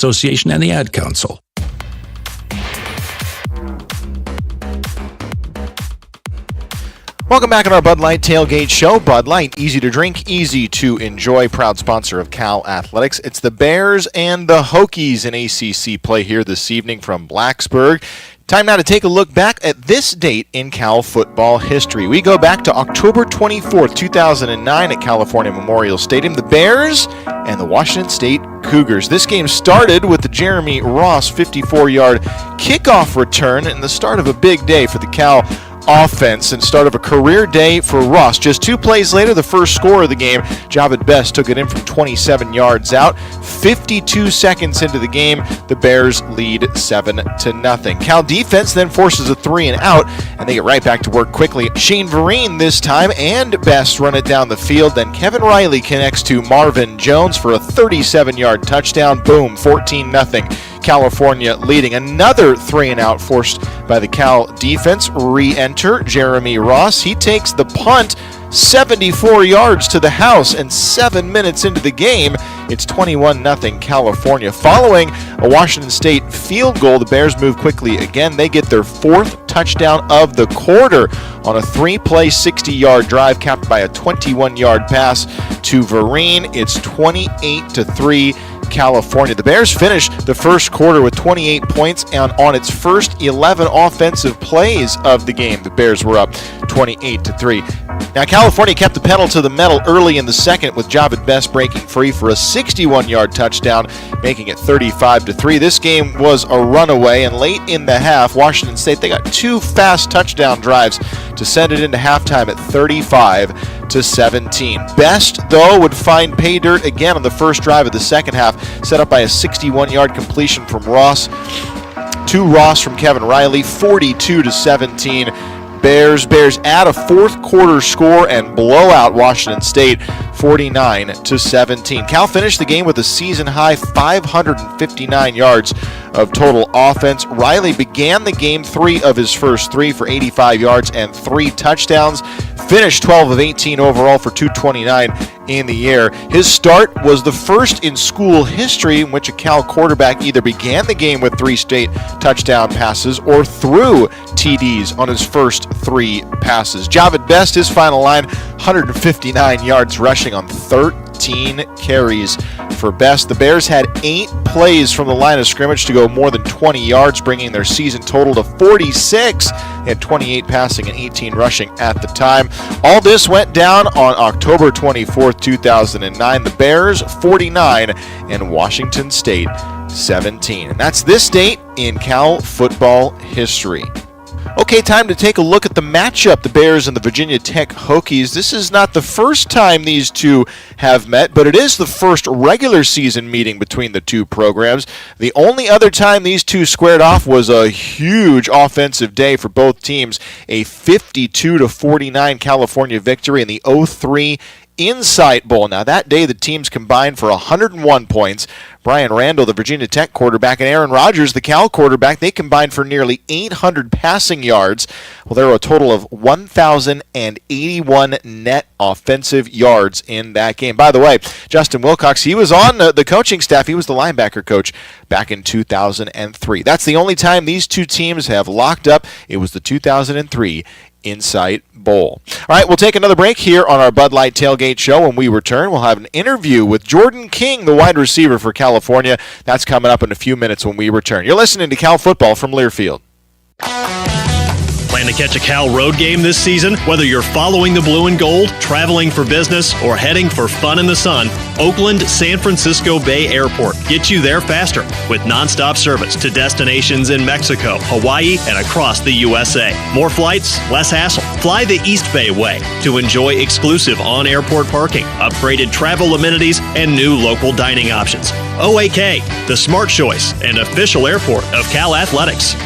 Association and the Ad Council. Welcome back on our Bud Light Tailgate Show. Bud Light, easy to drink, easy to enjoy. Proud sponsor of Cal Athletics. It's the Bears and the Hokies in ACC play here this evening from Blacksburg. Time now to take a look back at this date in Cal football history. We go back to October 24th, 2009 at California Memorial Stadium. The Bears and the Washington State Cougars. This game started with the Jeremy Ross 54-yard kickoff return and the start of a big day for the Cal offense and start of a career day for Ross. Just 2 plays later, the first score of the game, Javid Best took it in from 27 yards out. 52 seconds into the game, the Bears lead 7-0. Cal defense then forces a 3 and out, and they get right back to work quickly. Shane Vereen this time and Best run it down the field. Then Kevin Riley connects to Marvin Jones for a 37-yard touchdown. Boom, 14-0. California leading. Another 3 and out forced by the Cal defense. Re-enter Jeremy Ross. He takes the punt 74 yards to the house, and 7 minutes into the game, it's 21-0 California. Following a Washington State field goal, the Bears move quickly again. They get their 4th touchdown of the quarter on a 3-play, 60-yard drive capped by a 21-yard pass to Vereen. It's 28-3 California. The Bears finished the first quarter with 28 points, and on its first 11 offensive plays of the game, the Bears were up 28-3. Now, California kept the pedal to the metal early in the second with Javid Best breaking free for a 61-yard touchdown, making it 35-3. This game was a runaway, and late in the half, Washington State, they got 2 fast touchdown drives to send it into halftime at 35-17. Best, though, would find pay dirt again on the first drive of the second half, set up by a 61-yard completion from Ross to Ross from Kevin Riley, 42-17. Bears add a fourth quarter score and blow out Washington State 49-17. Cal finished the game with a season-high 559 yards of total offense. Riley began the game 3 of his first 3 for 85 yards and 3 touchdowns. Finished 12 of 18 overall for 229 in the air. His start was the first in school history in which a Cal quarterback either began the game with 3 straight touchdown passes or threw TDs on his first 3 passes. Javid Best, his final line, 159 yards rushing on 13 carries for Best. The Bears had 8 plays from the line of scrimmage to go more than 20 yards, bringing their season total to 46. They had 28 passing and 18 rushing at the time. All this went down on October 24th, 2009. The Bears 49 and Washington State 17. And that's this date in Cal football history. Okay, time to take a look at the matchup, the Bears and the Virginia Tech Hokies. This is not the first time these two have met, but it is the first regular season meeting between the two programs. The only other time these two squared off was a huge offensive day for both teams, a 52-49 California victory in the 03 Insight Bowl. Now, that day, the teams combined for 101 points. Brian Randall, the Virginia Tech quarterback, and Aaron Rodgers, the Cal quarterback, they combined for nearly 800 passing yards. Well, there were a total of 1,081 net offensive yards in that game. By the way, Justin Wilcox, he was on the coaching staff. He was the linebacker coach back in 2003. That's the only time these two teams have locked up. It was the 2003 Insight Bowl. All right, we'll take another break here on our Bud Light Tailgate Show. When we return, we'll have an interview with Jordan King, the wide receiver for California. That's coming up in a few minutes when we return. You're listening to Cal Football from Learfield. Plan to catch a Cal road game this season? Whether you're following the blue and gold, traveling for business, or heading for fun in the sun, Oakland San Francisco Bay Airport gets you there faster with nonstop service to destinations in Mexico, Hawaii, and across the USA. More flights, less hassle. Fly the East Bay way to enjoy exclusive on-airport parking, upgraded travel amenities, and new local dining options. OAK, the smart choice and official airport of Cal Athletics.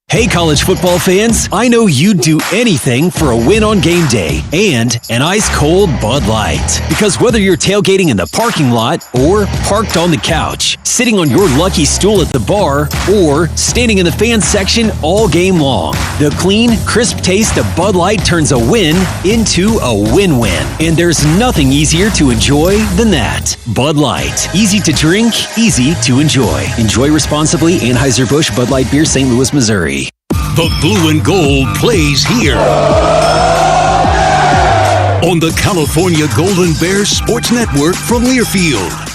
Hey, college football fans, I know you'd do anything for a win on game day and an ice-cold Bud Light. Because whether you're tailgating in the parking lot or parked on the couch, sitting on your lucky stool at the bar, or standing in the fan section all game long, the clean, crisp taste of Bud Light turns a win into a win-win. And there's nothing easier to enjoy than that. Bud Light. Easy to drink, easy to enjoy. Enjoy responsibly. Anheuser-Busch Bud Light Beer, St. Louis, Missouri. The Blue and Gold plays here on the California Golden Bears Sports Network from Learfield.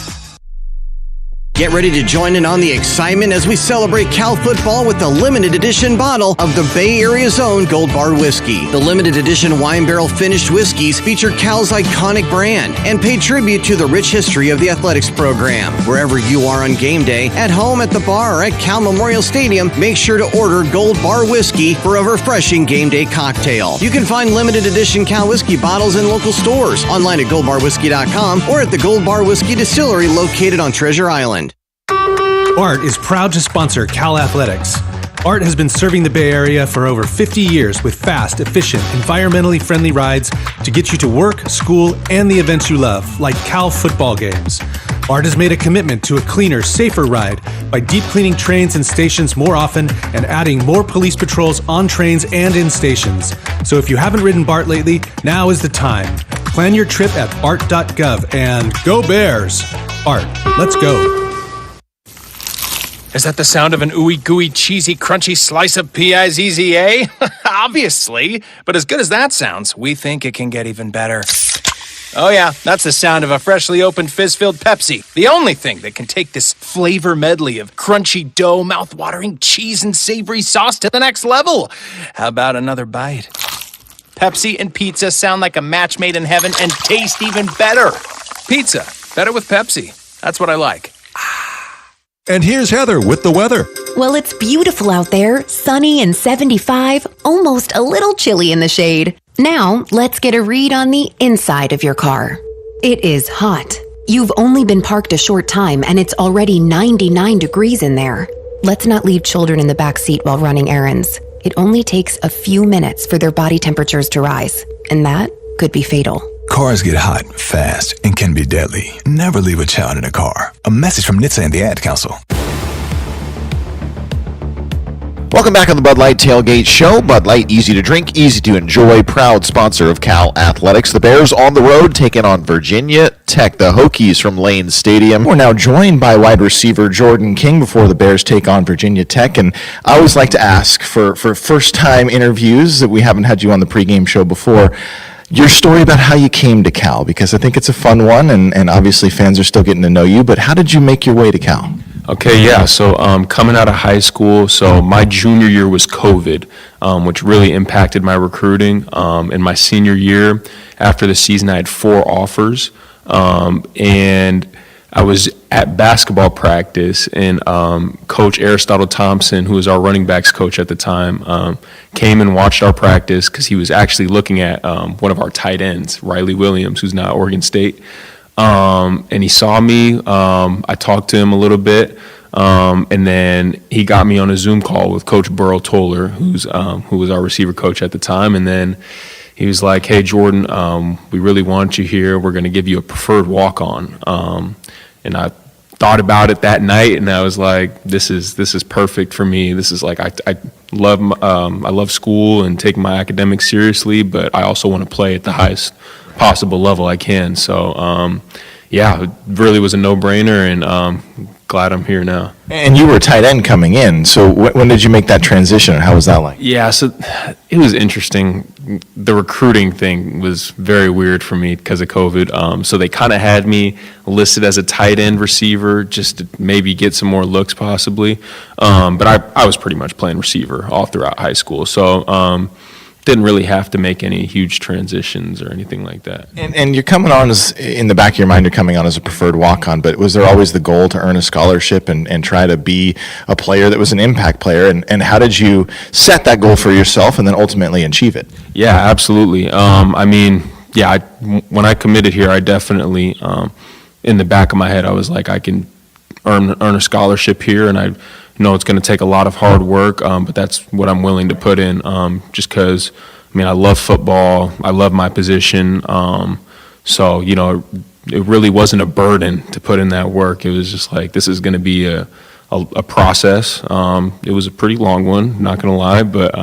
Get ready to join in on the excitement as we celebrate Cal football with the limited edition bottle of the Bay Area's own Gold Bar Whiskey. The limited edition wine barrel finished whiskeys feature Cal's iconic brand and pay tribute to the rich history of the athletics program. Wherever you are on game day, at home, at the bar, or at Cal Memorial Stadium, make sure to order Gold Bar Whiskey for a refreshing game day cocktail. You can find limited edition Cal whiskey bottles in local stores, online at goldbarwhiskey.com, or at the Gold Bar Whiskey Distillery located on Treasure Island. ART is proud to sponsor Cal Athletics. ART has been serving the Bay Area for over 50 years with fast, efficient, environmentally friendly rides to get you to work, school, and the events you love, like Cal football games. ART has made a commitment to a cleaner, safer ride by deep cleaning trains and stations more often and adding more police patrols on trains and in stations. So if you haven't ridden BART lately, now is the time. Plan your trip at art.gov and go Bears! ART, let's go. Is that the sound of an ooey gooey cheesy crunchy slice of P-I-Z-Z-A? Obviously, but as good as that sounds, we think it can get even better. Oh yeah, that's the sound of a freshly opened fizz-filled Pepsi. The only thing that can take this flavor medley of crunchy dough, mouth-watering cheese, and savory sauce to the next level. How about another bite? Pepsi and pizza sound like a match made in heaven and taste even better. Pizza, better with Pepsi. That's what I like. And here's Heather with the weather. Well, it's beautiful out there, sunny and 75, almost a little chilly in the shade. Now, let's get a read on the inside of your car. It is hot. You've only been parked a short time and it's already 99 degrees in there. Let's not leave children in the back seat while running errands. It only takes a few minutes for their body temperatures to rise, and that could be fatal. Cars get hot, fast, and can be deadly. Never leave a child in a car. A message from NHTSA and the Ad Council. Welcome back on the Bud Light Tailgate Show. Bud Light, easy to drink, easy to enjoy. Proud sponsor of Cal Athletics. The Bears on the road taking on Virginia Tech, the Hokies from Lane Stadium. We're now joined by wide receiver Jordan King before the Bears take on Virginia Tech. And I always like to ask for first-time interviews that we haven't had you on the pregame show before, your story about how you came to Cal, because I think it's a fun one, and obviously fans are still getting to know you, but how did you make your way to Cal? Okay, yeah, so coming out of high school, so my junior year was COVID, which really impacted my recruiting. In my senior year, after the season, I had 4 offers, and I was at basketball practice, and Coach Aristotle Thompson, who was our running backs coach at the time, came and watched our practice because he was actually looking at one of our tight ends, Riley Williams, who's now at Oregon State. And he saw me. I talked to him a little bit, and then he got me on a Zoom call with Coach Burrow Toller, who was our receiver coach at the time, and then he was like, "Hey, Jordan, we really want you here. We're going to give you a preferred walk-on." And I thought about it that night, and I was like, "This is perfect for me. This is like I love school and taking my academics seriously, but I also want to play at the highest possible level I can." So, yeah, it really was a no-brainer, and glad I'm here now. And you were a tight end coming in, so when did you make that transition, and how was that like? Yeah, so it was interesting. The recruiting thing was very weird for me because of COVID. So they kind of had me listed as a tight end receiver just to maybe get some more looks possibly. But I was pretty much playing receiver all throughout high school. So didn't really have to make any huge transitions or anything like that. And you're coming on as, in the back of your mind, you're coming on as a preferred walk-on, but was there always the goal to earn a scholarship and try to be a player that was an impact player? And how did you set that goal for yourself and then ultimately achieve it? Yeah, absolutely. I mean, yeah, when I committed here, I definitely, in the back of my head, I was like, I can earn a scholarship here, and I know it's going to take a lot of hard work, but that's what I'm willing to put in, just because, I mean, I love football. I love my position. So, you know, it really wasn't a burden to put in that work. It was just like, this is going to be a process. It was a pretty long one, not going to lie, but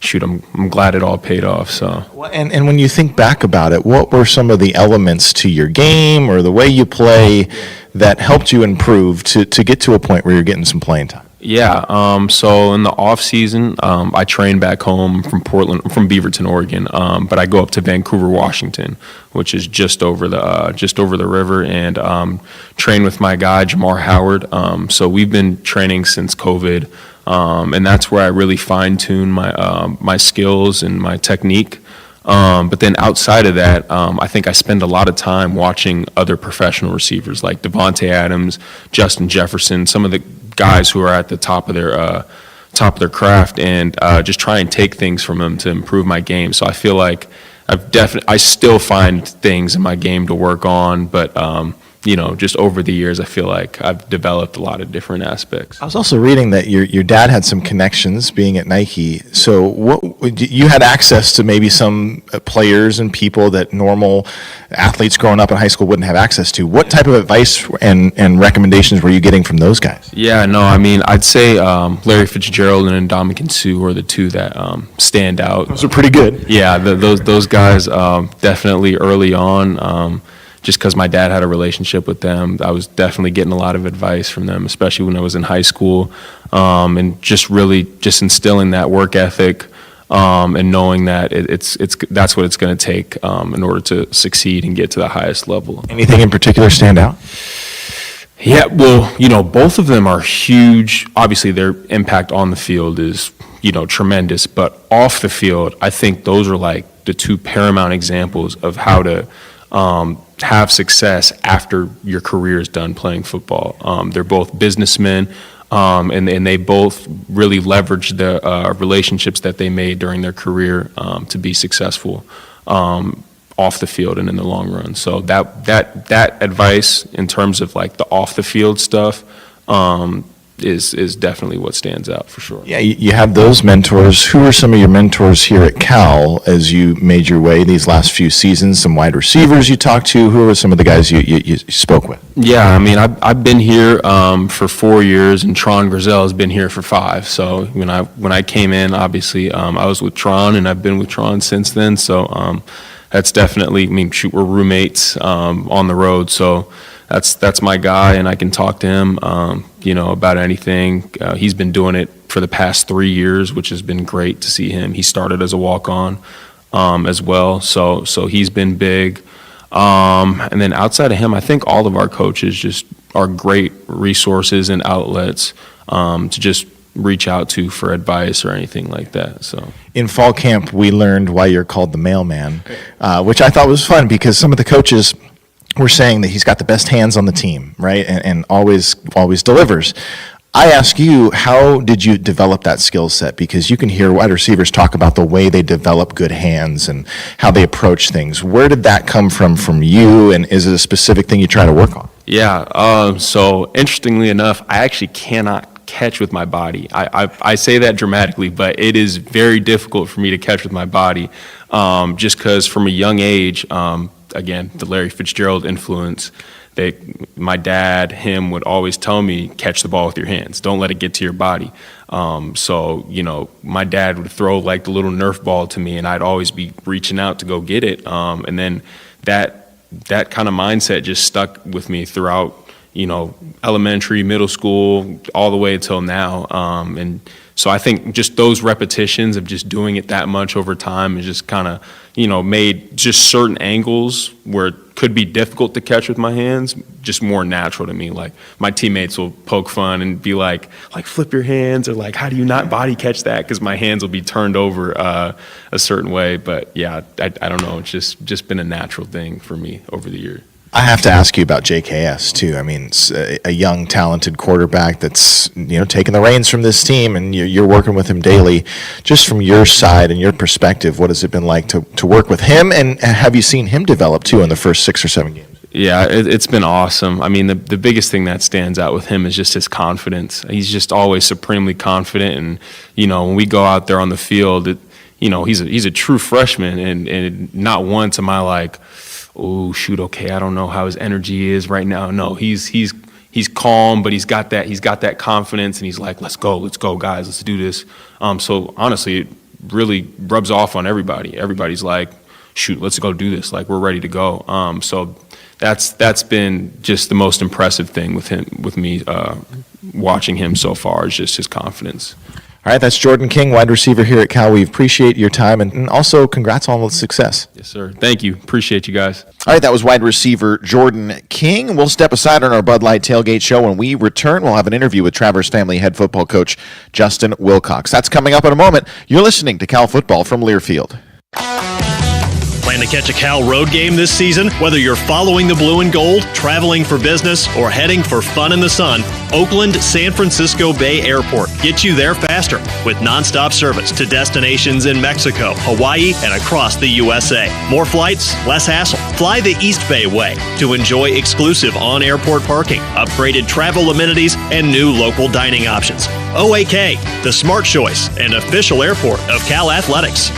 shoot, I'm glad it all paid off. So. And when you think back about it, what were some of the elements to your game or the way you play that helped you improve to get to a point where you're getting some playing time? Yeah, so in the off season, I train back home from Beaverton, Oregon, but I go up to Vancouver, Washington, which is just over the river, and train with my guy Jamar Howard. So we've been training since COVID, and that's where I really fine tune my skills and my technique. But then outside of that, I think I spend a lot of time watching other professional receivers like Devontae Adams, Justin Jefferson, some of the guys who are at the top of their craft, and just try and take things from them to improve my game. So I feel like I still find things in my game to work on, but you know, just over the years, I feel like I've developed a lot of different aspects. I was also reading that your dad had some connections being at Nike. So you had access to maybe some players and people that normal athletes growing up in high school wouldn't have access to. What type of advice and recommendations were you getting from those guys? Yeah, no, I mean, I'd say Larry Fitzgerald and Ndamukong Suh are the two that stand out. Those are pretty good. Yeah, those guys definitely early on. Just because my dad had a relationship with them, I was definitely getting a lot of advice from them, especially when I was in high school, and just instilling that work ethic, and knowing that that's what it's going to take in order to succeed and get to the highest level. Anything in particular stand out? Yeah, well, you know, both of them are huge. Obviously, their impact on the field is, you know, tremendous, but off the field, I think those are like the two paramount examples of how to have success after your career is done playing football. They're both businessmen, and they both really leveraged the relationships that they made during their career to be successful off the field and in the long run. So that advice in terms of like the off the field stuff is definitely what stands out for sure. Yeah, you had those mentors. Who are some of your mentors here at Cal as you made your way these last few seasons? Some wide receivers you talked to? Who are some of the guys you spoke with? Yeah, I mean, I've been here for 4 years, and Tron Grizel has been here for 5. So when I came in, obviously, I was with Tron, and I've been with Tron since then. So that's definitely, I mean, shoot, we're roommates on the road, so that's my guy, and I can talk to him, you know, about anything. He's been doing it for the past 3 years, which has been great to see him. He started as a walk-on as well, so he's been big. And then outside of him, I think all of our coaches just are great resources and outlets to just reach out to for advice or anything like that. So in fall camp, we learned why you're called the mailman, which I thought was fun because some of the coaches were saying that he's got the best hands on the team, right, and always delivers. I ask you, how did you develop that skill set? Because you can hear wide receivers talk about the way they develop good hands and how they approach things. Where did that come from you, and is it a specific thing you try to work on? Yeah, so interestingly enough, I actually cannot catch with my body. I say that dramatically, but it is very difficult for me to catch with my body, just because from a young age, again, the Larry Fitzgerald influence, my dad, him would always tell me, catch the ball with your hands. Don't let it get to your body. So, you know, my dad would throw like the little Nerf ball to me, and I'd always be reaching out to go get it. And then that kind of mindset just stuck with me throughout, you know, elementary, middle school, all the way until now. And so I think just those repetitions of just doing it that much over time is just kind of, you know, made just certain angles where it could be difficult to catch with my hands just more natural to me. Like my teammates will poke fun and be like flip your hands, or like, how do you not body catch that? Because my hands will be turned over a certain way. But yeah, I don't know. It's just been a natural thing for me over the years. I have to ask you about JKS too. I mean, a young, talented quarterback that's, you know, taking the reins from this team, and you're working with him daily. Just from your side and your perspective, what has it been like to work with him, and have you seen him develop too in the first 6 or 7 games? Yeah, it's been awesome. I mean, the biggest thing that stands out with him is just his confidence. He's just always supremely confident, and when we go out there on the field, he's a true freshman, and not once am I like, oh shoot, okay, I don't know how his energy is right now. No, he's calm, but he's got that confidence, and he's like, let's go guys, let's do this. So honestly, it really rubs off on everybody. Everybody's like, shoot, let's go do this. Like, we're ready to go. So that's been just the most impressive thing with me watching him so far, is just his confidence. All right, that's Jordan King, wide receiver here at Cal. We appreciate your time, and also congrats on all the success. Yes, sir. Thank you. Appreciate you guys. All right, that was wide receiver Jordan King. We'll step aside on our Bud Light Tailgate Show. When we return, we'll have an interview with Traverse Family head football coach Justin Wilcox. That's coming up in a moment. You're listening to Cal Football from Learfield. Plan to catch a Cal road game this season? Whether you're following the blue and gold, traveling for business, or heading for fun in the sun, Oakland San Francisco Bay Airport gets you there faster with nonstop service to destinations in Mexico, Hawaii, and across the USA. More flights, less hassle. Fly the East Bay way to enjoy exclusive on-airport parking, upgraded travel amenities, and new local dining options. OAK, the smart choice and official airport of Cal Athletics.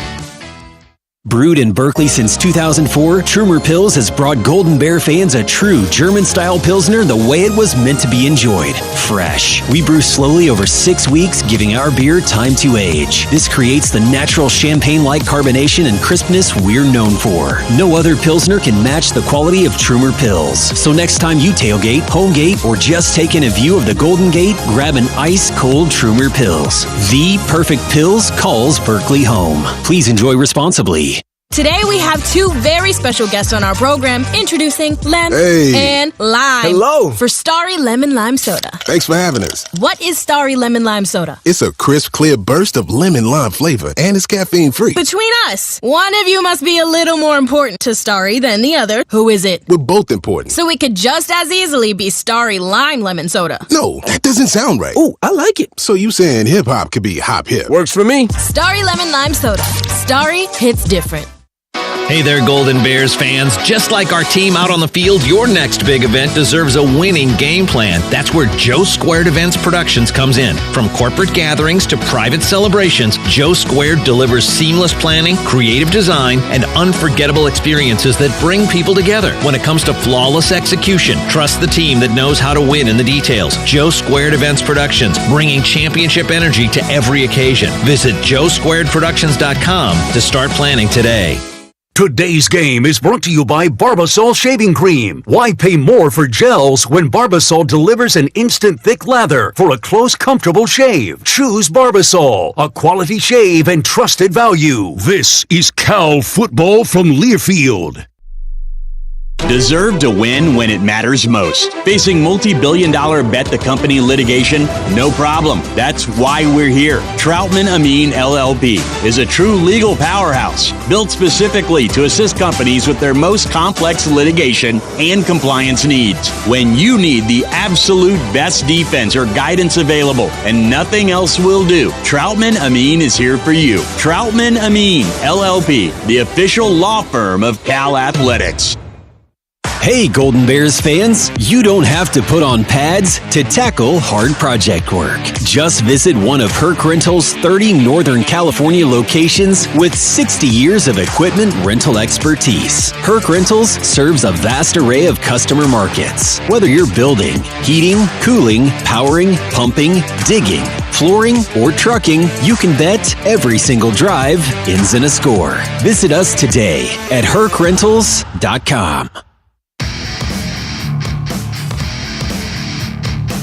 Brewed in Berkeley since 2004, Trumer Pils has brought Golden Bear fans a true German-style Pilsner the way it was meant to be enjoyed. Fresh. We brew slowly over 6 weeks, giving our beer time to age. This creates the natural champagne-like carbonation and crispness we're known for. No other Pilsner can match the quality of Trumer Pils. So next time you tailgate, homegate, or just take in a view of the Golden Gate, grab an ice-cold Trumer Pils. The perfect Pils calls Berkeley home. Please enjoy responsibly. Today we have two very special guests on our program, introducing Lem and Lime. Hello. For Starry Lemon Lime Soda. Thanks for having us. What is Starry Lemon Lime Soda? It's a crisp, clear burst of lemon lime flavor, and it's caffeine-free. Between us, one of you must be a little more important to Starry than the other. Who is it? We're both important. So it could just as easily be Starry Lime Lemon Soda. No, that doesn't sound right. Oh, I like it. So you saying hip-hop could be hop-hip? Works for me. Starry Lemon Lime Soda. Starry hits different. Hey there, Golden Bears fans. Just like our team out on the field, your next big event deserves a winning game plan. That's where Joe Squared Events Productions comes in. From corporate gatherings to private celebrations, Joe Squared delivers seamless planning, creative design, and unforgettable experiences that bring people together. When it comes to flawless execution, trust the team that knows how to win in the details. Joe Squared Events Productions, bringing championship energy to every occasion. Visit joesquaredproductions.com to start planning today. Today's game is brought to you by Barbasol Shaving Cream. Why pay more for gels when Barbasol delivers an instant thick lather for a close, comfortable shave? Choose Barbasol, a quality shave and trusted value. This is Cal Football from Learfield. Deserve to win when it matters most. Facing multi-billion-dollar bet the company litigation? No problem. That's why we're here. Troutman Amin LLP is a true legal powerhouse built specifically to assist companies with their most complex litigation and compliance needs. When you need the absolute best defense or guidance available and nothing else will do, Troutman Amin is here for you. Troutman Amin LLP, the official law firm of Cal Athletics. Hey, Golden Bears fans, you don't have to put on pads to tackle hard project work. Just visit one of Herc Rental's 30 Northern California locations with 60 years of equipment rental expertise. Herc Rentals serves a vast array of customer markets. Whether you're building, heating, cooling, powering, pumping, digging, flooring, or trucking, you can bet every single drive ends in a score. Visit us today at hercrentals.com.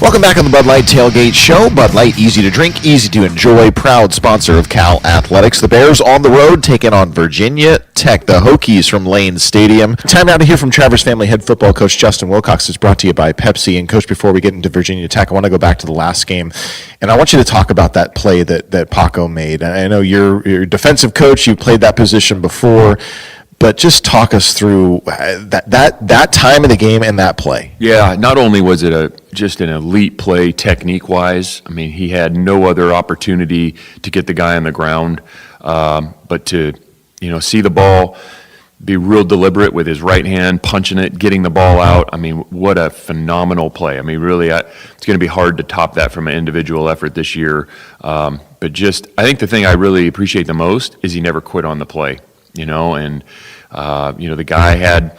Welcome back on the Bud Light Tailgate Show. Bud Light, easy to drink, easy to enjoy, proud sponsor of Cal Athletics. The Bears on the road, taking on Virginia Tech, the Hokies from Lane Stadium. Time now to hear from Traverse Family head football coach Justin Wilcox. It's brought to you by Pepsi. And Coach, before we get into Virginia Tech, I want to go back to the last game, and I want you to talk about that play that Paco made. I know you're a defensive coach. You played that position before. But just talk us through that time of the game and that play. Yeah, not only was it just an elite play technique-wise, I mean, he had no other opportunity to get the guy on the ground, but to see the ball be real deliberate with his right hand, punching it, getting the ball out. I mean, what a phenomenal play. I mean, really, it's going to be hard to top that from an individual effort this year. But just, I think the thing I really appreciate the most is he never quit on the play, and, the guy had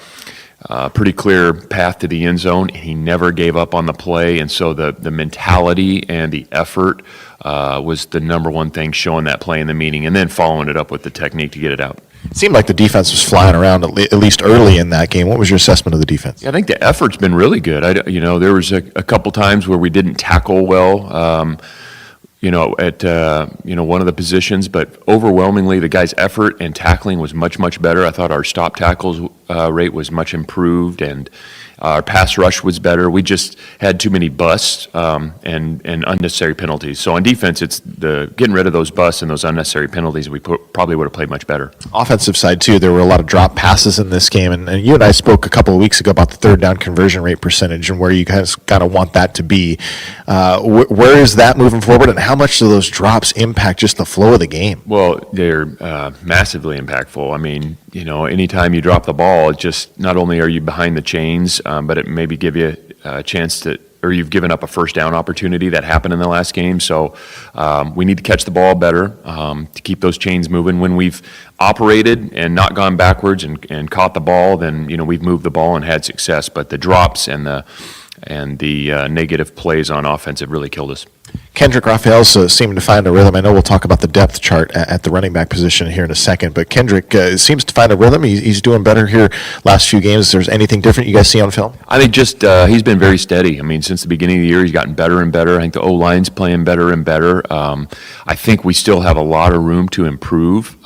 a pretty clear path to the end zone, and he never gave up on the play. And so the mentality and the effort was the number one thing showing that play in the meeting, and then following it up with the technique to get it out. It seemed like the defense was flying around at least early in that game. What was your assessment of the defense? Yeah, I think the effort's been really good. There was a couple times where we didn't tackle well, at one of the positions, but overwhelmingly the guys' effort and tackling was much, much better. I thought our stop tackles rate was much improved, and our pass rush was better. We just had too many busts and unnecessary penalties. So on defense, it's the getting rid of those busts and those unnecessary penalties. We probably would have played much better. Offensive side, too, there were a lot of drop passes in this game. And you and I spoke a couple of weeks ago about the third down conversion rate percentage and where you guys kind of want that to be. Where is that moving forward, and how much do those drops impact just the flow of the game? Well, they're massively impactful. I mean, anytime you drop the ball, it just not only are you behind the chains, but it maybe give you a chance or you've given up a first down opportunity that happened in the last game. So we need to catch the ball better to keep those chains moving. When we've operated and not gone backwards and caught the ball, then we've moved the ball and had success. But the drops and the negative plays on offense have really killed us. Kendrick Raphael's seemed to find a rhythm. I know we'll talk about the depth chart at the running back position here in a second, but Kendrick seems to find a rhythm. He's doing better here last few games. Is there anything different you guys see on film? I think just he's been very steady. I mean, since the beginning of the year, he's gotten better and better. I think the O-line's playing better and better. I think we still have a lot of room to improve,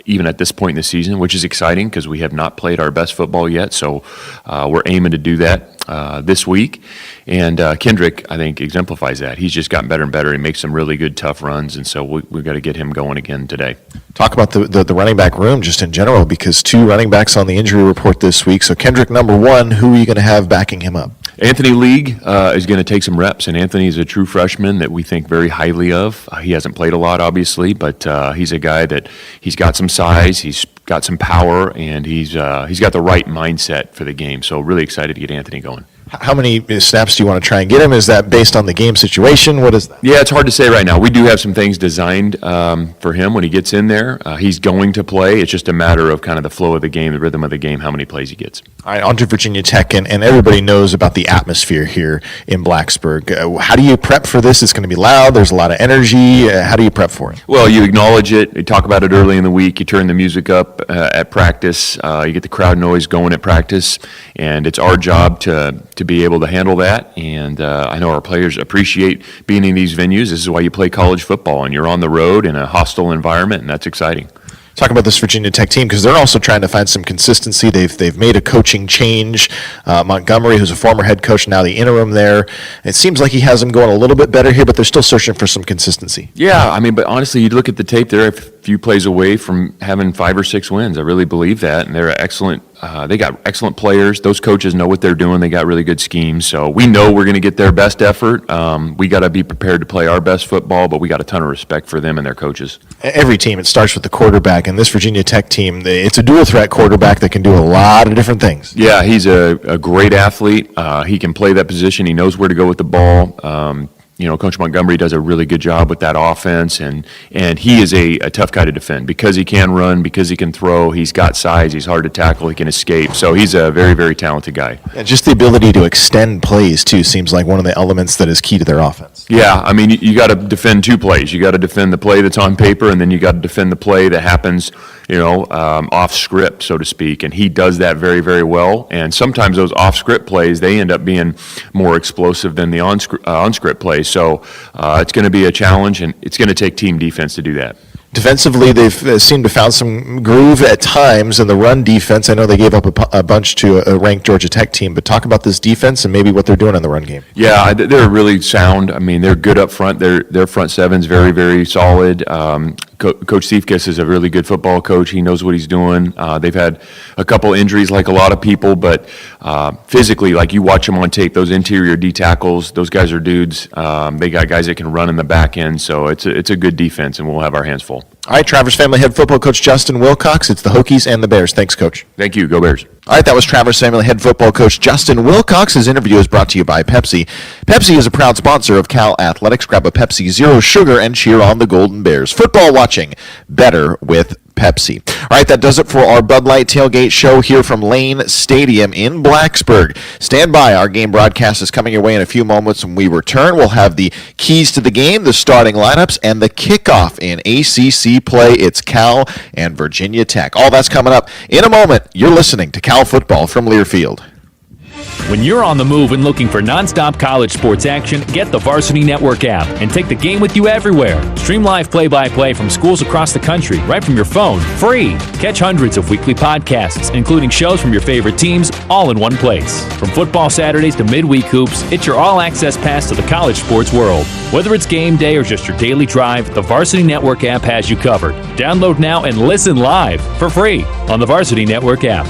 even at this point in the season, which is exciting because we have not played our best football yet. So we're aiming to do that this week. And Kendrick, I think, exemplifies that. He's just gotten better and better. He makes some really good, tough runs, and so we've got to get him going again today. Talk about the running back room just in general, because 2 running backs on the injury report this week. So Kendrick, number 1, who are you going to have backing him up? Anthony League is going to take some reps, and Anthony is a true freshman that we think very highly of. He hasn't played a lot, obviously, but he's a guy that he's got some size, he's got some power, and he's got the right mindset for the game. So really excited to get Anthony going. How many snaps do you want to try and get him? Is that based on the game situation? What is that? Yeah, it's hard to say right now. We do have some things designed for him when he gets in there. He's going to play. It's just a matter of kind of the flow of the game, the rhythm of the game, how many plays he gets. All right, on to Virginia Tech, and everybody knows about the atmosphere here in Blacksburg. How do you prep for this? It's going to be loud. There's a lot of energy. How do you prep for it? Well, you acknowledge it. You talk about it early in the week. You turn the music up at practice. You get the crowd noise going at practice, and it's our job to be able to handle that. And I know our players appreciate being in these venues. This is why you play college football, and you're on the road in a hostile environment, and that's exciting. Talk about this Virginia Tech team, because they're also trying to find some consistency. They've made a coaching change. Montgomery, who's a former head coach, now the interim there. It seems like he has them going a little bit better here, but they're still searching for some consistency. Yeah, I mean, but honestly, you look at the tape, they're a few plays away from having 5 or 6 wins. I really believe that, and they're excellent. They got excellent players. Those coaches know what they're doing. They got really good schemes. So we know we're going to get their best effort. We got to be prepared to play our best football, but we got a ton of respect for them and their coaches. Every team, it starts with the quarterback, and this Virginia Tech team, it's a dual-threat quarterback that can do a lot of different things. Yeah, he's a great athlete. He can play that position. He knows where to go with the ball. Coach Montgomery does a really good job with that offense, and he is a tough guy to defend because he can run, because he can throw. He's got size. He's hard to tackle. He can escape. So he's a very, very talented guy. Yeah, just the ability to extend plays, too, seems like one of the elements that is key to their offense. Yeah, I mean, you got to defend 2 plays. You got to defend the play that's on paper, and then you got to defend the play that happens, off script, so to speak. And he does that very, very well. And sometimes those off script plays, they end up being more explosive than the on script plays. So it's going to be a challenge, and it's going to take team defense to do that. Defensively, they've seemed to found some groove at times in the run defense. I know they gave up a bunch to a ranked Georgia Tech team, but talk about this defense and maybe what they're doing in the run game. Yeah, they're really sound. I mean, they're good up front. Their front seven's very, very solid. Coach Siefkes is a really good football coach. He knows what he's doing. They've had a couple injuries like a lot of people, but physically, like you watch them on tape, those interior D tackles, those guys are dudes. They got guys that can run in the back end, so it's a good defense, and we'll have our hands full. All right, Traverse Family head football coach Justin Wilcox. It's the Hokies and the Bears. Thanks, Coach. Thank you. Go Bears. All right, that was Traverse Family head football coach Justin Wilcox. His interview is brought to you by Pepsi. Pepsi is a proud sponsor of Cal Athletics. Grab a Pepsi Zero Sugar and cheer on the Golden Bears. Football watching better with Pepsi. All right, that does it for our Bud Light Tailgate show here from Lane Stadium in Blacksburg. Stand by. Our game broadcast is coming your way in a few moments. When we return, we'll have the keys to the game, the starting lineups, and the kickoff in ACC play. It's Cal and Virginia Tech. All that's coming up in a moment. You're listening to Cal Football from Learfield. When you're on the move and looking for nonstop college sports action, get the Varsity Network app and take the game with you everywhere. Stream live play-by-play from schools across the country right from your phone, free. Catch hundreds of weekly podcasts, including shows from your favorite teams, all in one place. From football Saturdays to midweek hoops, it's your all-access pass to the college sports world. Whether it's game day or just your daily drive, the Varsity Network app has you covered. Download now and listen live for free on the Varsity Network app.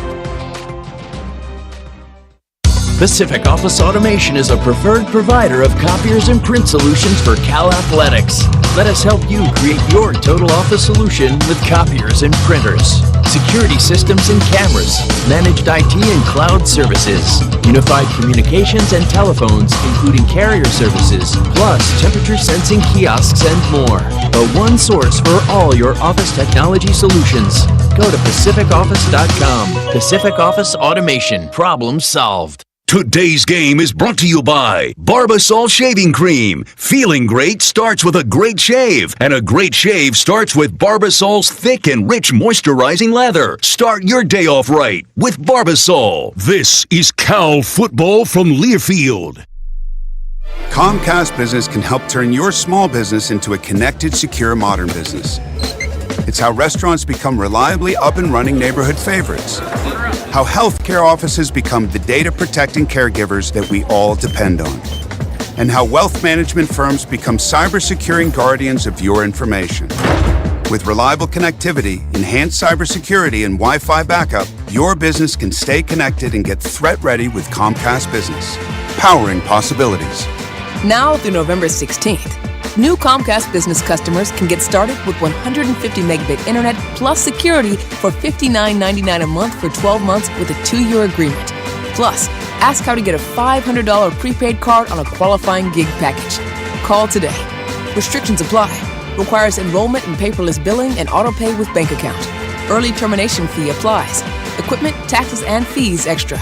Pacific Office Automation is a preferred provider of copiers and print solutions for Cal Athletics. Let us help you create your total office solution with copiers and printers, security systems and cameras, managed IT and cloud services, unified communications and telephones, including carrier services, plus temperature sensing kiosks and more. The one source for all your office technology solutions. Go to PacificOffice.com. Pacific Office Automation. Problem solved. Today's game is brought to you by Barbasol Shaving Cream. Feeling great starts with a great shave, and a great shave starts with Barbasol's thick and rich moisturizing lather. Start your day off right with Barbasol. This is Cal Football from Learfield. Comcast Business can help turn your small business into a connected, secure, modern business. It's how restaurants become reliably up and running neighborhood favorites. How healthcare offices become the data-protecting caregivers that we all depend on. And how wealth management firms become cyber-securing guardians of your information. With reliable connectivity, enhanced cybersecurity, and Wi-Fi backup, your business can stay connected and get threat-ready with Comcast Business. Powering possibilities. Now through November 16th. New Comcast Business customers can get started with 150 megabit internet plus security for $59.99 a month for 12 months with a 2-year agreement. Plus, ask how to get a $500 prepaid card on a qualifying gig package. Call today. Restrictions apply. Requires enrollment in paperless billing and autopay with bank account. Early termination fee applies. Equipment, taxes, and fees extra.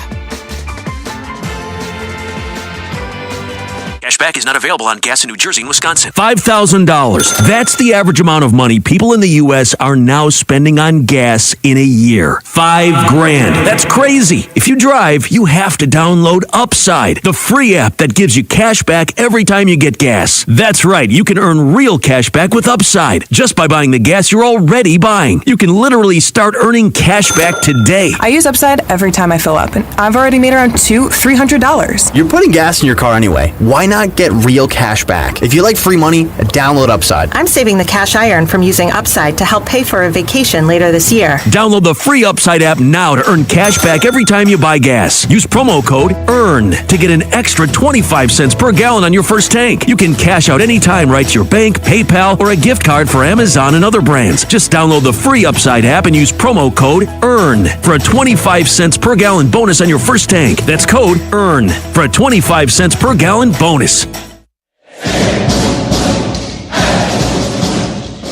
Cashback is not available on gas in New Jersey and Wisconsin. $5,000. That's the average amount of money people in the U.S. are now spending on gas in a year. $5,000. That's crazy. If you drive, you have to download Upside, the free app that gives you cash back every time you get gas. That's right. You can earn real cash back with Upside just by buying the gas you're already buying. You can literally start earning cash back today. I use Upside every time I fill up, and I've already made around $300. You're putting gas in your car anyway. Why not get real cash back? If you like free money, download Upside. I'm saving the cash I earn from using Upside to help pay for a vacation later this year. Download the free Upside app now to earn cash back every time you buy gas. Use promo code EARN to get an extra 25 cents per gallon on your first tank. You can cash out anytime right to your bank, PayPal, or a gift card for Amazon and other brands. Just download the free Upside app and use promo code EARN for a 25 cents per gallon bonus on your first tank. That's code EARN for a 25 cents per gallon bonus.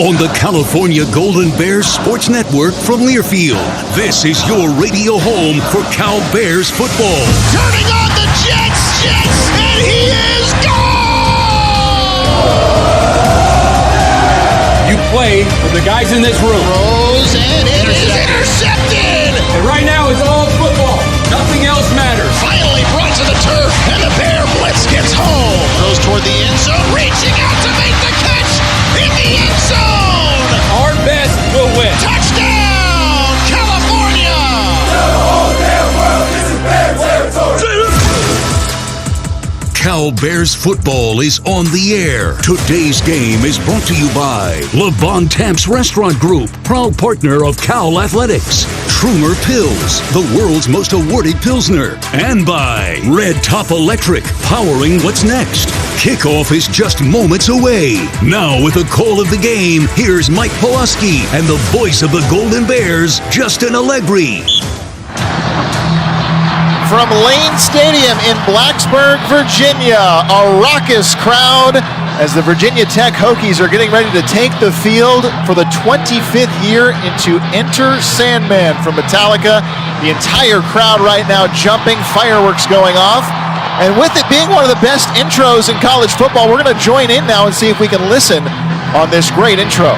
On the California Golden Bears Sports Network from Learfield, this is your radio home for Cal Bears football. Turning on the Jets, and he is gone! You play with the guys in this room. Throws, and it is intercepted! And right now it's all football. Nothing else matters. Finally brought to the turf, and the Bear Blitz gets home. Goes toward the end zone, reaching out to make the catch in the end zone! Our best will win. Touchdown, California! The whole damn world is in Bear territory! Cal Bears football is on the air. Today's game is brought to you by Levon Tamp's Restaurant Group, proud partner of Cal Athletics. Trumer Pills, the world's most awarded Pilsner. And by Red Top Electric, powering what's next. Kickoff is just moments away. Now with the call of the game, here's Mike Pulaski and the voice of the Golden Bears, Justin Allegri. From Lane Stadium in Blacksburg, Virginia, a raucous crowd as the Virginia Tech Hokies are getting ready to take the field for the 25th year into Enter Sandman from Metallica. The entire crowd right now jumping, fireworks going off. And with it being one of the best intros in college football, we're going to join in now and see if we can listen on this great intro.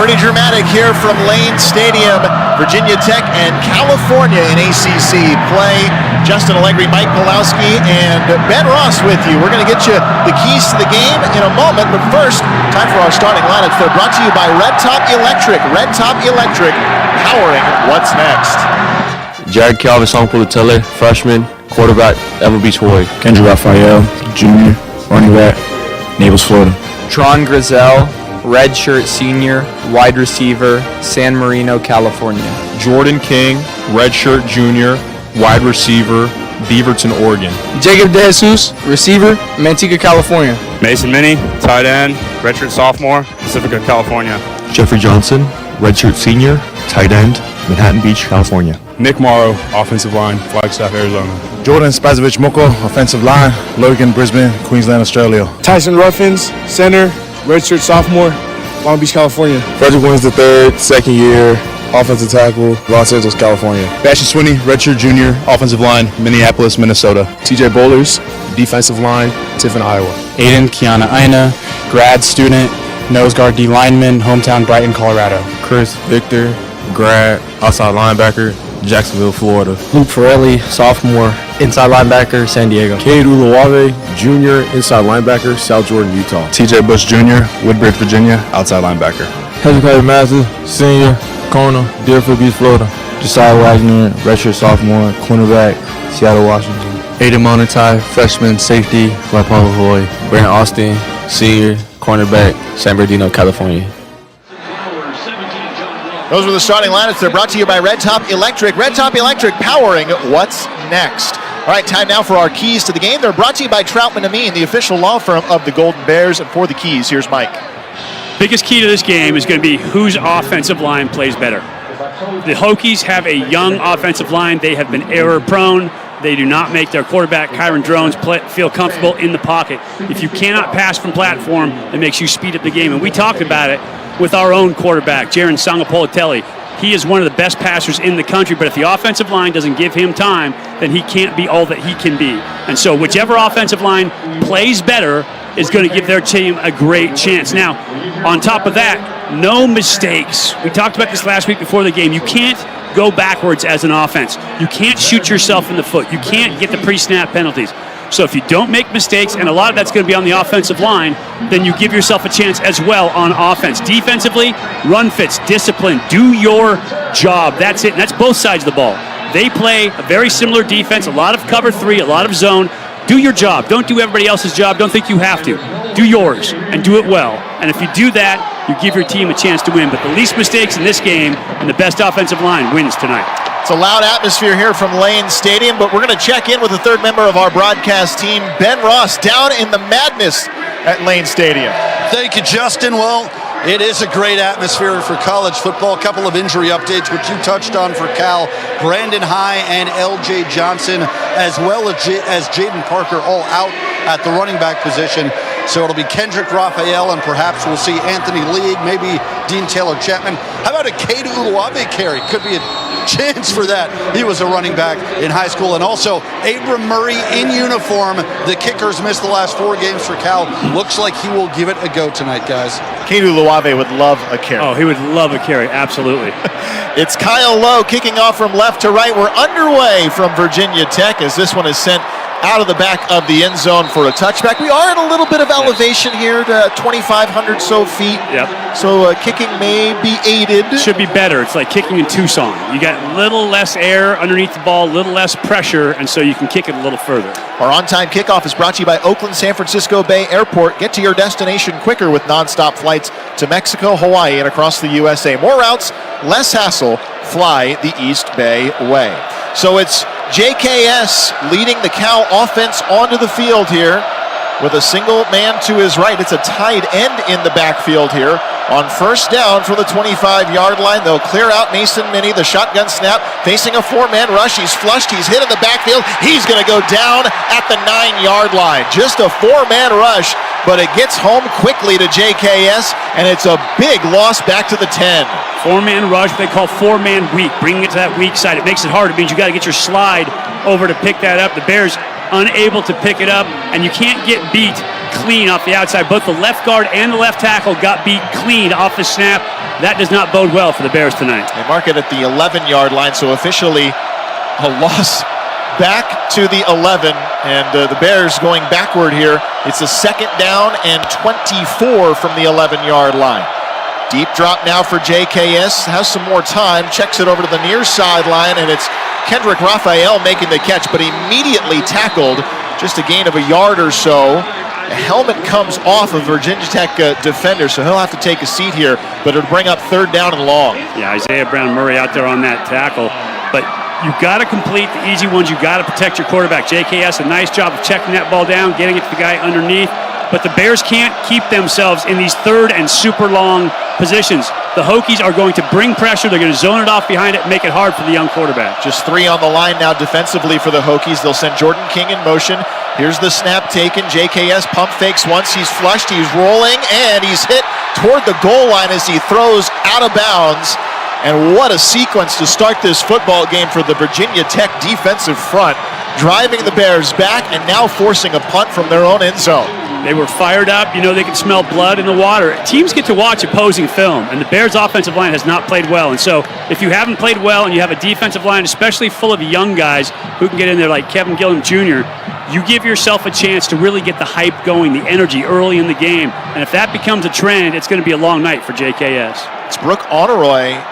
Pretty dramatic here from Lane Stadium. Virginia Tech and California in ACC play. Justin Allegri, Mike Pulowski, and Ben Ross with you. We're going to get you the keys to the game in a moment, but first, time for our starting lineups. They're brought to you by Red Top Electric. Red Top Electric, powering what's next. Jared Calvis, Uncle freshman, quarterback, Evan Beach Boy. Kendra Raphael, junior, running back, Naples, Florida. Tron Grizel, redshirt senior, wide receiver, San Marino, California. Jordan King, redshirt junior, wide receiver, Beaverton, Oregon. Jacob De Jesus, receiver, Manteca, California. Mason Minnie, tight end, redshirt sophomore, Pacifica, California. Jeffrey Johnson, redshirt senior, tight end, Manhattan Beach, California. Nick Morrow, offensive line, Flagstaff, Arizona. Jordan Spazovic Moko, offensive line, Logan, Brisbane, Queensland, Australia. Tyson Ruffins, center, redshirt sophomore, Long Beach, California. Frederick Wins III, second year, offensive tackle, Los Angeles, California. Bastion Swinney, redshirt junior, offensive line, Minneapolis, Minnesota. TJ Bowlers, defensive line, Tiffin, Iowa. Aiden Kiana Aina, grad student, nose guard D lineman, hometown Brighton, Colorado. Chris Victor, grad, outside linebacker, Jacksonville, Florida. Luke Forelli, sophomore, inside linebacker, San Diego. Cade Uluwave, junior, inside linebacker, South Jordan, Utah. TJ Bush Jr., Woodbridge, Virginia, outside linebacker. Hezekiah Master, senior, corner, Deerfield Beach, Florida. Josiah Wagner, redshirt sophomore, cornerback, Seattle, Washington. Aiden Monotai, freshman, safety, Wapala Hawaii. Brandon Austin, senior, cornerback, San Bernardino, California. Those were the starting lineups. They're brought to you by Red Top Electric. Red Top Electric, powering what's next. All right, time now for our keys to the game. They're brought to you by Troutman Amin, the official law firm of the Golden Bears. And for the keys, here's Mike. Biggest key to this game is going to be whose offensive line plays better. The Hokies have a young offensive line. They have been error-prone. They do not make their quarterback, Kyron Drones, feel comfortable in the pocket. If you cannot pass from platform, it makes you speed up the game. And we talked about it with our own quarterback, Jaron Sangapolitelli. He is one of the best passers in the country, but if the offensive line doesn't give him time, then he can't be all that he can be. And so whichever offensive line plays better is going to give their team a great chance. Now, on top of that, no mistakes. We talked about this last week before the game. You can't go backwards as an offense. You can't shoot yourself in the foot. You can't get the pre-snap penalties. So if you don't make mistakes, and a lot of that's going to be on the offensive line, then you give yourself a chance as well on offense. Defensively, run fits, discipline, do your job. That's it, and that's both sides of the ball. They play a very similar defense, a lot of cover three, a lot of zone. Do your job. Don't do everybody else's job. Don't think you have to. Do yours, and do it well. And if you do that, you give your team a chance to win. But the least mistakes in this game and the best offensive line wins tonight. It's a loud atmosphere here from Lane Stadium, but we're going to check in with the third member of our broadcast team, Ben Ross, down in the madness at Lane Stadium. Thank you, Justin. Well, it is a great atmosphere for college football. A couple of injury updates, which you touched on for Cal. Brandon High and L.J. Johnson, as well as Jaden Parker, all out at the running back position. So it'll be Kendrick Raphael, and perhaps we'll see Anthony League, maybe Dean Taylor Chapman. How about a Cade Uluwave carry? Could be a chance for that. He was a running back in high school. And also Abram Murray in uniform. The Kickers missed the last 4 games for Cal. Looks like he will give it a go tonight, guys. Keanu Luave would love a carry. Oh, he would love a carry, absolutely. It's Kyle Lowe kicking off from left to right. We're underway from Virginia Tech as this one is sent out of the back of the end zone for a touchback. We are at a little bit of elevation here, to 2,500 so feet. Yep. So kicking may be aided. Should be better. It's like kicking in Tucson. You got a little less air underneath the ball, a little less pressure, and so you can kick it a little further. Our on-time kickoff is brought to you by Oakland San Francisco Bay Airport. Get to your destination quicker with nonstop flights to Mexico, Hawaii, and across the USA. More routes, less hassle. Fly the East Bay way. So it's JKS leading the Cal offense onto the field here with a single man to his right. It's a tight end in the backfield here. On first down from the 25-yard line, they'll clear out Mason Minnie. The shotgun snap, facing a four-man rush. He's flushed. He's hit in the backfield. He's going to go down at the 9-yard line. Just a four-man rush, but it gets home quickly to JKS, and it's a big loss back to the 10. Four-man rush, they call four-man weak. Bringing it to that weak side. It makes it hard. It means you got to get your slide over to pick that up. The Bears unable to pick it up, and you can't get beat clean off the outside. Both the left guard and the left tackle got beat clean off the snap. That does not bode well for the Bears tonight. They mark it at the 11-yard line, so officially a loss back to the 11, and the Bears going backward here. It's a second down and 24 from the 11-yard line. Deep drop now for JKS, has some more time, checks it over to the near sideline, and it's Kendrick Raphael making the catch, but immediately tackled, just a gain of a yard or so. A helmet comes off of Virginia Tech defender, so he'll have to take a seat here, but it'll bring up third down and long. Yeah, Isaiah Brown-Murray out there on that tackle, but you've got to complete the easy ones. You've got to protect your quarterback. JKS, a nice job of checking that ball down, getting it to the guy underneath, but the Bears can't keep themselves in these third and super long positions. The Hokies are going to bring pressure. They're going to zone it off behind it and make it hard for the young quarterback. Just three on the line now defensively for the Hokies. They'll send Jordan King in motion. Here's the snap taken. JKS pump fakes once. He's flushed. He's rolling, and he's hit toward the goal line as he throws out of bounds. And what a sequence to start this football game for the Virginia Tech defensive front, driving the Bears back and now forcing a punt from their own end zone. They were fired up. You know, they can smell blood in the water. Teams get to watch opposing film, and the Bears' offensive line has not played well. And so if you haven't played well and you have a defensive line, especially full of young guys who can get in there like Kevin Gilliam Jr., you give yourself a chance to really get the hype going, the energy early in the game. And if that becomes a trend, it's going to be a long night for JKS. It's Brooke Honoroy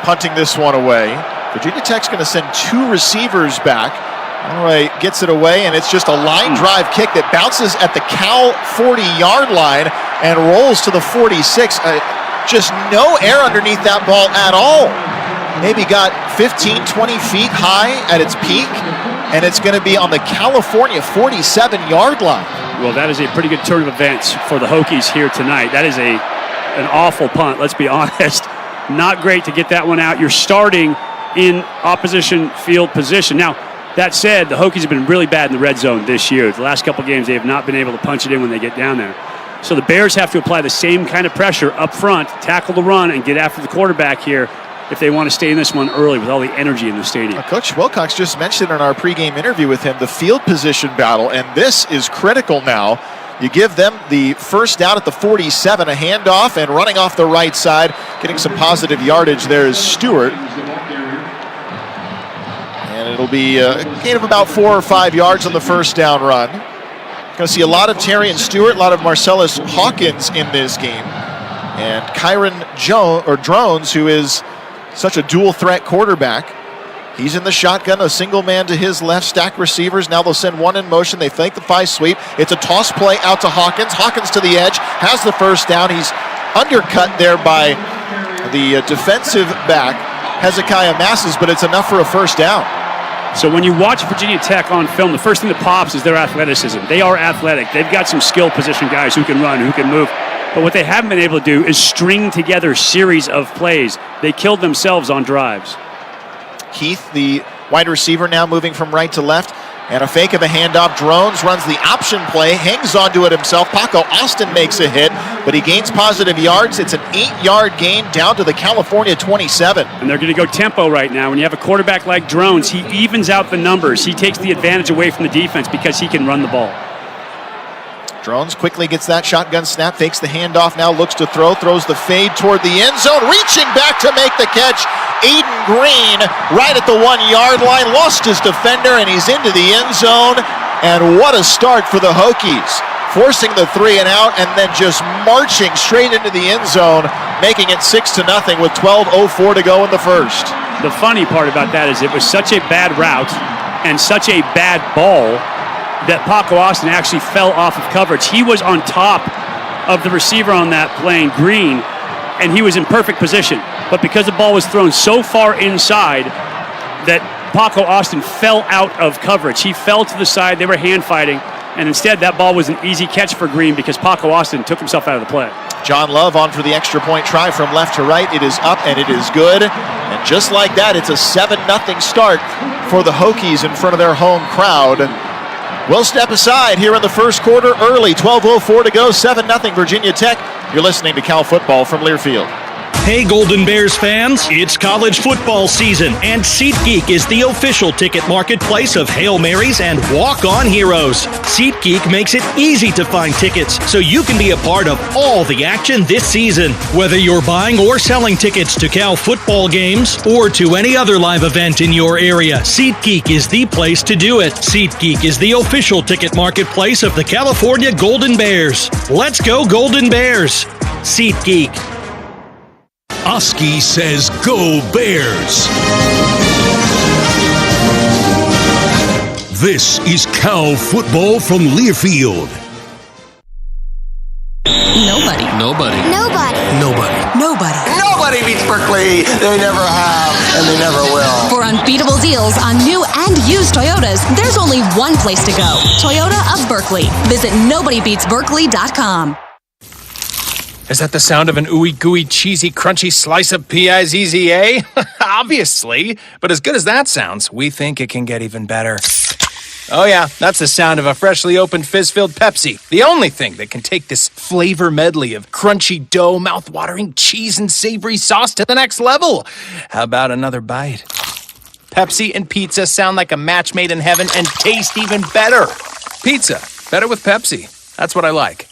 punting this one away. Virginia Tech's going to send two receivers back. Honoroy gets it away, and it's just a line drive kick that bounces at the Cal 40-yard line and rolls to the 46. Just no air underneath that ball at all. Maybe got 15, 20 feet high at its peak, and it's going to be on the California 47-yard line. Well, that is a pretty good turn of events for the Hokies here tonight. That is an awful punt, let's be honest. Not great to get that one out. You're starting in opposition field position. Now, that said, the Hokies have been really bad in the red zone this year. The last couple games, they have not been able to punch it in when they get down there. So the Bears have to apply the same kind of pressure up front, tackle the run, and get after the quarterback here if they want to stay in this one early with all the energy in the stadium. Coach Wilcox just mentioned in our pregame interview with him the field position battle, and this is critical now. You give them the first down at the 47, a handoff, and running off the right side, getting some positive yardage there is Stewart. And it'll be a gain of about 4 or 5 yards on the first down run. Going to see a lot of Terry and Stewart, a lot of Marcellus Hawkins in this game. And Kyron Drones, who is such a dual threat quarterback. He's in the shotgun, a single man to his left, stack receivers. Now they'll send one in motion. They fake the 5 sweep. It's a toss play out to Hawkins. Hawkins to the edge, has the first down. He's undercut there by the defensive back, Hezekiah Masses, but it's enough for a first down. So when you watch Virginia Tech on film, the first thing that pops is their athleticism. They are athletic. They've got some skill position guys who can run, who can move. But what they haven't been able to do is string together series of plays. They killed themselves on drives. Keith, the wide receiver, now moving from right to left, and a fake of a handoff. Drones runs the option play, hangs onto it himself. Paco Austin makes a hit, but he gains positive yards. It's an 8-yard gain down to the California 27. And they're going to go tempo right now. When you have a quarterback like Drones, he evens out the numbers. He takes the advantage away from the defense because he can run the ball. Drones quickly gets that shotgun snap, fakes the handoff, now looks to throw, throws the fade toward the end zone, reaching back to make the catch. Aiden Green right at the 1-yard line, lost his defender, and he's into the end zone. And what a start for the Hokies, forcing the 3 and out and then just marching straight into the end zone, making it 6-0 with 12:04 to go in the first. The funny part about that is it was such a bad route and such a bad ball that Paco Austin actually fell off of coverage. He was on top of the receiver on that plane, Green, and he was in perfect position. But because the ball was thrown so far inside that Paco Austin fell out of coverage. He fell to the side, they were hand fighting, and instead that ball was an easy catch for Green because Paco Austin took himself out of the play. John Love on for the extra point try from left to right. It is up and it is good. And just like that, it's a 7-0 start for the Hokies in front of their home crowd. We'll step aside here in the first quarter early. 12:04 to go, 7-0 Virginia Tech. You're listening to Cal Football from Learfield. Hey Golden Bears fans, it's college football season, and SeatGeek is the official ticket marketplace of Hail Marys and walk-on heroes. SeatGeek makes it easy to find tickets so you can be a part of all the action this season. Whether you're buying or selling tickets to Cal football games or to any other live event in your area, SeatGeek is the place to do it. SeatGeek is the official ticket marketplace of the California Golden Bears. Let's go Golden Bears! SeatGeek. Oski says go Bears. This is Cal Football from Learfield. Nobody. Nobody. Nobody. Nobody. Nobody. Nobody beats Berkeley. They never have, and they never will. For unbeatable deals on new and used Toyotas, there's only one place to go. Toyota of Berkeley. Visit nobodybeatsberkeley.com. Is that the sound of an ooey gooey cheesy crunchy slice of P-I-Z-Z-A? Obviously, but as good as that sounds, we think it can get even better. Oh yeah, that's the sound of a freshly opened fizz-filled Pepsi. The only thing that can take this flavor medley of crunchy dough, mouth-watering cheese, and savory sauce to the next level. How about another bite? Pepsi and pizza sound like a match made in heaven and taste even better. Pizza, better with Pepsi. That's what I like.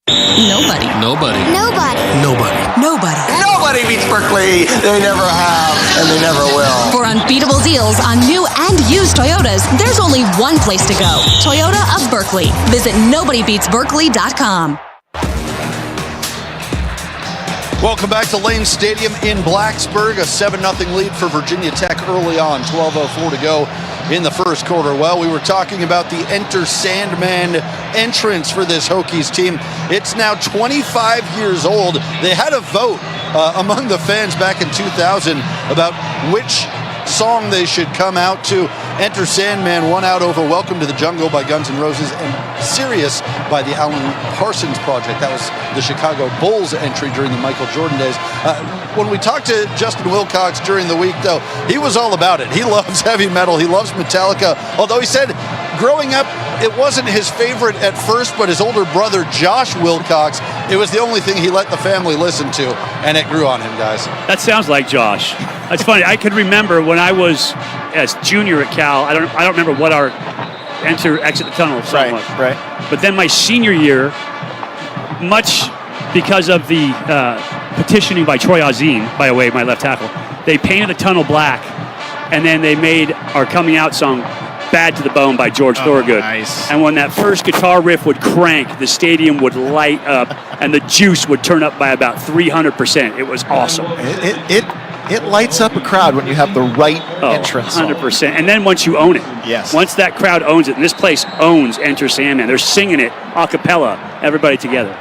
Nobody. Nobody. Nobody. Nobody. Nobody. Nobody beats Berkeley. They never have, and they never will. For unbeatable deals on new and used Toyotas, there's only one place to go. Toyota of Berkeley. Visit nobodybeatsberkeley.com. Welcome back to Lane Stadium in Blacksburg. A 7-0 lead for Virginia Tech early on. 12:04 to go in the first quarter. Well, we were talking about the Enter Sandman entrance for this Hokies team. It's now 25 years old. They had a vote among the fans back in 2000 about which song they should come out to. Enter Sandman won out over Welcome to the Jungle by Guns N' Roses and Sirius by the Alan Parsons Project. That was the Chicago Bulls entry during the Michael Jordan days. When we talked to Justin Wilcox during the week, though, he was all about it. He loves heavy metal. He loves Metallica. Although he said growing up, it wasn't his favorite at first, but his older brother, Josh Wilcox, it was the only thing he let the family listen to, and it grew on him, guys. That sounds like Josh. That's funny. I could remember when I was as junior at Cal, I don't remember what our exit the tunnel song was. Right. But then my senior year, much because of the petitioning by Troy Azim, by the way, my left tackle, they painted the tunnel black, and then they made our coming out song Bad to the Bone by George Thorogood. Nice. And when that first guitar riff would crank, the stadium would light up, and the juice would turn up by about 300%. It was awesome. It lights up a crowd when you have the right entrance. 100%. And then once you own it. Yes. Once that crowd owns it, and this place owns Enter Sandman. They're singing it a cappella, everybody together.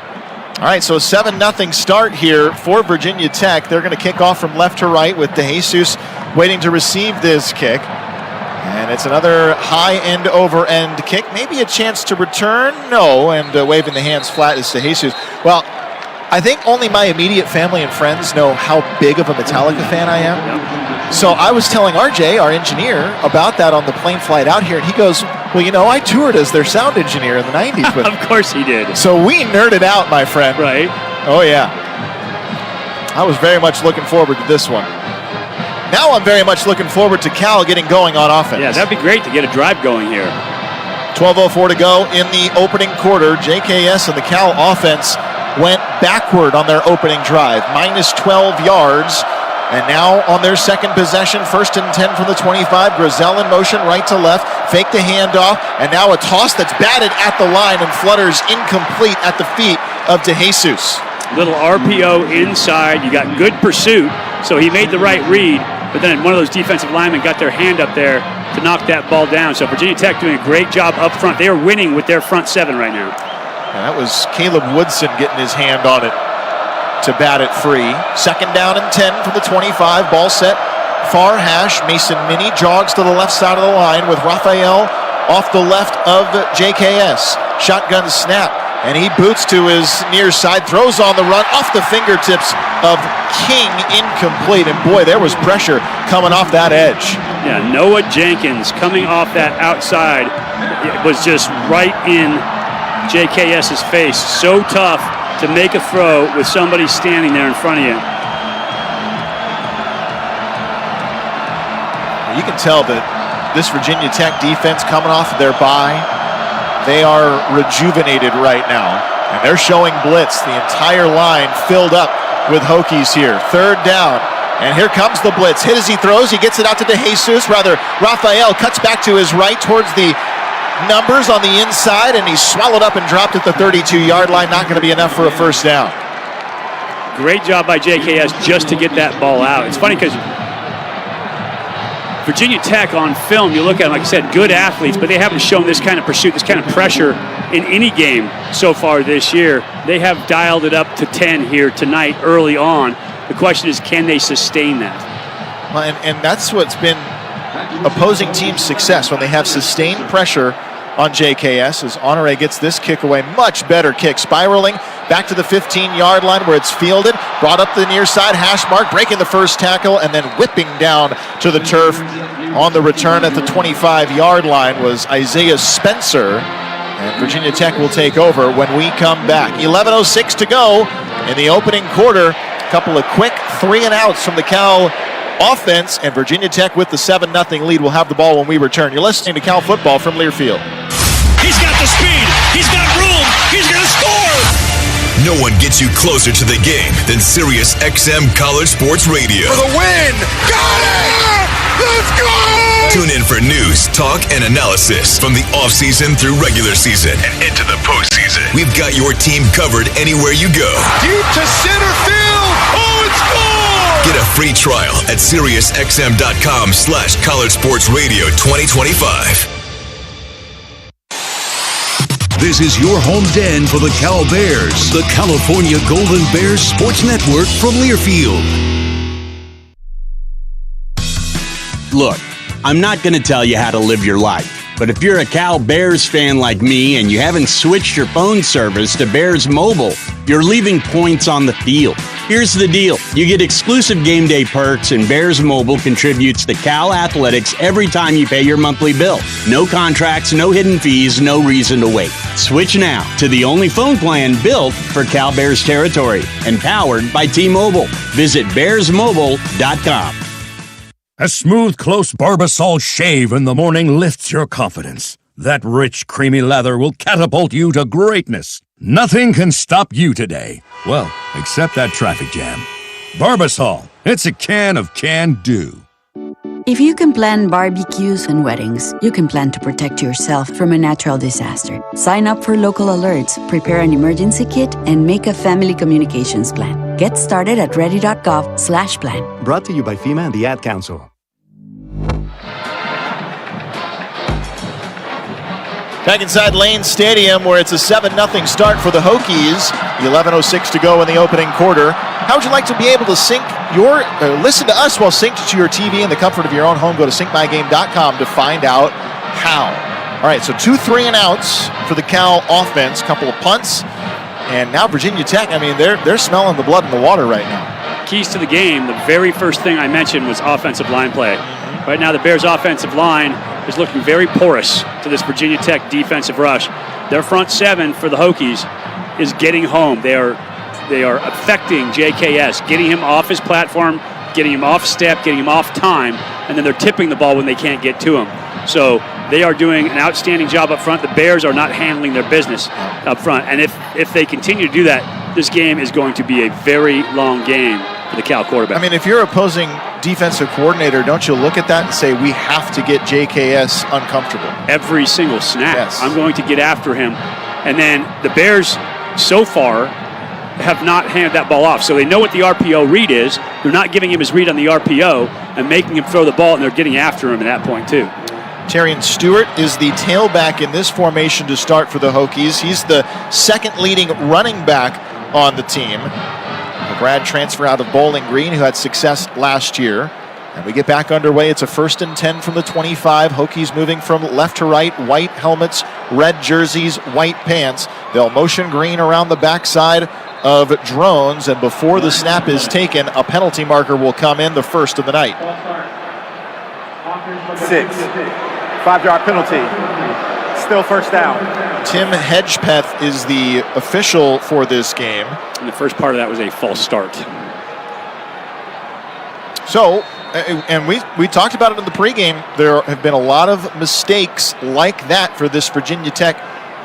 All right, so a 7-0 start here for Virginia Tech. They're going to kick off from left to right with DeJesus waiting to receive this kick. And it's another high end over end kick. Maybe a chance to return. No, and waving the hands flat is DeJesus. Well, I think only my immediate family and friends know how big of a Metallica fan I am. So I was telling RJ, our engineer, about that on the plane flight out here, and he goes, well, you know, I toured as their sound engineer in the 90s. With Of course he did. So we nerded out, my friend. Right. Oh, yeah. I was very much looking forward to this one. Now I'm very much looking forward to Cal getting going on offense. Yeah, that'd be great to get a drive going here. 12:04 to go in the opening quarter. JKS and the Cal offense went backward on their opening drive, minus 12 yards. And now on their second possession, 1st and 10 from the 25. Grizel in motion, right to left, fake the handoff, and now a toss that's batted at the line and flutters incomplete at the feet of DeJesus. Little RPO inside. You got good pursuit, so he made the right read, but then one of those defensive linemen got their hand up there to knock that ball down. So Virginia Tech doing a great job up front. They are winning with their front seven right now. And that was Caleb Woodson getting his hand on it to bat it free. 2nd down and 10 from the 25. Ball set, far hash. Mason Minnie jogs to the left side of the line with Raphael off the left of JKS. Shotgun snap, and he boots to his near side, throws on the run off the fingertips of King, incomplete. And boy, there was pressure coming off that edge. Yeah, Noah Jenkins coming off that outside. It was just right in JKS's face. So tough to make a throw with somebody standing there in front of you. You can tell that this Virginia Tech defense coming off of their bye, they are rejuvenated right now. And they're showing blitz. The entire line filled up with Hokies here. 3rd down. And here comes the blitz. Hit as he throws. He gets it out to DeJesus. Raphael cuts back to his right towards the numbers on the inside, and he's swallowed up and dropped at the 32-yard line. Not going to be enough for a 1st down. Great job by JKS just to get that ball out. It's funny because Virginia Tech on film, you look at them, like I said, good athletes, but they haven't shown this kind of pursuit, this kind of pressure in any game so far this year. They have dialed it up to 10 here tonight early on. The question is, can they sustain that? Well, and that's what's been opposing teams' success, when they have sustained pressure on JKS, as Honore gets this kick away. Much better kick, spiraling back to the 15-yard line where it's fielded, brought up the near side, hash mark, breaking the first tackle, and then whipping down to the turf on the return at the 25-yard line was Isaiah Spencer. And Virginia Tech will take over when we come back. 11:06 to go in the opening quarter. A couple of quick 3-and-outs from the Cal offense, and Virginia Tech with the 7-0 lead will have the ball when we return. You're listening to Cal Football from Learfield. He's got the speed. He's got room. He's going to score. No one gets you closer to the game than Sirius XM College Sports Radio. For the win. Got it. Let's go. Tune in for news, talk, and analysis from the offseason through regular season and into the postseason. We've got your team covered anywhere you go. Deep to center field. Oh, it's gone. Get a free trial at SiriusXM.com/College Sports Radio 2025. This is your home den for the Cal Bears, the California Golden Bears Sports Network from Learfield. Look, I'm not going to tell you how to live your life, but if you're a Cal Bears fan like me and you haven't switched your phone service to Bears Mobile, you're leaving points on the field. Here's the deal. You get exclusive game day perks, and Bears Mobile contributes to Cal Athletics every time you pay your monthly bill. No contracts, no hidden fees, no reason to wait. Switch now to the only phone plan built for Cal Bears territory and powered by T-Mobile. Visit bearsmobile.com. A smooth, close Barbasol shave in the morning lifts your confidence. That rich, creamy lather will catapult you to greatness. Nothing can stop you today. Well, except that traffic jam. Barbasol, it's a can of can-do. If you can plan barbecues and weddings, you can plan to protect yourself from a natural disaster. Sign up for local alerts, prepare an emergency kit, and make a family communications plan. Get started at ready.gov/plan. Brought to you by FEMA and the Ad Council. Back inside Lane Stadium, where it's a 7-0 start for the Hokies. 11:06 to go in the opening quarter. How would you like to be able to listen to us while synced to your TV in the comfort of your own home? Go to syncmygame.com to find out how. All right, so 2 3-and-outs for the Cal offense, couple of punts, and now Virginia Tech. I mean, they're smelling the blood in the water right now. Keys to the game, the very first thing I mentioned was offensive line play. Right now, the Bears' offensive line is looking very porous to this Virginia Tech defensive rush. Their front seven for the Hokies is getting home. They are affecting JKS, getting him off his platform, getting him off step, getting him off time, and then they're tipping the ball when they can't get to him. So they are doing an outstanding job up front. The Bears are not handling their business up front. And if they continue to do that, this game is going to be a very long game for the Cal quarterback. I mean, if you're opposing defensive coordinator, don't you look at that and say, we have to get JKS uncomfortable? Every single snap. Yes. I'm going to get after him. And then the Bears, so far, have not handed that ball off. So they know what the RPO read is. They're not giving him his read on the RPO and making him throw the ball, and they're getting after him at that point, too. Terrion Stewart is the tailback in this formation to start for the Hokies. He's the second leading running back on the team. A grad transfer out of Bowling Green who had success last year. And we get back underway. It's a 1st and 10 from the 25. Hokies moving from left to right. White helmets, red jerseys, white pants. They'll motion green around the backside of Drones. And before the snap is taken, a penalty marker will come in, the first of the night. 6. 5-yard penalty. Still first down. Tim Hedgepeth is the official for this game. And the first part of that was a false start. So, and we talked about it in the pregame, there have been a lot of mistakes like that for this Virginia Tech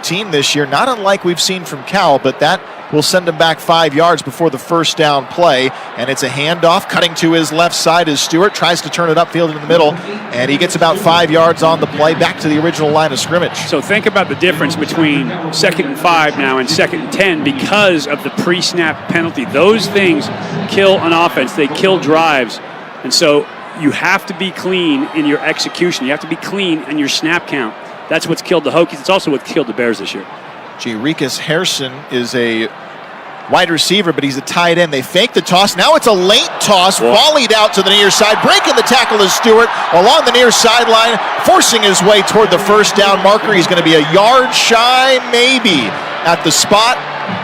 team this year, not unlike we've seen from Cal, but that will send him back 5 yards before the first down play, and it's a handoff cutting to his left side as Stewart tries to turn it upfield in the middle, and he gets about 5 yards on the play back to the original line of scrimmage. So think about the difference between 2nd and 5 now and 2nd and 10 because of the pre-snap penalty. Those things kill an offense. They kill drives, and so you have to be clean in your execution. You have to be clean in your snap count. That's what's killed the Hokies. It's also what killed the Bears this year. Rikus Harrison is a wide receiver, but he's a tight end. They fake the toss. Now it's a late toss, volleyed out to the near side. Breaking the tackle is Stewart along the near sideline, forcing his way toward the first down marker. He's going to be a yard shy, maybe, at the spot.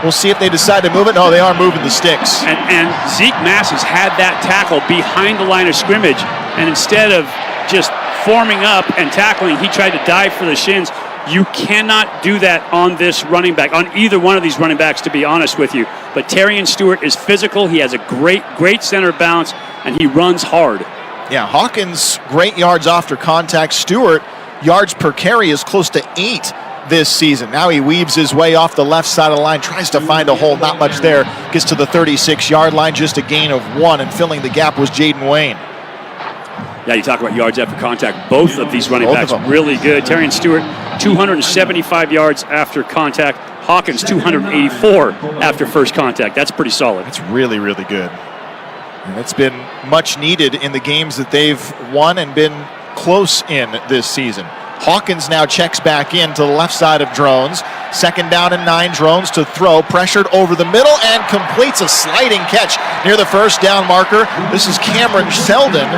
We'll see if they decide to move it. No, they are moving the sticks. And Zeke Masses had that tackle behind the line of scrimmage, and instead of just forming up and tackling, he tried to dive for the shins. You cannot do that on this running back, on either one of these running backs, to be honest with you. But Terrion Stewart is physical. He has a great center of balance, and he runs hard. Yeah, Hawkins, great yards after contact. Stewart, yards per carry is close to 8 this season. Now he weaves his way off the left side of the line, tries to find a hole, not much there. Gets to the 36-yard line, just a gain of 1, and filling the gap was Jaden Wayne. Yeah, you talk about yards after contact. Both of these running backs really good. Terrion Stewart, 275 yards after contact. Hawkins, 284 after first contact. That's pretty solid. That's really, really good. And it's been much needed in the games that they've won and been close in this season. Hawkins now checks back in to the left side of Drones. 2nd down and 9. Drones to throw, pressured over the middle, and completes a sliding catch near the first down marker. This is Cameron Sheldon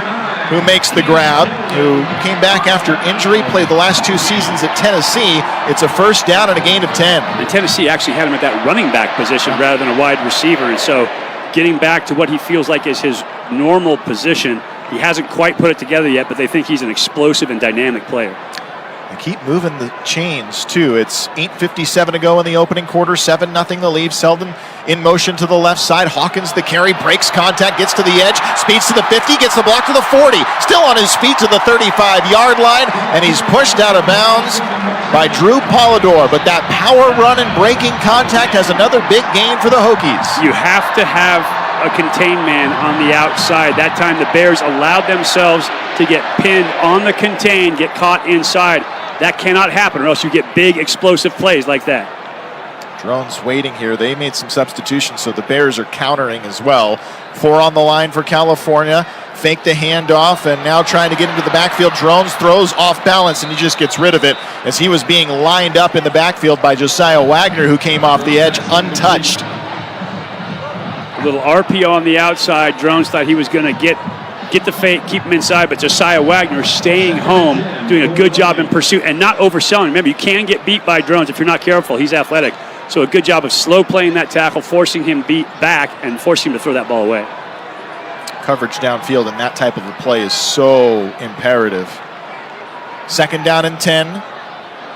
who makes the grab, who came back after injury, played the last 2 seasons at Tennessee. It's a first down and a gain of 10. And Tennessee actually had him at that running back position rather than a wide receiver, and so getting back to what he feels like is his normal position. He hasn't quite put it together yet, but they think he's an explosive and dynamic player. They keep moving the chains, too. It's 8:57 to go in the opening quarter, 7-0 the lead. Sheldon in motion to the left side. Hawkins the carry, breaks contact, gets to the edge, speeds to the 50, gets the block to the 40. Still on his feet to the 35-yard line, and he's pushed out of bounds by Drew Polidor. But that power run and breaking contact has another big gain for the Hokies. You have to have a contained man on the outside. That time the Bears allowed themselves to get pinned on the contain, get caught inside. That cannot happen, or else you get big explosive plays like that. Drones waiting here. They made some substitutions, so the Bears are countering as well. 4 on the line for California. Fake the handoff, and now trying to get into the backfield. Drones throws off balance, and he just gets rid of it as he was being lined up in the backfield by Josiah Wagner, who came off the edge untouched. A little RPO on the outside. Drones thought he was going to get the fake, keep him inside, but Josiah Wagner staying home, doing a good job in pursuit and not overselling. Remember, you can get beat by Drones if you're not careful. He's athletic. So a good job of slow playing that tackle, forcing him beat back and forcing him to throw that ball away. Coverage downfield and that type of a play is so imperative. 2nd down and 10.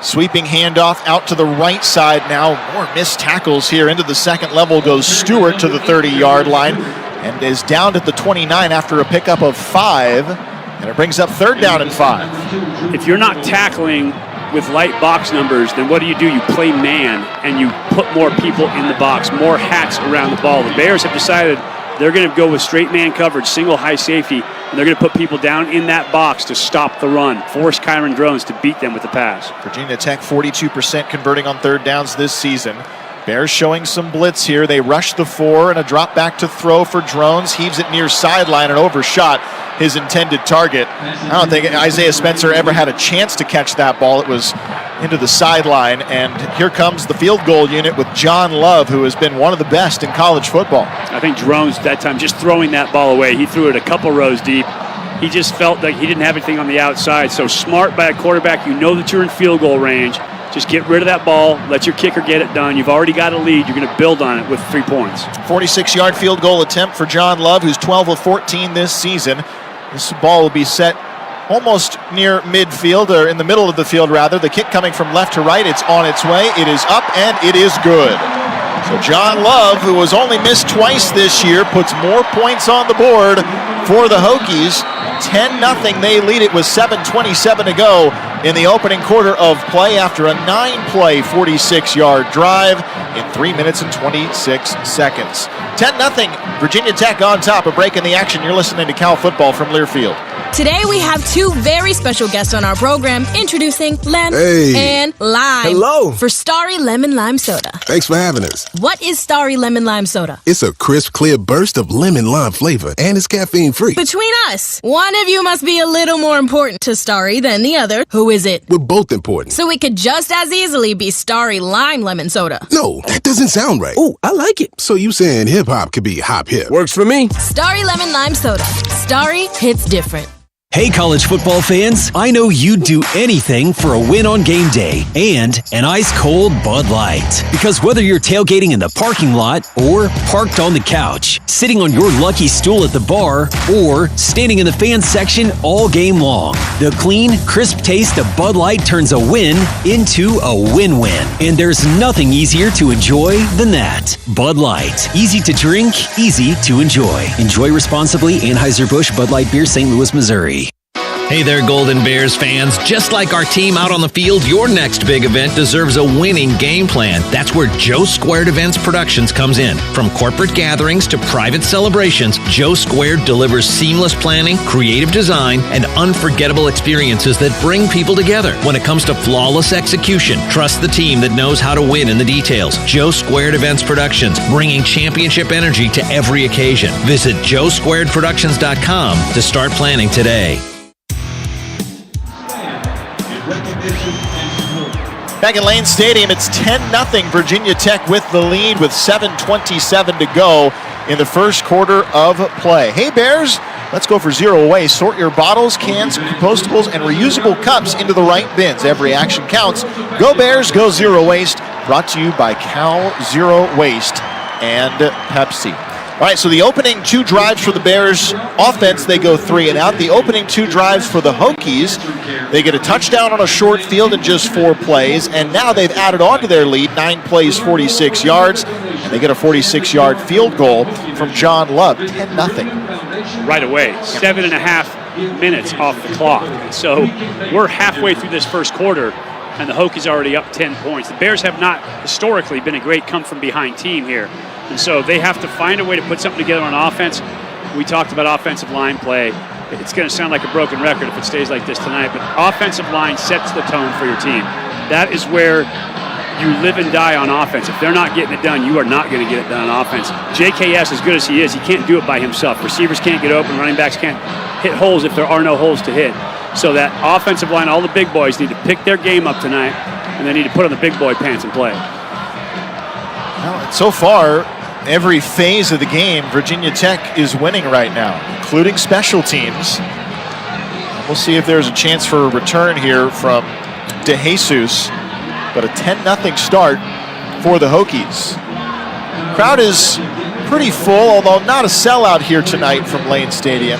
Sweeping handoff out to the right side now. More missed tackles here. Into the second level goes Stewart to the 30-yard line and is down at the 29 after a pickup of 5. And it brings up 3rd down and 5. If you're not tackling with light box numbers, then what do? You play man, and you put more people in the box, more hats around the ball. The Bears have decided they're going to go with straight man coverage, single high safety, and they're going to put people down in that box to stop the run, force Kyron Drones to beat them with the pass. Virginia Tech 42% converting on 3rd downs this season. Bears showing some blitz here. They rush the 4 and a drop back to throw for Drones. Heaves it near sideline and overshot his intended target. I don't think Isaiah Spencer ever had a chance to catch that ball. It was into the sideline, and here comes the field goal unit with John Love, who has been one of the best in college football. I think Drones that time just throwing that ball away. He threw it a couple rows deep. He just felt like he didn't have anything on the outside. So smart by a quarterback. You know that you're in field goal range. Just get rid of that ball. Let your kicker get it done. You've already got a lead. You're going to build on it with 3 points. 46-yard field goal attempt for John Love, who's 12 of 14 this season. This ball will be set almost near midfield, or in the middle of the field, rather. The kick coming from left to right. It's on its way. It is up, and it is good. So John Love, who was only missed twice this year, puts more points on the board for the Hokies. 10-0. They lead it with 7:27 to go in the opening quarter of play after a 9-play, 46-yard drive in 3 minutes and 26 seconds. 10-0. Virginia Tech on top. A break in the action. You're listening to Cal Football from Learfield. Today we have 2 very special guests on our program, introducing Lem and Lime. Hello. For Starry Lemon Lime Soda. Thanks for having us. What is Starry Lemon Lime Soda? It's a crisp, clear burst of lemon lime flavor, and it's caffeine-free. Between us, one of you must be a little more important to Starry than the other. Who is it? We're both important. So it could just as easily be Starry Lime Lemon Soda. No, that doesn't sound right. Oh, I like it. So you saying hip-hop could be hop-hip. Works for me. Starry Lemon Lime Soda. Starry hits different. Hey, college football fans, I know you'd do anything for a win on game day and an ice-cold Bud Light. Because whether you're tailgating in the parking lot or parked on the couch, sitting on your lucky stool at the bar, or standing in the fan section all game long, the clean, crisp taste of Bud Light turns a win into a win-win. And there's nothing easier to enjoy than that. Bud Light. Easy to drink, easy to enjoy. Enjoy responsibly. Anheuser-Busch Bud Light Beer, St. Louis, Missouri. Hey there, Golden Bears fans. Just like our team out on the field, your next big event deserves a winning game plan. That's where Joe Squared Events Productions comes in. From corporate gatherings to private celebrations, Joe Squared delivers seamless planning, creative design, and unforgettable experiences that bring people together. When it comes to flawless execution, trust the team that knows how to win in the details. Joe Squared Events Productions, bringing championship energy to every occasion. Visit joesquaredproductions.com to start planning today. Back at Lane Stadium, it's 10-0. Virginia Tech with the lead with 7:27 to go in the first quarter of play. Hey, Bears, let's go for zero waste. Sort your bottles, cans, compostables, and reusable cups into the right bins. Every action counts. Go Bears, go zero waste. Brought to you by Cal Zero Waste and Pepsi. All right, so the opening 2 drives for the Bears offense, they go 3 and out. The opening 2 drives for the Hokies, they get a touchdown on a short field in just 4 plays, and now they've added on to their lead, 9 plays, 46 yards, and they get a 46-yard field goal from John Love, 10-0. Right away, 7.5 minutes off the clock. So we're halfway through this first quarter, and the Hokies are already up 10 points. The Bears have not historically been a great come-from-behind team here. And so they have to find a way to put something together on offense. We talked about offensive line play. It's going to sound like a broken record if it stays like this tonight, but offensive line sets the tone for your team. That is where you live and die on offense. If they're not getting it done, you are not going to get it done on offense. JKS, as good as he is, he can't do it by himself. Receivers can't get open. Running backs can't hit holes if there are no holes to hit. So that offensive line, all the big boys need to pick their game up tonight, and they need to put on the big boy pants and play. Well, so far, every phase of the game, Virginia Tech is winning right now, including special teams. We'll see if there's a chance for a return here from DeJesus, but a 10-0 start for the Hokies. Crowd is pretty full, although not a sellout here tonight from Lane Stadium.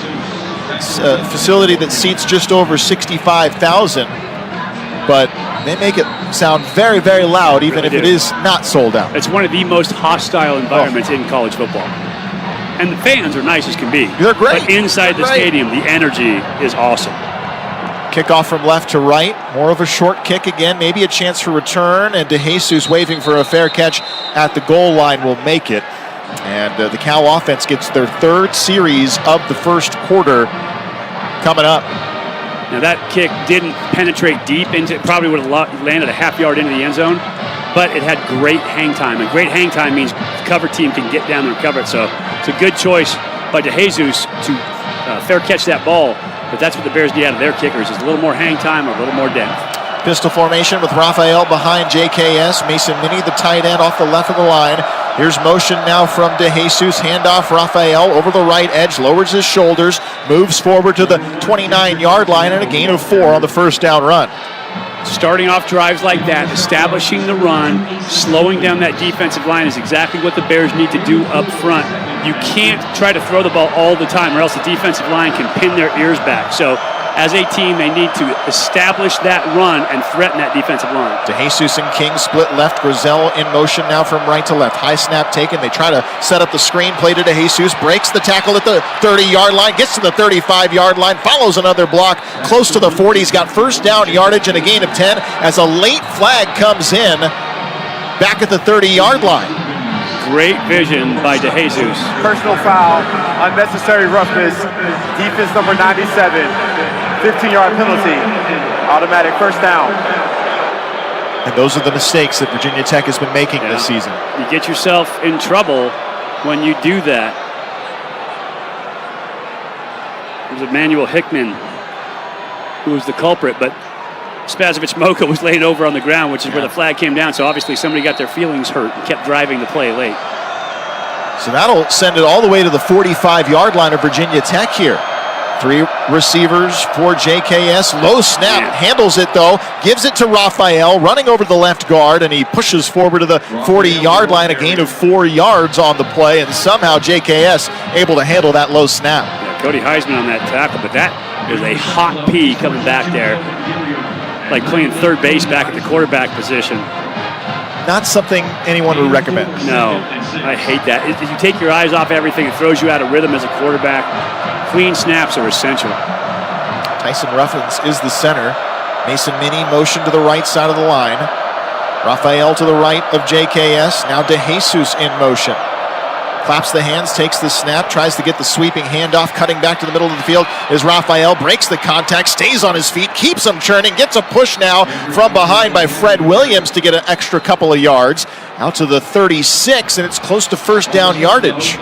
It's a facility that seats just over 65,000, but they make it sound very, very loud, even if it is not sold out. It's one of the most hostile environments in college football. And the fans are nice as can be. They're great. But inside the stadium, the energy is awesome. Kickoff from left to right. More of a short kick again. Maybe a chance for return. And DeJesus waving for a fair catch at the goal line will make it. And the Cal offense gets their third series of the first quarter coming up. Now that kick didn't penetrate deep into it. Probably would have landed a half yard into the end zone. But it had great hang time. And great hang time means the cover team can get down there and cover it. So it's a good choice by DeJesus to fair catch that ball. But that's what the Bears need out of their kickers, is a little more hang time or a little more depth. Pistol formation with Raphael behind JKS. Mason Minnie, the tight end, off the left of the line. Here's motion now from DeJesus. Handoff, Raphael over the right edge, lowers his shoulders, moves forward to the 29-yard line, and a gain of 4 on the first down run. Starting off drives like that, establishing the run, slowing down that defensive line is exactly what the Bears need to do up front. You can't try to throw the ball all the time, or else the defensive line can pin their ears back. So as a team, they need to establish that run and threaten that defensive line. DeJesus and King split left. Grizel in motion now from right to left. High snap taken. They try to set up the screen. Play to DeJesus. Breaks the tackle at the 30-yard line. Gets to the 35-yard line. Follows another block. Close to the 40. He's got first down yardage and a gain of 10 as a late flag comes in back at the 30-yard line. Great vision by DeJesus. Personal foul, unnecessary roughness, defense number 97, 15-yard penalty, automatic first down. And those are the mistakes that Virginia Tech has been making this season. You get yourself in trouble when you do that. It was Emmanuel Hickman who was the culprit, but Spazovic Mocha was laying over on the ground, which is where the flag came down, so obviously somebody got their feelings hurt and kept driving the play late. So that'll send it all the way to the 45-yard line of Virginia Tech here. 3 receivers for JKS. Low snap, handles it though, gives it to Raphael, running over the left guard, and he pushes forward to the 40-yard line, a gain of 4 yards on the play, and somehow JKS able to handle that low snap. Yeah, Cody Heisman on that tackle, but that is a hot pea coming back there. Like playing third base back at the quarterback position. Not something anyone would recommend. No, I hate that. If you take your eyes off everything, it throws you out of rhythm as a quarterback. Clean snaps are essential. Tyson Ruffins is the center. Mason Minnie motion to the right side of the line. Raphael to the right of JKS. Now DeJesus in motion. Claps the hands, takes the snap, tries to get the sweeping handoff, cutting back to the middle of the field is Raphael, breaks the contact, stays on his feet, keeps him churning, gets a push now from behind by Fred Williams to get an extra couple of yards. Out to the 36, and it's close to first down yardage.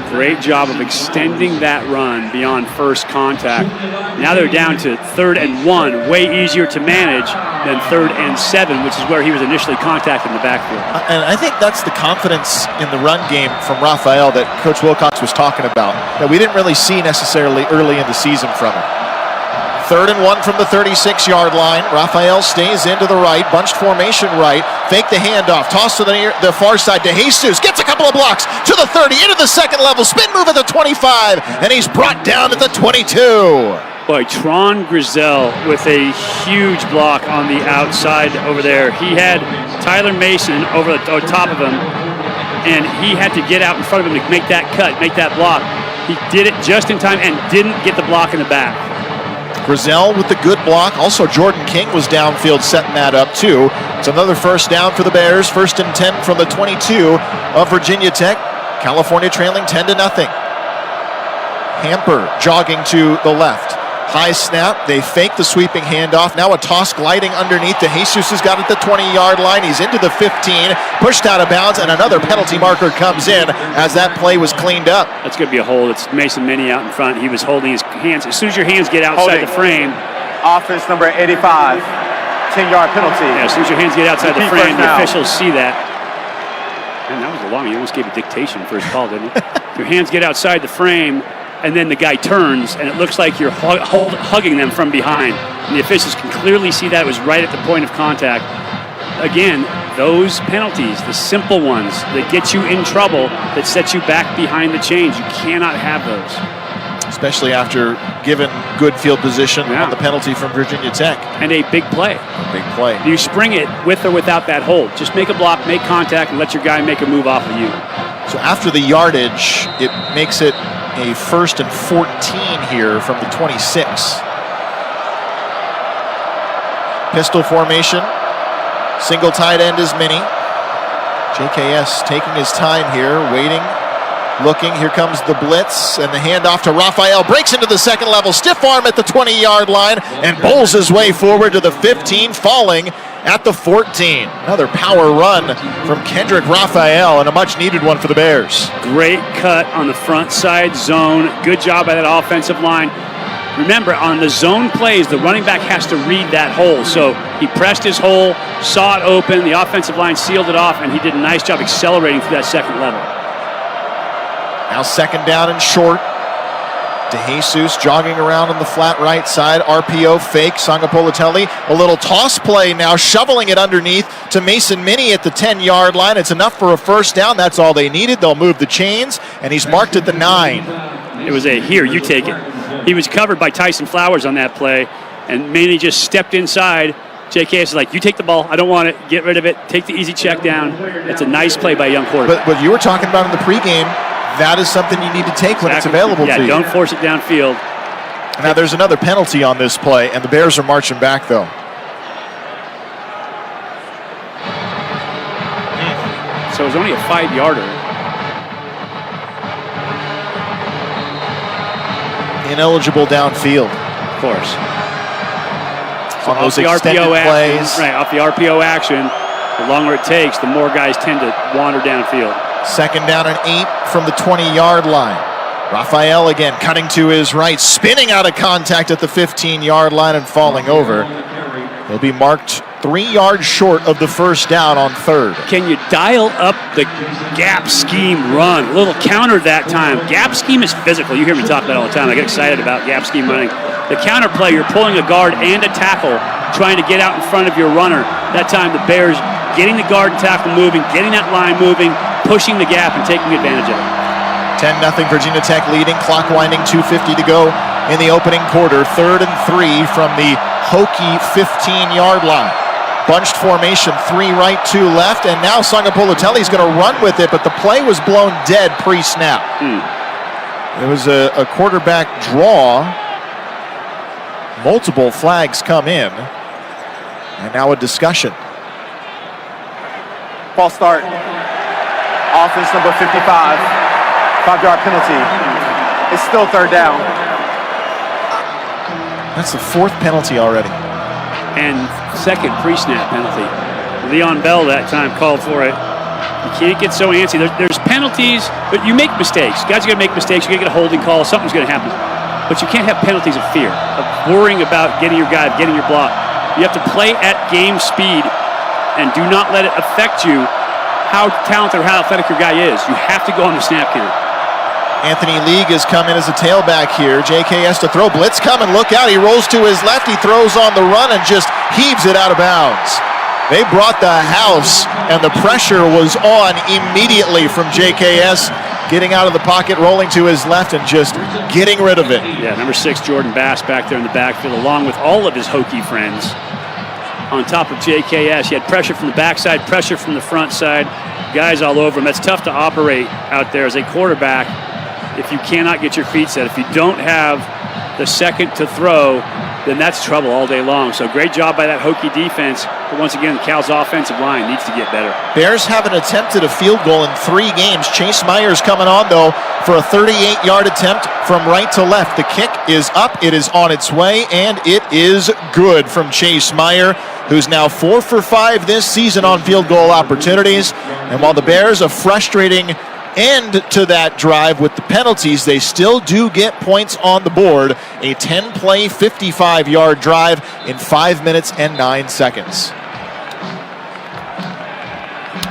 Great job of extending that run beyond first contact. Now they're down to 3rd and 1, way easier to manage than 3rd and 7, which is where he was initially contacted in the backfield. And I think that's the confidence in the run game from Raphael that Coach Wilcox was talking about, that we didn't really see necessarily early in the season from him. 3rd and 1 from the 36-yard line. Raphael stays into the right, bunched formation right, fake the handoff, toss to the far side. DeJesus gets a couple of blocks to the 30, into the second level, spin move at the 25, and he's brought down at the 22. Boy, Tron Grizel with a huge block on the outside over there. He had Tyler Mason over the top of him, and he had to get out in front of him to make that cut, make that block. He did it just in time and didn't get the block in the back. Grizel with the good block. Also, Jordan King was downfield setting that up too. It's another first down for the Bears. 1st and 10 from the 22 of Virginia Tech. California trailing 10-0. Hamper jogging to the left. High snap, they fake the sweeping handoff. Now a toss gliding underneath. DeJesus has got it at the 20-yard line. He's into the 15, pushed out of bounds, and another penalty marker comes in as that play was cleaned up. That's going to be a hold. It's Mason Minnie out in front. He was holding his hands. As soon as your hands get outside the frame. Offense number 85, 10-yard penalty. Yeah, as soon as your hands get outside the frame, the officials see that. Man, that was a long. He almost gave a dictation for his call, didn't he? Your hands get outside the frame, and then the guy turns, and it looks like you're hugging them from behind. And the officials can clearly see that it was right at the point of contact. Again, those penalties, the simple ones that get you in trouble, that set you back behind the chains, you cannot have those. Especially after given good field position on the penalty from Virginia Tech. And a big play. Big play. You spring it with or without that hold. Just make a block, make contact, and let your guy make a move off of you. So after the yardage, it makes it a 1st and 14 here from the 26. Pistol formation. Single tight end is Mini. JKS taking his time here, waiting, looking. Here comes the blitz, and the handoff to Raphael. Breaks into the second level. Stiff arm at the 20-yard line and bowls his way forward to the 15, falling at the 14. Another power run from Kendrick Raphael, and a much-needed one for the Bears. Great cut on the front side zone. Good job by that offensive line. Remember, on the zone plays, the running back has to read that hole. So he pressed his hole, saw it open, the offensive line sealed it off, and he did a nice job accelerating through that second level. Now 2nd down and short. DeJesus jogging around on the flat right side. RPO fake. Sangapolitelli. A little toss play now, shoveling it underneath to Mason Mini at the 10-yard line. It's enough for a 1st down. That's all they needed. They'll move the chains, and he's marked at the 9. It was a here, you take it. He was covered by Tyson Flowers on that play, and Mini just stepped inside. JKS is like, you take the ball. I don't want it. Get rid of it. Take the easy check down. It's a nice play by a young quarterback. But what you were talking about in the pregame, that is something you need to take when it's available to you. Yeah, don't force it downfield. Now there's another penalty on this play, and the Bears are marching back, though. So it was only a 5-yarder. Ineligible downfield. Of course. So on those extended plays. Right, off the RPO action, the longer it takes, the more guys tend to wander downfield. 2nd down and 8 from the 20-yard line. Raphael again cutting to his right, spinning out of contact at the 15-yard line and falling over. He'll be marked 3 yards short of the 1st down on 3rd. Can you dial up the gap scheme run? A little counter that time. Gap scheme is physical. You hear me talk about it all the time. I get excited about gap scheme running. The counter play, you're pulling a guard and a tackle, trying to get out in front of your runner. That time the Bears getting the guard and tackle moving, getting that line moving, pushing the gap and taking advantage of it. 10-0 Virginia Tech leading, clock winding, 2:50 to go in the opening quarter. 3rd and 3 from the Hokie 15-yard line. Bunched formation, 3 right, 2 left, and now Sangapolitelli's going to run with it, but the play was blown dead pre-snap. It was a quarterback draw. Multiple flags come in, and now a discussion. False start. Offense number 55. 5-yard penalty. It's still 3rd down. That's the 4th penalty already. And 2nd pre-snap penalty. Leon Bell that time called for it. You can't get so antsy. There's penalties, but you make mistakes. Guys are going to make mistakes. You're going to get a holding call. Something's going to happen. But you can't have penalties of fear, of worrying about getting your guy, getting your block. You have to play at game speed and do not let it affect you how talented or how athletic your guy is. You have to go on the snap count. Anthony League has come in as a tailback here. JKS to throw. Blitz coming. Look out. He rolls to his left. He throws on the run and just heaves it out of bounds. They brought the house, and the pressure was on immediately from JKS. Getting out of the pocket, rolling to his left, and just getting rid of it. Yeah, number 6, Jordan Bass back there in the backfield, along with all of his Hokie friends. On top of JKS, he had pressure from the backside, pressure from the front side. Guys all over him. That's tough to operate out there as a quarterback if you cannot get your feet set. If you don't have the second to throw, then that's trouble all day long. So great job by that Hokie defense. But once again, Cal's offensive line needs to get better. Bears haven't attempted a field goal in 3 games. Chase Myers coming on, though, for a 38-yard attempt from right to left. The kick is up. It is on its way, and it is good from Chase Meyer, who's now 4 for 5 this season on field goal opportunities. And while the Bears a frustrating end to that drive with the penalties, they still do get points on the board. A 10-play, 55-yard drive in 5 minutes and 9 seconds.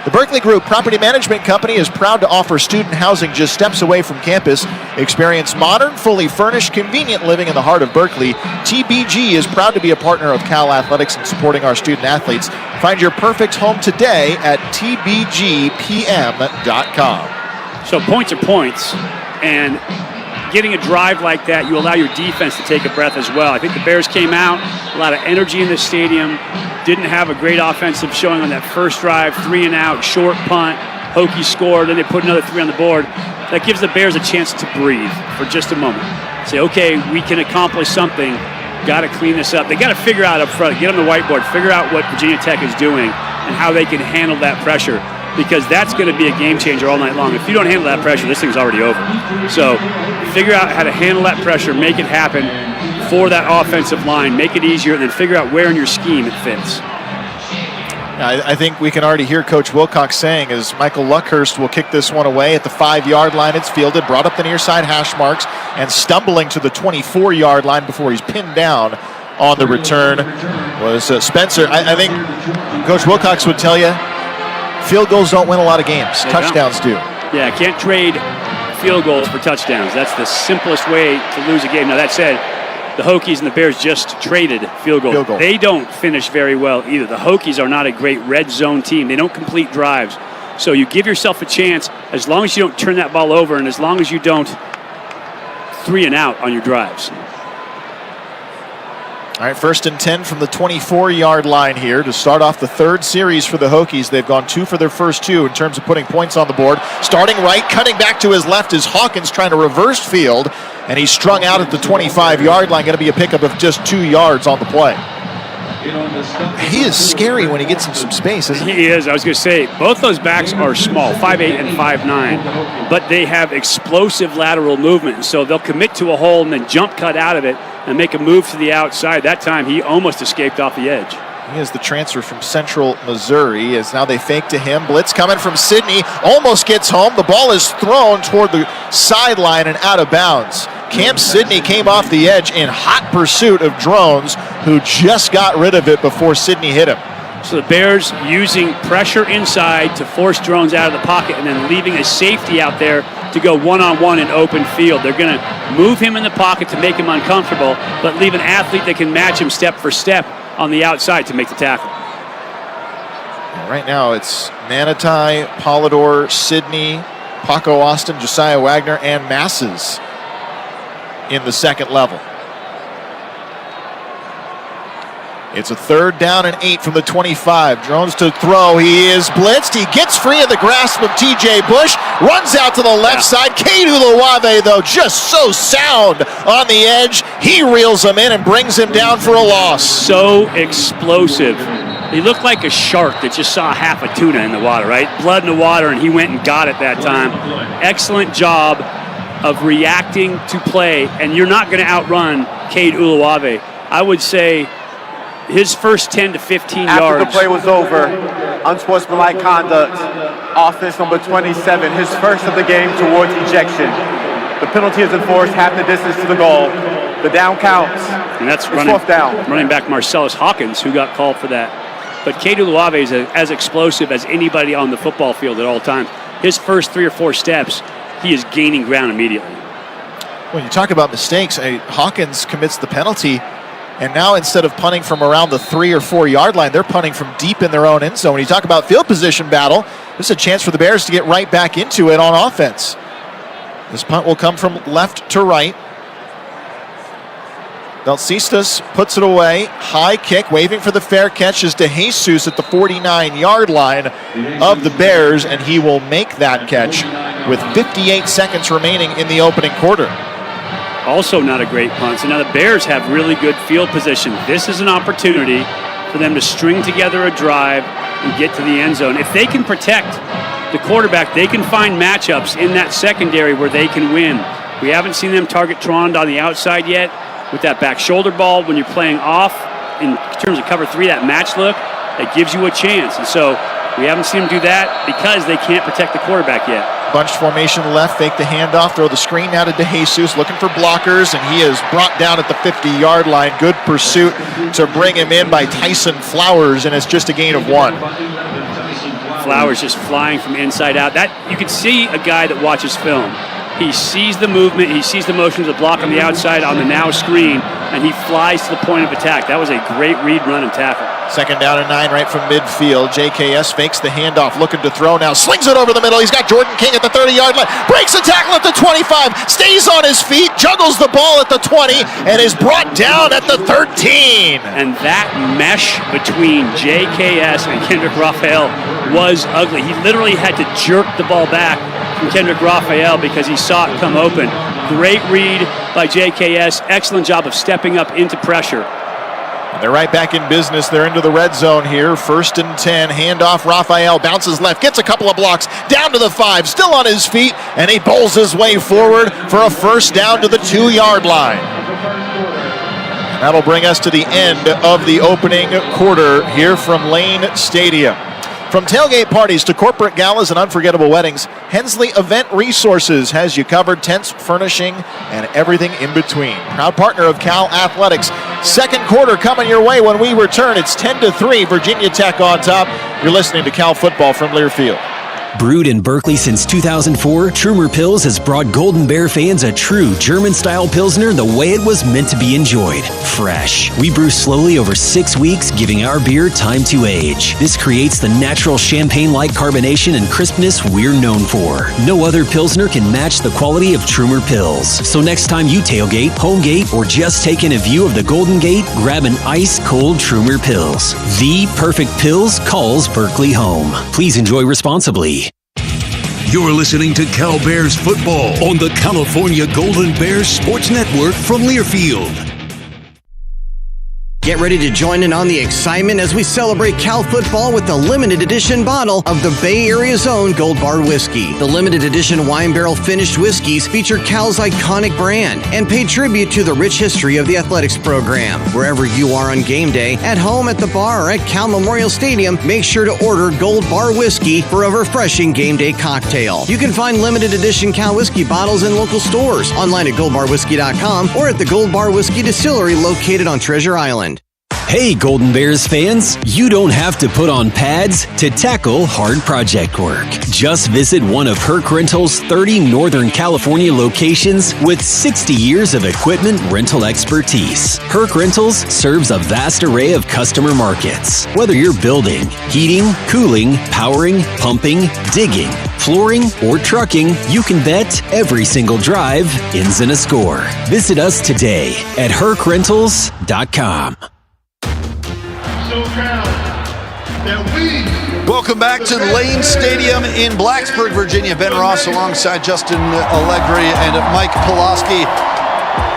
The Berkeley Group Property Management Company is proud to offer student housing just steps away from campus. Experience modern, fully furnished, convenient living in the heart of Berkeley. TBG is proud to be a partner of Cal Athletics and supporting our student athletes. Find your perfect home today at tbgpm.com. So points are points, and getting a drive like that, you allow your defense to take a breath as well. I think the Bears came out, a lot of energy in the stadium, didn't have a great offensive showing on that first drive, 3 and out, short punt, Hokies score, then they put another 3 on the board. That gives the Bears a chance to breathe for just a moment. Say, okay, we can accomplish something. Got to clean this up. They got to figure out up front, get on the whiteboard, figure out what Virginia Tech is doing and how they can handle that pressure, because that's going to be a game changer all night long. If you don't handle that pressure, this thing's already over. So figure out how to handle that pressure, make it happen for that offensive line, make it easier, and then figure out where in your scheme it fits. I think we can already hear Coach Wilcox saying as Michael Luckhurst will kick this one away at the 5-yard line. It's fielded, brought up the near side hash marks, and stumbling to the 24-yard line before he's pinned down on the return was Spencer. I think Coach Wilcox would tell you, field goals don't win a lot of games. Touchdowns do. Yeah, can't trade field goals for touchdowns. That's the simplest way to lose a game. Now, that said, the Hokies and the Bears just traded field goal. They don't finish very well either. The Hokies are not a great red zone team. They don't complete drives. So you give yourself a chance as long as you don't turn that ball over and as long as you don't 3 and out on your drives. All right, 1st and 10 from the 24-yard line here to start off the 3rd series for the Hokies. They've gone 2 for their first 2 in terms of putting points on the board. Starting right, cutting back to his left is Hawkins trying to reverse field, and he's strung out at the 25-yard line. Going to be a pickup of just 2 yards on the play. He is scary when he gets in some space, isn't he? He is. I was going to say, both those backs are small, 5'8 and 5'9", but they have explosive lateral movement. So they'll commit to a hole and then jump cut out of it and make a move to the outside. That time, he almost escaped off the edge. He is the transfer from Central Missouri, as now they fake to him. Blitz coming from Sidney, almost gets home. The ball is thrown toward the sideline and out of bounds. Cam Sidney came off the edge in hot pursuit of Drones, who just got rid of it before Sidney hit him. So the Bears using pressure inside to force Drones out of the pocket and then leaving a safety out there to go one-on-one in open field. They're going to move him in the pocket to make him uncomfortable, but leave an athlete that can match him step for step on the outside to make the tackle. Right now it's Manitai, Polidor, Sidney, Paco Austin, Josiah Wagner, and Masses in the second level. It's a 3rd down and 8 from the 25. Drones to throw. He is blitzed. He gets free in the grasp of T.J. Bush. Runs out to the left side. Cade Uluwave, though, just so sound on the edge. He reels him in and brings him down for a loss. So explosive. He looked like a shark that just saw half a tuna in the water, right? Blood in the water, and he went and got it that time. Excellent job of reacting to play, and you're not going to outrun Cade Uluwave. I would say his first 10 to 15 yards. After the play was over, unsportsmanlike conduct, offense number 27, his first of the game towards ejection. The penalty is enforced half the distance to the goal. The down counts. And that's fourth down. Running back Marcellus Hawkins, who got called for that. But Cade Uluwave is as explosive as anybody on the football field at all times. His first 3 or 4 steps, he is gaining ground immediately. When you talk about mistakes, Hawkins commits the penalty, and now instead of punting from around the 3 or 4 yard line, they're punting from deep in their own end zone. When you talk about field position battle, this is a chance for the Bears to get right back into it on offense. This punt will come from left to right. Belcistas puts it away. High kick, waving for the fair catch is DeJesus at the 49-yard line of the Bears, and he will make that catch with 58 seconds remaining in the opening quarter. Also not a great punt. So now the Bears have really good field position. This is an opportunity for them to string together a drive and get to the end zone. If they can protect the quarterback, they can find matchups in that secondary where they can win. We haven't seen them target Trond on the outside yet. With that back shoulder ball, when you're playing off in terms of cover 3, that match look, that gives you a chance. And so we haven't seen them do that because they can't protect the quarterback yet. Bunched formation left, fake the handoff, throw the screen out to DeJesus, looking for blockers, and he is brought down at the 50-yard line. Good pursuit to bring him in by Tyson Flowers, and it's just a gain of 1. Flowers just flying from inside out. That you can see a guy that watches film. He sees the movement, he sees the motion of the block on the outside on the now screen, and he flies to the point of attack. That was a great read, run, and tackle. Second down and 9 right from midfield. JKS fakes the handoff, looking to throw now. Slings it over the middle. He's got Jordan King at the 30-yard line. Breaks a tackle at the 25. Stays on his feet. Juggles the ball at the 20 and is brought down at the 13. And that mesh between JKS and Kendrick Raphael was ugly. He literally had to jerk the ball back from Kendrick Raphael because he saw it come open. Great read by JKS. Excellent job of stepping up into pressure. They're right back in business. They're into the red zone here. 1st and 10. Handoff. Raphael bounces left. Gets a couple of blocks. Down to the 5. Still on his feet. And he bowls his way forward for a first down to the 2-yard line. And that'll bring us to the end of the opening quarter here from Lane Stadium. From tailgate parties to corporate galas and unforgettable weddings, Hensley Event Resources has you covered, tents, furnishing, and everything in between. Proud partner of Cal Athletics. Second quarter coming your way when we return. It's 10-3, Virginia Tech on top. You're listening to Cal Football from Learfield. Brewed in Berkeley since 2004, Trumer Pils has brought Golden Bear fans a true German-style Pilsner the way it was meant to be enjoyed. Fresh. We brew slowly over 6 weeks, giving our beer time to age. This creates the natural champagne-like carbonation and crispness we're known for. No other Pilsner can match the quality of Trumer Pils. So next time you tailgate, homegate, or just take in a view of the Golden Gate, grab an ice-cold Trumer Pils. The perfect Pils calls Berkeley home. Please enjoy responsibly. You're listening to Cal Bears football on the California Golden Bears Sports Network from Learfield. Get ready to join in on the excitement as we celebrate Cal football with the limited edition bottle of the Bay Area's own Gold Bar Whiskey. The limited edition wine barrel finished whiskeys feature Cal's iconic brand and pay tribute to the rich history of the athletics program. Wherever you are on game day, at home, at the bar, or at Cal Memorial Stadium, make sure to order Gold Bar Whiskey for a refreshing game day cocktail. You can find limited edition Cal whiskey bottles in local stores, online at goldbarwhiskey.com, or at the Gold Bar Whiskey Distillery located on Treasure Island. Hey, Golden Bears fans, you don't have to put on pads to tackle hard project work. Just visit one of Herc Rental's 30 Northern California locations with 60 years of equipment rental expertise. Herc Rentals serves a vast array of customer markets. Whether you're building, heating, cooling, powering, pumping, digging, flooring, or trucking, you can bet every single drive ends in a score. Visit us today at hercrentals.com. Welcome back to Lane Stadium in Blacksburg, Virginia. Ben Ross alongside Justin Allegri and Mike Pulaski.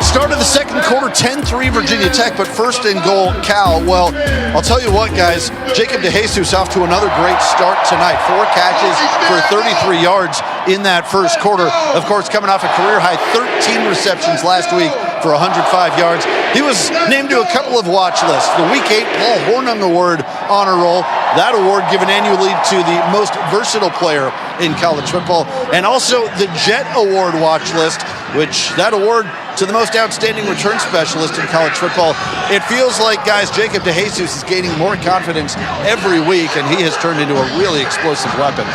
Start of the second quarter, 10-3 Virginia Tech, but first and goal, Cal. Well, I'll tell you what, guys, Jacob DeJesus off to another great start tonight. 4 catches for 33 yards in that first quarter. Of course, coming off a career-high 13 receptions last week for 105 yards. He was named to a couple of watch lists. The Week 8 Paul Hornung Award honor roll. That award given annually to the most versatile player in college football. And also the Jet Award watch list, which that award to the most outstanding return specialist in college football. It feels like, guys, Jacob DeJesus is gaining more confidence every week, and he has turned into a really explosive weapon.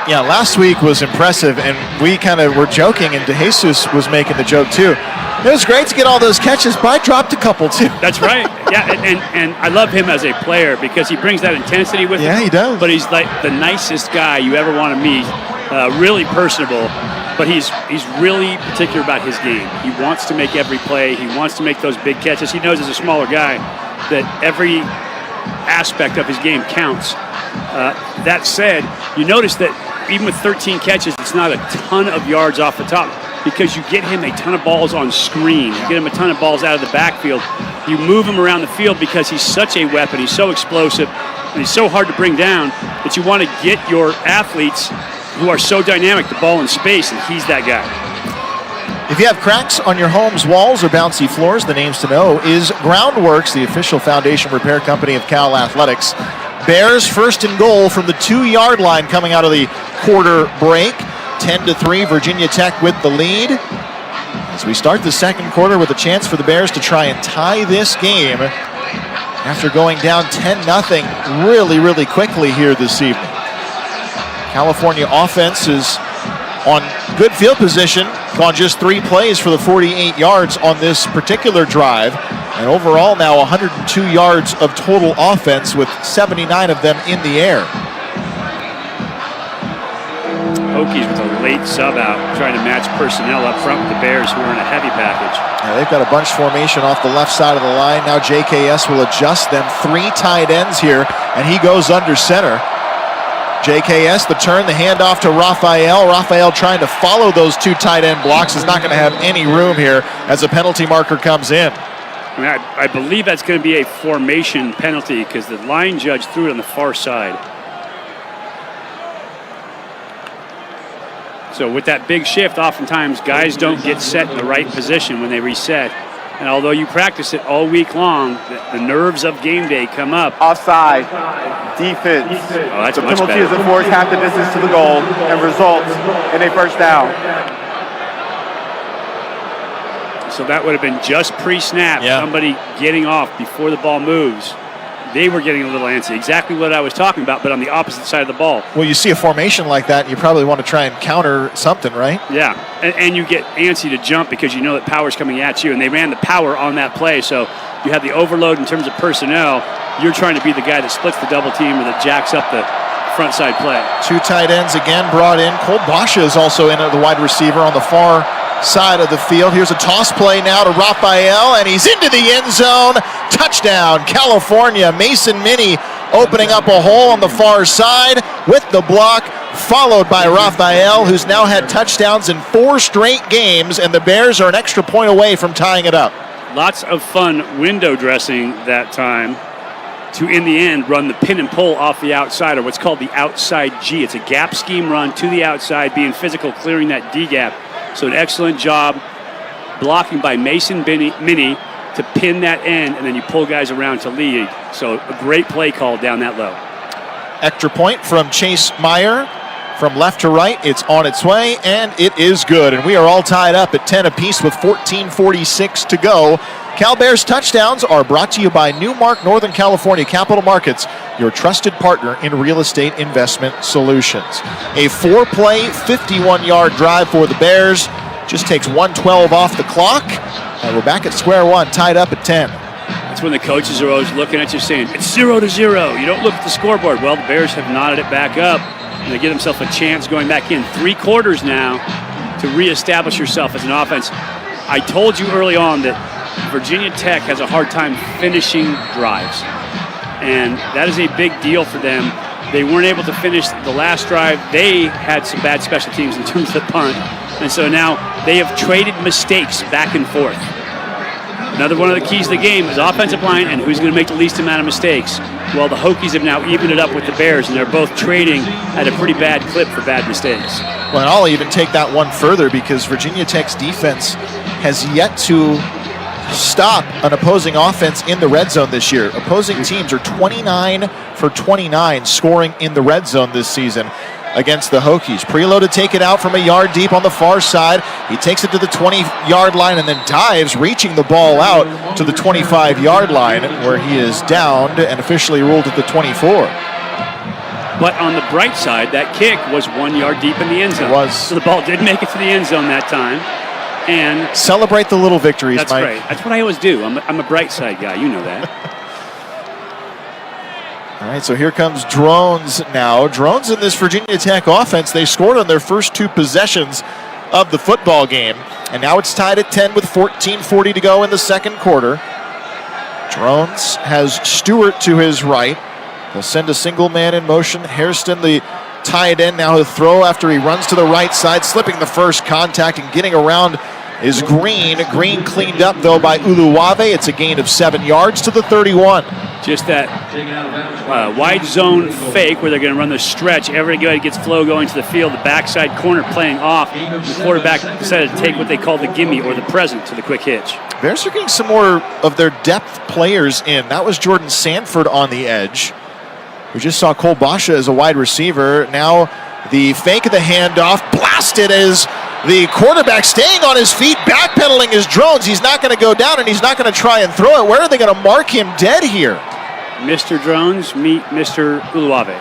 Yeah, last week was impressive, and we kind of were joking, and DeJesus was making the joke too. It was great to get all those catches, but I dropped a couple too. That's right. Yeah, and I love him as a player because he brings that intensity with him. Yeah, he does. But he's like the nicest guy you ever want to meet. Really personable, but he's really particular about his game. He wants to make every play. He wants to make those big catches. He knows as a smaller guy that every aspect of his game counts. That said, you notice that even with 13 catches, it's not a ton of yards off the top because you get him a ton of balls on screen. You get him a ton of balls out of the backfield. You move him around the field because he's such a weapon. He's so explosive, and he's so hard to bring down that you want to get your athletes who are so dynamic the ball in space, and he's that guy. If you have cracks on your home's walls or bouncy floors, the names to know is Groundworks, the official foundation repair company of Cal Athletics. Bears first and goal from the 2-yard line coming out of the quarter break. 10-3, Virginia Tech with the lead. As we start the second quarter with a chance for the Bears to try and tie this game after going down 10-0 really, really quickly here this evening. California offense is on good field position, gone just 3 plays for the 48 yards on this particular drive. And overall now 102 yards of total offense with 79 of them in the air. Hokies with a late sub out, trying to match personnel up front with the Bears, who are in a heavy package. Yeah, they've got a bunch formation off the left side of the line. Now JKS will adjust them. 3 tight ends here, and he goes under center. JKS, the turn, the handoff to Raphael. Raphael trying to follow those 2 tight end blocks is not going to have any room here as a penalty marker comes in. I believe that's going to be a formation penalty because the line judge threw it on the far side. So with that big shift, oftentimes guys don't get set in the right position when they reset. And although you practice it all week long, the nerves of game day come up. Offside, defense. Oh, that's the much penalty better. is enforced half the distance to the goal and results in a first down. So that would have been just pre-snap, somebody getting off before the ball moves. They were getting a little antsy. Exactly what I was talking about, but on the opposite side of the ball. Well, you see a formation like that, you probably want to try and counter something, right? Yeah, and you get antsy to jump because you know that power's coming at you, and they ran the power on that play, so you have the overload in terms of personnel. You're trying to be the guy that splits the double team or that jacks up the front side play. 2 tight ends again brought in. Cole Basha is also in at the wide receiver on the far side of the field. Here's a toss play now to Raphael, and he's into the end zone. Touchdown, California. Mason Minnie opening up a hole on the far side with the block, followed by Raphael, who's now had touchdowns in 4 straight games, and the Bears are an extra point away from tying it up. Lots of fun window dressing that time to, in the end, run the pin and pull off the outside, or what's called the outside G. It's a gap scheme run to the outside, being physical, clearing that D gap. So an excellent job blocking by Mason Minnie to pin that end, and then you pull guys around to lead. So a great play call down that low. Extra point from Chase Meyer. From left to right, it's on its way, and it is good. And we are all tied up at 10 apiece with 14:46 to go. Cal Bears touchdowns are brought to you by Newmark Northern California Capital Markets, your trusted partner in real estate investment solutions. A 4-play, 51-yard drive for the Bears. Just takes 1:12 off the clock, and we're back at square one, tied up at 10. That's when the coaches are always looking at you saying, it's 0-0. You don't look at the scoreboard. Well, the Bears have knotted it back up, and they give themselves a chance going back in. 3 quarters now to reestablish yourself as an offense. I told you early on that Virginia Tech has a hard time finishing drives, and that is a big deal for them. They weren't able to finish the last drive. They had some bad special teams in terms of the punt, and so now they have traded mistakes back and forth. Another one of the keys to the game is offensive line and who's going to make the least amount of mistakes. Well, the Hokies have now evened it up with the Bears, and they're both trading at a pretty bad clip for bad mistakes. Well, and I'll even take that one further because Virginia Tech's defense has yet to stop an opposing offense in the red zone this year. Opposing teams are 29 for 29 scoring in the red zone this season against the Hokies. Preload to take it out from a yard deep on the far side. He takes it to the 20-yard line and then dives, reaching the ball out to the 25-yard line where he is downed and officially ruled at the 24. But on the bright side, that kick was 1 yard deep in the end zone. It was. So the ball did make it to the end zone that time. And celebrate the little victories, that's Mike. Right. That's what I always do. I'm a bright side guy. You know that. All right, so here comes Drones now. Drones in this Virginia Tech offense, they scored on their first 2 possessions of the football game. And now it's tied at 10 with 14:40 to go in the second quarter. Drones has Stewart to his right. They'll send a single man in motion. Hairston, the tight end, now he'll throw after he runs to the right side, slipping the first contact and getting around is Green. Green cleaned up, though, by Uluwave. It's a gain of 7 yards to the 31. Just that wide zone fake where they're going to run the stretch. Everybody gets flow going to the field. The backside corner playing off. The quarterback decided to take what they call the gimme or the present to the quick hitch. Bears are getting some more of their depth players in. That was Jordan Sanford on the edge. We just saw Cole Basha as a wide receiver. Now the fake of the handoff blasted as the quarterback staying on his feet, backpedaling his Drones. He's not going to go down, and he's not going to try and throw it. Where are they going to mark him dead here? Mr. Drones meet Mr. Uluwave.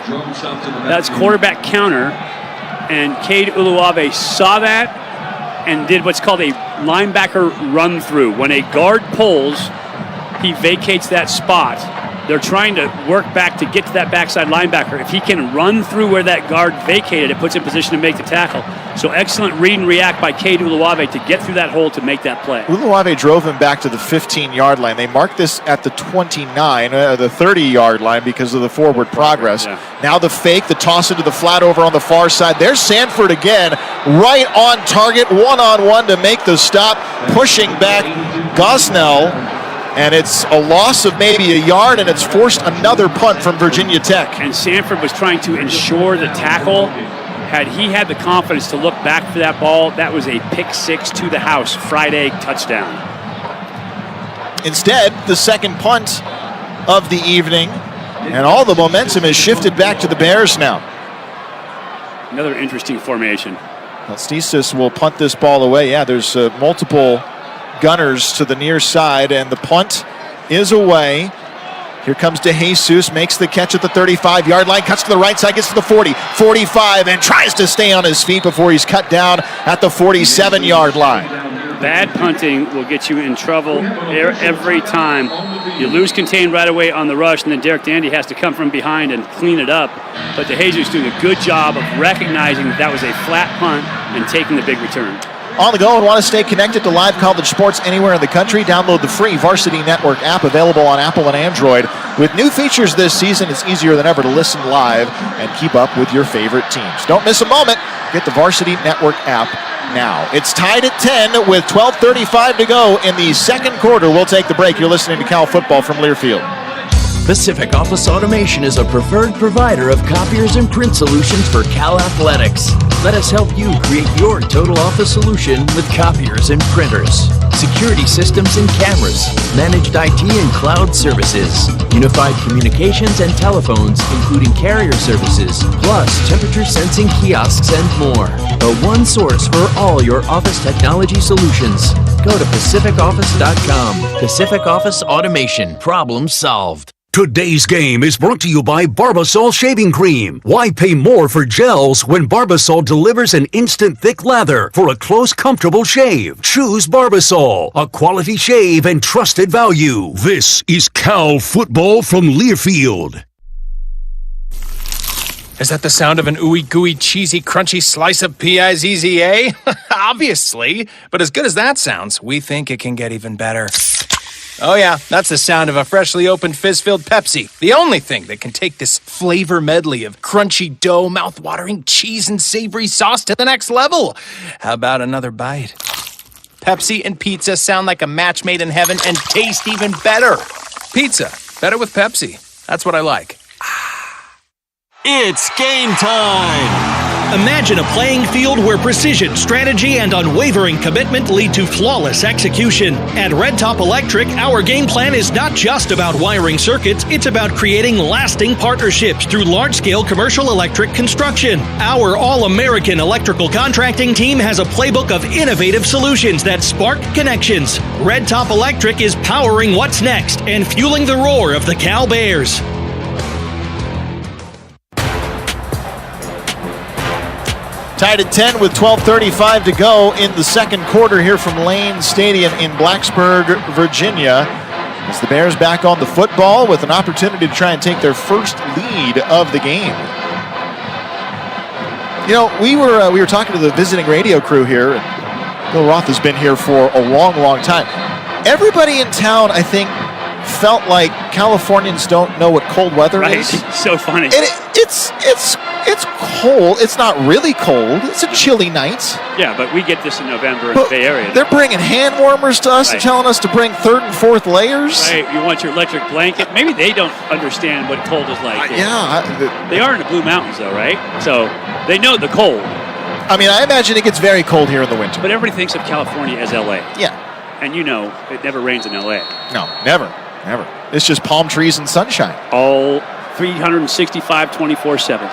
That's quarterback counter, and Cade Uluwave saw that and did what's called a linebacker run-through. When a guard pulls, he vacates that spot. They're trying to work back to get to that backside linebacker. If he can run through where that guard vacated, it puts him in position to make the tackle. So excellent read and react by Cade Uluwave to get through that hole to make that play. Uluwave drove him back to the 15-yard line. They marked this at the 29, the 30-yard line because of the forward progress. Yeah. Now the fake, the toss into the flat over on the far side. There's Sanford again, right on target, one-on-one to make the stop, pushing back Gosnell. And it's a loss of maybe a yard, and it's forced another punt from Virginia Tech. And Sanford was trying to ensure the tackle. Had he had the confidence to look back for that ball, that was a pick six to the house, Friday touchdown. Instead, the second punt of the evening, and all the momentum is shifted back to the Bears now. Another interesting formation. Alstisas will punt this ball away. Yeah, there's multiple gunners to the near side, and the punt is away. Here comes DeJesus, makes the catch at the 35-yard line, cuts to the right side, gets to the 40, 45, and tries to stay on his feet before he's cut down at the 47-yard line. Bad punting will get you in trouble every time. You lose contain right away on the rush, and then Derek Dandy has to come from behind and clean it up. But DeJesus doing a good job of recognizing that was a flat punt and taking the big return. On the go and want to stay connected to live college sports anywhere in the country? Download the free Varsity Network app available on Apple and Android. With new features this season, it's easier than ever to listen live and keep up with your favorite teams. Don't miss a moment. Get the Varsity Network app now. It's tied at 10 with 12:35 to go in the second quarter. We'll take the break. You're listening to Cal Football from Learfield. Pacific Office Automation is a preferred provider of copiers and print solutions for Cal Athletics. Let us help you create your total office solution with copiers and printers, security systems and cameras, managed IT and cloud services, unified communications and telephones, including carrier services, plus temperature sensing kiosks and more. The one source for all your office technology solutions. Go to PacificOffice.com. Pacific Office Automation. Problem solved. Today's game is brought to you by Barbasol Shaving Cream. Why pay more for gels when Barbasol delivers an instant thick lather for a close, comfortable shave? Choose Barbasol, a quality shave and trusted value. This is Cal Football from Learfield. Is that the sound of an ooey gooey cheesy crunchy slice of P-I-Z-Z-A? Obviously, but as good as that sounds, we think it can get even better. Oh yeah, that's the sound of a freshly opened fizz-filled Pepsi. The only thing that can take this flavor medley of crunchy dough, mouth-watering cheese, and savory sauce to the next level. How about another bite? Pepsi and pizza sound like a match made in heaven and taste even better. Pizza, better with Pepsi. That's what I like. It's game time! Imagine a playing field where precision, strategy, and unwavering commitment lead to flawless execution. At Red Top Electric, our game plan is not just about wiring circuits, it's about creating lasting partnerships through large-scale commercial electric construction. Our all-American electrical contracting team has a playbook of innovative solutions that spark connections. Red Top Electric is powering what's next and fueling the roar of the Cal Bears. Tied at 10 with 12:35 to go in the second quarter here from Lane Stadium in Blacksburg, Virginia. As the Bears back on the football with an opportunity to try and take their first lead of the game. You know, we were talking to the visiting radio crew here. Bill Roth has been here for a long, long time. Everybody in town, I think, felt like Californians don't know what cold weather is. So funny. And it's cold. It's not really cold. It's a chilly night. Yeah, but we get this in November in the Bay Area. They're bringing hand warmers to us and telling us to bring third and fourth layers. Right, you want your electric blanket. Maybe they don't understand what cold is like. They are in the Blue Mountains, though, right? So they know the cold. I mean, I imagine it gets very cold here in the winter. But everybody thinks of California as L.A. Yeah. And you know, it never rains in L.A. No, never. Never. It's just palm trees and sunshine. All 365, 24/7.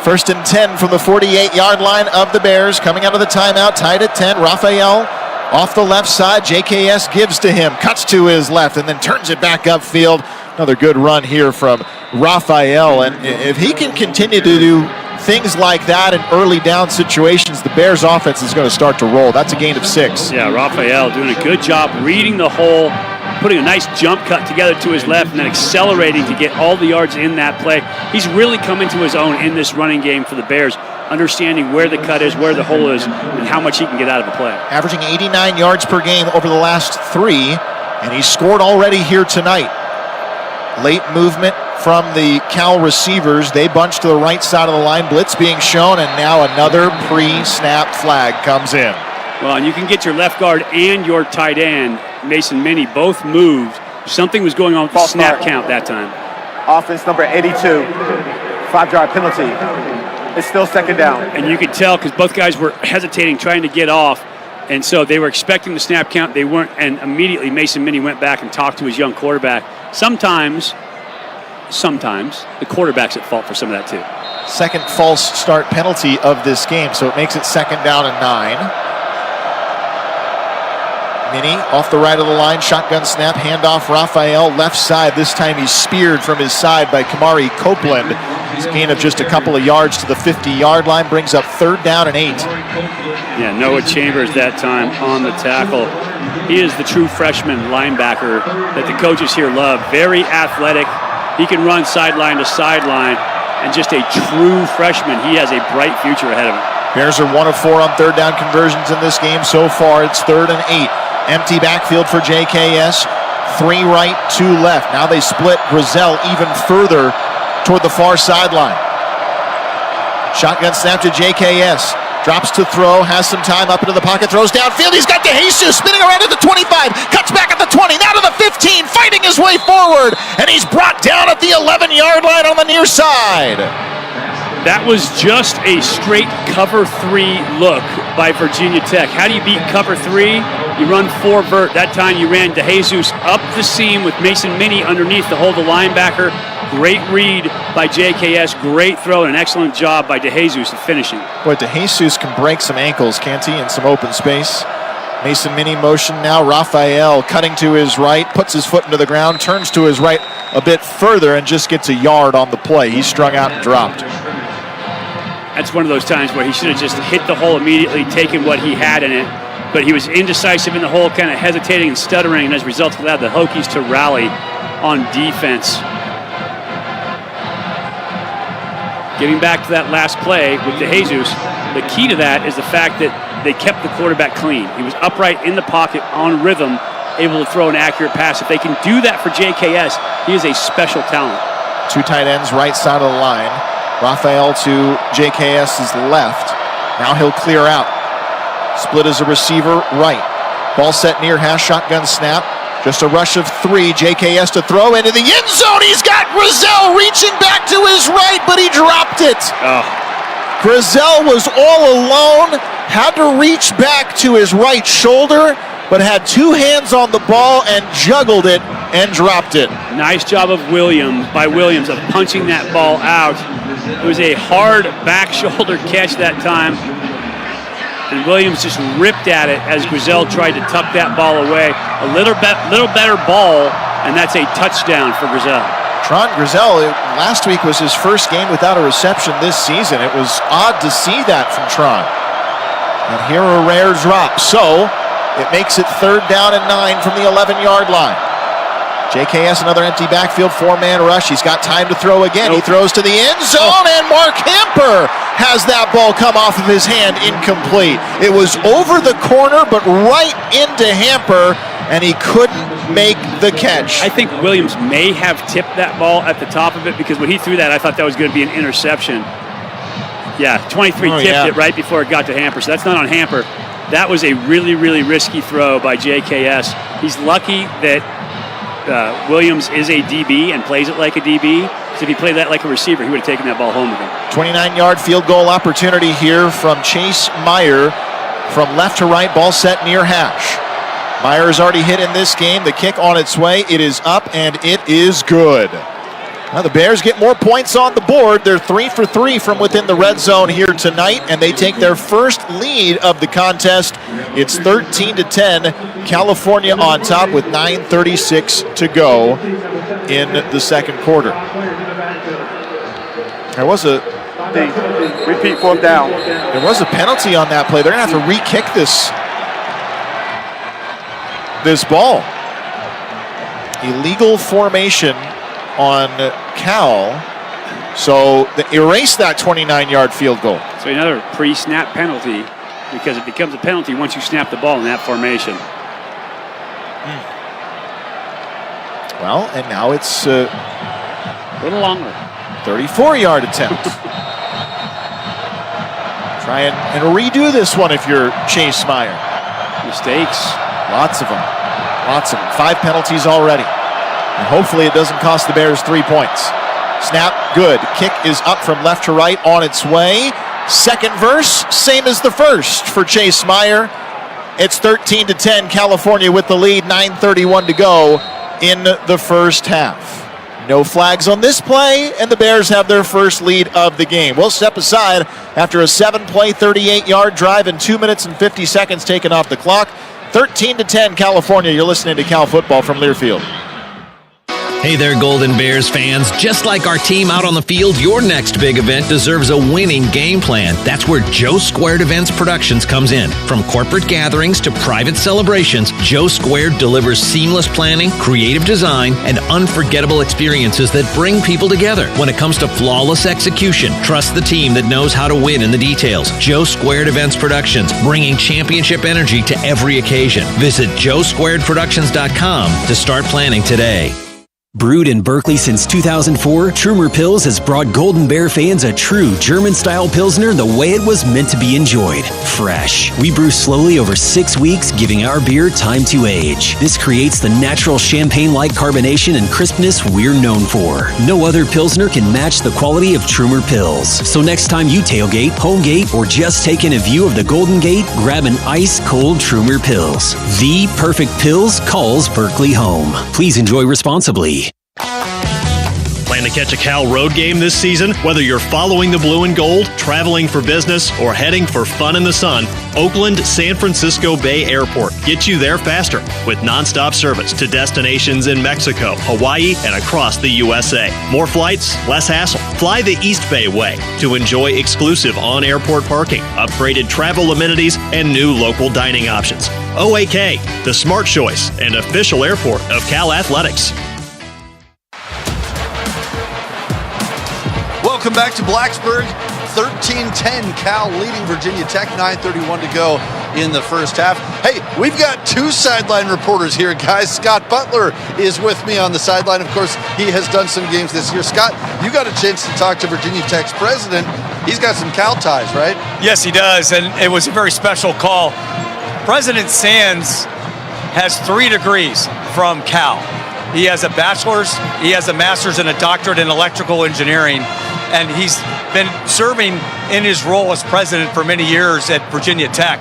First and 10 from the 48-yard line of the Bears. Coming out of the timeout, tied at 10. Raphael off the left side. JKS gives to him, cuts to his left, and then turns it back upfield. Another good run here from Raphael. And if he can continue to do things like that in early down situations, the Bears offense is going to start to roll. That's a gain of 6. Yeah, Raphael doing a good job reading the hole, putting a nice jump cut together to his left and then accelerating to get all the yards in that play. He's really come into his own in this running game for the Bears, understanding where the cut is, where the hole is, and how much he can get out of a play. Averaging 89 yards per game over the last 3, and he's scored already here tonight. Late movement from the Cal receivers. They bunch to the right side of the line. Blitz being shown, and now another pre-snap flag comes in. Well, and you can get your left guard and your tight end, Mason Minnie, both moved. Something was going on with the snap count that time. Offense number 82, 5-yard penalty. It's still second down. And you could tell because both guys were hesitating, trying to get off. And so they were expecting the snap count. They weren't. And immediately Mason Minnie went back and talked to his young quarterback. Sometimes the quarterback's at fault for some of that too. Second false start penalty of this game, so it makes it second down and 9. Minnie off the right of the line, shotgun snap, handoff Raphael left side. This time he's speared from his side by Kamari Copeland. His gain of just a couple of yards to the 50-yard line brings up third down and 8. Yeah, Noah Chambers that time on the tackle. He is the true freshman linebacker that the coaches here love. Very athletic. He can run sideline to sideline, and just a true freshman. He has a bright future ahead of him. Bears are 1 of 4 on third down conversions in this game so far. It's third and 8. Empty backfield for JKS. 3 right, 2 left. Now they split Grizel even further toward the far sideline. Shotgun snap to JKS. Drops to throw, has some time up into the pocket, throws downfield. He's got DeJesus spinning around at the 25, cuts back at the 20, now to the 15, fighting his way forward, and he's brought down at the 11-yard line on the near side. That was just a straight cover 3 look by Virginia Tech. How do you beat cover 3? You run 4 vert. That time you ran DeJesus up the seam with Mason Minnie underneath to hold the linebacker. Great read by JKS, great throw, and an excellent job by DeJesus of finishing. Boy, DeJesus can break some ankles, can't he, in some open space. Mason Minnie motion now. Raphael cutting to his right, puts his foot into the ground, turns to his right a bit further, and just gets a yard on the play. He's strung out and dropped. That's one of those times where he should have just hit the hole immediately, taken what he had in it. But he was indecisive in the hole, kind of hesitating and stuttering, and as a result allowed the Hokies to rally on defense. Getting back to that last play with DeJesus, the key to that is the fact that they kept the quarterback clean. He was upright in the pocket on rhythm, able to throw an accurate pass. If they can do that for JKS, he is a special talent. 2 tight ends right side of the line. Raphael to JKS's left. Now he'll clear out. Split as a receiver right. Ball set near hash, shotgun snap. Just a rush of 3. JKS to throw into the end zone. He's got Grizel reaching back to his right, but he dropped it. Oh. Grizel was all alone, had to reach back to his right shoulder, but had 2 hands on the ball and juggled it and dropped it. Nice job of Williams of punching that ball out. It was a hard back shoulder catch that time. And Williams just ripped at it as Grizel tried to tuck that ball away. A little better ball, and that's a touchdown for Grizel. Tron Grizel, last week was his first game without a reception this season. It was odd to see that from Tron. And here a rare drop. So it makes it third down and 9 from the 11-yard line. JKS, another empty backfield, 4-man rush. He's got time to throw again. He throws to the end zone, and Mark Hamper has that ball come off of his hand, incomplete. It was over the corner, but right into Hamper, and he couldn't make the catch. I think Williams may have tipped that ball at the top of it, because when he threw that, I thought that was going to be an interception. Yeah, 23 tipped it right before it got to Hamper, so that's not on Hamper. That was a really, really risky throw by JKS. He's lucky that Williams is a DB and plays it like a DB. So if he played that like a receiver, he would have taken that ball home with him. 29-yard field goal opportunity here from Chase Meyer from left to right, ball set near hash. Meyer is already hit in this game. The kick on its way. It is up, and it is good. Now the Bears get more points on the board. They're 3 for 3 from within the red zone here tonight, and they take their first lead of the contest. It's 13-10. California on top with 9:36 to go in the second quarter. There was a repeat 4th down. There was a penalty on that play. They're going to have to re-kick this ball. illegal formation on Cal. So they erase that 29-yard field goal. So another pre-snap penalty, because it becomes a penalty once you snap the ball in that formation. Well, and now it's a little longer. 34-yard attempt. Try and redo this one if you're Chase Meyer. Mistakes. Lots of them. Lots of them. 5 penalties already. And hopefully it doesn't cost the Bears 3 points. Snap, good. Kick is up from left to right on its way. Second verse, same as the first for Chase Meyer. It's 13-10, California with the lead, 9:31 to go in the first half. No flags on this play, and the Bears have their first lead of the game. We'll step aside after a 7-play, 38-yard drive and 2 minutes and 50 seconds taken off the clock. 13-10, California. You're listening to Cal Football from Learfield. Hey there, Golden Bears fans. Just like our team out on the field, your next big event deserves a winning game plan. That's where Joe Squared Events Productions comes in. From corporate gatherings to private celebrations, Joe Squared delivers seamless planning, creative design, and unforgettable experiences that bring people together. When it comes to flawless execution, trust the team that knows how to win in the details. Joe Squared Events Productions, bringing championship energy to every occasion. Visit joesquaredproductions.com to start planning today. Brewed in Berkeley since 2004, Trumer Pils has brought Golden Bear fans a true German-style Pilsner the way it was meant to be enjoyed. Fresh. We brew slowly over 6 weeks, giving our beer time to age. This creates the natural champagne-like carbonation and crispness we're known for. No other Pilsner can match the quality of Trumer Pils. So next time you tailgate, homegate, or just take in a view of the Golden Gate, grab an ice-cold Trumer Pils. The perfect Pils calls Berkeley home. Please enjoy responsibly. Plan to catch a Cal road game this season? Whether you're following the blue and gold, traveling for business, or heading for fun in the sun, Oakland San Francisco Bay Airport gets you there faster with nonstop service to destinations in Mexico, Hawaii, and across the USA. More flights, less hassle. Fly the East Bay way to enjoy exclusive on-airport parking, upgraded travel amenities, and new local dining options. OAK, the smart choice and official airport of Cal Athletics. Welcome back to Blacksburg. 13-10, Cal leading Virginia Tech, 9:31 to go in the first half. Hey, we've got 2 sideline reporters here, guys. Scott Butler is with me on the sideline. Of course, he has done some games this year. Scott, you got a chance to talk to Virginia Tech's president. He's got some Cal ties, right? Yes, he does, and it was a very special call. President Sands has 3 degrees from Cal. He has a bachelor's, he has a master's, and a doctorate in electrical engineering. And he's been serving in his role as president for many years at Virginia Tech.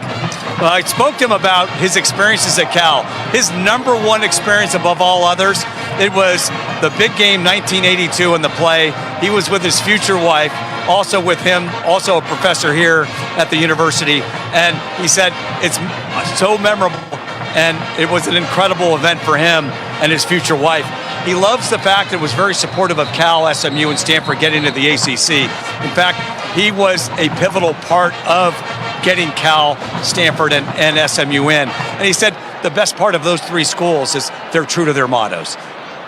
I spoke to him about his experiences at Cal. His number one experience above all others, it was the big game 1982 in the play. He was with his future wife, also with him, also a professor here at the university. And he said it's so memorable, and it was an incredible event for him and his future wife. He loves the fact that it was very supportive of Cal, SMU, and Stanford getting to the ACC. In fact, he was a pivotal part of getting Cal, Stanford, and SMU in. And he said the best part of those 3 schools is they're true to their mottos.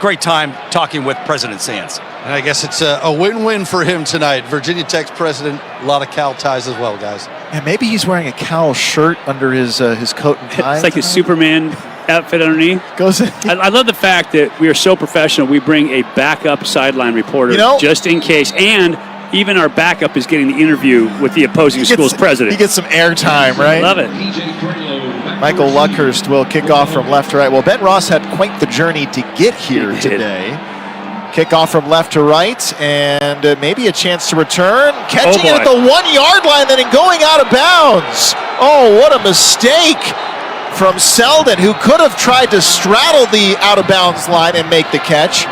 Great time talking with President Sands. And I guess it's a win-win for him tonight. Virginia Tech's president, a lot of Cal ties as well, guys. And maybe he's wearing a Cal shirt under his coat and tie. It's like a Superman outfit underneath. I love the fact that we are so professional. We bring a backup sideline reporter just in case. And even our backup is getting the interview with the opposing school's president. He gets some airtime, right? Love it. Michael Luckhurst will kick off from left to right. Well, Ben Ross had quite the journey to get here today. Kickoff from left to right, and maybe a chance to return. Catching it at the 1-yard line, then going out of bounds. Oh, what a mistake from Selden, who could have tried to straddle the out-of-bounds line and make the catch,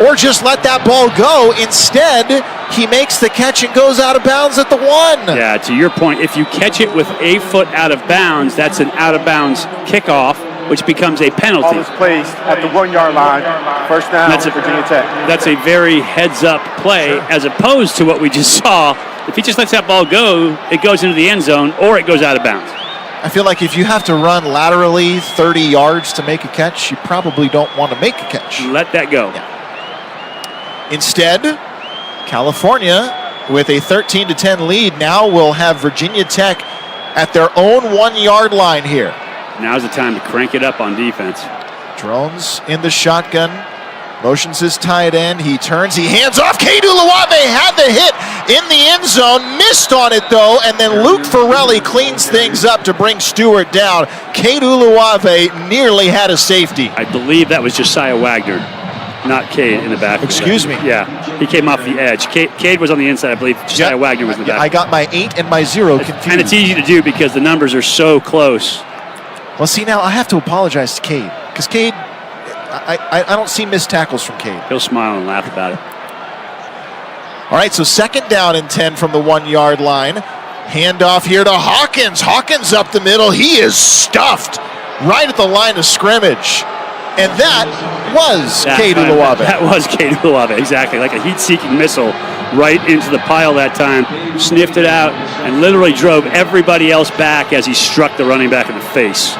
or just let that ball go. Instead, he makes the catch and goes out of bounds at the 1. Yeah, to your point, if you catch it with a foot out of bounds, that's an out-of-bounds kickoff, which becomes a penalty. Ball is placed at the 1-yard line. First down, Virginia Tech. That's a very heads-up play, as opposed to what we just saw. If he just lets that ball go, it goes into the end zone, or it goes out of bounds. I feel like if you have to run laterally 30 yards to make a catch, you probably don't want to make a catch. Let that go. Yeah. Instead, California, with a 13-10 lead, now will have Virginia Tech at their own 1 yard line here. Now's the time to crank it up on defense. Drones in the shotgun. Motions his tight end. He turns. He hands off. Cade Uluwave had the hit in the end zone. Missed on it, though. And then Luke Farrelly cleans things up to bring Stewart down. Cade Uluwave nearly had a safety. I believe that was Josiah Wagner, not Cade in the back. Excuse me. Yeah, he came off the edge. Cade was on the inside, I believe. Josiah Wagner was in the back. I got my 8 and my 0 confused. And it's easy to do because the numbers are so close. Well, see, now I have to apologize to Cade, because Cade, I don't see missed tackles from Cade. He'll smile and laugh about it. All right, so 2nd down and 10 from the 1 yard line. Handoff here to Hawkins. Hawkins up the middle. He is stuffed right at the line of scrimmage. And that was Cade Uluwave. That was Cade Uluwave, exactly. Like a heat-seeking missile right into the pile that time. Sniffed it out and literally drove everybody else back as he struck the running back in the face.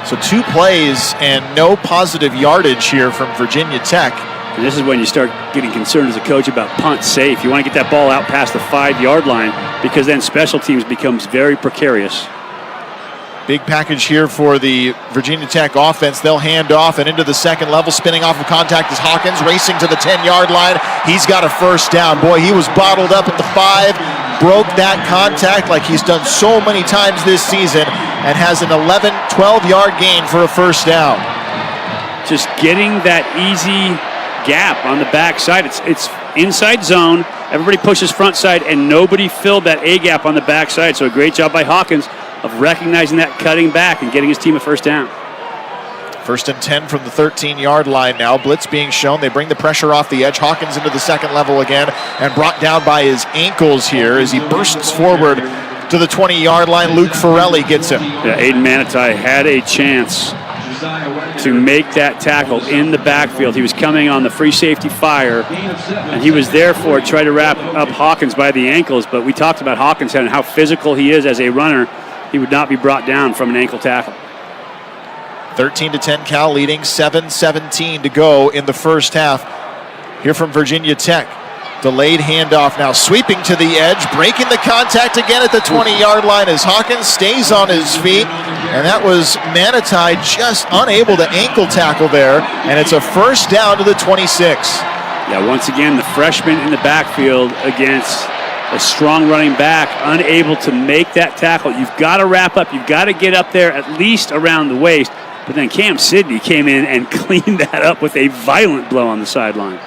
So 2 plays and no positive yardage here from Virginia Tech. And this is when you start getting concerned as a coach about punt safe. You want to get that ball out past the 5 yard line because then special teams becomes very precarious. Big package here for the Virginia Tech offense. They'll hand off and into the second level. Spinning off of contact is Hawkins, racing to the 10 yard line. He's got a first down. Boy, he was bottled up at the 5. Broke that contact like he's done so many times this season and has an 11, 12-yard gain for a first down. Just getting that easy gap on the backside. It's inside zone. Everybody pushes front side, and nobody filled that A gap on the backside. So a great job by Hawkins of recognizing that, cutting back, and getting his team a first down. 1st and 10 from the 13-yard line now. Blitz being shown. They bring the pressure off the edge. Hawkins into the second level again and brought down by his ankles here as he bursts forward to the 20-yard line. Luke Farrelly gets him. Yeah, Aiden Manitai had a chance to make that tackle in the backfield. He was coming on the free safety fire, and he was therefore trying to wrap up Hawkins by the ankles. But we talked about Hawkins and how physical he is as a runner. He would not be brought down from an ankle tackle. 13-10 Cal leading, 7:17 to go in the first half. Here from Virginia Tech. Delayed handoff now, sweeping to the edge, breaking the contact again at the 20-yard line as Hawkins stays on his feet. And that was Manitai just unable to ankle tackle there. And it's a first down to the 26. Yeah, once again, the freshman in the backfield against a strong running back, unable to make that tackle. You've got to wrap up. You've got to get up there at least around the waist. But then Cam Sidney came in and cleaned that up with a violent blow on the sideline.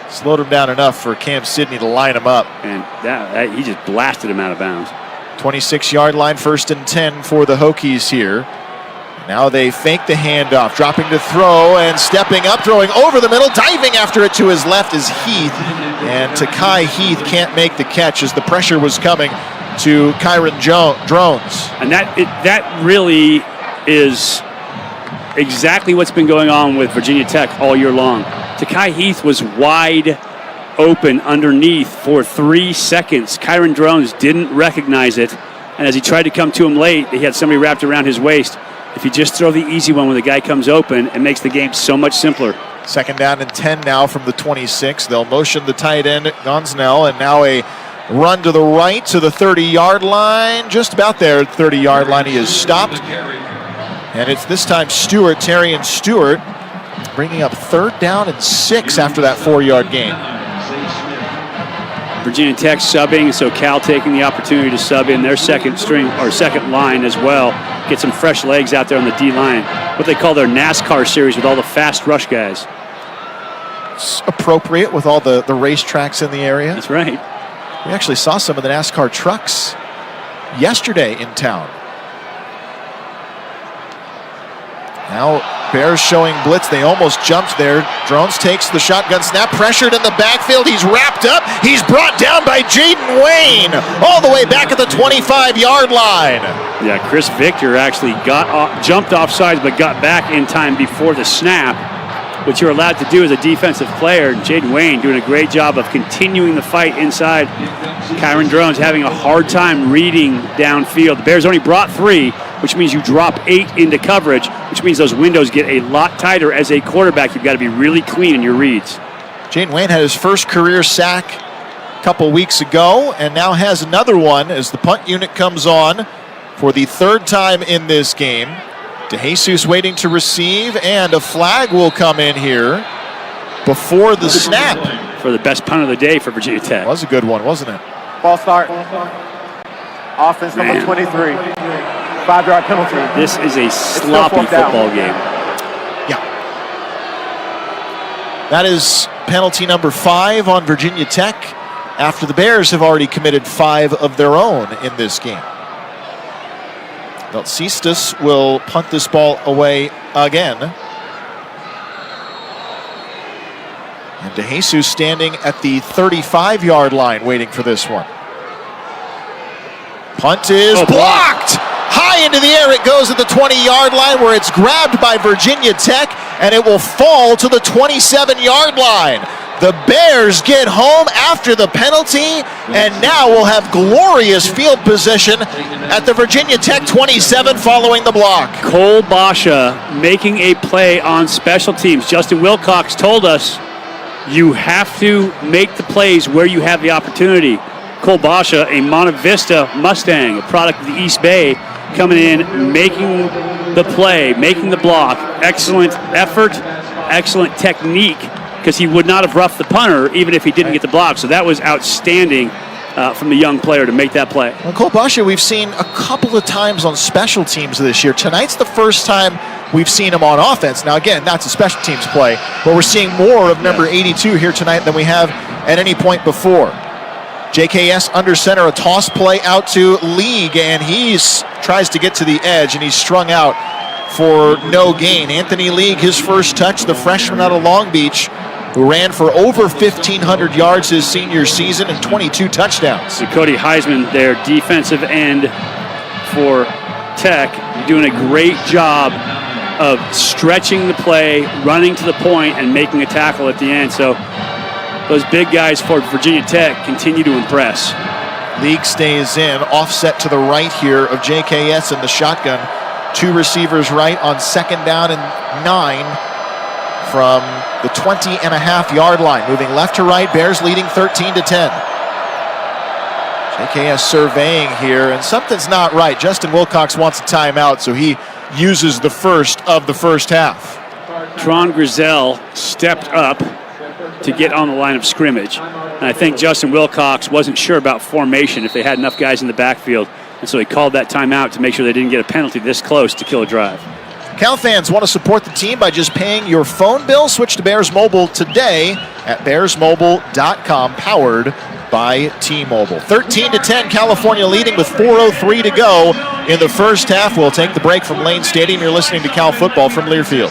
Slowed him down enough for Cam Sidney to line him up. And that he just blasted him out of bounds. 26-yard line, 1st and 10 for the Hokies here. Now they fake the handoff, dropping to throw and stepping up, throwing over the middle, diving after it to his left is Heath. And Takai Heath can't make the catch as the pressure was coming to Kyron Drones. And that really is exactly what's been going on with Virginia Tech all year long. Takai Heath was wide open underneath for 3 seconds. Kyron Drones didn't recognize it, and as he tried to come to him late, he had somebody wrapped around his waist. If you just throw the easy one when the guy comes open, it makes the game so much simpler. 2nd down and 10 now from the 26. They'll motion the tight end, Gonzanel, and now a run to the right to the 30-yard line. Just about there at the 30-yard line. He is stopped. And it's this time Stewart, Terrion Stewart, bringing up 3rd down and 6 after that 4-yard gain. Virginia Tech subbing, so Cal taking the opportunity to sub in their second string or second line as well. Get some fresh legs out there on the D-line. What they call their NASCAR series with all the fast rush guys. It's appropriate with all the racetracks in the area. That's right. We actually saw some of the NASCAR trucks yesterday in town. Now Bears showing blitz. They almost jumped there. Drones takes the shotgun snap. Pressured in the backfield. He's wrapped up. He's brought down by Jaden Wayne. All the way back at the 25-yard line. Yeah, Chris Victor actually jumped off sides but got back in time before the snap, which you're allowed to do as a defensive player. Jaden Wayne doing a great job of continuing the fight inside. Kyron Drones having a hard time reading downfield. The Bears only brought 3. which means you drop 8 into coverage, which means those windows get a lot tighter. As a quarterback, you've got to be really clean in your reads. Jaden Wayne had his first career sack a couple weeks ago and now has another one as the punt unit comes on for the third time in this game. DeJesus waiting to receive, and a flag will come in here before the snap. For the best punt of the day for Virginia Tech. Was a good one, wasn't it? Ball start. Offense number 23. 5-yard penalty. This is a sloppy football game. Yeah. That is penalty number 5 on Virginia Tech after the Bears have already committed 5 of their own in this game. Beltsistas will punt this ball away again. And DeJesus standing at the 35-yard line waiting for this one. Punt is blocked! High into the air it goes at the 20-yard line where it's grabbed by Virginia Tech and it will fall to the 27-yard line. The Bears get home after the penalty and now will have glorious field position at the Virginia Tech 27 following the block. Cole Basha making a play on special teams. Justin Wilcox told us you have to make the plays where you have the opportunity. Cole Basha, a Monte Vista Mustang, a product of the East Bay, coming in, making the play, making the block. Excellent effort, excellent technique, because he would not have roughed the punter even if he didn't get the block. So that was outstanding from the young player to make that play. Well, Cole Basha we've seen a couple of times on special teams this year. Tonight's the first time we've seen him on offense. Now again, that's a special teams play, but we're seeing more of number 82 here tonight than we have at any point before. JKS under center, a toss play out to League, and he tries to get to the edge, and he's strung out for no gain. Anthony League, his first touch, the freshman out of Long Beach, who ran for over 1,500 yards his senior season and 22 touchdowns. So Cody Heisman, their defensive end for Tech, doing a great job of stretching the play, running to the point, and making a tackle at the end. So those big guys for Virginia Tech continue to impress. League stays in, offset to the right here of JKS in the shotgun. 2 receivers right on second down and 9 from the 20.5-yard line. Moving left to right, Bears leading 13-10. JKS surveying here, and something's not right. Justin Wilcox wants a timeout, so he uses the first of the first half. Tron Grizel stepped up to get on the line of scrimmage. And I think Justin Wilcox wasn't sure about formation, if they had enough guys in the backfield. And so he called that timeout to make sure they didn't get a penalty this close to kill a drive. Cal fans want to support the team by just paying your phone bill. Switch to Bears Mobile today at bearsmobile.com, powered by T-Mobile. 13-10, California leading with 4:03 to go in the first half. We'll take the break from Lane Stadium. You're listening to Cal Football from Learfield.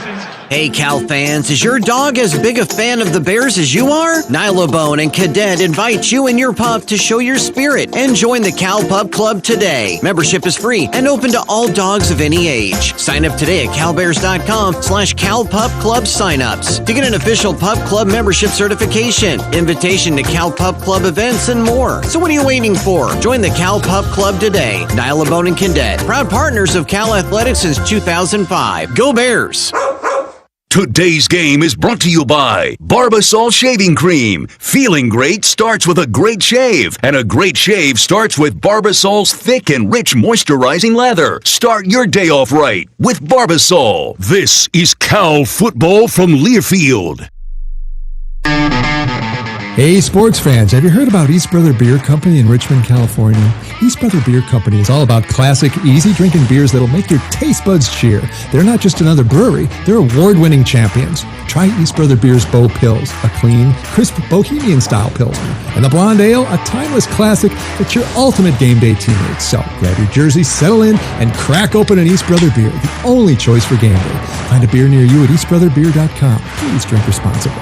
Hey, Cal fans, is your dog as big a fan of the Bears as you are? Nylabone and Cadet invite you and your pup to show your spirit and join the Cal Pup Club today. Membership is free and open to all dogs of any age. Sign up today at calbears.com/Cal Pup Club signups to get an official Pup Club membership certification, invitation to Cal Pup Club events, and more. So what are you waiting for? Join the Cal Pup Club today. Nylabone and Cadet, proud partners of Cal Athletics since 2005. Go Bears! Today's game is brought to you by Barbasol Shaving Cream. Feeling great starts with a great shave, and a great shave starts with Barbasol's thick and rich moisturizing lather. Start your day off right with Barbasol. This is Cal Football from Learfield. Hey, sports fans, have you heard about East Brother Beer Company in Richmond, California? East Brother Beer Company is all about classic, easy-drinking beers that'll make your taste buds cheer. They're not just another brewery, they're award-winning champions. Try East Brother Beer's Bow Pils, a clean, crisp bohemian-style pilsner. And the Blonde Ale, a timeless classic that's your ultimate game day teammate. So grab your jersey, settle in, and crack open an East Brother Beer, the only choice for game day. Find a beer near you at eastbrotherbeer.com. Please drink responsibly.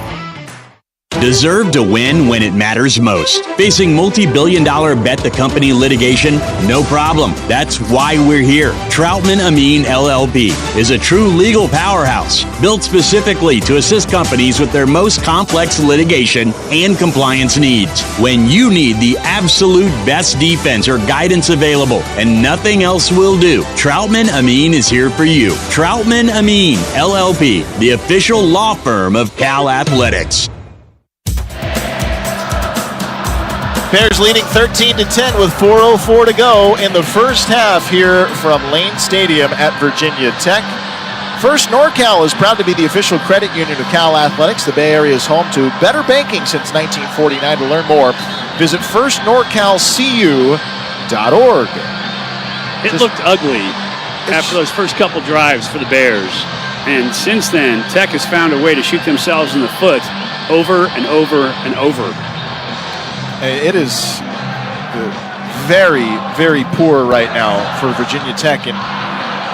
deserve to win when it matters most. Facing multi-billion-dollar bet the company litigation? No problem. That's why we're here. Troutman Amin LLP is a true legal powerhouse built specifically to assist companies with their most complex litigation and compliance needs. When you need the absolute best defense or guidance available and nothing else will do, Troutman Amin is here for you. Troutman Amin LLP, the official law firm of Cal Athletics. Bears leading 13-10 with 4:04 to go in the first half here from Lane Stadium at Virginia Tech. First NorCal is proud to be the official credit union of Cal Athletics. The Bay Area is home to better banking since 1949. To learn more, visit firstnorcalcu.org. It looked ugly after those first couple drives for the Bears. And since then, Tech has found a way to shoot themselves in the foot over and over and over. It is very, very poor right now for Virginia Tech. And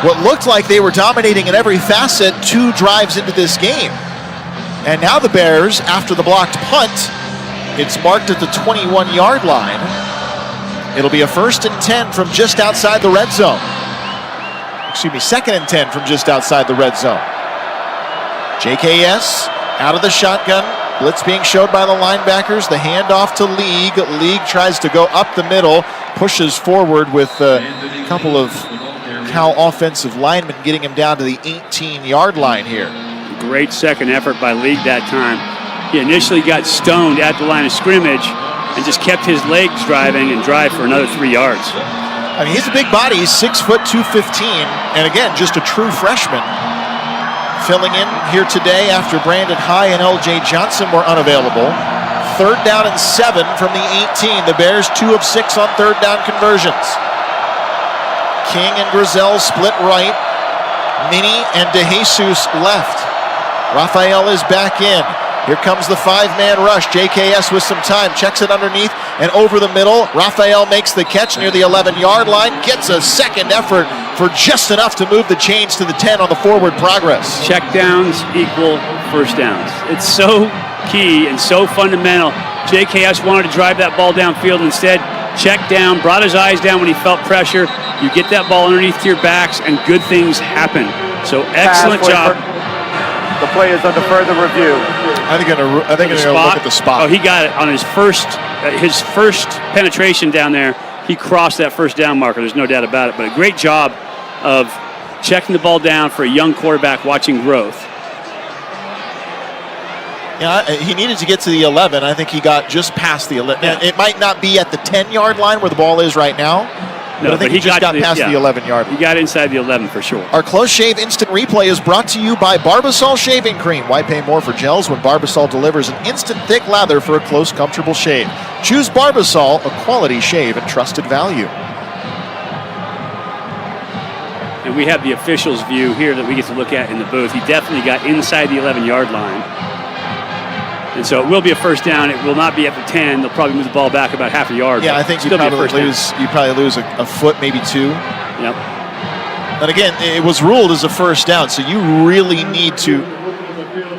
what looked like they were dominating in every facet 2 drives into this game. And now the Bears, after the blocked punt, it's marked at the 21-yard line. It'll be a 1st and 10 from just outside the red zone. Excuse me, 2nd and 10 from just outside the red zone. JKS out of the shotgun. Blitz being showed by the linebackers. The handoff to League. League tries to go up the middle, pushes forward with a couple of Cal offensive linemen getting him down to the 18-yard line here. Great second effort by League that time. He initially got stoned at the line of scrimmage and just kept his legs driving and drive for another 3 yards. I mean, he's a big body. He's 6 foot 215, and again, just a true freshman. Filling in here today after Brandon High and LJ Johnson were unavailable. 3rd down and 7 from the 18. The Bears 2 of 6 on 3rd down conversions. King and Grizel split right. Minnie and DeJesus left. Raphael is back in. Here comes the 5-man rush. JKS with some time, checks it underneath and over the middle. Raphael makes the catch near the 11-yard line, gets a second effort for just enough to move the chains to the 10 on the forward progress. Check downs equal first downs. It's so key and so fundamental. JKS wanted to drive that ball downfield. Instead, checked down, brought his eyes down when he felt pressure. You get that ball underneath your backs and good things happen. So excellent job. The play is under further review. I think I'm going to look at the spot. Oh, he got it on his first penetration down there. He crossed that first down marker. There's no doubt about it. But a great job of checking the ball down for a young quarterback watching growth. Yeah, he needed to get to the 11. I think he got just past the 11. Yeah. It might not be at the 10-yard line where the ball is right now. No, but I think he just got past the 11-yard line. He got inside the 11 for sure. Our Close Shave Instant Replay is brought to you by Barbasol Shaving Cream. Why pay more for gels when Barbasol delivers an instant thick lather for a close, comfortable shave? Choose Barbasol, a quality shave and trusted value. And we have the official's view here that we get to look at in the booth. He definitely got inside the 11-yard line. And so it will be a first down. It will not be at the 10. They'll probably move the ball back about half a yard. Yeah, I think you probably lose a foot, maybe 2. Yep. And again, it was ruled as a first down, so you really need to.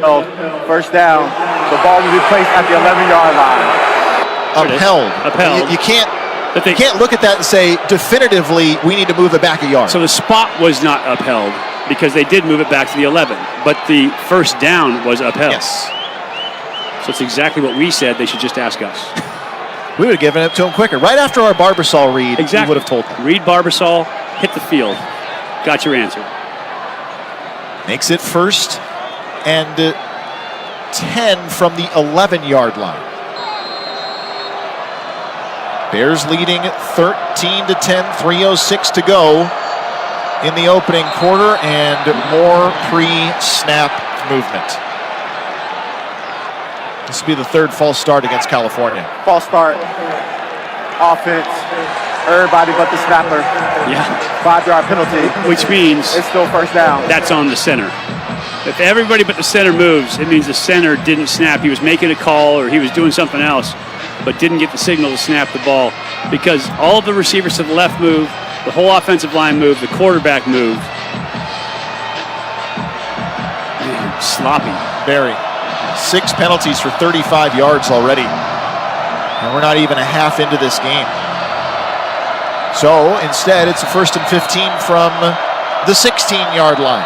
So, first down. The ball will be placed at the 11-yard line. Upheld. You can't look at that and say definitively we need to move it back a yard. So the spot was not upheld because they did move it back to the 11, but the first down was upheld. Yes. So it's exactly what we said. They should just ask us. We would have given it to him quicker. Right after our Barbasol read, we would have told them. Read Barbasol, hit the field. Got your answer. Makes it 1st and 10 from the 11-yard line. Bears leading 13-10, 3:06 to go in the opening quarter, and more pre-snap movement. This will be the 3rd false start against California. False start. Offense. Everybody but the snapper. Yeah. 5-yard penalty. Which means it's still first down. That's on the center. If everybody but the center moves, it means the center didn't snap. He was making a call or he was doing something else, but didn't get the signal to snap the ball because all of the receivers to the left moved, the whole offensive line moved, the quarterback moved. Man, sloppy. Very. 6 penalties for 35 yards already. And we're not even a half into this game. So instead, it's a 1st and 15 from the 16-yard line.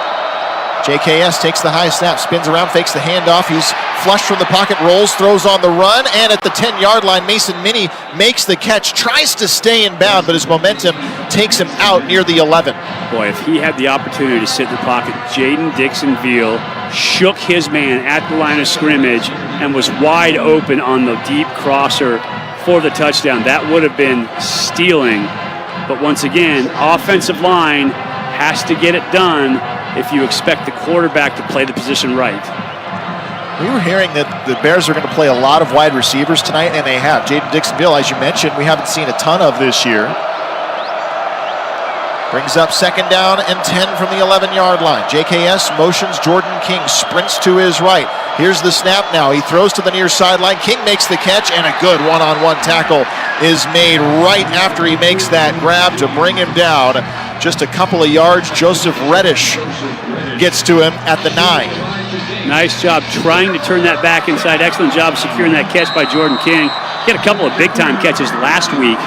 JKS takes the high snap, spins around, fakes the handoff. He's flushed from the pocket, rolls, throws on the run, and at the 10-yard line, Mason Minnie makes the catch, tries to stay in bound, but his momentum takes him out near the 11. Boy, if he had the opportunity to sit in the pocket, Jaden Dixon-Veal shook his man at the line of scrimmage and was wide open on the deep crosser for the touchdown. That would have been stealing. But once again, offensive line has to get it done if you expect the quarterback to play the position right. We were hearing that the Bears are going to play a lot of wide receivers tonight, and they have. Jaden Dixon-Veal, as you mentioned, we haven't seen a ton of this year. Brings up 2nd down and 10 from the 11-yard line. JKS motions Jordan King, sprints to his right. Here's the snap now. He throws to the near sideline. King makes the catch, and a good one-on-one tackle is made right after he makes that grab to bring him down. Just a couple of yards. Joseph Reddish gets to him at the 9. Nice job trying to turn that back inside. Excellent job securing that catch by Jordan King. He had a couple of big-time catches last week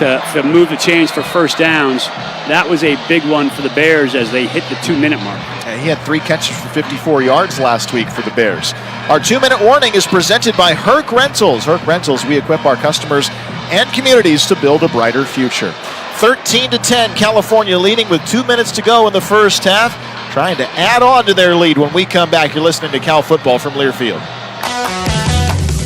to move the chains for first downs. That was a big one for the Bears as they hit the 2-minute mark. And he had 3 catches for 54 yards last week for the Bears. Our 2-minute warning is presented by Herc Rentals. Herc Rentals, we equip our customers and communities to build a brighter future. 13-10, California leading with 2 minutes to go in the first half. Trying to add on to their lead when we come back. You're listening to Cal Football from Learfield.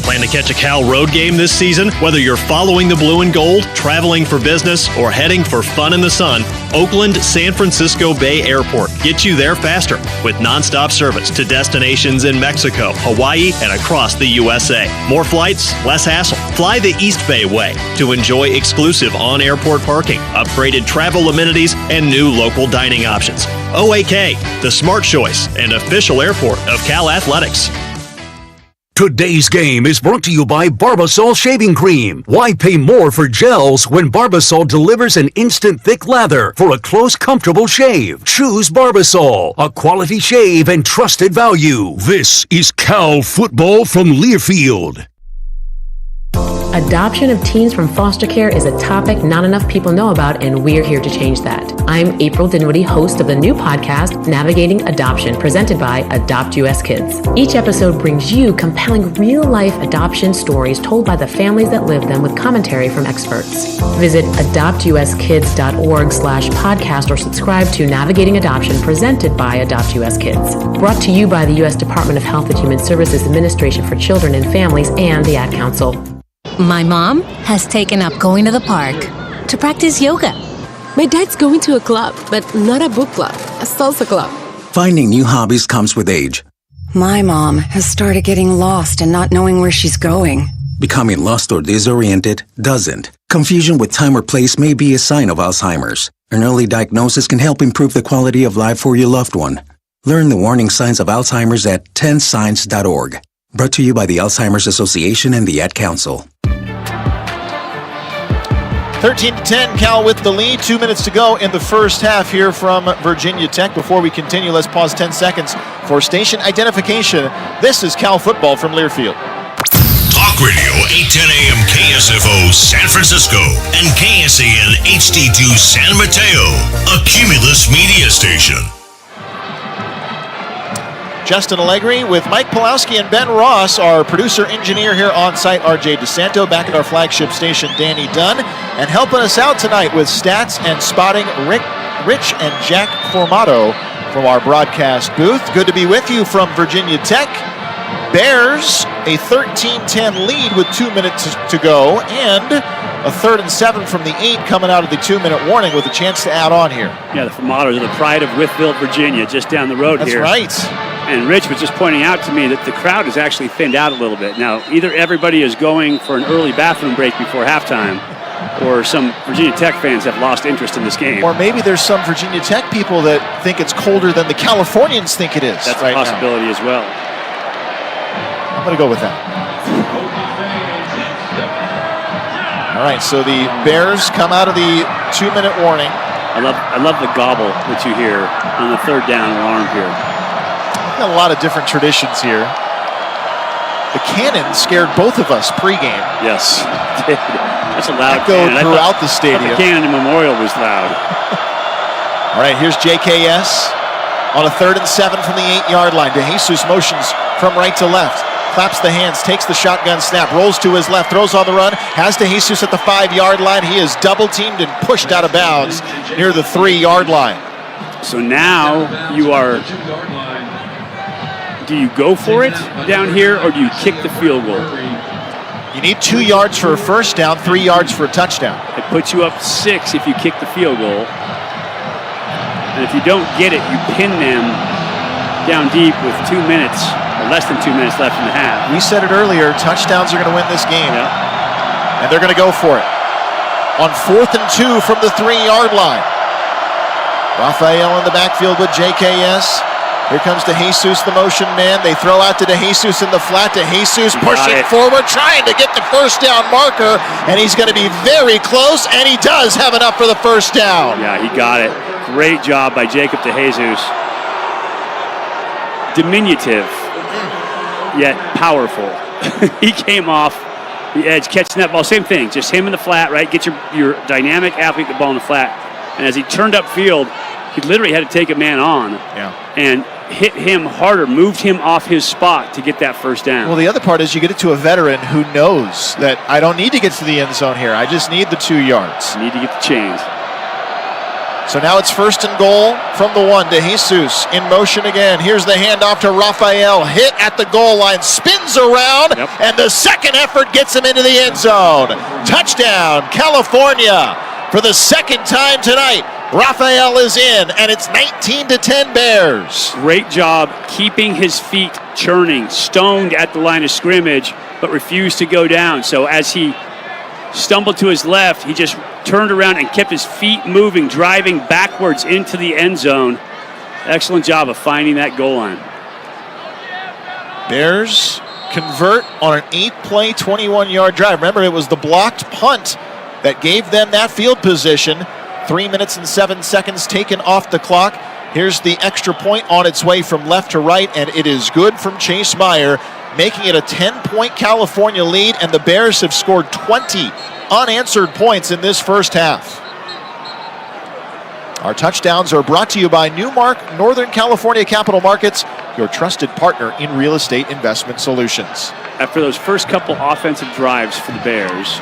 Plan to catch a Cal road game this season? Whether you're following the blue and gold, traveling for business, or heading for fun in the sun, Oakland San Francisco Bay Airport gets you there faster with nonstop service to destinations in Mexico, Hawaii, and across the USA. More flights, less hassle. Fly the East Bay way to enjoy exclusive on-airport parking, upgraded travel amenities, and new local dining options. OAK, the smart choice and official airport of Cal Athletics. Today's game is brought to you by Barbasol Shaving Cream. Why pay more for gels when Barbasol delivers an instant thick lather for a close, comfortable shave? Choose Barbasol, a quality shave and trusted value. This is Cal Football from Learfield. Adoption of teens from foster care is a topic not enough people know about, and we're here to change that. I'm April Dinwiddie, host of the new podcast, Navigating Adoption, presented by Adopt US Kids. Each episode brings you compelling real-life adoption stories told by the families that live them with commentary from experts. Visit adoptuskids.org/podcast or subscribe to Navigating Adoption, presented by Adopt US Kids. Brought to you by the U.S. Department of Health and Human Services Administration for Children and Families and the Ad Council. My mom has taken up going to the park to practice yoga. My dad's going to a club, but not a book club, a salsa club. Finding new hobbies comes with age. My mom has started getting lost and not knowing where she's going. Becoming lost or disoriented doesn't. Confusion with time or place may be a sign of Alzheimer's. An early diagnosis can help improve the quality of life for your loved one. Learn the warning signs of Alzheimer's at 10signs.org. Brought to you by the Alzheimer's Association and the Ad Council. 13-10, Cal with the lead. 2 minutes to go in the first half here from Virginia Tech. Before we continue, let's pause 10 seconds for station identification. This is Cal Football from Learfield. Talk Radio 810 AM KSFO San Francisco and KSAN HD2 San Mateo, a Cumulus media station. Justin Allegri with Mike Pulowski and Ben Ross, our producer-engineer here on site, RJ DeSanto, back at our flagship station, Danny Dunn, and helping us out tonight with stats and spotting, Rich and Jack Formato from our broadcast booth. Good to be with you from Virginia Tech. Bears, a 13-10 lead with 2 minutes to go, and a 3rd and 7 from the 8 coming out of the 2-minute warning with a chance to add on here. Yeah, the Formatos are the pride of Wytheville, Virginia, just down the road here. That's right. And Rich was just pointing out to me that the crowd is actually thinned out a little bit. Now, either everybody is going for an early bathroom break before halftime, or some Virginia Tech fans have lost interest in this game. Or maybe there's some Virginia Tech people that think it's colder than the Californians think it is. That's a possibility as well. I'm going to go with that. All right, so the Bears come out of the 2-minute warning. I love the gobble that you hear on the 3rd down alarm here. Got a lot of different traditions here. The cannon scared both of us pregame. Yes, that's a loud Echoed cannon. throughout the stadium. The cannon in Memorial was loud. All right, here's JKS on a 3rd and 7 from the 8-yard line. DeJesus motions from right to left. Claps the hands, takes the shotgun snap, rolls to his left, throws on the run, has DeJesus at the 5-yard line. He is double-teamed and pushed out of bounds near the 3-yard line. So now you are, do you go for it down here or do you kick the field goal? You need 2 yards for a first down, 3 yards for a touchdown. It puts you up 6 if you kick the field goal. And if you don't get it, you pin them down deep with 2 minutes, or less than 2 minutes left in the half. We said it earlier, touchdowns are going to win this game. Yeah. And they're going to go for it. On 4th and 2 from the 3-yard line. Raphael in the backfield with JKS. Here comes DeJesus, the motion man. They throw out to DeJesus in the flat. DeJesus pushing forward, trying to get the first down marker. And he's going to be very close, and he does have enough for the first down. Yeah, he got it. Great job by Jacob DeJesus. Diminutive, yet powerful. He came off the edge, catching that ball. Same thing, just him in the flat, right? Get your dynamic athlete the ball in the flat. And as he turned upfield, he literally had to take a man on and hit him harder, moved him off his spot to get that first down. Well, the other part is you get it to a veteran who knows that I don't need to get to the end zone here. I just need the 2 yards. Need to get the chains. So now it's 1st and goal from the 1. DeJesus in motion again. Here's the handoff to Raphael. Hit at the goal line, spins around, and the second effort gets him into the end zone. Touchdown, California. For the second time tonight, Raphael is in, and it's 19-10 Bears. Great job keeping his feet churning, stoned at the line of scrimmage, but refused to go down. So as he stumbled to his left, he just turned around and kept his feet moving, driving backwards into the end zone. Excellent job of finding that goal line. Bears convert on an 8-play, 21-yard drive. Remember, it was the blocked punt that gave them that field position. 3 minutes and 7 seconds taken off the clock. Here's the extra point on its way from left to right, and it is good from Chase Meyer, making it a 10-point California lead, and the Bears have scored 20 unanswered points in this first half. Our touchdowns are brought to you by Newmark Northern California Capital Markets, your trusted partner in real estate investment solutions. After those first couple offensive drives for the Bears,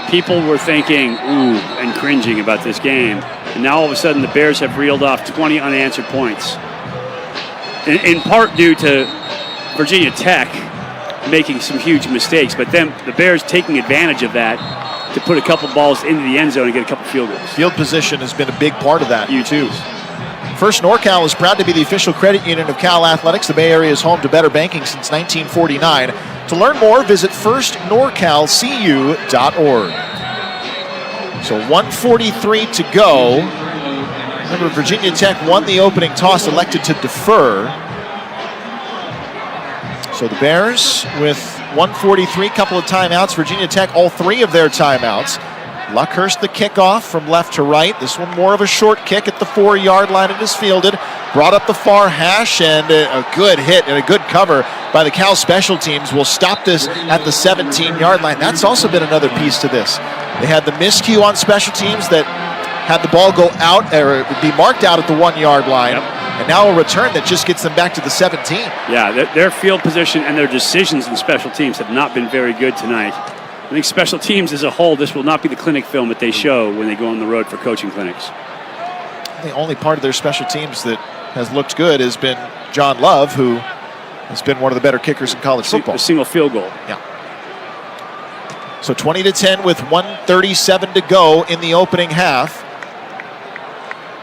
people were thinking, ooh, and cringing about this game. And now all of a sudden the Bears have reeled off 20 unanswered points. In part due to Virginia Tech making some huge mistakes, but then the Bears taking advantage of that to put a couple balls into the end zone and get a couple field goals. Field position has been a big part of that, too. First NorCal is proud to be the official credit union of Cal Athletics. The Bay Area is home to better banking since 1949. To learn more, visit firstnorcalcu.org. So 1:43 to go. Remember, Virginia Tech won the opening toss, elected to defer. So the Bears with 1:43, couple of timeouts. Virginia Tech, all 3 of their timeouts. Luckhurst the kickoff from left to right. This one more of a short kick at the 4-yard line. It is fielded. Brought up the far hash, and a good hit and a good cover by the Cal special teams will stop this at the 17-yard line. That's also been another piece to this. They had the miscue on special teams that had the ball go out or be marked out at the 1-yard line. And now a return that just gets them back to the 17. Yeah, their field position and their decisions in special teams have not been very good tonight. I think special teams as a whole, this will not be the clinic film that they show when they go on the road for coaching clinics. The only part of their special teams that has looked good has been John Love, who has been one of the better kickers in college football. A single field goal. Yeah. So 20-10 with 1:37 to go in the opening half.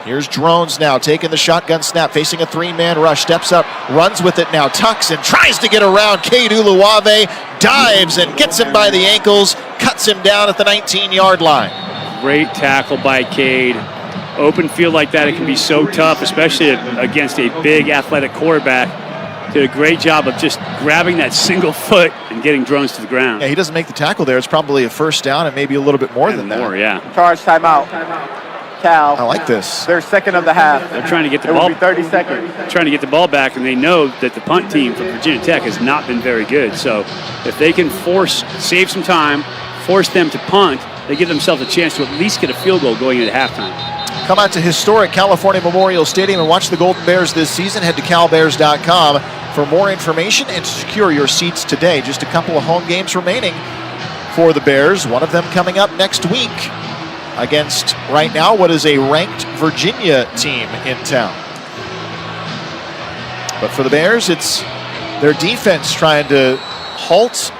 Here's Drones now taking the shotgun snap, facing a 3-man rush, steps up, runs with it now, tucks and tries to get around Cade Uluwave, dives and gets him by the ankles, cuts him down at the 19-yard line. Great tackle by Cade. Open field like that, it can be so tough, especially against a big athletic quarterback. Did a great job of just grabbing that single foot and getting Drones to the ground. Yeah, he doesn't make the tackle there. It's probably a first down and maybe a little bit more than that. More, yeah. Charge timeout. Cal. I like this. Their second of the half. They're trying to get the It ball. will be 30 seconds. Trying to get the ball back, and they know that the punt team from Virginia Tech has not been very good. So if they can save some time, force them to punt, they give themselves a chance to at least get a field goal going into halftime. Come out to historic California Memorial Stadium and watch the Golden Bears this season. Head to calbears.com for more information and to secure your seats today. Just a couple of home games remaining for the Bears. One of them coming up next week against, right now, what is a ranked Virginia team in town. But for the Bears, it's their defense trying to halt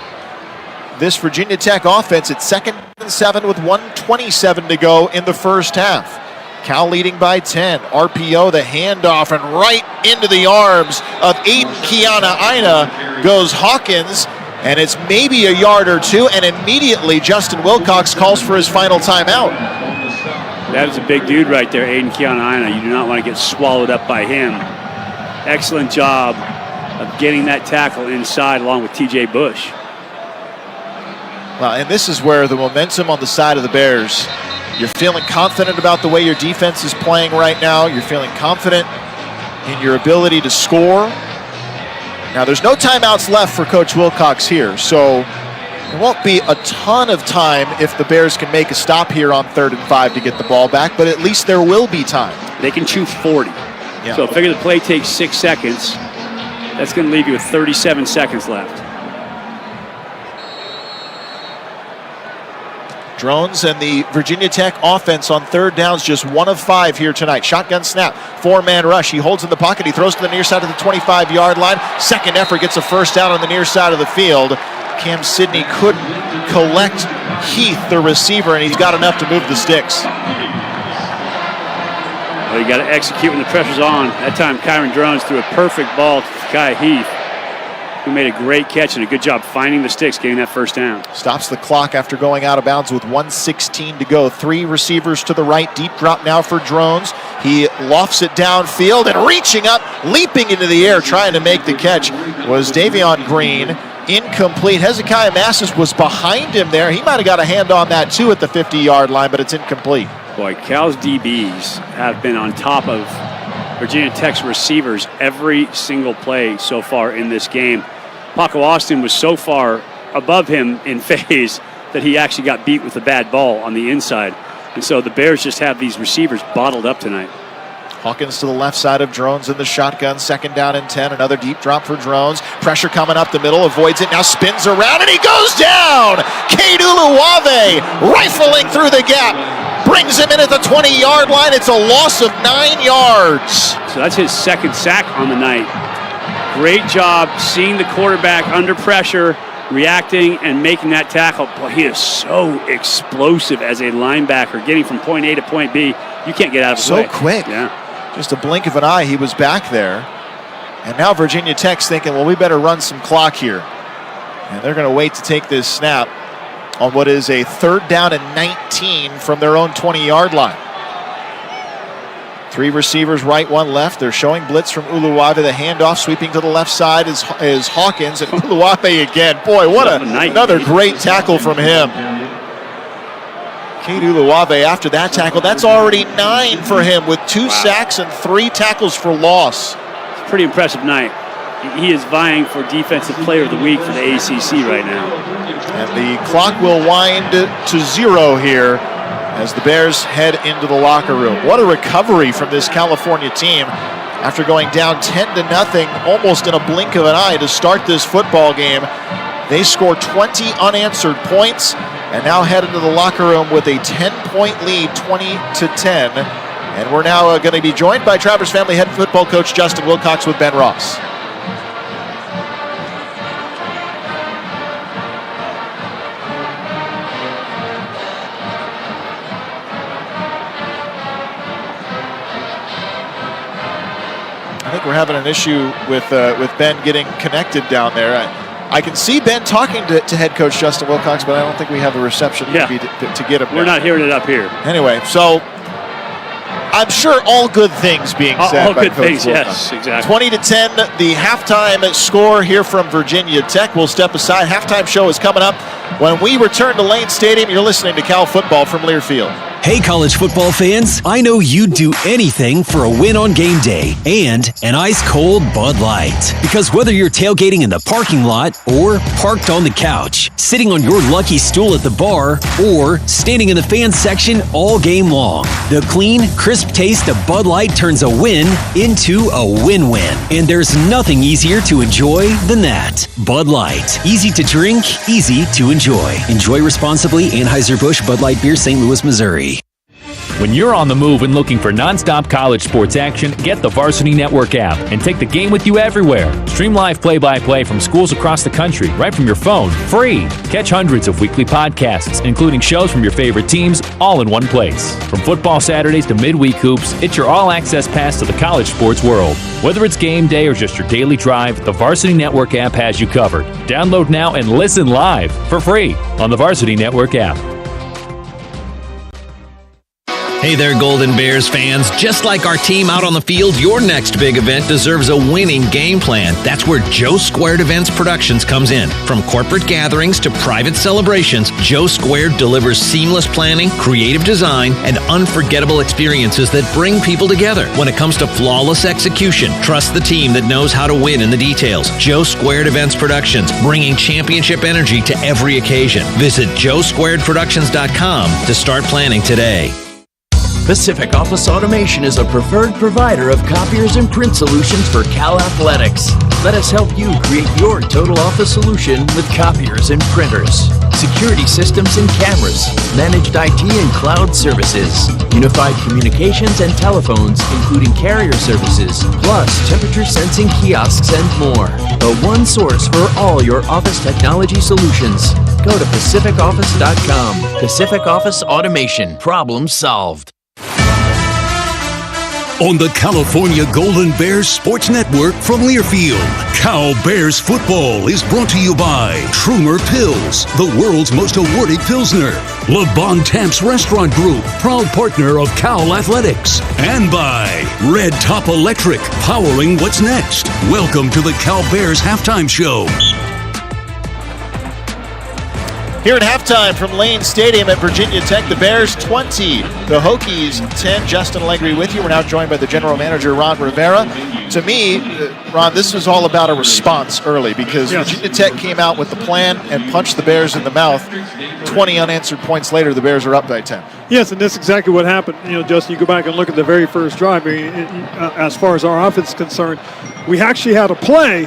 this Virginia Tech offense. It's 2nd and 7 with 1:27 to go in the first half. Cal leading by 10. RPO, the handoff, and right into the arms of Aiden Kiana-Ina goes Hawkins, and it's maybe a yard or two, and immediately Justin Wilcox calls for his final timeout. That is a big dude right there, Aiden Kiana-Ina. You do not want to get swallowed up by him. Excellent job of getting that tackle inside along with TJ Bush. Well, and this is where the momentum on the side of the Bears, you're feeling confident about the way your defense is playing right now. You're feeling confident in your ability to score. Now, there's no timeouts left for Coach Wilcox here, so there won't be a ton of time if the Bears can make a stop here on 3rd and 5 to get the ball back, but at least there will be time. They can chew 40. Yeah. So figure the play takes 6 seconds. That's going to leave you with 37 seconds left. Drones and the Virginia Tech offense on 3rd downs, just 1 of 5 here tonight. Shotgun snap, 4-man rush. He holds in the pocket. He throws to the near side of the 25-yard line. Second effort gets a first down on the near side of the field. Cam Sidney couldn't collect Heath, the receiver, and he's got enough to move the sticks. Well, you got to execute when the pressure's on. That time, Kyron Drones threw a perfect ball to Kai Heath, who made a great catch and a good job finding the sticks, getting that first down. Stops the clock after going out of bounds with 1:16 to go. 3 receivers to the right. Deep drop now for Drones. He lofts it downfield and reaching up, leaping into the air, trying to make the catch was Davion Green. Incomplete. Hezekiah Massis was behind him there. He might have got a hand on that too at the 50-yard line, but it's incomplete. Boy, Cal's DBs have been on top of Virginia Tech's receivers every single play so far in this game. Paco Austin was so far above him in phase that he actually got beat with a bad ball on the inside. And so the Bears just have these receivers bottled up tonight. Hawkins to the left side of Drones in the shotgun. 2nd down and 10. Another deep drop for Drones. Pressure coming up the middle. Avoids it. Now spins around and he goes down. Cade Uluwave rifling through the gap. Brings him in at the 20-yard line. It's a loss of 9 yards. So that's his 2nd sack on the night. Great job seeing the quarterback under pressure, reacting and making that tackle. Boy, he is so explosive as a linebacker, getting from point A to point B. You can't get out of his way. So quick. Yeah. Just a blink of an eye, he was back there. And now Virginia Tech's thinking, well, we better run some clock here. And they're going to wait to take this snap on what is a 3rd down and 19 from their own 20-yard line. 3 receivers, right, 1 left. They're showing blitz from Uluwave. The handoff sweeping to the left side is Hawkins, and Uluwave again. Boy, what another great tackle from him. Cade Uluwave after that tackle. That's already 9 for him with 2 sacks and 3 tackles for loss. It's a pretty impressive night. He is vying for Defensive Player of the Week for the ACC right now. And the clock will wind to 0 here as the Bears head into the locker room. What a recovery from this California team after going down 10-0 almost in a blink of an eye to start this football game. They score 20 unanswered points and now head into the locker room with a 10-point lead, 20-10. And we're now going to be joined by Travers Family head football coach Justin Wilcox with Ben Ross. I think we're having an issue with Ben getting connected down there. I can see Ben talking to head coach Justin Wilcox, but I don't think we have the reception to get him. We're not hearing it up here. Anyway, so I'm sure all good things being said all by good Coach things, Wilcox. yes, exactly. 20-10, the halftime score here from Virginia Tech. We'll step aside. Halftime show is coming up when we return to Lane Stadium. You're listening to Cal Football from Learfield. Hey, college football fans, I know you'd do anything for a win on game day and an ice-cold Bud Light. Because whether you're tailgating in the parking lot or parked on the couch, sitting on your lucky stool at the bar, or standing in the fan section all game long, the clean, crisp taste of Bud Light turns a win into a win-win. And there's nothing easier to enjoy than that. Bud Light. Easy to drink, easy to enjoy. Enjoy responsibly. Anheuser-Busch Bud Light Beer, St. Louis, Missouri. When you're on the move and looking for nonstop college sports action, get the Varsity Network app and take the game with you everywhere. Stream live play-by-play from schools across the country right from your phone, free. Catch hundreds of weekly podcasts, including shows from your favorite teams, all in one place. From football Saturdays to midweek hoops, it's your all-access pass to the college sports world. Whether it's game day or just your daily drive, the Varsity Network app has you covered. Download now and listen live for free on the Varsity Network app. Hey there, Golden Bears fans. Just like our team out on the field, your next big event deserves a winning game plan. That's where Joe Squared Events Productions comes in. From corporate gatherings to private celebrations, Joe Squared delivers seamless planning, creative design, and unforgettable experiences that bring people together. When it comes to flawless execution, trust the team that knows how to win in the details. Joe Squared Events Productions, bringing championship energy to every occasion. Visit joesquaredproductions.com to start planning today. Pacific Office Automation is a preferred provider of copiers and print solutions for Cal Athletics. Let us help you create your total office solution with copiers and printers, security systems and cameras, managed IT and cloud services, unified communications and telephones, including carrier services, plus temperature sensing kiosks and more. The one source for all your office technology solutions. Go to PacificOffice.com. Pacific Office Automation. Problem solved. On the California Golden Bears Sports Network from Learfield, Cal Bears Football is brought to you by Trumer Pils, the world's most awarded Pilsner, Le Bon Temps Restaurant Group, proud partner of Cal Athletics, and by Red Top Electric, powering what's next. Welcome to the Cal Bears Halftime Show. Here at halftime from Lane Stadium at Virginia Tech, the Bears 20, the Hokies 10. Justin Allegri with you. We're now joined by the general manager, Ron Rivera. To me, Ron, this was all about a response early because Virginia Tech came out with the plan and punched the Bears in the mouth. 20 unanswered points later, the Bears are up by 10. Yes, and that's exactly what happened. Justin, you go back and look at the very first drive. As far as our offense is concerned, we actually had a play,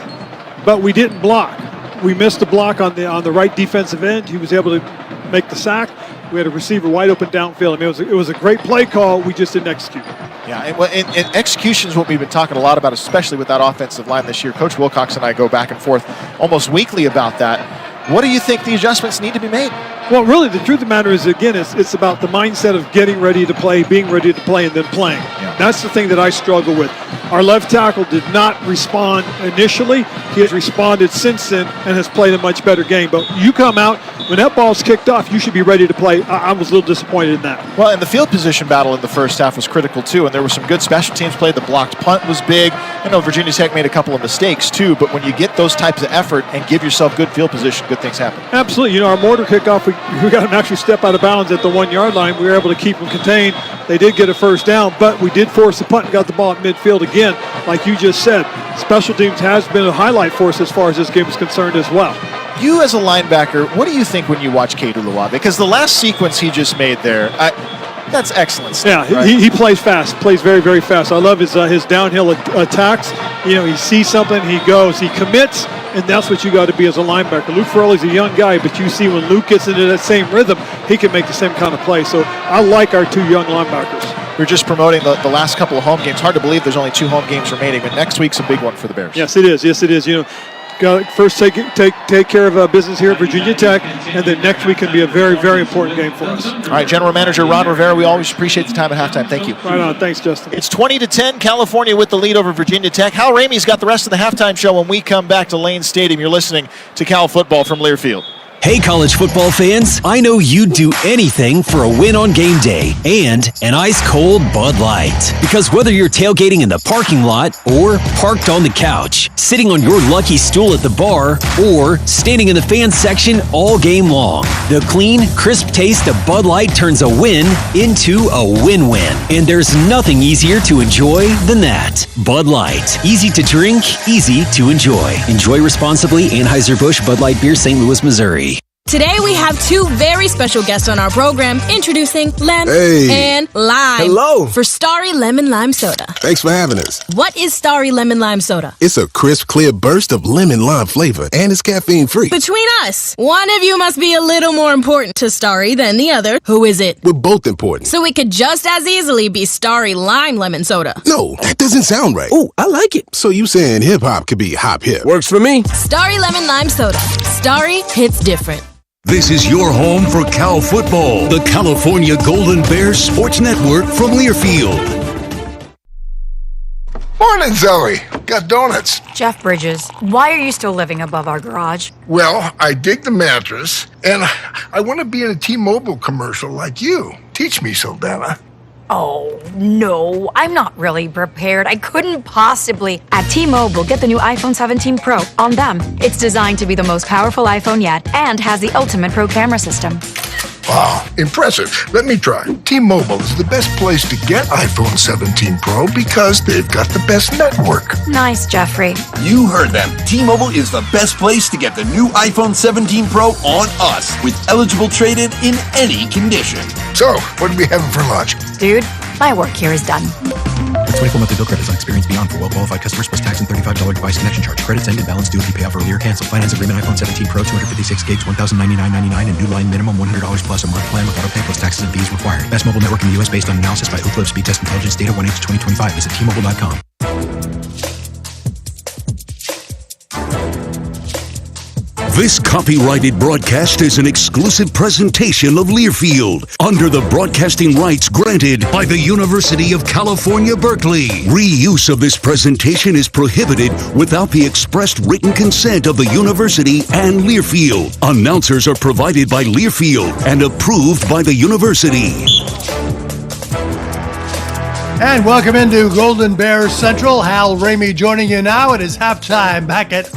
but we didn't block. We missed the block on the right defensive end. He was able to make the sack. We had a receiver wide open downfield. It was a great play call. We just didn't execute. Yeah, and execution is what we've been talking a lot about, especially with that offensive line this year. Coach Wilcox and I go back and forth almost weekly about that. What do you think the adjustments need to be made? Well, really, the truth of the matter is, again, it's about the mindset of getting ready to play, being ready to play, and then playing. Yeah. That's the thing that I struggle with. Our left tackle did not respond initially. He has responded since then and has played a much better game. But you come out, when that ball's kicked off, you should be ready to play. I was a little disappointed in that. Well, and the field position battle in the first half was critical, too, and there were some good special teams play. The blocked punt was big. I know Virginia Tech made a couple of mistakes, too, but when you get those types of effort and give yourself good field position, good things happen. Absolutely. Our mortar kickoff, we got him actually step out of bounds at the 1 yard line. We were able to keep him contained. They did get a first down, but we did force the punt and got the ball at midfield again. Like you just said, special teams has been a highlight for us as far as this game is concerned as well. You as a linebacker, what do you think when you watch Cade Uluwabe? Because the last sequence he just made there, that's excellent stuff. Yeah, right? he plays fast, plays very, very fast. I love his downhill attacks. He sees something, he goes, he commits, and that's what you got to be as a linebacker. Luke Farrelly's a young guy, but you see when Luke gets into that same rhythm, he can make the same kind of play. So I like our two young linebackers. We're just promoting the last couple of home games. Hard to believe there's only 2 home games remaining, but next week's a big one for the Bears. Yes, it is. Yes, it is. Got to first take care of business here at Virginia Tech, and then next week can be a very, very important game for us. All right, General Manager Ron Rivera, we always appreciate the time at halftime. Thank you. Right on. Thanks, Justin. It's 20-10, California with the lead over Virginia Tech. Hal Ramey's got the rest of the halftime show when we come back to Lane Stadium. You're listening to Cal Football from Learfield. Hey, college football fans, I know you'd do anything for a win on game day and an ice-cold Bud Light. Because whether you're tailgating in the parking lot or parked on the couch, sitting on your lucky stool at the bar, or standing in the fan section all game long, the clean, crisp taste of Bud Light turns a win into a win-win. And there's nothing easier to enjoy than that. Bud Light. Easy to drink, easy to enjoy. Enjoy responsibly. Anheuser-Busch Bud Light Beer, St. Louis, Missouri. Today we have two very special guests on our program, introducing Lem and Lime. Hello. For Starry Lemon Lime Soda. Thanks for having us. What is Starry Lemon Lime Soda? It's a crisp, clear burst of lemon lime flavor, and it's caffeine-free. Between us, one of you must be a little more important to Starry than the other. Who is it? We're both important. So it could just as easily be Starry Lime Lemon Soda. No, that doesn't sound right. Oh, I like it. So you saying hip-hop could be hop-hip. Works for me. Starry Lemon Lime Soda. Starry hits different. This is your home for Cal football. The California Golden Bears Sports Network from Learfield. Morning, Zoe. Got donuts. Jeff Bridges, why are you still living above our garage? Well, I dig the mattress, and I want to be in a T-Mobile commercial like you. Teach me, Saldana. Oh, no, I'm not really prepared. I couldn't possibly. At T-Mobile, get the new iPhone 17 Pro on them. It's designed to be the most powerful iPhone yet and has the ultimate Pro camera system. Wow, impressive. Let me try. T-Mobile is the best place to get iPhone 17 Pro because they've got the best network. Nice, Jeffrey. You heard them. T-Mobile is the best place to get the new iPhone 17 Pro on us with eligible trade-in in any condition. So, what are we having for lunch? Dude, my work here is done. With 24 monthly bill credits on Experience Beyond for well-qualified customers plus tax and $35 device connection charge. Credits end and balance due if you pay off earlier. Cancel. Finance agreement iPhone 17 Pro 256 gigs, $1,099.99 and new line minimum $100 plus a month plan with auto pay plus taxes and fees required. Best mobile network in the U.S. based on analysis by Ookla Speed Test Intelligence data 1H2025. Visit T-Mobile.com. This copyrighted broadcast is an exclusive presentation of Learfield under the broadcasting rights granted by the University of California, Berkeley. Reuse of this presentation is prohibited without the expressed written consent of the university and Learfield. Announcers are provided by Learfield and approved by the university. And welcome into Golden Bears Central. Hal Ramey joining you now. It is halftime back at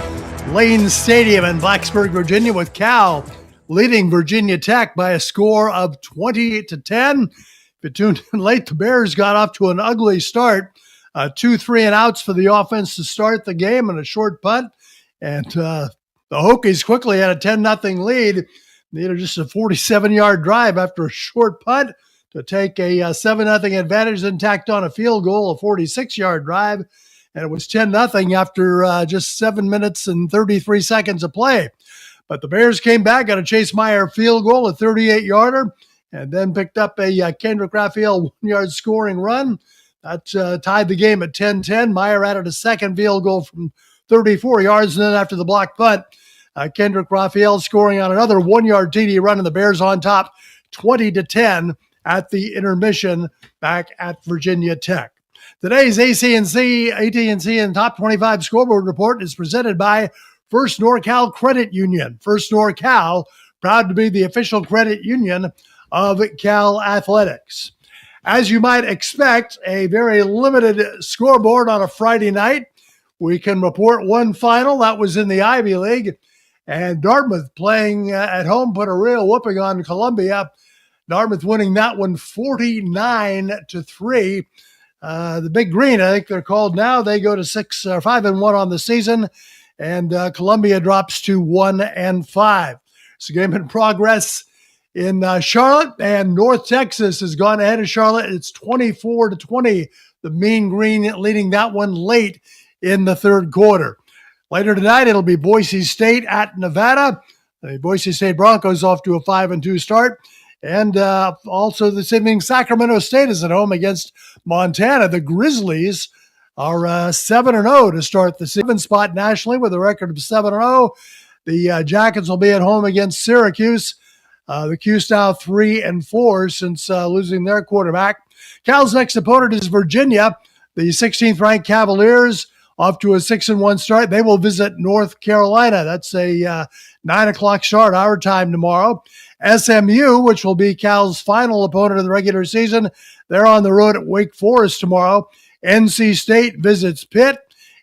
Lane Stadium in Blacksburg, Virginia, with Cal leading Virginia Tech by a score of 20-10. If you tuned in late, the Bears got off to an ugly start. 2 3-and-outs for the offense to start the game and a short punt. And the Hokies quickly had a 10-0 lead. Needed just a 47-yard drive after a short punt to take a 7-0 advantage, then tacked on a field goal, a 46-yard drive. And it was 10-0 after just 7 minutes and 33 seconds of play. But the Bears came back, got a Chase Meyer field goal, a 38-yarder, and then picked up a Kendrick Raphael 1-yard scoring run. That tied the game at 10-10. Meyer added a second field goal from 34 yards, and then after the block punt, Kendrick Raphael scoring on another 1-yard TD run, and the Bears on top 20-10 at the intermission back at Virginia Tech. Today's AT&T and Top 25 Scoreboard Report is presented by First NorCal Credit Union. First NorCal, proud to be the official credit union of Cal Athletics. As you might expect, a very limited scoreboard on a Friday night. We can report one final. That was in the Ivy League. And Dartmouth playing at home put a real whooping on Columbia. Dartmouth winning that one 49-3. The Big Green, I think they're called now, they go to 5-1 on the season, and Columbia drops to 1-5. It's a game in progress in Charlotte, and North Texas has gone ahead of Charlotte. It's 24-20. The Mean Green leading that one late in the third quarter. Later tonight, it'll be Boise State at Nevada. The Boise State Broncos off to a 5-2 start. And also this evening, Sacramento State is at home against Montana. The Grizzlies are 7-0 to start the 7th spot nationally with a record of 7-0. The Jackets will be at home against Syracuse. The Cuse now 3-4 since losing their quarterback. Cal's next opponent is Virginia. The 16th-ranked Cavaliers off to a 6-1 start. They will visit North Carolina. That's a 9 o'clock start, our time tomorrow. SMU, which will be Cal's final opponent of the regular season, they're on the road at Wake Forest tomorrow. NC State visits Pitt,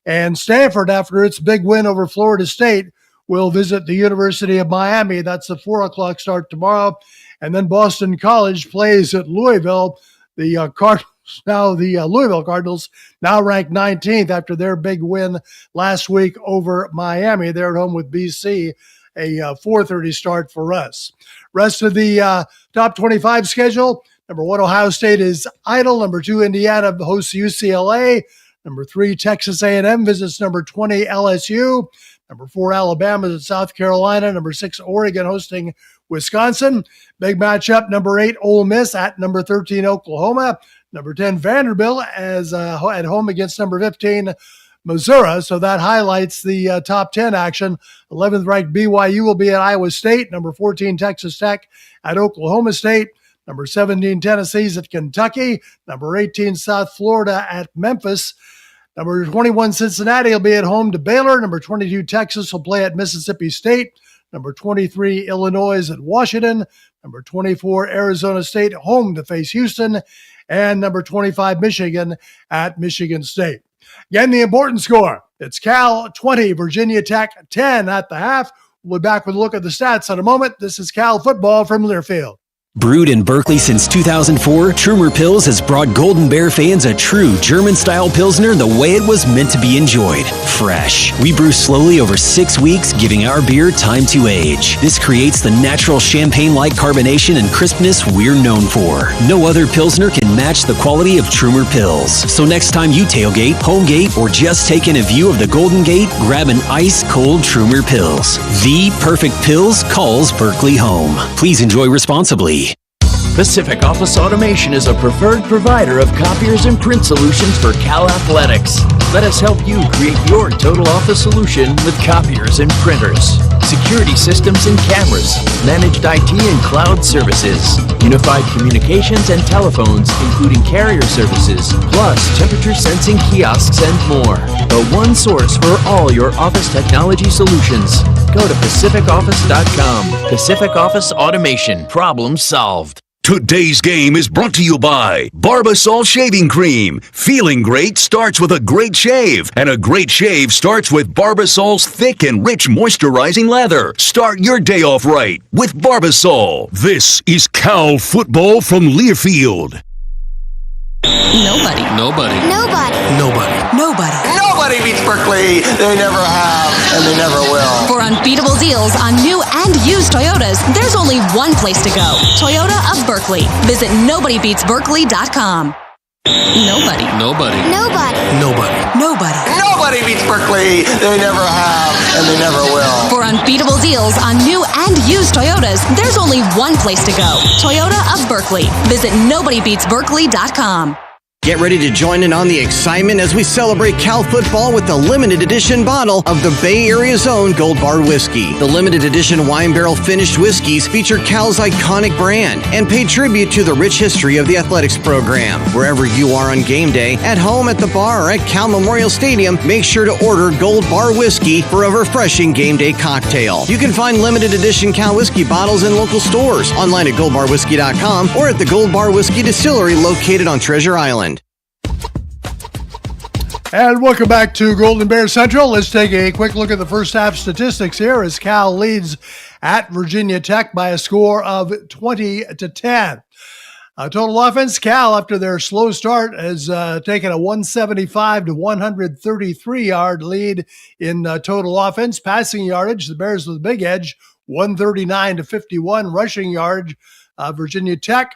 and Stanford, after its big win over Florida State, will visit the University of Miami. That's a 4 o'clock start tomorrow. And then Boston College plays at Louisville. The Louisville Cardinals, now ranked 19th after their big win last week over Miami. They're at home with BC, a 4:30 start for us. Rest of the top 25 schedule. Number 1, Ohio State is idle. Number 2, Indiana hosts UCLA. Number 3, Texas A&M visits number 20, LSU. Number 4, Alabama is at South Carolina. Number 6, Oregon hosting Wisconsin. Big matchup, number 8, Ole Miss at number 13, Oklahoma. Number 10, Vanderbilt as at home against number 15, Missouri. So that highlights the top 10 action. 11th ranked BYU will be at Iowa State. Number 14, Texas Tech at Oklahoma State. Number 17, Tennessee's at Kentucky. Number 18, South Florida at Memphis. Number 21, Cincinnati will be at home to Baylor. Number 22, Texas will play at Mississippi State. Number 23, Illinois is at Washington. Number 24, Arizona State home to face Houston. And number 25, Michigan at Michigan State. Again, the important score. It's Cal 20, Virginia Tech 10 at the half. We'll be back with a look at the stats in a moment. This is Cal football from Learfield. Brewed in Berkeley since 2004, Trumer Pils has brought Golden Bear fans a true German-style Pilsner the way it was meant to be enjoyed. Fresh. We brew slowly over 6 weeks, giving our beer time to age. This creates the natural champagne-like carbonation and crispness we're known for. No other Pilsner can match the quality of Trumer Pils. So next time you tailgate, homegate, or just take in a view of the Golden Gate, grab an ice-cold Trumer Pils. The perfect Pils calls Berkeley home. Please enjoy responsibly. Pacific Office Automation is a preferred provider of copiers and print solutions for Cal Athletics. Let us help you create your total office solution with copiers and printers, security systems and cameras, managed IT and cloud services, unified communications and telephones, including carrier services, plus temperature sensing kiosks and more. The one source for all your office technology solutions. Go to PacificOffice.com. Pacific Office Automation. Problem solved. Today's game is brought to you by Barbasol Shaving Cream. Feeling great starts with a great shave, and a great shave starts with Barbasol's thick and rich moisturizing lather. Start your day off right with Barbasol. This is Cal football from Learfield. Nobody. Nobody. Nobody. Nobody. Nobody. Nobody beats Berkeley. They never have, and they never will. For unbeatable deals on new and used Toyotas, there's only one place to go. Toyota of Berkeley. Visit nobodybeatsberkeley.com. Nobody. Nobody. Nobody. Nobody. Nobody. Nobody beats Berkeley. They never have, and they never will. For unbeatable deals on new and used Toyotas, there's only one place to go. Toyota of Berkeley. Visit nobodybeatsberkeley.com. Get ready to join in on the excitement as we celebrate Cal football with the limited edition bottle of the Bay Area's own Gold Bar Whiskey. The limited edition wine barrel finished whiskeys feature Cal's iconic brand and pay tribute to the rich history of the athletics program. Wherever you are on game day, at home, at the bar, or at Cal Memorial Stadium, make sure to order Gold Bar Whiskey for a refreshing game day cocktail. You can find limited edition Cal whiskey bottles in local stores, online at goldbarwhiskey.com, or at the Gold Bar Whiskey Distillery located on Treasure Island. And welcome back to Golden Bear Central. Let's take a quick look at the first half statistics here as Cal leads at Virginia Tech by a score of 20-10. Total offense, Cal, after their slow start, has taken a 175 to 133 yard lead in total offense. Passing yardage, the Bears with a big edge, 139 to 51. Rushing yardage, Virginia Tech,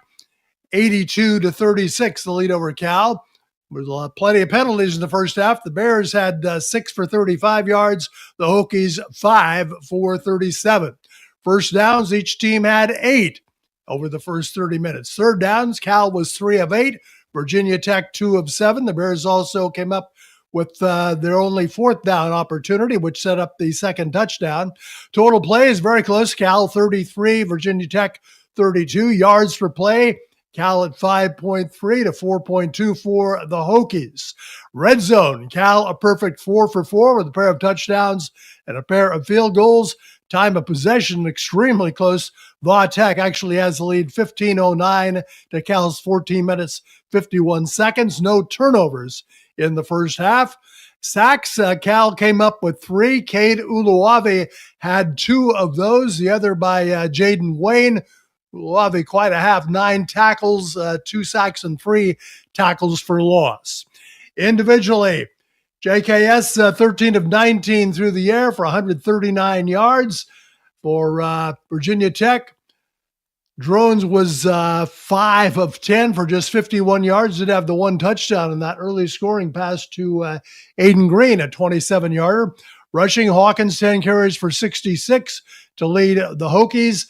82 to 36, the lead over Cal. There's plenty of penalties in the first half. The Bears had 6 for 35 yards. The Hokies 5 for 37. First downs, each team had 8 over the first 30 minutes. Third downs, Cal was 3 of 8. Virginia Tech 2 of 7. The Bears also came up with their only fourth down opportunity, which set up the second touchdown. Total play is very close. Cal 33, Virginia Tech 32. Yards per play, Cal at 5.3 to 4.2 for the Hokies. Red zone, Cal a perfect 4 for 4 with a pair of touchdowns and a pair of field goals. Time of possession extremely close. Va Tech actually has the lead 15:09 to Cal's 14 minutes 51 seconds. No turnovers in the first half. Sacks, Cal came up with 3. Cade Uluave had 2 of those, the other by Jaden Wayne. Uluave quite a half, 9 tackles, 2 sacks, and 3 tackles for loss. Individually, JKS 13 of 19 through the air for 139 yards. For Virginia Tech, Drones was 5 of 10 for just 51 yards. Did have the 1 touchdown in that early scoring pass to Aiden Green, a 27-yarder. Rushing, Hawkins 10 carries for 66 to lead the Hokies.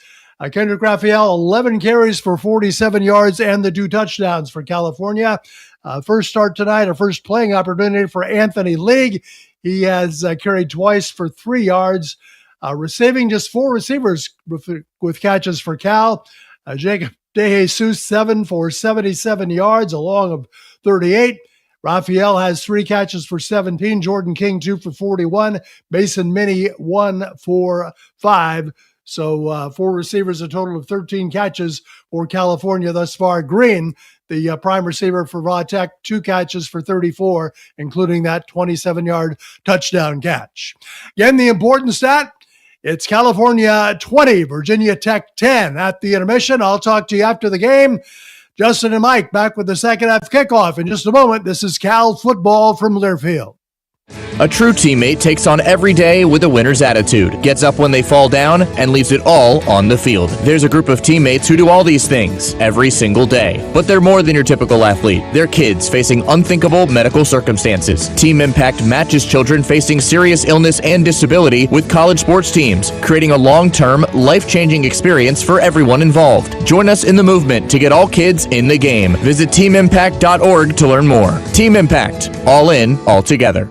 Kendrick Raphael 11 carries for 47 yards and the 2 touchdowns for California. First start tonight, a first playing opportunity for Anthony League. He has carried twice for 3 yards. Receiving, just 4 receivers with catches for Cal. Jacob DeJesus, 7 for 77 yards, a long of 38. Raphael has 3 catches for 17. Jordan King, 2 for 41. Mason Minnie, 1 for 5. So 4 receivers, a total of 13 catches for California thus far. Green, the prime receiver for Va Tech, 2 catches for 34, including that 27-yard touchdown catch. Again, the important stat, it's California 20, Virginia Tech 10 at the intermission. I'll talk to you after the game. Justin and Mike back with the second half kickoff in just a moment. This is Cal football from Learfield. A true teammate takes on every day with a winner's attitude, gets up when they fall down, and leaves it all on the field. There's a group of teammates who do all these things every single day. But they're more than your typical athlete. They're kids facing unthinkable medical circumstances. Team Impact matches children facing serious illness and disability with college sports teams, creating a long-term, life-changing experience for everyone involved. Join us in the movement to get all kids in the game. Visit teamimpact.org to learn more. Team Impact. All in, all together.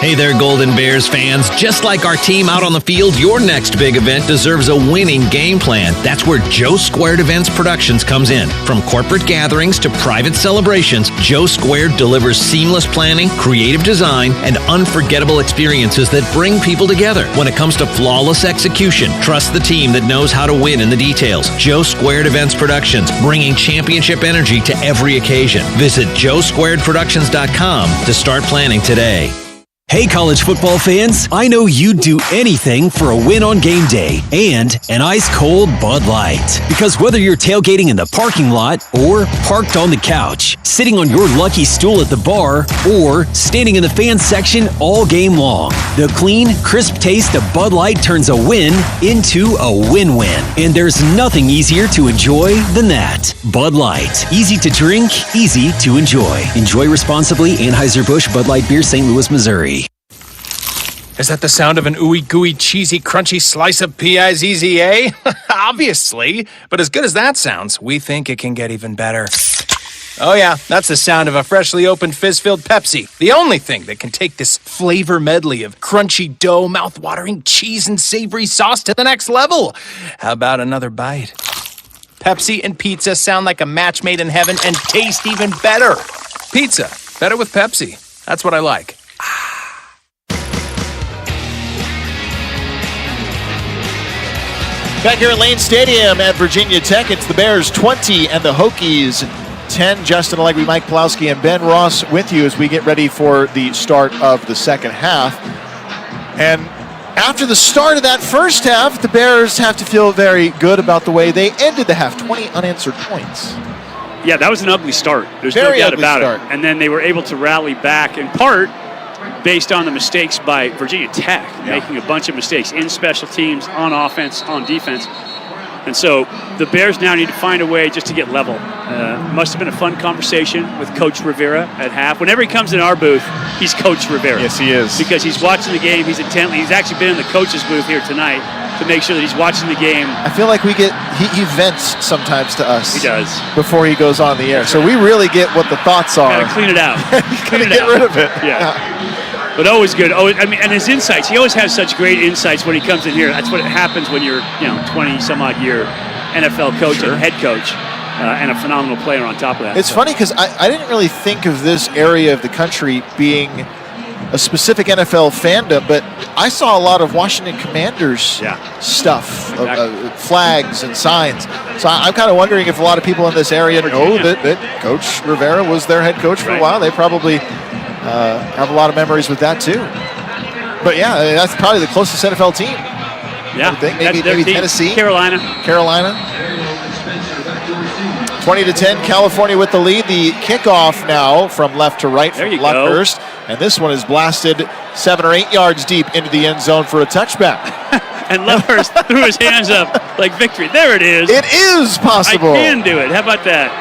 Hey there, Golden Bears fans. Just like our team out on the field, your next big event deserves a winning game plan. That's where Joe Squared Events Productions comes in. From corporate gatherings to private celebrations, Joe Squared delivers seamless planning, creative design, and unforgettable experiences that bring people together. When it comes to flawless execution, trust the team that knows how to win in the details. Joe Squared Events Productions, bringing championship energy to every occasion. Visit joesquaredproductions.com to start planning today. Hey, college football fans, I know you'd do anything for a win on game day and an ice-cold Bud Light. Because whether you're tailgating in the parking lot or parked on the couch, sitting on your lucky stool at the bar, or standing in the fan section all game long, the clean, crisp taste of Bud Light turns a win into a win-win. And there's nothing easier to enjoy than that. Bud Light. Easy to drink, easy to enjoy. Enjoy responsibly. Anheuser-Busch Bud Light Beer, St. Louis, Missouri. Is that the sound of an ooey gooey cheesy crunchy slice of P-I-Z-Z-A? Obviously, but as good as that sounds, we think it can get even better. Oh yeah, that's the sound of a freshly opened fizz-filled Pepsi. The only thing that can take this flavor medley of crunchy dough, mouth-watering cheese, and savory sauce to the next level. How about another bite? Pepsi and pizza sound like a match made in heaven and taste even better. Pizza, better with Pepsi. That's what I like. Back here at Lane Stadium at Virginia Tech, it's the Bears 20 and the Hokies 10. Justin Allegri, Mike Pawlowski, and Ben Ross with you as we get ready for the start of the second half. And after the start of that first half, the Bears have to feel very good about the way they ended the half. 20 unanswered points. Yeah, that was an ugly start. There's Very no doubt ugly about start. it. And then they were able to rally back in part based on the mistakes by Virginia Tech, making a bunch of mistakes in special teams, on offense, on defense. And so the Bears now need to find a way just to get level. Must have been a fun conversation with Coach Rivera at half. Whenever he comes in our booth, he's Coach Rivera. Yes, he is. Because he's watching the game, he's actually been in the coach's booth here tonight to make sure that he's watching the game. I feel like he vents sometimes to us. He does. Before he goes on the air. So we really get what the thoughts are. Gotta clean it out. Gotta get rid of it. Yeah. But always good. And his insights. He always has such great insights when he comes in here. That's what happens when you're, 20-some-odd year NFL coach and head coach. and a phenomenal player on top of that. It's funny because I didn't really think of this area of the country being a specific NFL fandom, but I saw a lot of Washington Commanders stuff, Exactly. flags and signs. So I'm kind of wondering if a lot of people in this area know that Coach Rivera was their head coach for a while. They probably have a lot of memories with that too. But yeah, that's probably the closest NFL team. Yeah, I think. Maybe Tennessee, Carolina. 20-10, California with the lead. The kickoff now from left to right from Luckhurst. And this one is blasted 7 or 8 yards deep into the end zone for a touchback. And Luckhurst threw his hands up like victory. There it is. It is possible. I can do it. How about that?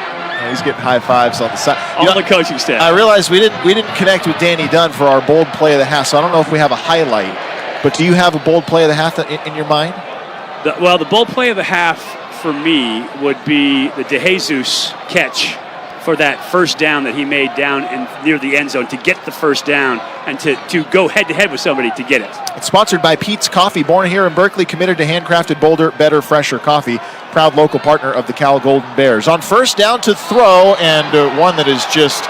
He's getting high fives on the side. All the coaching staff. I realized we didn't connect with Danny Dunn for our bold play of the half, so I don't know if we have a highlight. But do you have a bold play of the half in your mind? The bold play of the half for me would be the DeJesus catch for that first down that he made down near the end zone to get the first down and to go head-to-head with somebody to get it. It's sponsored by Pete's Coffee, born here in Berkeley, committed to handcrafted, bolder, better, fresher coffee. Proud local partner of the Cal Golden Bears. On first down to throw, and one that is just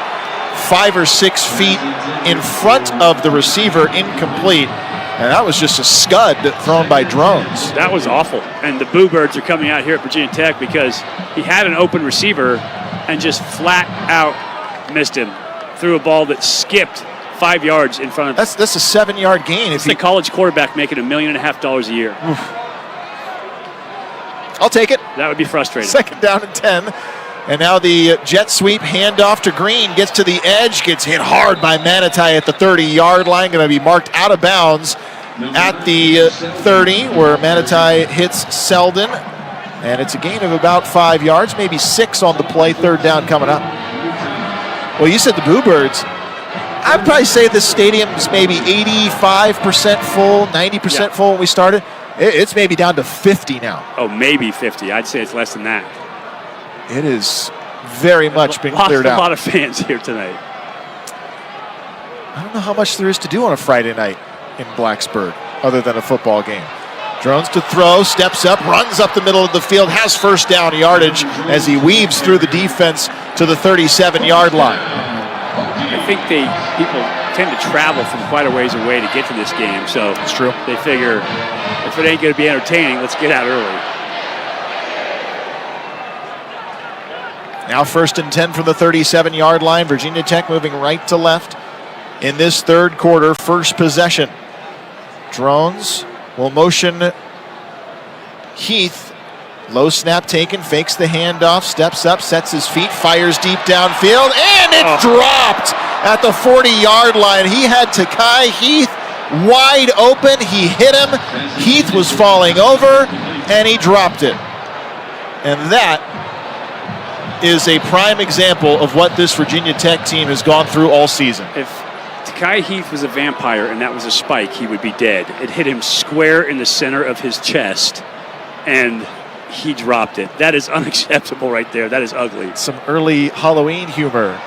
5 or 6 feet in front of the receiver, incomplete. And that was just a scud thrown by Drones. That was awful. And the Boo Birds are coming out here at Virginia Tech because he had an open receiver and just flat out missed him. Threw a ball that skipped 5 yards in front of him. That's a 7-yard gain. It's the college quarterback making $1.5 million a year. Oof. I'll take it. That would be frustrating. 2nd down and 10. And now the jet sweep handoff to Green. Gets to the edge. Gets hit hard by Manitai at the 30-yard line. Going to be marked out of bounds at the 30 where Manitai hits Selden. And it's a gain of about 5 yards, maybe 6 on the play. 3rd down coming up. Well, you said the Boo Birds. I'd probably say the stadium's maybe 85% full, 90% full when we started. It's maybe down to 50 now. Oh, maybe 50. I'd say it's less than that. It is very much been cleared out. A lot of fans here tonight. I don't know how much there is to do on a Friday night in Blacksburg other than a football game. Drones to throw, steps up, runs up the middle of the field, has first down yardage as he weaves through the defense to the 37-yard line. I think people tend to travel from quite a ways away to get to this game, so it's true. They figure if it ain't going to be entertaining, let's get out early. Now 1st and 10 from the 37-yard line. Virginia Tech moving right to left in this 3rd quarter. First possession. Drones will motion Heath. Low snap taken, fakes the handoff, steps up, sets his feet, fires deep downfield, and it's dropped at the 40-yard line. He had Takai Heath wide open. He hit him. Heath was falling over, and he dropped it. And that is a prime example of what this Virginia Tech team has gone through all season. If Takai Heath was a vampire and that was a spike, he would be dead. It hit him square in the center of his chest, and he dropped it. That is unacceptable right there. That is ugly. Some early Halloween humor.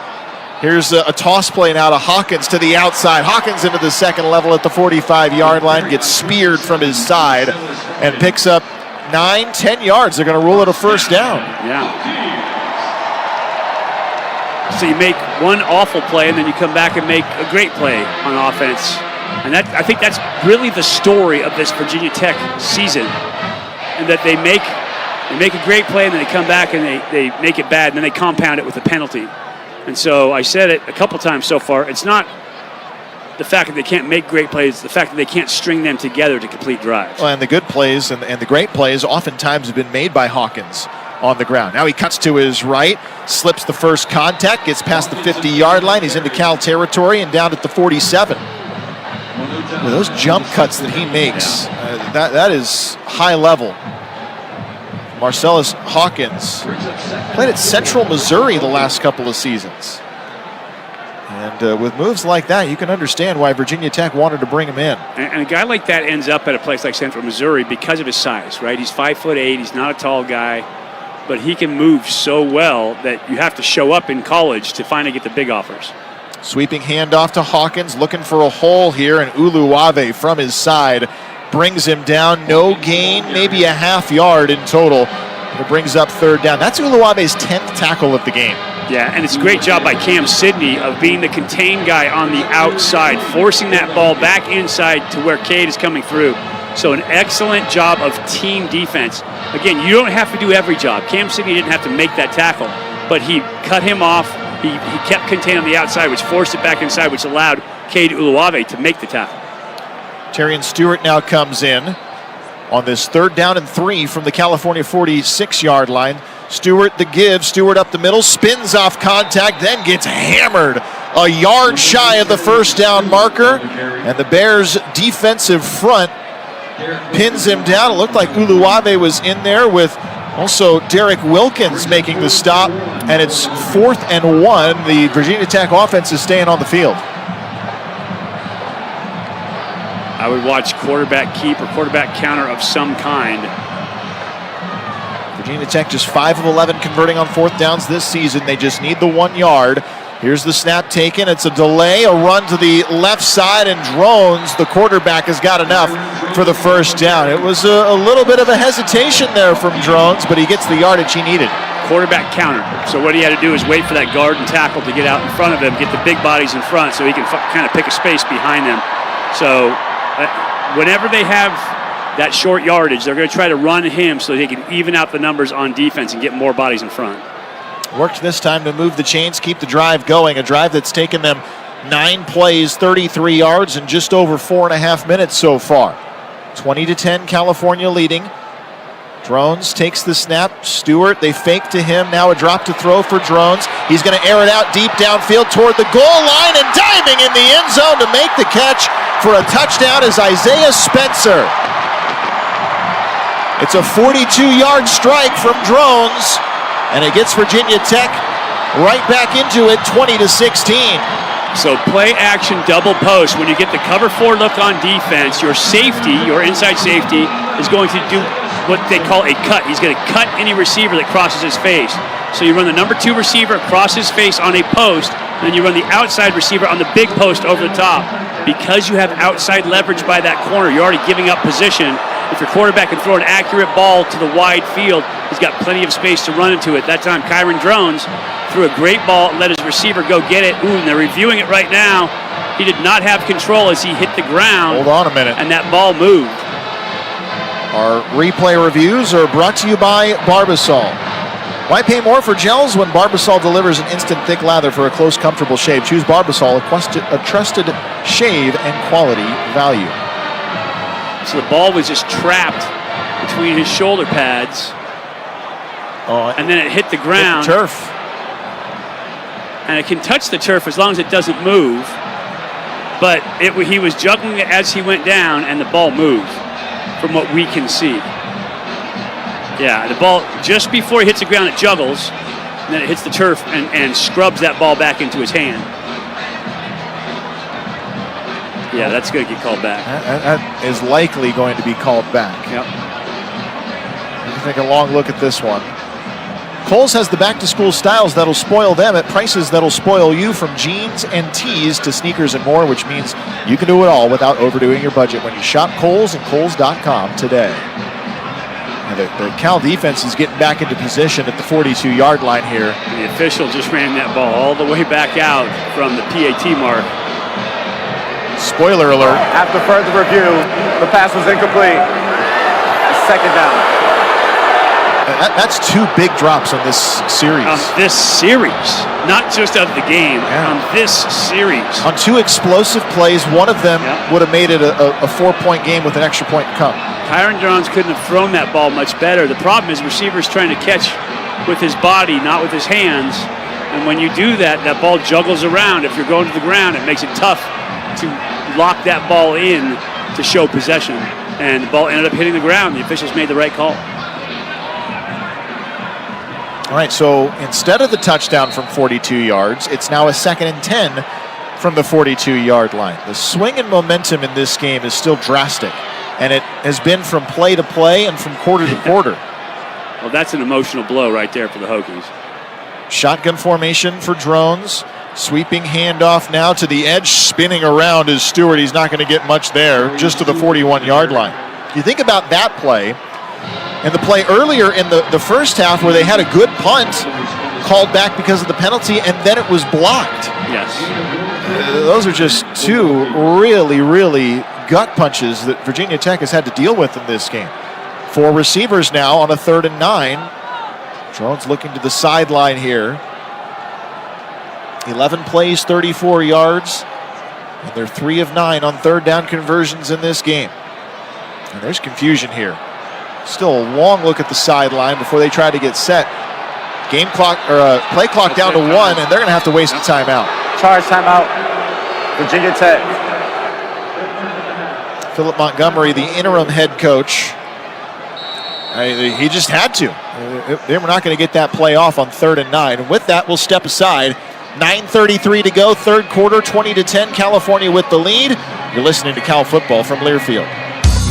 Here's a toss play now to Hawkins to the outside. Hawkins into the 2nd level at the 45-yard line, gets speared from his side and picks up 9-10 yards. They're going to rule it a first down. Yeah. So you make one awful play, and then you come back and make a great play on offense. And I think that's really the story of this Virginia Tech season, and that they make a great play, and then they come back and they make it bad, and then they compound it with a penalty. And so I said it a couple times so far. It's not the fact that they can't make great plays, it's the fact that they can't string them together to complete drives. Well, and the good plays and the great plays oftentimes have been made by Hawkins on the ground. Now he cuts to his right, slips the first contact, gets past the 50-yard line. He's into Cal territory and down at the 47. Well, those jump cuts that he makes, that is high level. Marcellus Hawkins played at Central Missouri the last couple of seasons. And with moves like that, you can understand why Virginia Tech wanted to bring him in. And a guy like that ends up at a place like Central Missouri because of his size, right? He's 5'8", he's not a tall guy, but he can move so well that you have to show up in college to finally get the big offers. Sweeping handoff to Hawkins, looking for a hole here, and Uluwave from his side brings him down. No gain, maybe a half yard in total It brings up third down. That's Uluwabe's 10th tackle of the game. Yeah, and it's a great job by Cam Sidney of being the contained guy on the outside, forcing that ball back inside to where Cade is coming through. So an excellent job of team defense. Again, you don't have to do every job. Cam Sidney didn't have to make that tackle, but he cut him off. He kept contained on the outside, which forced it back inside, which allowed Cade Uluwabe to make the tackle. Terrian Stewart now comes in on this 3rd down and 3 from the California 46-yard line. Stewart the give. Stewart up the middle, spins off contact, then gets hammered a yard shy of the first down marker. And the Bears' defensive front pins him down. It looked like Uluwabe was in there with also Derek Wilkins making the stop. And it's 4th and 1. The Virginia Tech offense is staying on the field. I would watch quarterback keep or quarterback counter of some kind. Virginia Tech just 5 of 11 converting on 4th downs this season. They just need the 1 yard. Here's the snap taken. It's a delay, a run to the left side, and Drones, the quarterback, has got enough for the first down. It was a little bit of a hesitation there from Drones, but he gets the yardage he needed. Quarterback counter. So what he had to do is wait for that guard and tackle to get out in front of him, get the big bodies in front so he can kind of pick a space behind them. So whenever they have that short yardage, they're going to try to run him so they can even out the numbers on defense and get more bodies in front. Worked this time to move the chains, keep the drive going. A drive that's taken them 9 plays, 33 yards, and just over 4.5 minutes so far. 20-10, California leading. Drones takes the snap. Stewart, they fake to him. Now a drop to throw for Drones. He's going to air it out deep downfield toward the goal line, and diving in the end zone to make the catch for a touchdown is Isaiah Spencer. It's a 42-yard strike from Drones, and it gets Virginia Tech right back into it, 20-16. So play action double post. When you get the cover 4 look on defense, your safety, your inside safety, is going to do what they call a cut. He's going to cut any receiver that crosses his face. So you run the number 2 receiver across his face on a post, and then you run the outside receiver on the big post over the top. Because you have outside leverage by that corner, you're already giving up position. If your quarterback can throw an accurate ball to the wide field, he's got plenty of space to run into it. That time, Kyron Drones threw a great ball, let his receiver go get it. Ooh, and they're reviewing it right now. He did not have control as he hit the ground. Hold on a minute. And that ball moved. Our replay reviews are brought to you by Barbasol. Why pay more for gels when Barbasol delivers an instant thick lather for a close, comfortable shave? Choose Barbasol, a trusted shave and quality value. So the ball was just trapped between his shoulder pads. And then it hit the ground. Hit the turf. And it can touch the turf as long as it doesn't move. But he was juggling it as he went down, and the ball moved from what we can see. Yeah, the ball, just before he hits the ground, it juggles. And then it hits the turf and scrubs that ball back into his hand. Yeah, that's going to get called back. That is likely going to be called back. Yep. We'll take a long look at this one. Kohl's has the back-to-school styles that'll spoil them at prices that'll spoil you, from jeans and tees to sneakers and more, which means you can do it all without overdoing your budget when you shop Kohl's and Kohl's.com today. And the Cal defense is getting back into position at the 42-yard line here. The official just ran that ball all the way back out from the PAT mark. Spoiler alert. After further review, the pass was incomplete. Second down. That's 2 big drops on this series. This series, not just of the game, on this series. On 2 explosive plays, one of them would have made it a 4-point game with an extra point to come. Kyron Drones couldn't have thrown that ball much better. The problem is receiver's trying to catch with his body, not with his hands. And when you do that, that ball juggles around. If you're going to the ground, it makes it tough to lock that ball in to show possession. And the ball ended up hitting the ground. The officials made the right call. All right, so instead of the touchdown from 42 yards, it's now a 2nd and 10 from the 42-yard line. The swing and momentum in this game is still drastic, and it has been from play to play and from quarter to quarter. Well, that's an emotional blow right there for the Hokies. Shotgun formation for Drones. Sweeping handoff now to the edge, spinning around is Stewart. He's not going to get much there, just to the 41-yard line. You think about that play, And the play earlier in the first half where they had a good punt called back because of the penalty, and then it was blocked. Yes. Those are just two really, really gut punches that Virginia Tech has had to deal with in this game. 4 receivers now on a 3rd and 9. Drones looking to the sideline here. 11 plays, 34 yards. And they're 3 of 9 on 3rd down conversions in this game. And there's confusion here. Still a long look at the sideline before they try to get set. Game clock, or play clock down to 1, and they're going to have to waste a timeout. Charge timeout. Virginia Tech. Philip Montgomery, the interim head coach, he just had to. They were not going to get that play off on 3rd and 9. And with that, we'll step aside. 9:33 to go, 3rd quarter, 20-10, California with the lead. You're listening to Cal Football from Learfield.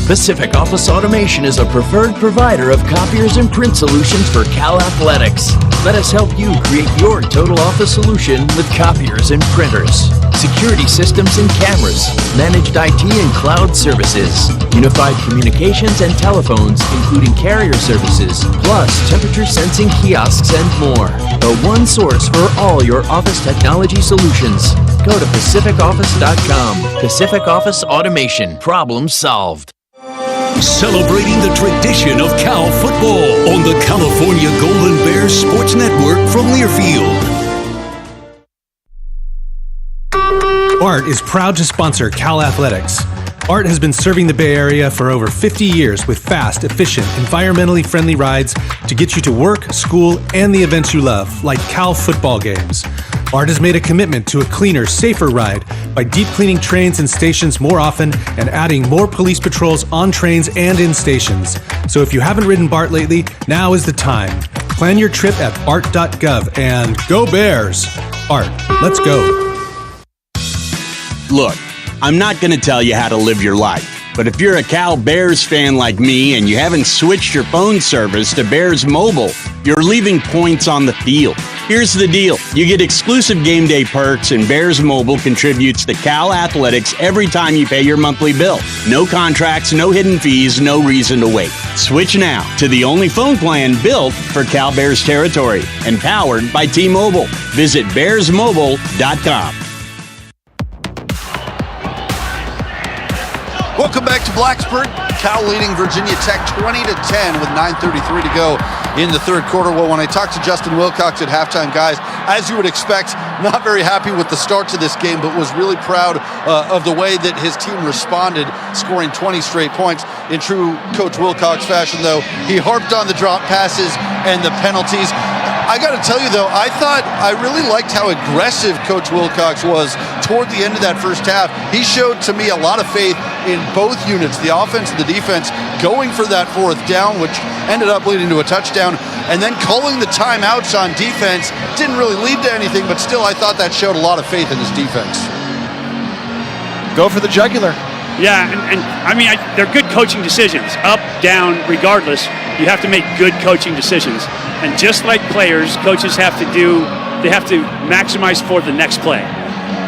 Pacific Office Automation is a preferred provider of copiers and print solutions for Cal Athletics. Let us help you create your total office solution with copiers and printers, security systems and cameras, managed IT and cloud services, unified communications and telephones, including carrier services, plus temperature sensing kiosks and more. The one source for all your office technology solutions. Go to pacificoffice.com. Pacific Office Automation. Problem solved. Celebrating the tradition of Cal football on the California Golden Bears Sports Network from Learfield. ART is proud to sponsor Cal Athletics. ART has been serving the Bay Area for over 50 years with fast, efficient, environmentally friendly rides to get you to work, school, and the events you love, like Cal football games. ART has made a commitment to a cleaner, safer ride by deep cleaning trains and stations more often and adding more police patrols on trains and in stations. So if you haven't ridden BART lately, now is the time. Plan your trip at art.gov and go Bears! ART, let's go. Look, I'm not going to tell you how to live your life, but if you're a Cal Bears fan like me and you haven't switched your phone service to Bears Mobile, you're leaving points on the field. Here's the deal. You get exclusive game day perks, and Bears Mobile contributes to Cal Athletics every time you pay your monthly bill. No contracts, no hidden fees, no reason to wait. Switch now to the only phone plan built for Cal Bears territory and powered by T-Mobile. Visit bearsmobile.com. Welcome back to Blacksburg. Cal leading Virginia Tech 20-10 with 9:33 to go in the 3rd quarter. Well, when I talked to Justin Wilcox at halftime, guys, as you would expect, not very happy with the start to this game, but was really proud of the way that his team responded, scoring 20 straight points. In true Coach Wilcox fashion, though, he harped on the drop passes and the penalties. I got to tell you, though, I really liked how aggressive Coach Wilcox was toward the end of that first half. He showed to me a lot of faith in both units, the offense and the defense, going for that 4th down, which ended up leading to a touchdown, and then calling the timeouts on defense. Didn't really lead to anything, but still I thought that showed a lot of faith in his defense. Go for the jugular. Yeah, and I mean, they're good coaching decisions. Up, down, regardless, you have to make good coaching decisions. And just like players, coaches have to maximize for the next play.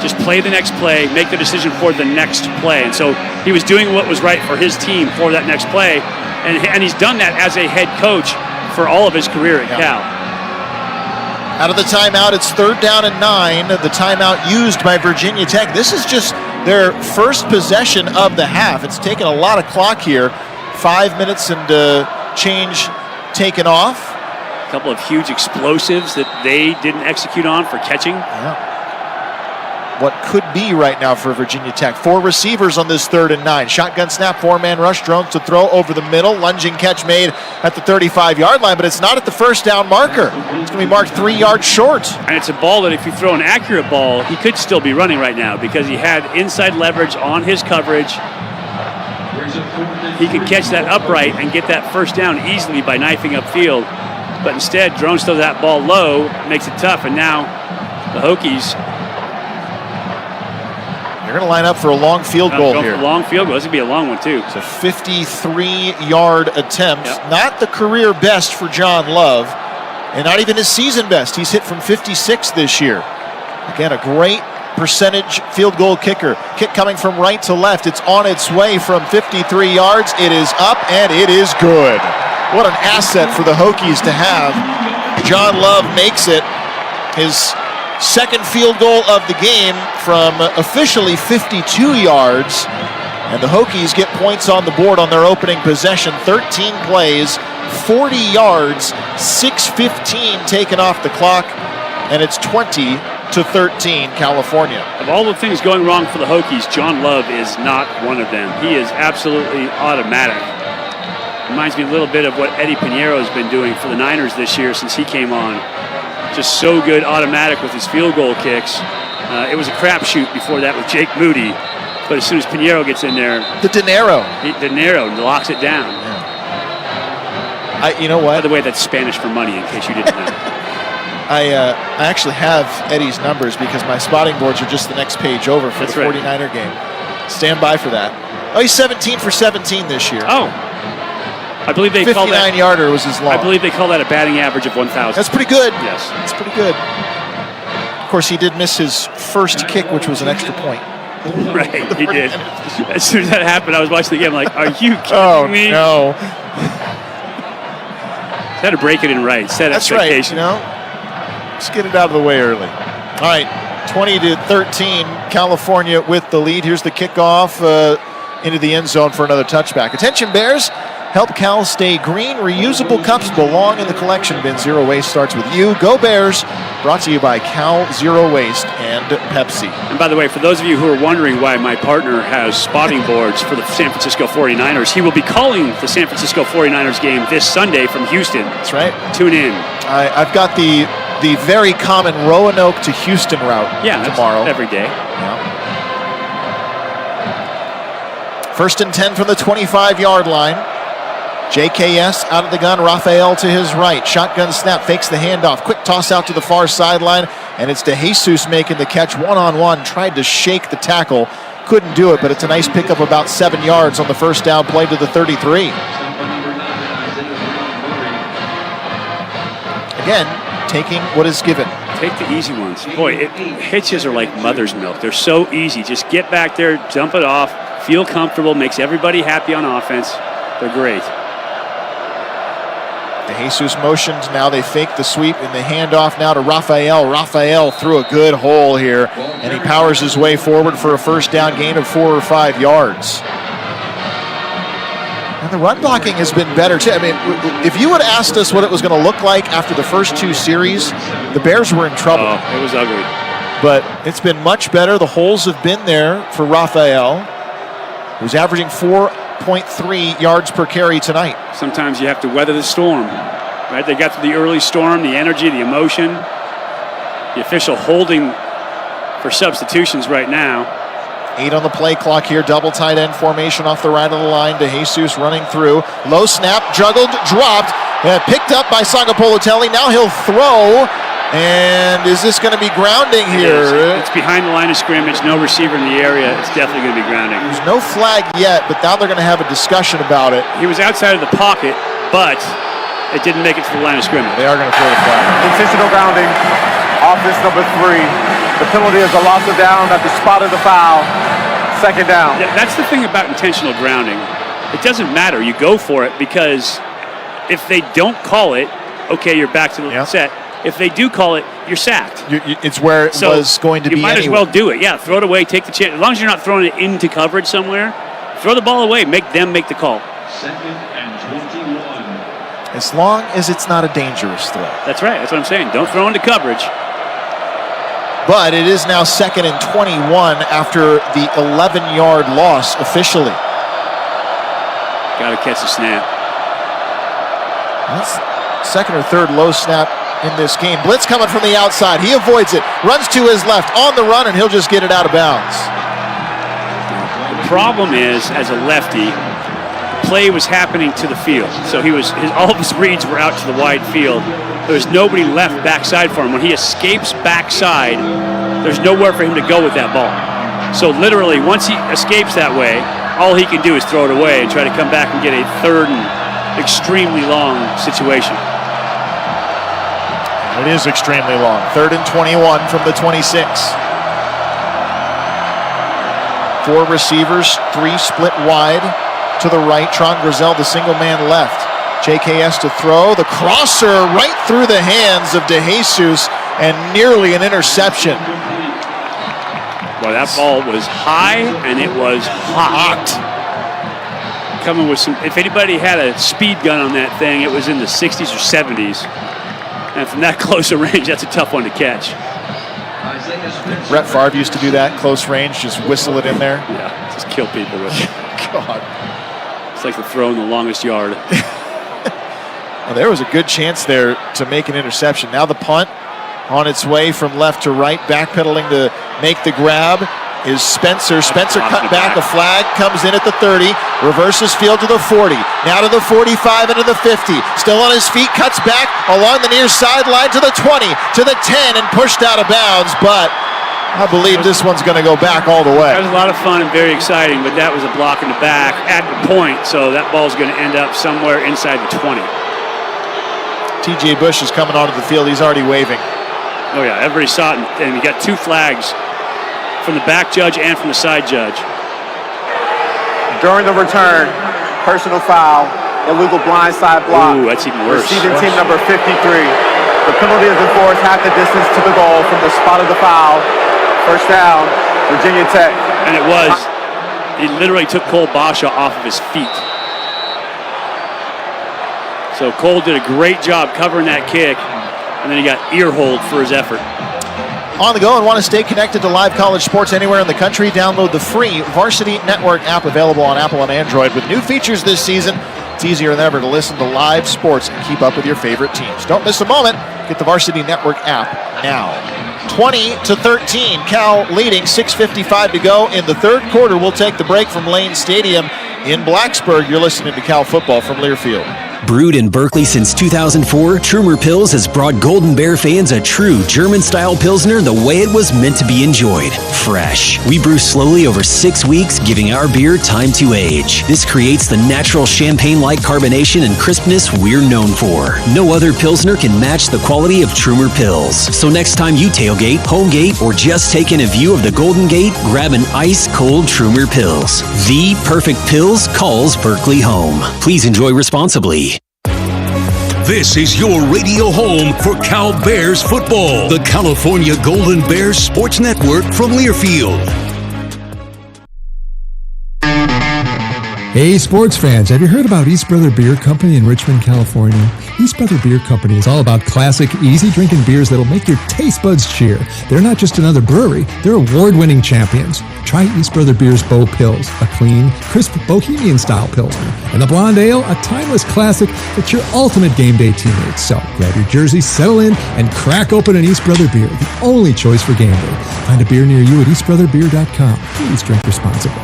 Just play the next play, make the decision for the next play. And so he was doing what was right for his team for that next play. And he's done that as a head coach for all of his career at Cal. Out of the timeout, it's 3rd down and 9. The timeout used by Virginia Tech. This is just their first possession of the half. It's taken a lot of clock here. 5 minutes and change taken off. A couple of huge explosives that they didn't execute on for catching. Yeah. What could be right now for Virginia Tech. 4 receivers on this 3rd and 9. Shotgun snap, 4-man rush, drones to throw over the middle. Lunging catch made at the 35-yard line, but it's not at the 1st down marker. It's going to be marked 3 yards short. And it's a ball that if you throw an accurate ball, he could still be running right now because he had inside leverage on his coverage. He could catch that upright and get that 1st down easily by knifing upfield. But instead, Drones throws that ball low, makes it tough, and now the Hokies. They're going to line up for a long field goal here. For a long field goal. This is going to be a long one, too. It's a 53-yard attempt. Yep. Not the career best for John Love, and not even his season best. He's hit from 56 this year. Again, a great percentage field goal kicker. Kick coming from right to left. It's on its way from 53 yards. It is up, and it is good. What an asset for the Hokies to have. John Love makes it his second field goal of the game from officially 52 yards. And the Hokies get points on the board on their opening possession. 13 plays, 40 yards, 6:15 taken off the clock, and it's 20-13 California. Of all the things going wrong for the Hokies, John Love is not one of them. He is absolutely automatic. Reminds me a little bit of what Eddie Pinheiro has been doing for the Niners this year since he came on. Just so good, automatic with his field goal kicks. It was a crapshoot before that with Jake Moody, but as soon as Pinheiro gets in there, De Niro locks it down. Yeah. You know what? By the way, that's Spanish for money, in case you didn't know. I actually have Eddie's numbers because my spotting boards are just the next page over for the 49er game. Stand by for that. Oh, he's 17 for 17 this year. Oh. I believe they call that 59-yarder was his long. I believe they call that a batting average of 1,000. That's pretty good. Yes. That's pretty good. Of course, he did miss his first kick, which was an extra point. Right, he did. As soon as that happened, I was watching the game like, are you kidding me? Oh, no. Had to break it in right. Set That's expectation. Right, Just get it out of the way early. All right, 20-13, California with the lead. Here's the kickoff into the end zone for another touchback. Attention, Bears. Help Cal stay green. Reusable cups belong in the collection bin. Zero Waste starts with you. Go Bears. Brought to you by Cal Zero Waste and Pepsi. And by the way, for those of you who are wondering why my partner has spotting boards for the San Francisco 49ers, he will be calling the San Francisco 49ers game this Sunday from Houston. That's right. Tune in. I've got the very common Roanoke to Houston route tomorrow. Every day. Yeah. First and 10 from the 25-yard line. JKS out of the gun, Rafael to his right. Shotgun snap, fakes the handoff. Quick toss out to the far sideline, and it's DeJesus making the catch one-on-one. Tried to shake the tackle, couldn't do it, but it's a nice pickup about 7 yards on the first down play to the 33. Again, taking what is given. Take the easy ones. Boy, hitches are like mother's milk. They're so easy. Just get back there, dump it off, feel comfortable, makes everybody happy on offense. They're great. DeJesus motions, now they fake the sweep and the handoff now to Rafael. Rafael through a good hole here, and he powers his way forward for a first down gain of 4 or 5 yards. And the run blocking has been better too. I mean, if you had asked us what it was going to look like after the first 2 series, the Bears were in trouble. Oh, it was ugly. But it's been much better. The holes have been there for Rafael, who's averaging 4.3 yards per carry tonight. Sometimes you have to weather the storm, right? They got through the early storm, the energy, the emotion. The official holding for substitutions right now. 8 on the play clock here, double tight end formation off the right of the line. DeJesus running through. Low snap, juggled, dropped, picked up by Sagapolotelli. Now he'll throw. And is this going to be grounding here? It's behind the line of scrimmage, no receiver in the area. It's definitely going to be grounding. There's no flag yet, but now they're going to have a discussion about it. He was outside of the pocket, but it didn't make it to the line of scrimmage. They are going to throw the flag. Intentional grounding, offense number 3. The penalty is a loss of down at the spot of the foul. Second down. Yeah, that's the thing about intentional grounding. It doesn't matter. You go for it because if they don't call it, okay, you're back to the set. If they do call it, you're sacked. It's where it was going to be. You might as well do it. Yeah, throw it away, take the chance. As long as you're not throwing it into coverage somewhere, throw the ball away, make them make the call. 2nd and 21. As long as it's not a dangerous throw. That's right. That's what I'm saying. Don't throw into coverage. But it is now 2nd and 21 after the 11-yard loss officially. Got to catch the snap. That's 2nd or 3rd low snap in this game. Blitz coming from the outside. He avoids it, runs to his left on the run, and he'll just get it out of bounds. The problem is, as a lefty, the play was happening to the field. So all of his reads were out to the wide field. There's nobody left backside for him. When he escapes backside, there's nowhere for him to go with that ball. So literally, once he escapes that way, all he can do is throw it away and try to come back and get a 3rd and extremely long situation. It is extremely long. 3rd and 21 from the 26. 4 receivers, 3 split wide to the right. Tron Grizel, the single man left. JKS to throw. The crosser right through the hands of DeJesus and nearly an interception. Well, that ball was high and it was hot. Coming with some, if anybody had a speed gun on that thing, it was in the 60s or 70s. And from that close a range, that's a tough one to catch. Brett Favre used to do that, close range, just whistle it in there. Yeah, just kill people with it. God. It's like the throw in the longest yard. Well, there was a good chance there to make an interception. Now the punt on its way from left to right, backpedaling to make the grab is Spencer. Spencer cut back, a flag comes in at the 30, reverses field to the 40, now to the 45 and to the 50. Still on his feet, cuts back along the near sideline to the 20, to the 10, and pushed out of bounds, but I believe this one's going to go back all the way. That was a lot of fun and very exciting, but that was a block in the back at the point, so that ball's going to end up somewhere inside the 20. TJ Bush is coming onto the field. He's already waving. Oh, yeah, everybody saw it, and you got 2 flags from the back judge and from the side judge. During the return, personal foul, illegal blindside block. Ooh, that's even worse. Receiving team number 53. The penalty is enforced half the distance to the goal from the spot of the foul. First down, Virginia Tech. And it was. He literally took Cole Basha off of his feet. So Cole did a great job covering that kick, and then he got ear-holed for his effort. On the go and want to stay connected to live college sports anywhere in the country? Download the free Varsity Network app available on Apple and Android. With new features this season, it's easier than ever to listen to live sports and keep up with your favorite teams. Don't miss a moment. Get the Varsity Network app now. 20-13, Cal leading, 6:55 to go in the third quarter. We'll take the break from Lane Stadium in Blacksburg. You're listening to Cal Football from Learfield. Brewed in Berkeley since 2004, Trumer Pils has brought Golden Bear fans a true German-style Pilsner the way it was meant to be enjoyed. Fresh. We brew slowly over 6 weeks, giving our beer time to age. This creates the natural champagne-like carbonation and crispness we're known for. No other Pilsner can match the quality of Trumer Pils. So next time you tailgate, homegate, or just take in a view of the Golden Gate, grab an ice-cold Trumer Pils. The perfect Pils calls Berkeley home. Please enjoy responsibly. This is your radio home for Cal Bears football. The California Golden Bears Sports Network from Learfield. Hey, sports fans, have you heard about East Brother Beer Company in Richmond, California? East Brother Beer Company is all about classic, easy-drinking beers that'll make your taste buds cheer. They're not just another brewery, they're award-winning champions. Try East Brother Beer's Bow Pils, a clean, crisp, bohemian-style pilsner. And the Blonde Ale, a timeless classic that's your ultimate game day teammates. So grab your jersey, settle in, and crack open an East Brother Beer, the only choice for game day. Find a beer near you at eastbrotherbeer.com. Please drink responsibly.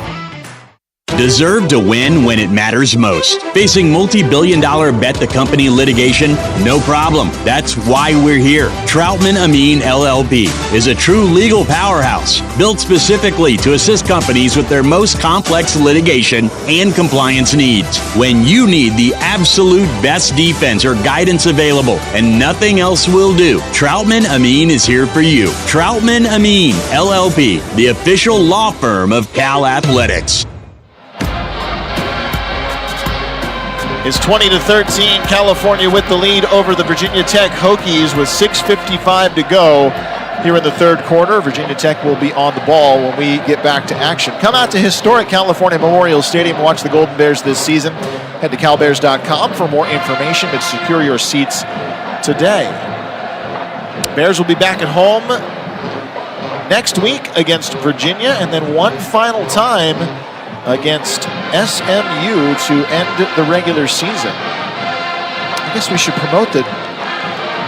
Deserve to win when it matters most. Facing multi-billion-dollar bet the company litigation? No problem. That's why we're here. Troutman Amin LLP is a true legal powerhouse built specifically to assist companies with their most complex litigation and compliance needs. When you need the absolute best defense or guidance available and nothing else will do, Troutman Amin is here for you. Troutman Amin LLP, the official law firm of Cal Athletics. It's 20-13, California with the lead over the Virginia Tech Hokies with 6:55 to go here in the third quarter. Virginia Tech will be on the ball when we get back to action. Come out to historic California Memorial Stadium and watch the Golden Bears this season. Head to calbears.com for more information and secure your seats today. Bears will be back at home next week against Virginia, and then one final time against SMU to end the regular season. I guess we should promote that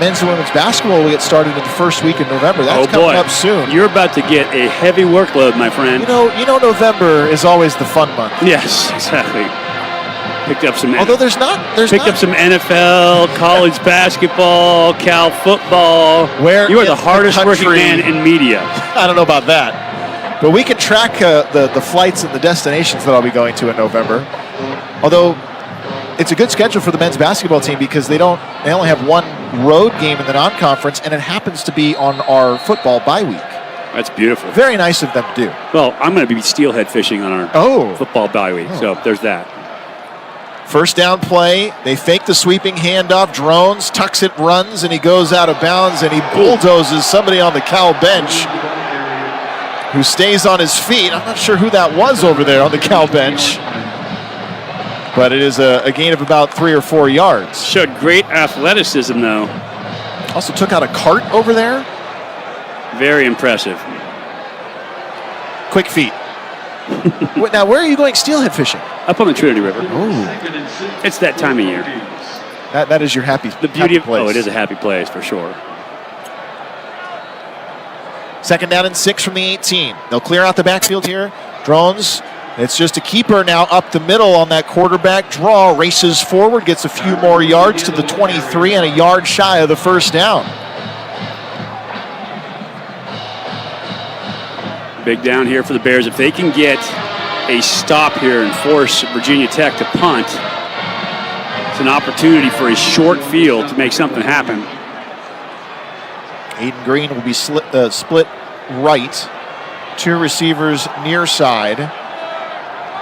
men's and women's basketball will get started in the first week in November. That's coming up soon. You're about to get a heavy workload, my friend. You know November is always the fun month. Yes, exactly. Picked up some. Although there's not up some NFL, college basketball, Cal football. Where you are the hardest working man in media. I don't know about that. But we can track the flights and the destinations that I'll be going to in November. Although it's a good schedule for the men's basketball team because they only have one road game in the non-conference, and it happens to be on our football bye week. That's beautiful. Very nice of them to do. Well, I'm going to be steelhead fishing on our football bye week, so there's that. First down play, they fake the sweeping handoff. Drones tucks it, runs, and he goes out of bounds, and he bulldozes somebody on the Cal bench who stays on his feet. I'm not sure who that was over there on the Cal bench, but it is a gain of about 3 or 4 yards. Showed great athleticism, though. Also took out a cart over there. Very impressive. Quick feet. Now, where are you going steelhead fishing? Up on the Trinity River. Oh. It's that time of year. That is your happy place. The beauty of place. Oh, it is a happy place for sure. Second down and 6 from the 18. They'll clear out the backfield here. Drones. It's just a keeper now up the middle on that quarterback draw. Races forward, gets a few more yards to the 23 and a yard shy of the first down. Big down here for the Bears. If they can get a stop here and force Virginia Tech to punt, it's an opportunity for a short field to make something happen. Aiden Green will be split right. 2 receivers near side.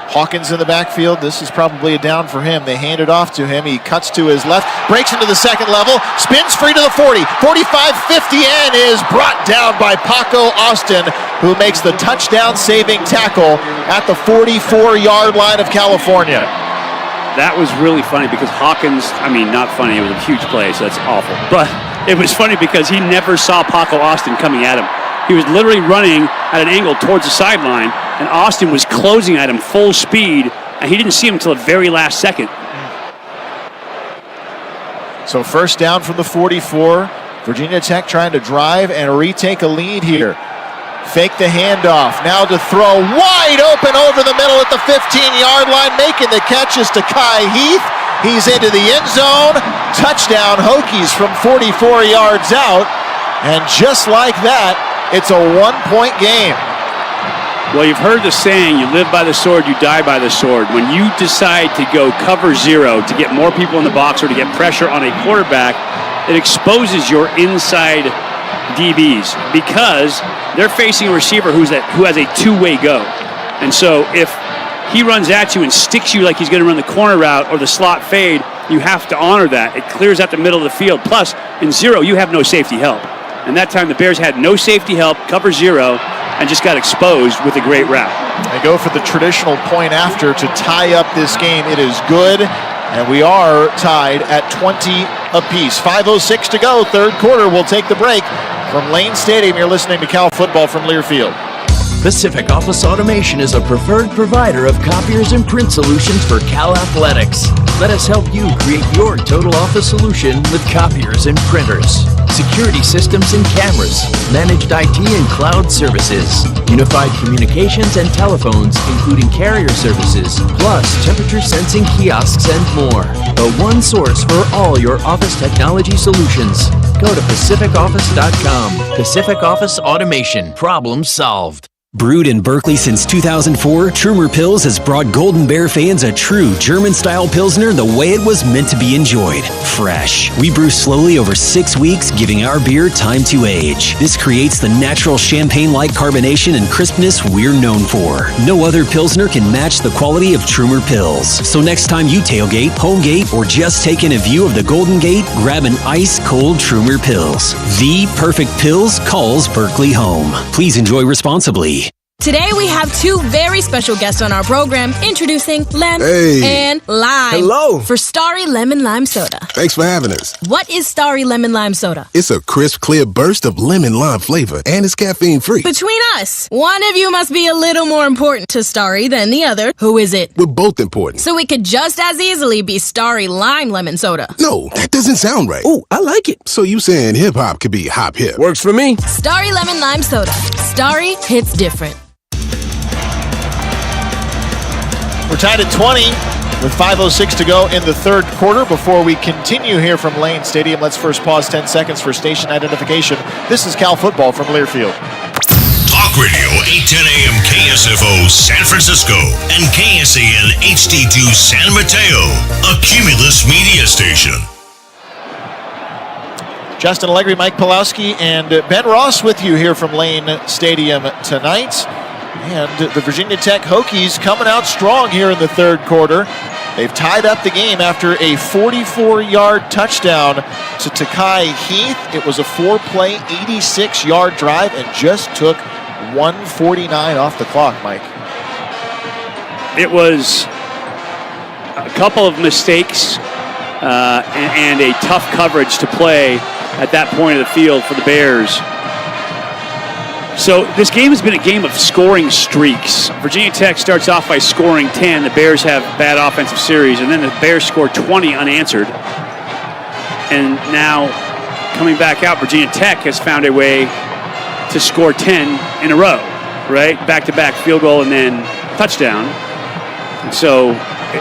Hawkins in the backfield. This is probably a down for him. They hand it off to him. He cuts to his left, breaks into the second level, spins free to the 40, 45, 50, and is brought down by Paco Austin, who makes the touchdown-saving tackle at the 44-yard line of California. That was really funny because Hawkins, not funny, it was a huge play, so that's awful. But it was funny because he never saw Paco Austin coming at him. He was literally running at an angle towards the sideline, and Austin was closing at him full speed, and he didn't see him until the very last second. So first down from the 44. Virginia Tech trying to drive and retake a lead here. Fake the handoff. Now to throw wide open over the middle at the 15-yard line. Making the catch is to Kai Heath. He's into the end zone. Touchdown Hokies from 44 yards out. And just like that, it's a 1-point game. Well, you've heard the saying, you live by the sword, you die by the sword. When you decide to go cover 0 to get more people in the box or to get pressure on a quarterback, it exposes your inside DBs because they're facing a receiver who has a two-way go. And so if he runs at you and sticks you like he's going to run the corner route or the slot fade, you have to honor that. It clears out the middle of the field. Plus, in 0, you have no safety help. And that time the Bears had no safety help, cover 0, and just got exposed with a great route. They go for the traditional point after to tie up this game. It is good, and we are tied at 20 apiece. 5:06 to go, third quarter. We'll take the break. From Lane Stadium, you're listening to Cal Football from Learfield. Pacific Office Automation is a preferred provider of copiers and print solutions for Cal Athletics. Let us help you create your total office solution with copiers and printers, security systems and cameras, managed IT and cloud services, unified communications and telephones, including carrier services, plus temperature sensing kiosks and more. The one source for all your office technology solutions. Go to pacificoffice.com. Pacific Office Automation. Problem solved. Brewed in Berkeley since 2004, Trumer Pils has brought Golden Bear fans a true German-style Pilsner the way it was meant to be enjoyed. Fresh. We brew slowly over 6 weeks, giving our beer time to age. This creates the natural champagne-like carbonation and crispness we're known for. No other Pilsner can match the quality of Trumer Pils. So next time you tailgate, homegate, or just take in a view of the Golden Gate, grab an ice-cold Trumer Pils. The perfect Pils calls Berkeley home. Please enjoy responsibly. Today we have 2 very special guests on our program, introducing Lem and Lime. Hello. For Starry Lemon Lime Soda. Thanks for having us. What is Starry Lemon Lime Soda? It's a crisp, clear burst of lemon lime flavor, and it's caffeine-free. Between us, one of you must be a little more important to Starry than the other. Who is it? We're both important. So it could just as easily be Starry Lime Lemon Soda. No, that doesn't sound right. Oh, I like it. So you saying hip-hop could be hop-hip. Works for me. Starry Lemon Lime Soda. Starry hits different. We're tied at 20 with 5:06 to go in the third quarter. Before we continue here from Lane Stadium, let's first pause 10 seconds for station identification. This is Cal Football from Learfield. Talk Radio 810 AM KSFO San Francisco and KSAN HD2 San Mateo, a Cumulus media station. Justin Allegri, Mike Pawlowski, and Ben Ross with you here from Lane Stadium tonight. And the Virginia Tech Hokies coming out strong here in the third quarter. They've tied up the game after a 44-yard touchdown to Takai Heath. It was a 4-play, 86-yard drive and just took 1:49 off the clock, Mike. It was a couple of mistakes and a tough coverage to play at that point of the field for the Bears. So this game has been a game of scoring streaks. Virginia Tech starts off by scoring 10. The Bears have bad offensive series, and then the Bears score 20 unanswered. And now, coming back out, Virginia Tech has found a way to score 10 in a row, right? Back-to-back field goal and then touchdown. And so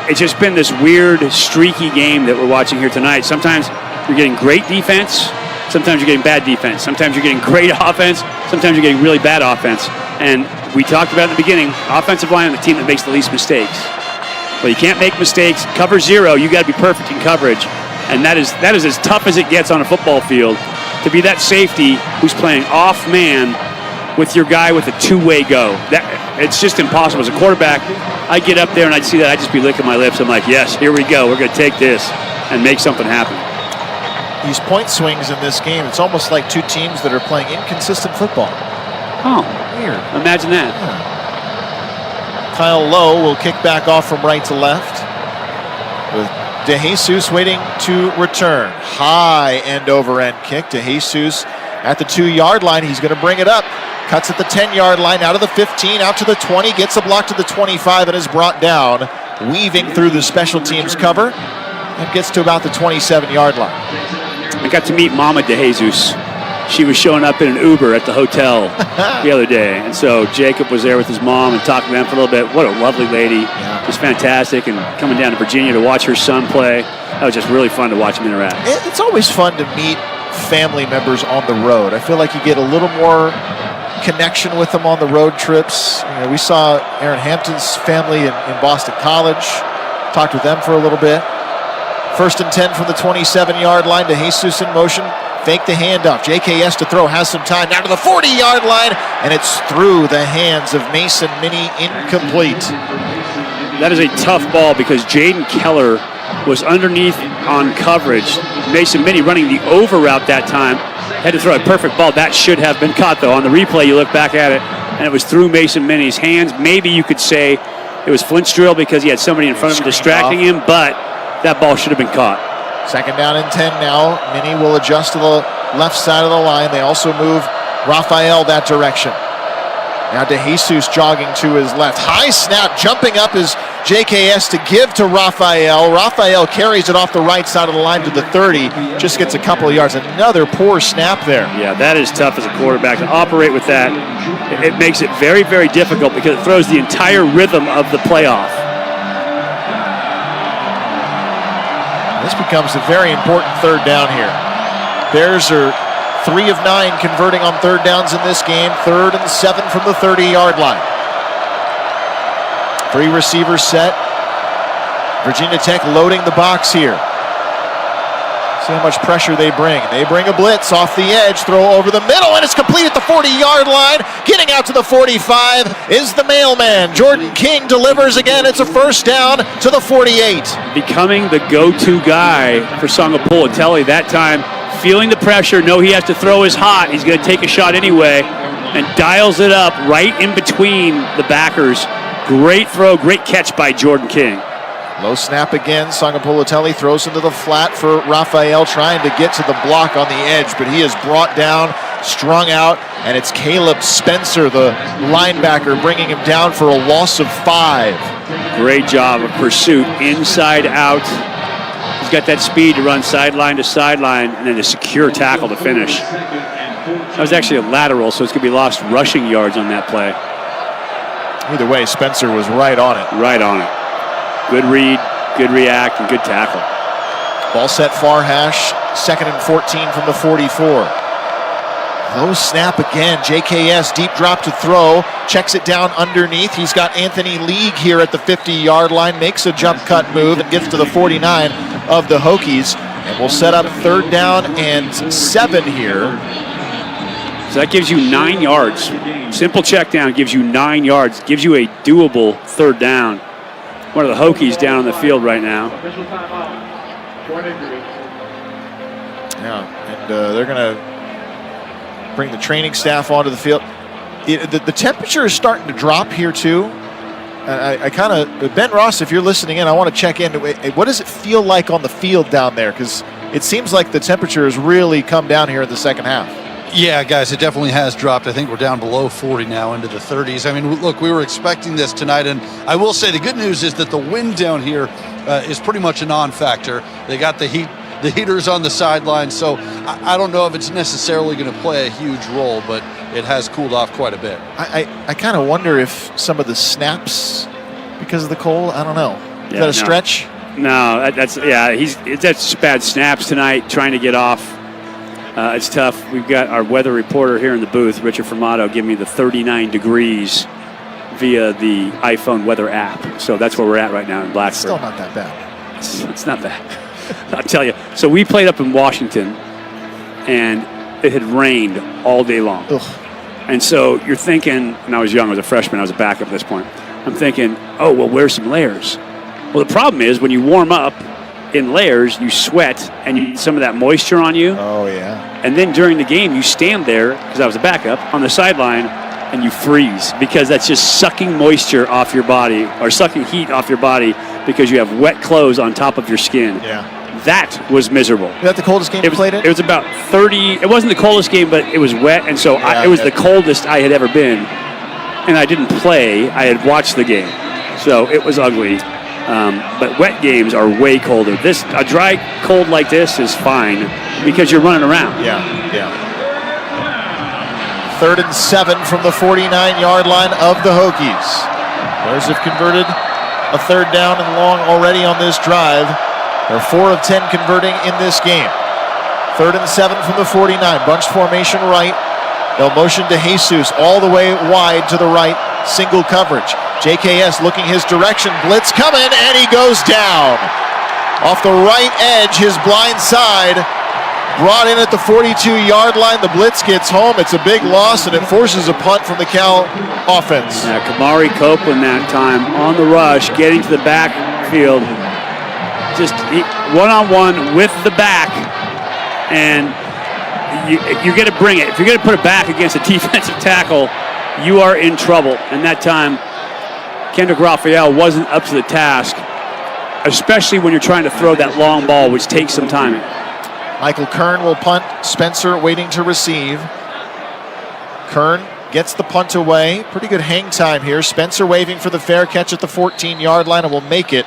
it's just been this weird, streaky game that we're watching here tonight. Sometimes you're getting great defense. Sometimes you're getting bad defense. Sometimes you're getting great offense. Sometimes you're getting really bad offense. And we talked about in the beginning, offensive line on the team that makes the least mistakes. But you can't make mistakes. Cover zero, you got to be perfect in coverage. And that is as tough as it gets on a football field, to be that safety who's playing off man with your guy with a two-way go. It's just impossible. As a quarterback, I'd get up there and I'd see that. I'd just be licking my lips. I'm like, yes, here we go. We're going to take this and make something happen. These point swings in this game, it's almost like two teams that are playing inconsistent football. Oh, weird. Imagine that. Yeah. Kyle Lowe will kick back off from right to left, with DeJesus waiting to return. High end-over-end kick. DeJesus at the 2-yard line. He's going to bring it up. Cuts at the 10-yard line, out of the 15, out to the 20, gets a block to the 25, and is brought down, weaving through the special teams cover, and gets to about the 27-yard line. I got to meet Mama DeJesus. She was showing up in an Uber at the hotel the other day. And so Jacob was there with his mom and talked to them for a little bit. What a lovely lady. Yeah. Just fantastic. And coming down to Virginia to watch her son play, that was just really fun to watch him interact. It's always fun to meet family members on the road. I feel like you get a little more connection with them on the road trips. You know, we saw Aaron Hampton's family in Boston College. Talked with them for a little bit. 1st and 10 from the 27-yard line. DeJesus in motion. Fake the handoff. JKS to throw. Has some time. Down to the 40-yard line. And it's through the hands of Mason Minnie. Incomplete. That is a tough ball because Jaden Keller was underneath on coverage. Mason Minnie running the over route that time. Had to throw a perfect ball. That should have been caught, though. On the replay, you look back at it, and it was through Mason Minnie's hands. Maybe you could say it was Flint's drill because he had somebody in front of him distracting him, but that ball should have been caught. 2nd down and 10 now. Minnie will adjust to the left side of the line. They also move Raphael that direction. Now DeJesus jogging to his left. High snap, jumping up is JKS to give to Raphael. Raphael carries it off the right side of the line to the 30. Just gets a couple of yards. Another poor snap there. Yeah, that is tough as a quarterback to operate with that. It makes it very, very difficult because it throws the entire rhythm of the playoff. This becomes a very important 3rd down here. Bears are 3 of 9 converting on 3rd downs in this game. 3rd and 7 from the 30-yard line. 3 receivers set. Virginia Tech loading the box here. See how much pressure they bring. They bring a blitz off the edge, throw over the middle, and it's complete at the 40-yard line. Getting out to the 45 is the mailman. Jordan King delivers again. It's a 1st down to the 48. Becoming the go-to guy for Sangapolatelli that time. Feeling the pressure, know he has to throw his hot. He's going to take a shot anyway, and dials it up right in between the backers. Great throw, great catch by Jordan King. Low snap again. Sangapolatelli throws into the flat for Raphael, trying to get to the block on the edge, but he is brought down, strung out, and it's Caleb Spencer, the linebacker, bringing him down for a loss of 5. Great job of pursuit, inside out. He's got that speed to run sideline to sideline, and then a secure tackle to finish. That was actually a lateral, so it's going to be lost rushing yards on that play. Either way, Spencer was right on it. Right on it. Good read, good react, and good tackle. Ball set far hash, 2nd and 14 from the 44. Low snap again. JKS deep drop to throw. Checks it down underneath. He's got Anthony League here at the 50-yard line. Makes a jump cut move and gets to the 49 of the Hokies. And we'll set up 3rd down and 7 here. So that gives you 9 yards. Simple check down gives you 9 yards. Gives you a doable 3rd down. one of the Hokies down on the field right now. Yeah, and they're going to bring the training staff onto the field. The temperature is starting to drop here, too. I kind of, Ben Ross, if you're listening in, I want to check in. What does it feel like on the field down there? Because it seems like the temperature has really come down here in the second half. Yeah, guys, it definitely has dropped. I think we're down below 40 now, into the 30s. I mean, look, we were expecting this tonight, and I will say the good news is that the wind down here is pretty much a non-factor. They got the heaters on the sideline, so I don't know if it's necessarily going to play a huge role, but it has cooled off quite a bit. I kind of wonder if some of the snaps, because of the cold, I don't know. Is that a stretch? No, that's just bad snaps tonight, trying to get off. It's tough. We've got our weather reporter here in the booth, Richard Formato, giving me the 39 degrees via the iPhone weather app. So that's where we're at right now in Blacksburg. Still not that bad. It's not bad. I'll tell you. So we played up in Washington, and it had rained all day long. Ugh. And so you're thinking, and I was young, I was a freshman, I was a backup at this point. I'm thinking, oh, well, wear some layers. Well, the problem is when you warm up in layers, you sweat, and you get some of that moisture on you. Oh, yeah. And then during the game, you stand there, because I was a backup, on the sideline, and you freeze, because that's just sucking moisture off your body, or sucking heat off your body, because you have wet clothes on top of your skin. Yeah. That was miserable. Is that the coldest game you played in? It was about 30. It wasn't the coldest game, but it was wet, and so it was the coldest I had ever been. And I didn't play. I had watched the game. So it was ugly. But wet games are way colder. A dry cold like this is fine because you're running around. Yeah. 3rd and 7 from the 49-yard line of the Hokies. Bears have converted a 3rd down and long already on this drive. They're 4 of 10 converting in this game. 3rd and 7 from the 49. Bunch formation right. They'll motion to Jesus all the way wide to the right. Single coverage. JKS looking his direction. Blitz coming, and he goes down. Off the right edge, his blind side. Brought in at the 42-yard line. The blitz gets home. It's a big loss, and it forces a punt from the Cal offense. Yeah, Kamari Copeland that time on the rush, getting to the backfield. Just one-on-one with the back, and you're going to bring it. If you're going to put it back against a defensive tackle, you are in trouble. And that time, Kendrick Raphael wasn't up to the task, especially when you're trying to throw that long ball, which takes some timing. Michael Kern will punt. Spencer waiting to receive. Kern gets the punt away. Pretty good hang time here. Spencer waving for the fair catch at the 14-yard line and will make it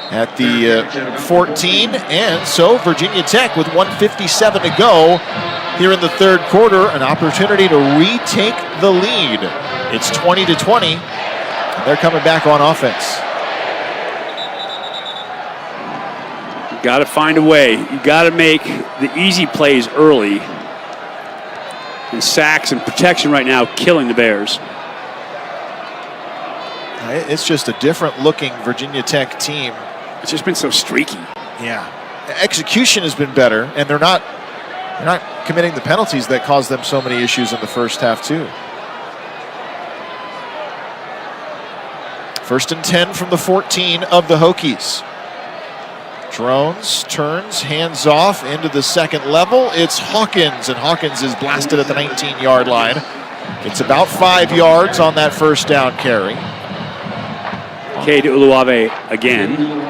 at the 14, and so Virginia Tech with 1:57 to go here in the 3rd quarter, an opportunity to retake the lead. It's 20-20, and they're coming back on offense. You got to find a way. You got to make the easy plays early, and sacks and protection right now killing the Bears. It's just a different looking Virginia Tech team. It's just been so streaky. Yeah. Execution has been better, and they're not committing the penalties that caused them so many issues in the first half, too. 1st and 10 from the 14 of the Hokies. Drones, turns, hands off into the 2nd level. It's Hawkins, and Hawkins is blasted at the 19-yard line. It's about 5 yards on that 1st down carry. Cade Uluave again.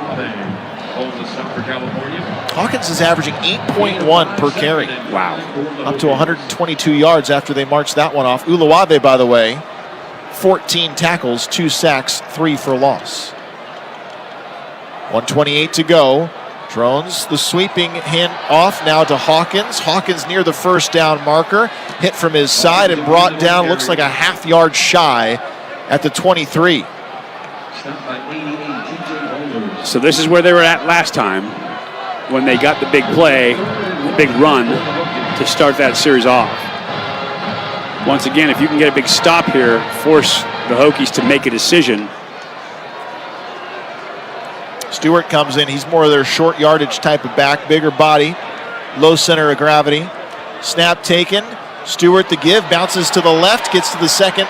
Hawkins is averaging 8.1 per carry. Wow. Up to 122 yards after they marched that one off. Uluave, by the way, 14 tackles, 2 sacks, 3 for loss. 1:28 to go. Drones, the sweeping hand off now to Hawkins. Hawkins near the 1st down marker. Hit from his side and brought down, looks like a half yard shy at the 23. So this is where they were at last time when they got the big play, the big run to start that series off. Once again, if you can get a big stop here, force the Hokies to make a decision. Stewart comes in. He's more of their short yardage type of back, bigger body, low center of gravity. Snap taken. Stewart the give, bounces to the left, gets to the 2nd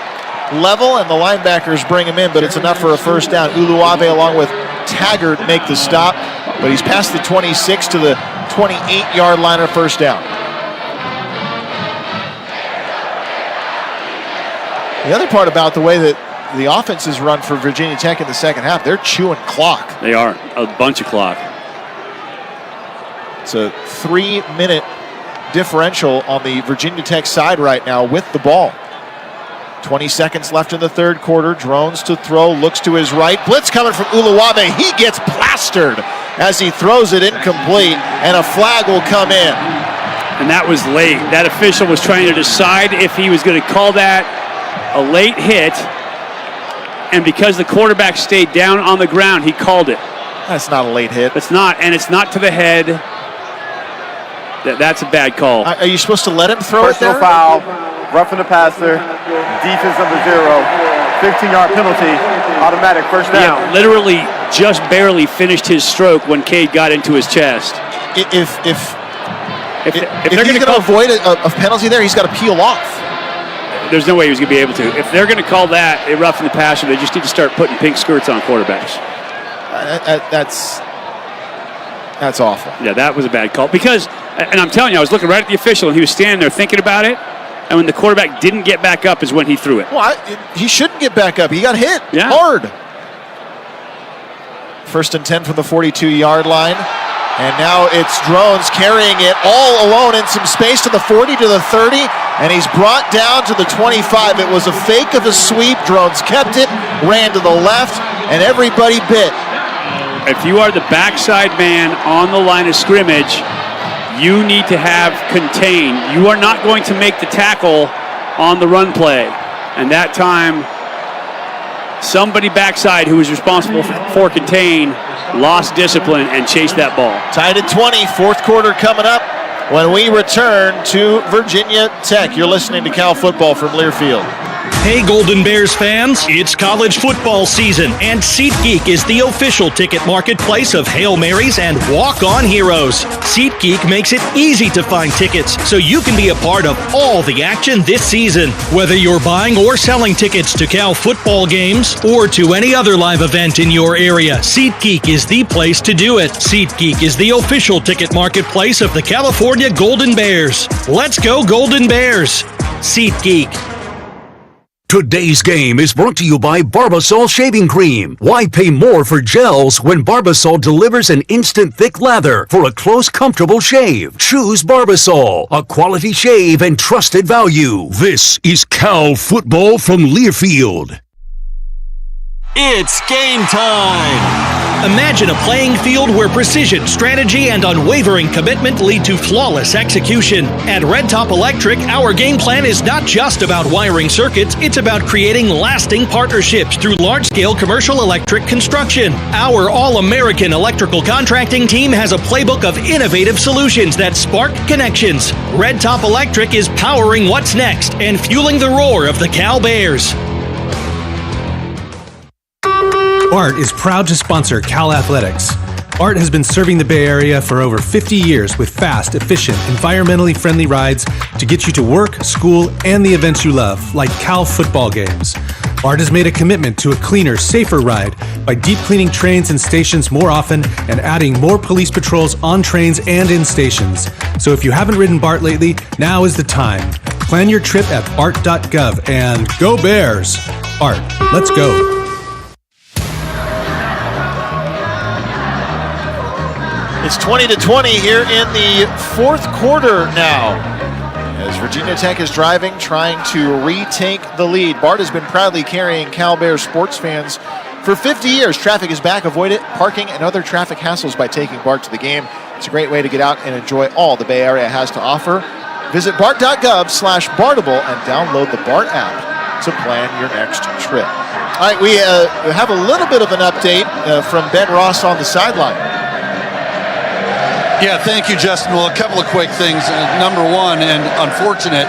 level, and the linebackers bring him in, but it's enough for a first down. Uluave along with Taggart make the stop, but he's past the 26 to the 28-yard line of first down. The other part about the way that the offense is run for Virginia Tech in the second half, they're chewing clock. They are, a bunch of clock. It's a 3-minute differential on the Virginia Tech side right now with the ball. 20 seconds left in the third quarter. Drones to throw, looks to his right. Blitz coming from Uluave. He gets plastered as he throws it incomplete, and a flag will come in. And that was late. That official was trying to decide if he was going to call that a late hit, and because the quarterback stayed down on the ground, he called it. That's not a late hit. It's not, and it's not to the head. That's a bad call. Are you supposed to let him throw it there? Personal foul, roughing the passer, defense number 0, 15-yard penalty, automatic first down. Yeah, literally just barely finished his stroke when Cade got into his chest. If they're going to avoid a penalty there, he's got to peel off. There's no way he was going to be able to. If they're going to call that a rough in the passer, they just need to start putting pink skirts on quarterbacks. That's awful. Yeah, that was a bad call. Because, and I'm telling you, I was looking right at the official, and he was standing there thinking about it, and when the quarterback didn't get back up is when he threw it. Well, he shouldn't get back up. He got hit hard. First and 10 from the 42-yard line. And now it's Drones carrying it all alone in some space to the 40, to the 30, and he's brought down to the 25. It was a fake of a sweep. Drones kept it, ran to the left, and everybody bit. If you are the backside man on the line of scrimmage, you need to have contain. You are not going to make the tackle on the run play. And that time, somebody backside who was responsible for contain lost discipline and chased that ball. Tied at 20, fourth quarter coming up when we return to Virginia Tech. You're listening to Cal Football from Learfield. Hey Golden Bears fans, it's college football season, and SeatGeek is the official ticket marketplace of Hail Marys and walk-on heroes. SeatGeek makes it easy to find tickets so you can be a part of all the action this season. Whether you're buying or selling tickets to Cal football games or to any other live event in your area, SeatGeek is the place to do it. SeatGeek is the official ticket marketplace of the California Golden Bears. Let's go Golden Bears! SeatGeek. Today's game is brought to you by Barbasol Shaving Cream. Why pay more for gels when Barbasol delivers an instant thick lather for a close, comfortable shave? Choose Barbasol, a quality shave and trusted value. This is Cal Football from Learfield. It's game time! Imagine a playing field where precision, strategy, and unwavering commitment lead to flawless execution. At Red Top Electric, our game plan is not just about wiring circuits, it's about creating lasting partnerships through large-scale commercial electric construction. Our all-American electrical contracting team has a playbook of innovative solutions that spark connections. Red Top Electric is powering what's next and fueling the roar of the Cal Bears. ART is proud to sponsor Cal Athletics. ART has been serving the Bay Area for over 50 years with fast, efficient, environmentally friendly rides to get you to work, school, and the events you love, like Cal football games. ART has made a commitment to a cleaner, safer ride by deep cleaning trains and stations more often and adding more police patrols on trains and in stations. So if you haven't ridden BART lately, now is the time. Plan your trip at art.gov and go Bears! ART, let's go. It's 20-20 here in the fourth quarter now, as Virginia Tech is driving, trying to retake the lead. BART has been proudly carrying Cal Bears sports fans for 50 years. Traffic is back. Avoid it, parking, and other traffic hassles by taking BART to the game. It's a great way to get out and enjoy all the Bay Area has to offer. Visit BART.gov/BARTable and download the BART app to plan your next trip. All right, we have a little bit of an update from Ben Ross on the sideline. Yeah, thank you, Justin. Well, a couple of quick things. Number one, and unfortunate,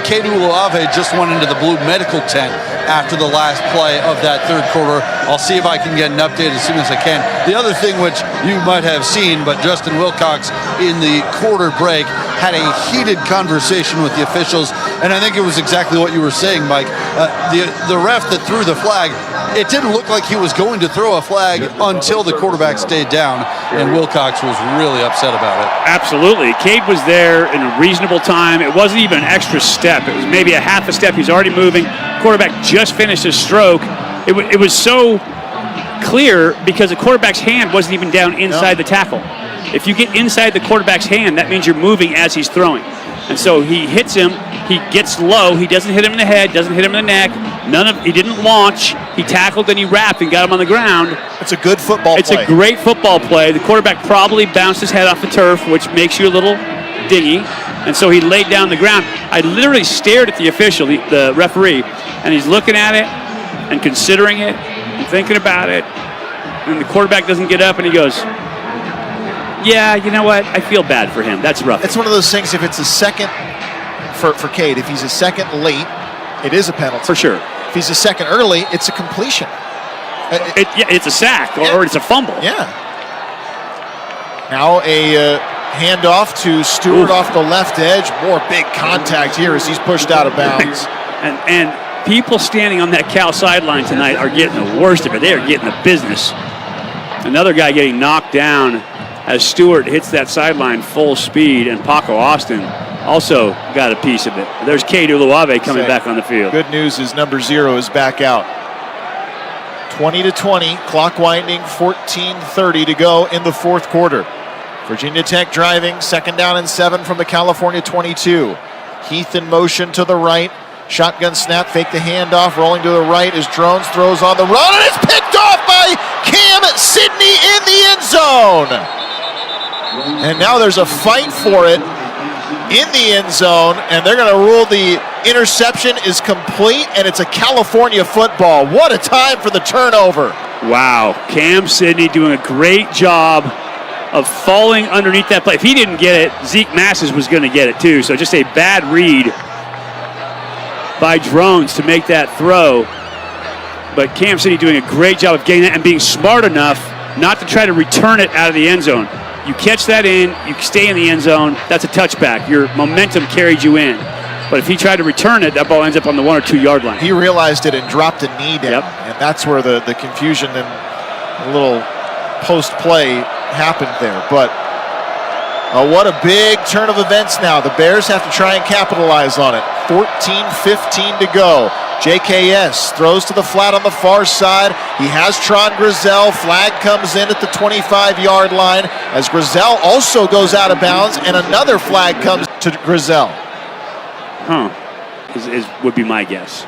Cade Uluave just went into the blue medical tent after the last play of that third quarter. I'll see if I can get an update as soon as I can. The other thing which you might have seen, but Justin Wilcox in the quarter break had a heated conversation with the officials And I think it was exactly what you were saying, Mike. The ref that threw the flag, it didn't look like he was going to throw a flag until the quarterback stayed down, and Wilcox was really upset about it. Absolutely. Cade was there in a reasonable time. It wasn't even an extra step. It was maybe a half a step. He's already moving. Quarterback just finished his stroke. It was so clear because the quarterback's hand wasn't even down inside the tackle. If you get inside the quarterback's hand, that means you're moving as he's throwing. And so he hits him. He gets low. He doesn't hit him in the head, doesn't hit him in the neck. He didn't launch. He tackled and he wrapped and got him on the ground. It's a good football play. It's a great football play. The quarterback probably bounced his head off the turf, which makes you a little dingy. And so he laid down the ground. I literally stared at the official, the referee, and he's looking at it and considering it and thinking about it. And the quarterback doesn't get up and he goes, yeah, you know what? I feel bad for him. That's rough. It's one of those things, if it's a second for Cade, if he's a second late, it is a penalty. For sure. If he's a second early, it's a completion. It's a sack or it's a fumble. Yeah. Now a handoff to Stewart off the left edge. More big contact here as he's pushed out of bounds. And people standing on that Cal sideline tonight are getting the worst of it. They are getting the business. Another guy getting knocked down as Stewart hits that sideline full speed, and Paco Austin also got a piece of it. There's Cade Uluave coming back on the field. Good news is number 0 is back out. 20-20, clock winding, 14:30 to go in the fourth quarter. Virginia Tech driving, 2nd down and 7 from the California 22. Heath in motion to the right. Shotgun snap, fake the handoff, rolling to the right as Drones throws on the run, and it's picked off by Cam Sidney in the end zone. And now there's a fight for it in the end zone, and they're going to rule the interception is complete, and it's a California football. What a time for the turnover. Wow, Cam Sidney doing a great job of falling underneath that play. If he didn't get it, Zeke Masses was going to get it too, so just a bad read by Drones to make that throw. But Cam Sidney doing a great job of getting that and being smart enough not to try to return it out of the end zone. You catch that in, you stay in the end zone, that's a touchback. Your momentum carried you in. But if he tried to return it, that ball ends up on the 1 or 2 yard line. He realized it and dropped a knee down. And that's where the confusion and a little post-play happened there. But what a big turn of events now. The Bears have to try and capitalize on it. 14-15 to go. JKS throws to the flat on the far side. He has Tron Grizel. Flag comes in at the 25-yard line as Grizel also goes out of bounds, and another flag comes to Grizel. Would be my guess.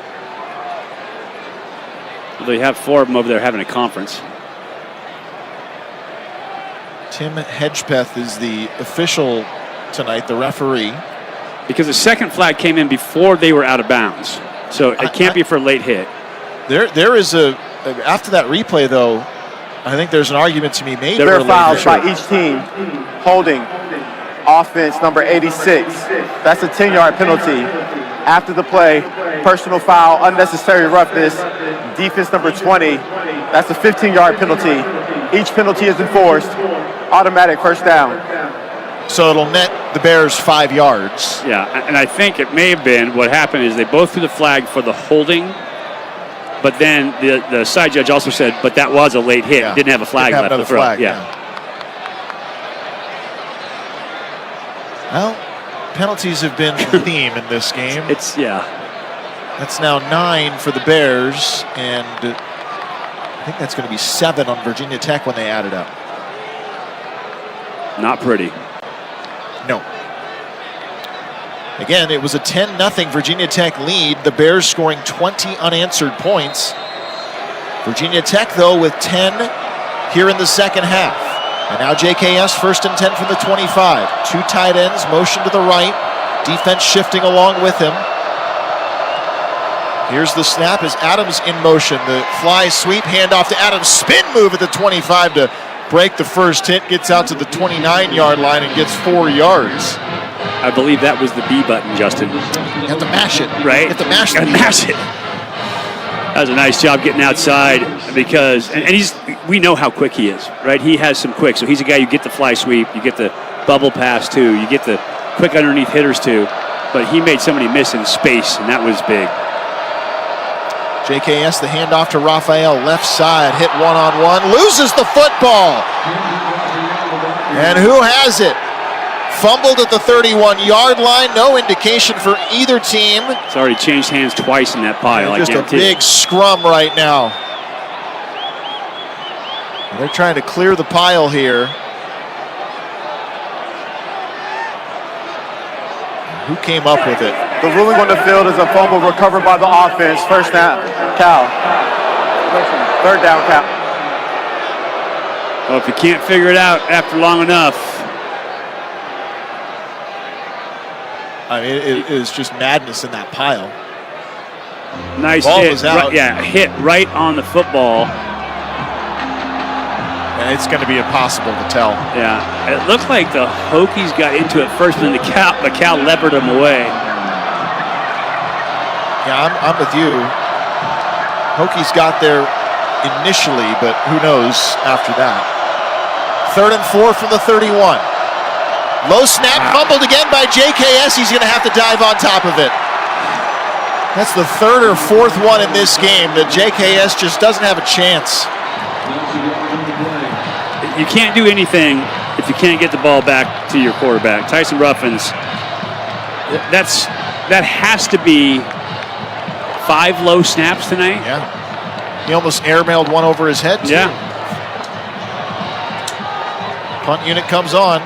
Well, they have 4 of them over there having a conference. Tim Hedgepeth is the official tonight, the referee. Because the second flag came in before they were out of bounds. So it can't be for a late hit. There is after that replay, though, I think there's an argument to be made. There are fouls by each team. Holding, offense number 86. That's a 10-yard penalty. After the play, personal foul, unnecessary roughness. Defense number 20. That's a 15-yard penalty. Each penalty is enforced. Automatic first down. So it'll net the Bears 5 yards. Yeah, and I think it may have been what happened is they both threw the flag for the holding, but then the side judge also said, but that was a late hit. Yeah. Didn't have a flag left to throw. Flag, Well, penalties have been the theme in this game. That's now 9 for the Bears, and I think that's going to be 7 on Virginia Tech when they add it up. Not pretty. No. Again, it was a 10-0 Virginia Tech lead. The Bears scoring 20 unanswered points. Virginia Tech, though, with 10 here in the second half. And now JKS 1st and 10 from the 25. 2 tight ends, motion to the right. Defense shifting along with him. Here's the snap as Adams in motion. The fly sweep, handoff to Adams. Spin move at the 25 to break the first hit. Gets out to the 29-yard line and gets 4 yards. I believe that was the B button, Justin. You have to mash it. Right? You have to mash it. Mash it. That was a nice job getting outside because, and we know how quick he is, right? He has some quick. So he's a guy you get the fly sweep, you get the bubble pass to, you get the quick underneath hitters to. but he made somebody miss in space, and that was big. JKS, the handoff to Raphael, left side, hit one-on-one, loses the football. And who has it? Fumbled at the 31-yard line, no indication for either team. It's already changed hands twice in that pile. Just a big scrum right now. They're trying to clear the pile here. Who came up with it? The ruling on the field is a fumble recovered by the offense. First down, Cal. Third down, Cal. Well, if you can't figure it out after long enough. I mean, it is just madness in that pile. Nice Ball hit. was out. Hit right on the football. And it's going to be impossible to tell. Yeah, it looked like the Hokies got into it first, and then Cal levered them away. Yeah, I'm with you. Hokies got there initially, but who knows after that. 3rd and 4 from the 31. Low snap, fumbled again by JKS. He's going to have to dive on top of it. That's the 3rd or 4th one in this game that JKS just doesn't have a chance. You can't do anything if you can't get the ball back to your quarterback. Tyson Ruffins, that has to be 5 low snaps tonight. Yeah. He almost airmailed one over his head, too. Yeah. Punt unit comes on.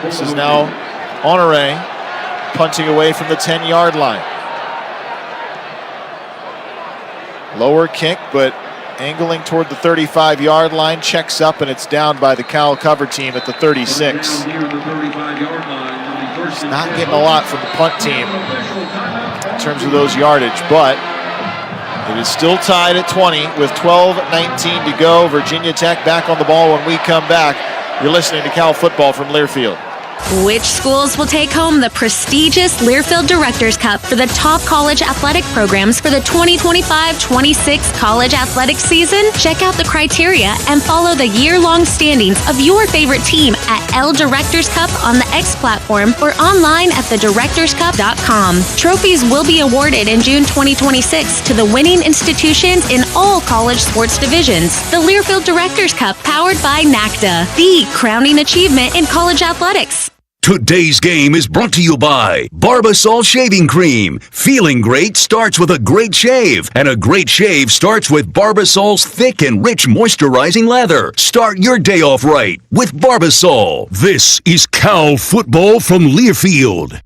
This is now Honore punting away from the 10-yard line. Lower kick, but angling toward the 35-yard line, checks up, and it's down by the Cal cover team at the 36. It's not getting a lot from the punt team in terms of those yardage, but it is still tied at 20 with 12:19 to go. Virginia Tech back on the ball when we come back. You're listening to Cal Football from Learfield. Which schools will take home the prestigious Learfield Directors Cup for the top college athletic programs for the 2025-26 college athletic season? Check out the criteria and follow the year-long standings of your favorite team at L Directors Cup on the X platform or online at thedirectorscup.com. Trophies will be awarded in June 2026 to the winning institutions in all college sports divisions. The Learfield Directors Cup, powered by NACDA, the crowning achievement in college athletics. Today's game is brought to you by Barbasol Shaving Cream. Feeling great starts with a great shave, and a great shave starts with Barbasol's thick and rich moisturizing lather. Start your day off right with Barbasol. This is Cal Football from Learfield.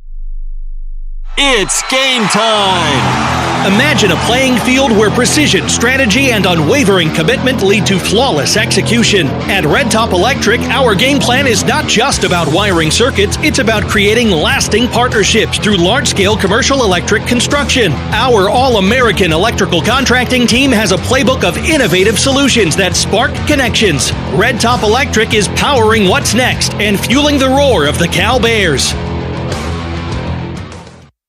It's game time! Imagine a playing field where precision, strategy, and unwavering commitment lead to flawless execution. At Red Top Electric, our game plan is not just about wiring circuits, it's about creating lasting partnerships through large-scale commercial electric construction. Our all-American electrical contracting team has a playbook of innovative solutions that spark connections. Red Top Electric is powering what's next and fueling the roar of the Cal Bears.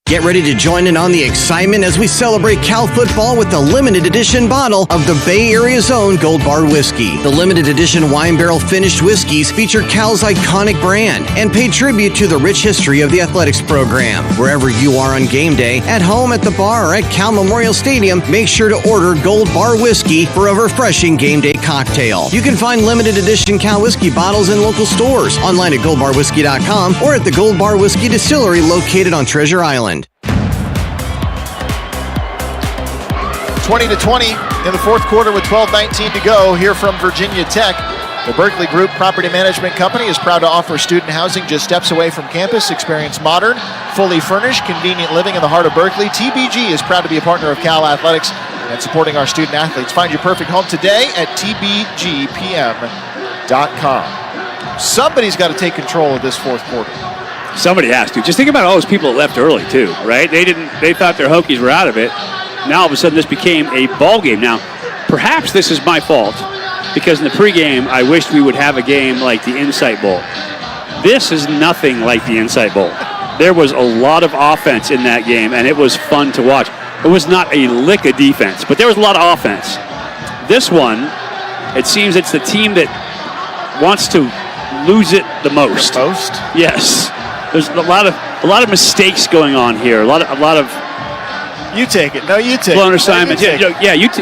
Get ready to join in on the excitement as we celebrate Cal football with the limited edition bottle of the Bay Area's own Gold Bar Whiskey. The limited edition wine barrel finished whiskeys feature Cal's iconic brand and pay tribute to the rich history of the athletics program. Wherever you are on game day, at home, at the bar, or at Cal Memorial Stadium, make sure to order Gold Bar Whiskey for a refreshing game day cocktail. You can find limited edition Cal whiskey bottles in local stores, online at goldbarwhiskey.com, or at the Gold Bar Whiskey Distillery located on Treasure Island. 20-20 in the 4th quarter with 12:19 to go here from Virginia Tech. The Berkeley Group Property Management Company is proud to offer student housing just steps away from campus. Experience modern, fully furnished, convenient living in the heart of Berkeley. TBG is proud to be a partner of Cal Athletics and supporting our student athletes. Find your perfect home today at tbgpm.com. Somebody's got to take control of this 4th quarter. Somebody has to. Just think about all those people that left early too, right? They thought their Hokies were out of it. Now all of a sudden this became a ball game. Now, perhaps this is my fault because in the pregame I wished we would have a game like the Insight Bowl. This is nothing like the Insight Bowl. There was a lot of offense in that game and it was fun to watch. It was not a lick of defense, but there was a lot of offense. This one, it seems it's the team that wants to lose it the most. The most? Yes. There's a lot of mistakes going on here. A lot of. You take it. No, you take blown it. assignments.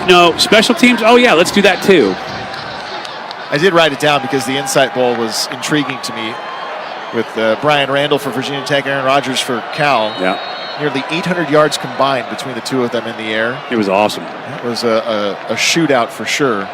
No, special teams. Oh yeah, let's do that too. I did write it down because the Insight Bowl was intriguing to me with Brian Randall for Virginia Tech, Aaron Rodgers for Cal. Yeah. Nearly 800 yards combined between the two of them in the air. It was awesome. That was a shootout for sure.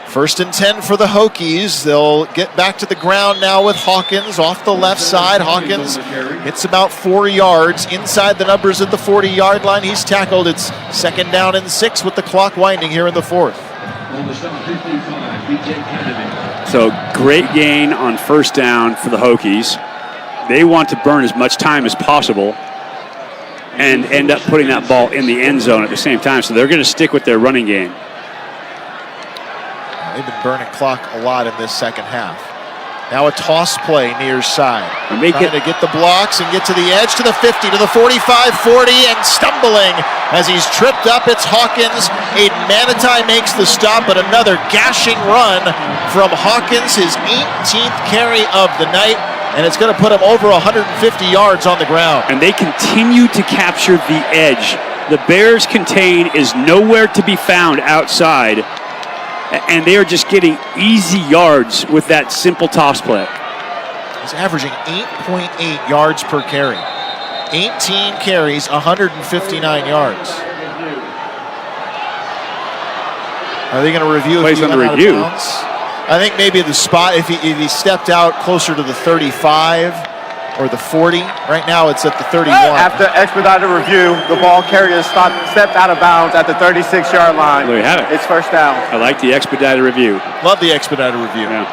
1st and 10 for the Hokies. They'll get back to the ground now with Hawkins off the left side. Hawkins hits about 4 yards inside the numbers at the 40-yard line. He's tackled. It's 2nd down and 6 with the clock winding here in the 4th. So great gain on 1st down for the Hokies. They want to burn as much time as possible and end up putting that ball in the end zone at the same time. So they're going to stick with their running game. They've been burning clock a lot in this second half. Now a toss play near side. Trying to get the blocks and get to the edge, to the 50, to the 45, 40, and stumbling as he's tripped up. It's Hawkins. Aiden Manitai makes the stop, but another gashing run from Hawkins, his 18th carry of the night, and it's going to put him over 150 yards on the ground. And they continue to capture the edge. The Bears' contain is nowhere to be found outside, and they are just getting easy yards with that simple toss play. He's averaging 8.8 yards per carry. 18 carries, 159 yards. Are they going to review? Place under review. I think maybe the spot, if he stepped out closer to the 35 or the 40. Right now it's at the 31. After expedited review, the ball carrier stepped out of bounds at the 36-yard line. There you have it. It's 1st down. I like the expedited review. Love the expedited review. Yeah.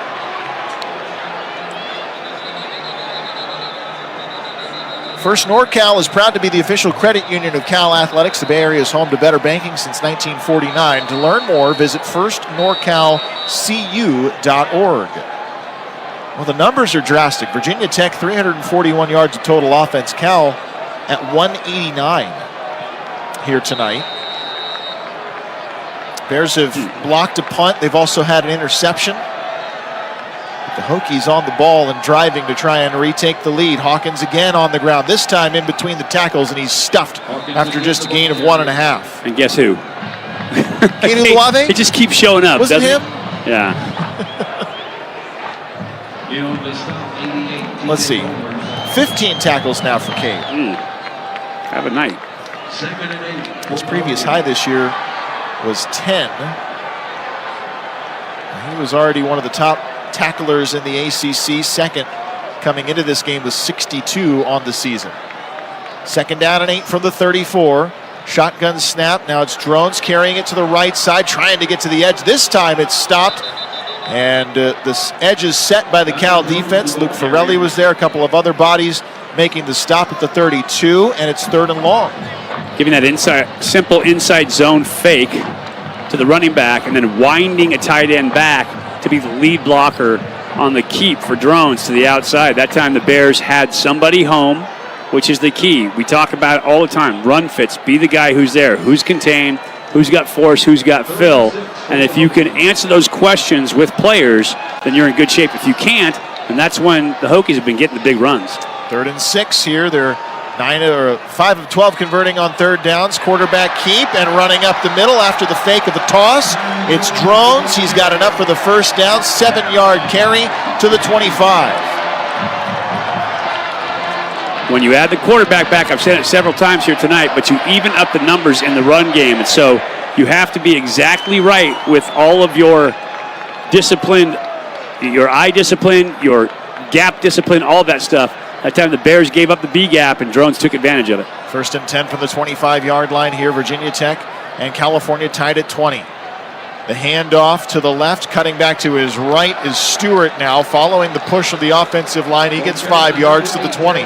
First NorCal is proud to be the official credit union of Cal Athletics. The Bay Area is home to better banking since 1949. To learn more, visit firstnorcalcu.org. Well, the numbers are drastic. Virginia Tech, 341 yards of total offense. Cal at 189 here tonight. Bears have blocked a punt. They've also had an interception. The Hokies on the ball and driving to try and retake the lead. Hawkins again on the ground, this time in between the tackles, and he's stuffed after just a gain of 1.5. And guess who? Katie Luave? It just keeps showing up. Was it him? Yeah. Let's see. 15 tackles now for Cade. Have a night. His previous high this year was 10. He was already one of the top tacklers in the ACC. Second coming into this game was 62 on the season. 2nd down and 8 from the 34. Shotgun snap. Now it's Drones carrying it to the right side, trying to get to the edge. This time it's stopped. And this edge is set by the Cal defense. Luke Forelli was there, a couple of other bodies making the stop at the 32, and it's 3rd and long. Giving that simple inside zone fake to the running back and then winding a tight end back to be the lead blocker on the keep for Drones to the outside. That time the Bears had somebody home, which is the key. We talk about it all the time. Run fits, be the guy who's there, who's contained, who's got force, who's got fill. And if you can answer those questions with players, then you're in good shape. If you can't, and that's when the Hokies have been getting the big runs. 3rd and 6 here. They're 5 of 12 converting on 3rd downs. Quarterback keep and running up the middle after the fake of the toss. It's Drones. He's got enough for the 1st down. 7-yard carry to the 25. When you add the quarterback back, I've said it several times here tonight, but you even up the numbers in the run game. And so you have to be exactly right with all of your discipline, your eye discipline, your gap discipline, all that stuff. That time the Bears gave up the B gap and Drones took advantage of it. 1st and 10 from the 25-yard line here. Virginia Tech and California tied at 20. The handoff to the left, cutting back to his right is Stewart now, following the push of the offensive line. He gets 5 yards to the 20.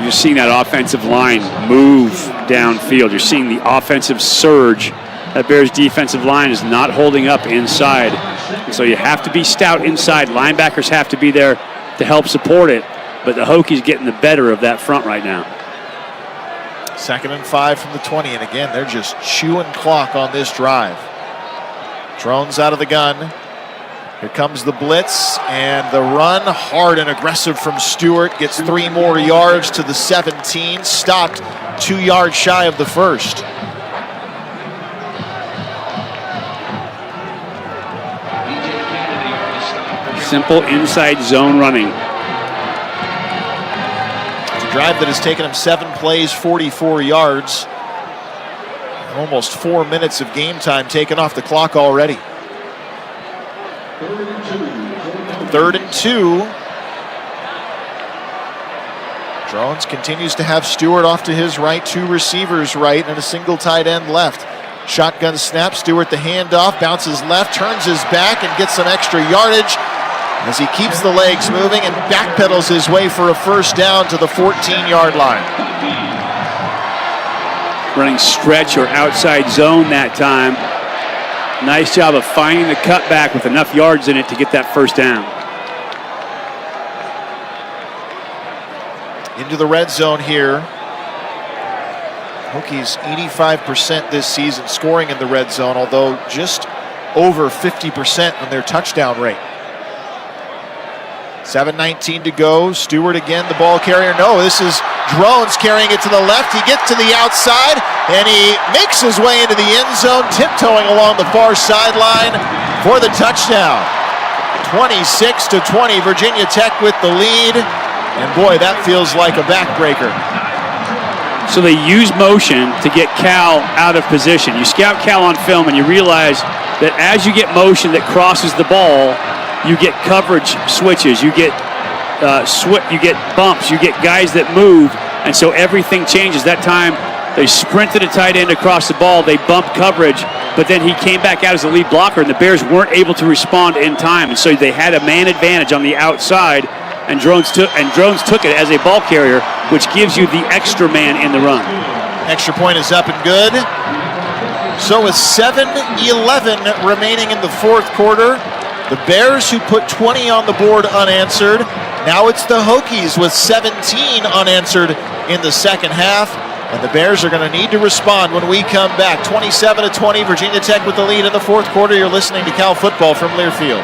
You're seeing that offensive line move downfield. You're seeing the offensive surge. That Bears defensive line is not holding up inside. And so you have to be stout inside. Linebackers have to be there to help support it. But the Hokies getting the better of that front right now. 2nd and 5 from the 20. And again, they're just chewing clock on this drive. Drones out of the gun. Here comes the blitz, and the run, hard and aggressive from Stewart, gets 3 more yards to the 17, stopped 2 yards shy of the first. Simple inside zone running. It's a drive that has taken him 7 plays, 44 yards. Almost 4 minutes of game time taken off the clock already. 3rd and 2. Drones continues to have Stewart off to his right, 2 receivers right, and a single tight end left. Shotgun snap, Stewart the handoff, bounces left, turns his back, and gets some extra yardage as he keeps the legs moving and backpedals his way for a first down to the 14-yard line. Running stretch or outside zone that time. Nice job of finding the cutback with enough yards in it to get that first down. Into the red zone here. Hokies 85% this season scoring in the red zone, although just over 50% on their touchdown rate. 7:19 to go. Stewart again, the ball carrier. No, this is Drones carrying it to the left. He gets to the outside, and he makes his way into the end zone, tiptoeing along the far sideline for the touchdown. 26-20, Virginia Tech with the lead. And boy, that feels like a backbreaker. So they use motion to get Cal out of position. You scout Cal on film and you realize that as you get motion that crosses the ball, you get coverage switches, you get bumps, you get guys that move, and so everything changes. That time they sprinted a tight end across the ball, they bumped coverage, but then he came back out as the lead blocker, and the Bears weren't able to respond in time, and so they had a man advantage on the outside. And Drones took it as a ball carrier, which gives you the extra man in the run. Extra point is up and good. So with 7:11 remaining in the fourth quarter, the Bears, who put 20 on the board unanswered, now it's the Hokies with 17 unanswered in the second half. And the Bears are going to need to respond when we come back. 27-20, Virginia Tech with the lead in the fourth quarter. You're listening to Cal Football from Learfield.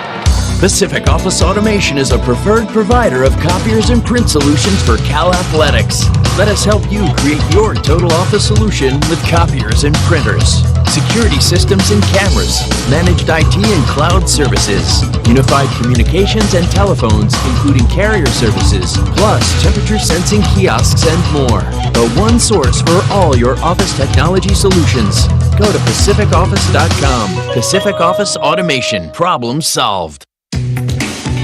Pacific Office Automation is a preferred provider of copiers and print solutions for Cal Athletics. Let us help you create your total office solution with copiers and printers, security systems and cameras, managed IT and cloud services, unified communications and telephones, including carrier services, plus temperature sensing kiosks and more. The one source for all your office technology solutions. Go to pacificoffice.com. Pacific Office Automation. Problem solved.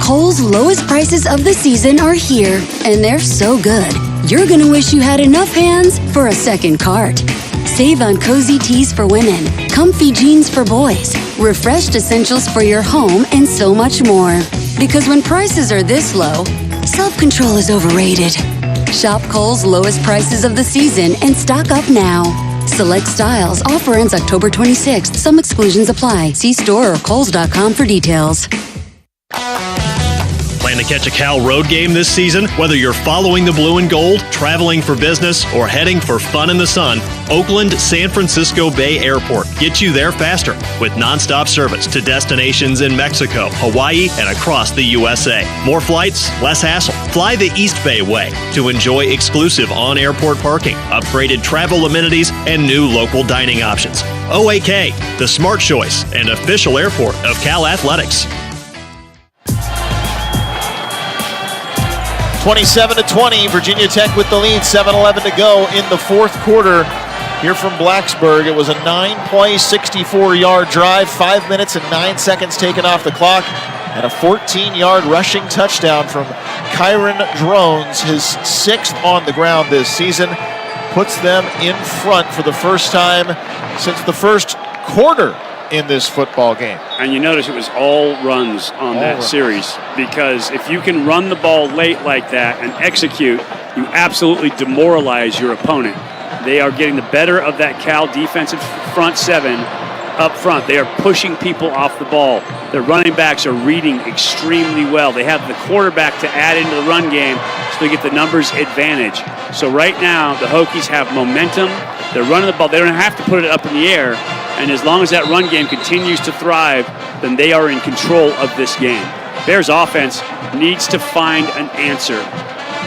Kohl's lowest prices of the season are here, and they're so good, you're gonna wish you had enough hands for a second cart. Save on cozy tees for women, comfy jeans for boys, refreshed essentials for your home, and so much more. Because when prices are this low, self-control is overrated. Shop Kohl's lowest prices of the season and stock up now. Select styles. Offer ends October 26th. Some exclusions apply. See store or kohls.com for details. Plan to catch a Cal road game this season? Whether you're following the blue and gold, traveling for business, or heading for fun in the sun, Oakland San Francisco Bay Airport gets you there faster with nonstop service to destinations in Mexico, Hawaii, and across the USA. More flights, less hassle. Fly the East Bay way to enjoy exclusive on-airport parking, upgraded travel amenities, and new local dining options. OAK, the smart choice and official airport of Cal Athletics. 27-20, Virginia Tech with the lead, 7:11 to go in the fourth quarter. Here from Blacksburg, it was a 9-play, 64-yard drive, 5 minutes and 9 seconds taken off the clock, and a 14-yard rushing touchdown from Kyron Drones, his 6th on the ground this season, puts them in front for the first time since the first quarter in this football game. And you notice it was all runs on that series, because if you can run the ball late like that and execute, you absolutely demoralize your opponent. They are getting the better of that Cal defensive front seven up front. They are pushing people off the ball. Their running backs are reading extremely well. They have the quarterback to add into the run game so they get the numbers advantage. So right now, the Hokies have momentum. They're running the ball. They don't have to put it up in the air. And as long as that run game continues to thrive, then they are in control of this game. Bears offense needs to find an answer.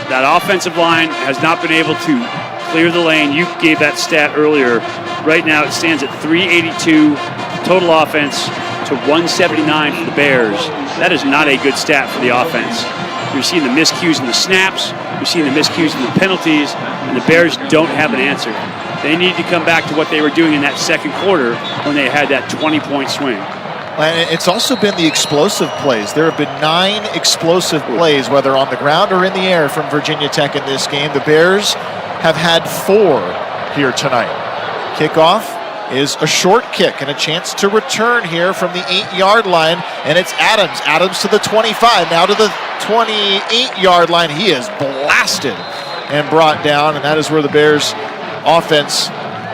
That offensive line has not been able to clear the lane. You gave that stat earlier. Right now it stands at 382 total offense to 179 for the Bears. That is not a good stat for the offense. You're seeing the miscues in the snaps, you're seeing the miscues in the penalties, and the Bears don't have an answer. They need to come back to what they were doing in that second quarter when they had that 20-point swing. And it's also been the explosive plays. There have been 9 explosive plays, whether on the ground or in the air, from Virginia Tech in this game. The Bears have had 4 here tonight. Kickoff is a short kick and a chance to return here from the 8-yard line, and it's Adams. Adams to the 25, now to the 28-yard line. He is blasted and brought down, and that is where the Bears offense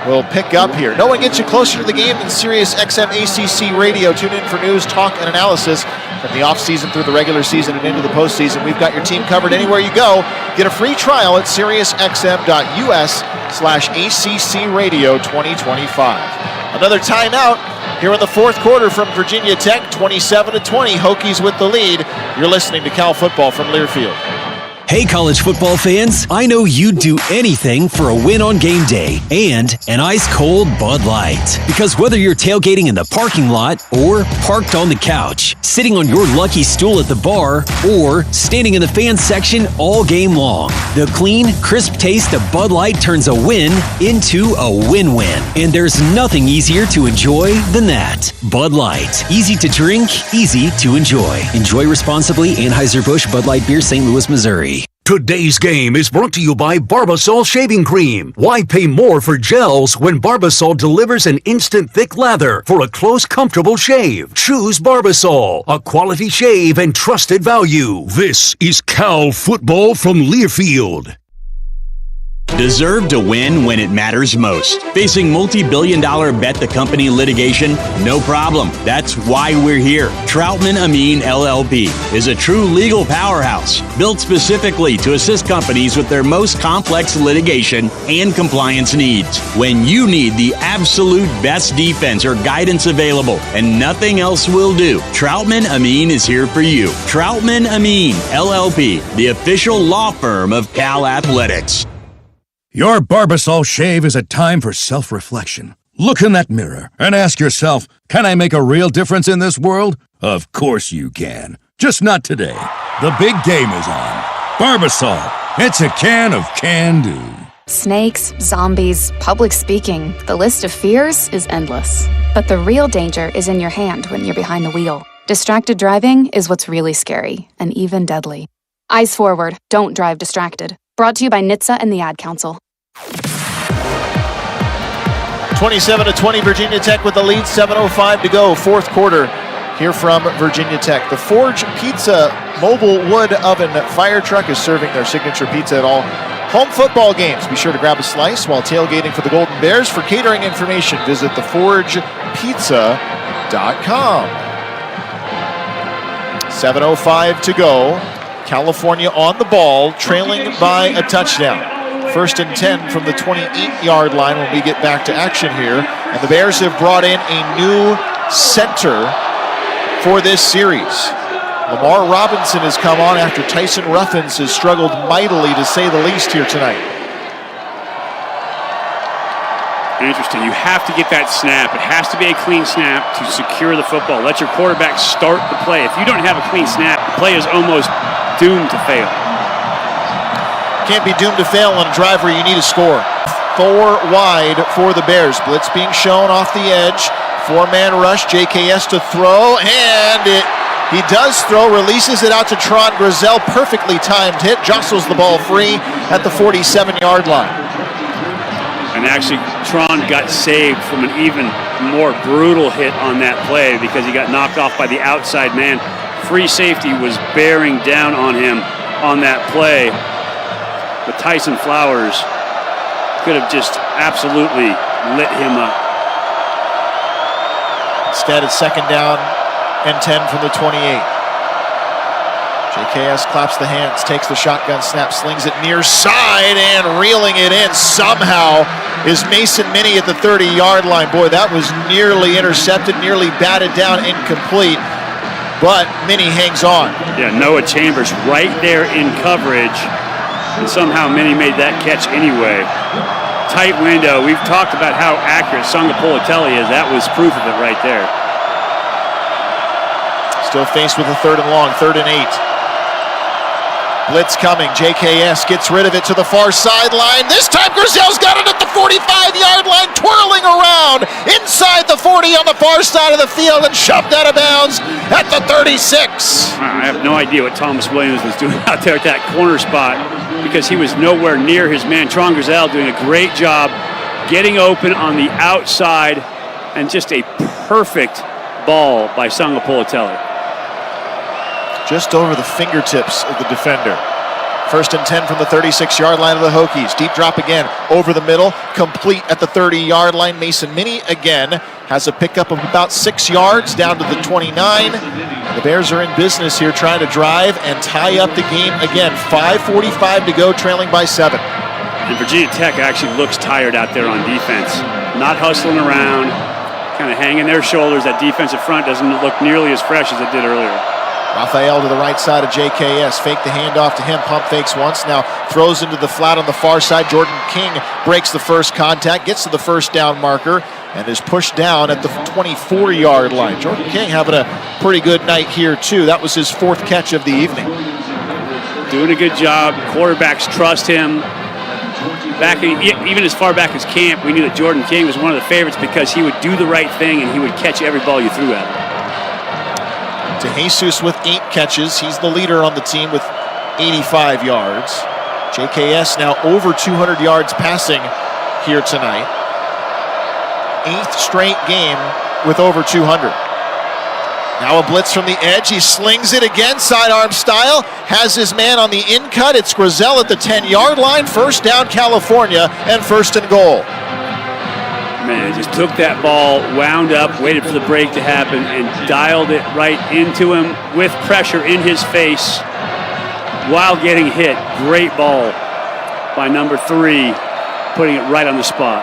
will pick up here. No one gets you closer to the game than Sirius XM ACC Radio. Tune in for news, talk, and analysis from the offseason through the regular season and into the postseason. We've got your team covered anywhere you go. Get a free trial at SiriusXM.us/ACC Radio 2025. Another timeout here in the fourth quarter from Virginia Tech, 27-20. Hokies with the lead. You're listening to Cal Football from Learfield. Hey, college football fans, I know you'd do anything for a win on game day and an ice-cold Bud Light. Because whether you're tailgating in the parking lot or parked on the couch, sitting on your lucky stool at the bar, or standing in the fan section all game long, the clean, crisp taste of Bud Light turns a win into a win-win. And there's nothing easier to enjoy than that. Bud Light. Easy to drink, easy to enjoy. Enjoy responsibly. Anheuser-Busch Bud Light Beer, St. Louis, Missouri. Today's game is brought to you by Barbasol Shaving Cream. Why pay more for gels when Barbasol delivers an instant thick lather for a close, comfortable shave? Choose Barbasol, a quality shave and trusted value. This is Cal Football from Learfield. Deserve to win when it matters most. Facing multi-billion-dollar bet the company litigation? No problem. That's why we're here. Troutman Amin LLP is a true legal powerhouse built specifically to assist companies with their most complex litigation and compliance needs. When you need the absolute best defense or guidance available and nothing else will do, Troutman Amin is here for you. Troutman Amin LLP, the official law firm of Cal Athletics. Your Barbasol shave is a time for self-reflection. Look in that mirror and ask yourself, can I make a real difference in this world? Of course you can. Just not today. The big game is on. Barbasol. It's a can of can-do. Snakes, zombies, public speaking. The list of fears is endless. But the real danger is in your hand when you're behind the wheel. Distracted driving is what's really scary and even deadly. Eyes forward. Don't drive distracted. Brought to you by NHTSA and the Ad Council. 27-20, Virginia Tech with the lead, 7:05 to go, fourth quarter here from Virginia Tech. The Forge Pizza mobile wood oven fire truck is serving their signature pizza at all home football games. Be sure to grab a slice while tailgating for the Golden Bears. For catering information, visit theforgepizza.com. 7:05 to go. California on the ball, trailing by a touchdown. 1st and 10 from the 28-yard line when we get back to action here. And the Bears have brought in a new center for this series. Lamar Robinson has come on after Tyson Ruffins has struggled mightily, to say the least, here tonight. Interesting. You have to get that snap. It has to be a clean snap to secure the football. Let your quarterback start the play. If you don't have a clean snap, the play is almost doomed to fail. Can't be doomed to fail on a drive where you need a score. 4 wide for the Bears. Blitz being shown off the edge. 4-man rush. JKS to throw, and he does throw, releases it out to Tron Grizel. Perfectly timed hit. Jostles the ball free at the 47-yard line. And actually, Tron got saved from an even more brutal hit on that play because he got knocked off by the outside man. Free safety was bearing down on him on that play. But Tyson Flowers could have just absolutely lit him up. Instead, it's 2nd down and 10 from the 28. JKS claps the hands, takes the shotgun snap, slings it near side, and reeling it in somehow is Mason Minnie at the 30-yard line. Boy, that was nearly intercepted, nearly batted down, incomplete, but Minnie hangs on. Yeah, Noah Chambers right there in coverage, and somehow Minnie made that catch anyway. Tight window. We've talked about how accurate Sangapolatelli is. That was proof of it right there. Still faced with a 3rd and long, 3rd and 8. Blitz coming. JKS gets rid of it to the far sideline. This time Grizel's got it at the 45-yard line, twirling around inside the 40 on the far side of the field and shoved out of bounds at the 36. I have no idea what Thomas Williams was doing out there at that corner spot, because he was nowhere near his man. Tron Grizel doing a great job getting open on the outside, and just a perfect ball by Sangapolatelli. Just over the fingertips of the defender. 1st and 10 from the 36-yard line of the Hokies. Deep drop again, over the middle, complete at the 30-yard line. Mason Minnie again has a pickup of about 6 yards down to the 29. The Bears are in business here, trying to drive and tie up the game again. 5:45 to go, trailing by 7. And Virginia Tech actually looks tired out there on defense. Not hustling around, kind of hanging their shoulders. That defensive front doesn't look nearly as fresh as it did earlier. Raphael to the right side of JKS. Fake the handoff to him. Pump fakes once. Now throws into the flat on the far side. Jordan King breaks the first contact, gets to the first down marker, and is pushed down at the 24-yard line. Jordan King having a pretty good night here, too. That was his 4th catch of the evening. Doing a good job. Quarterbacks trust him. Even as far back as camp, we knew that Jordan King was one of the favorites because he would do the right thing and he would catch every ball you threw at him. DeJesus with 8 catches. He's the leader on the team with 85 yards. JKS now over 200 yards passing here tonight. 8th straight game with over 200. Now a blitz from the edge. He slings it again, sidearm style. Has his man on the in cut. It's Grizel at the 10-yard line. 1st down California and 1st and goal. Man, just took that ball, wound up, waited for the break to happen, and dialed it right into him with pressure in his face while getting hit. Great ball by number 3, putting it right on the spot.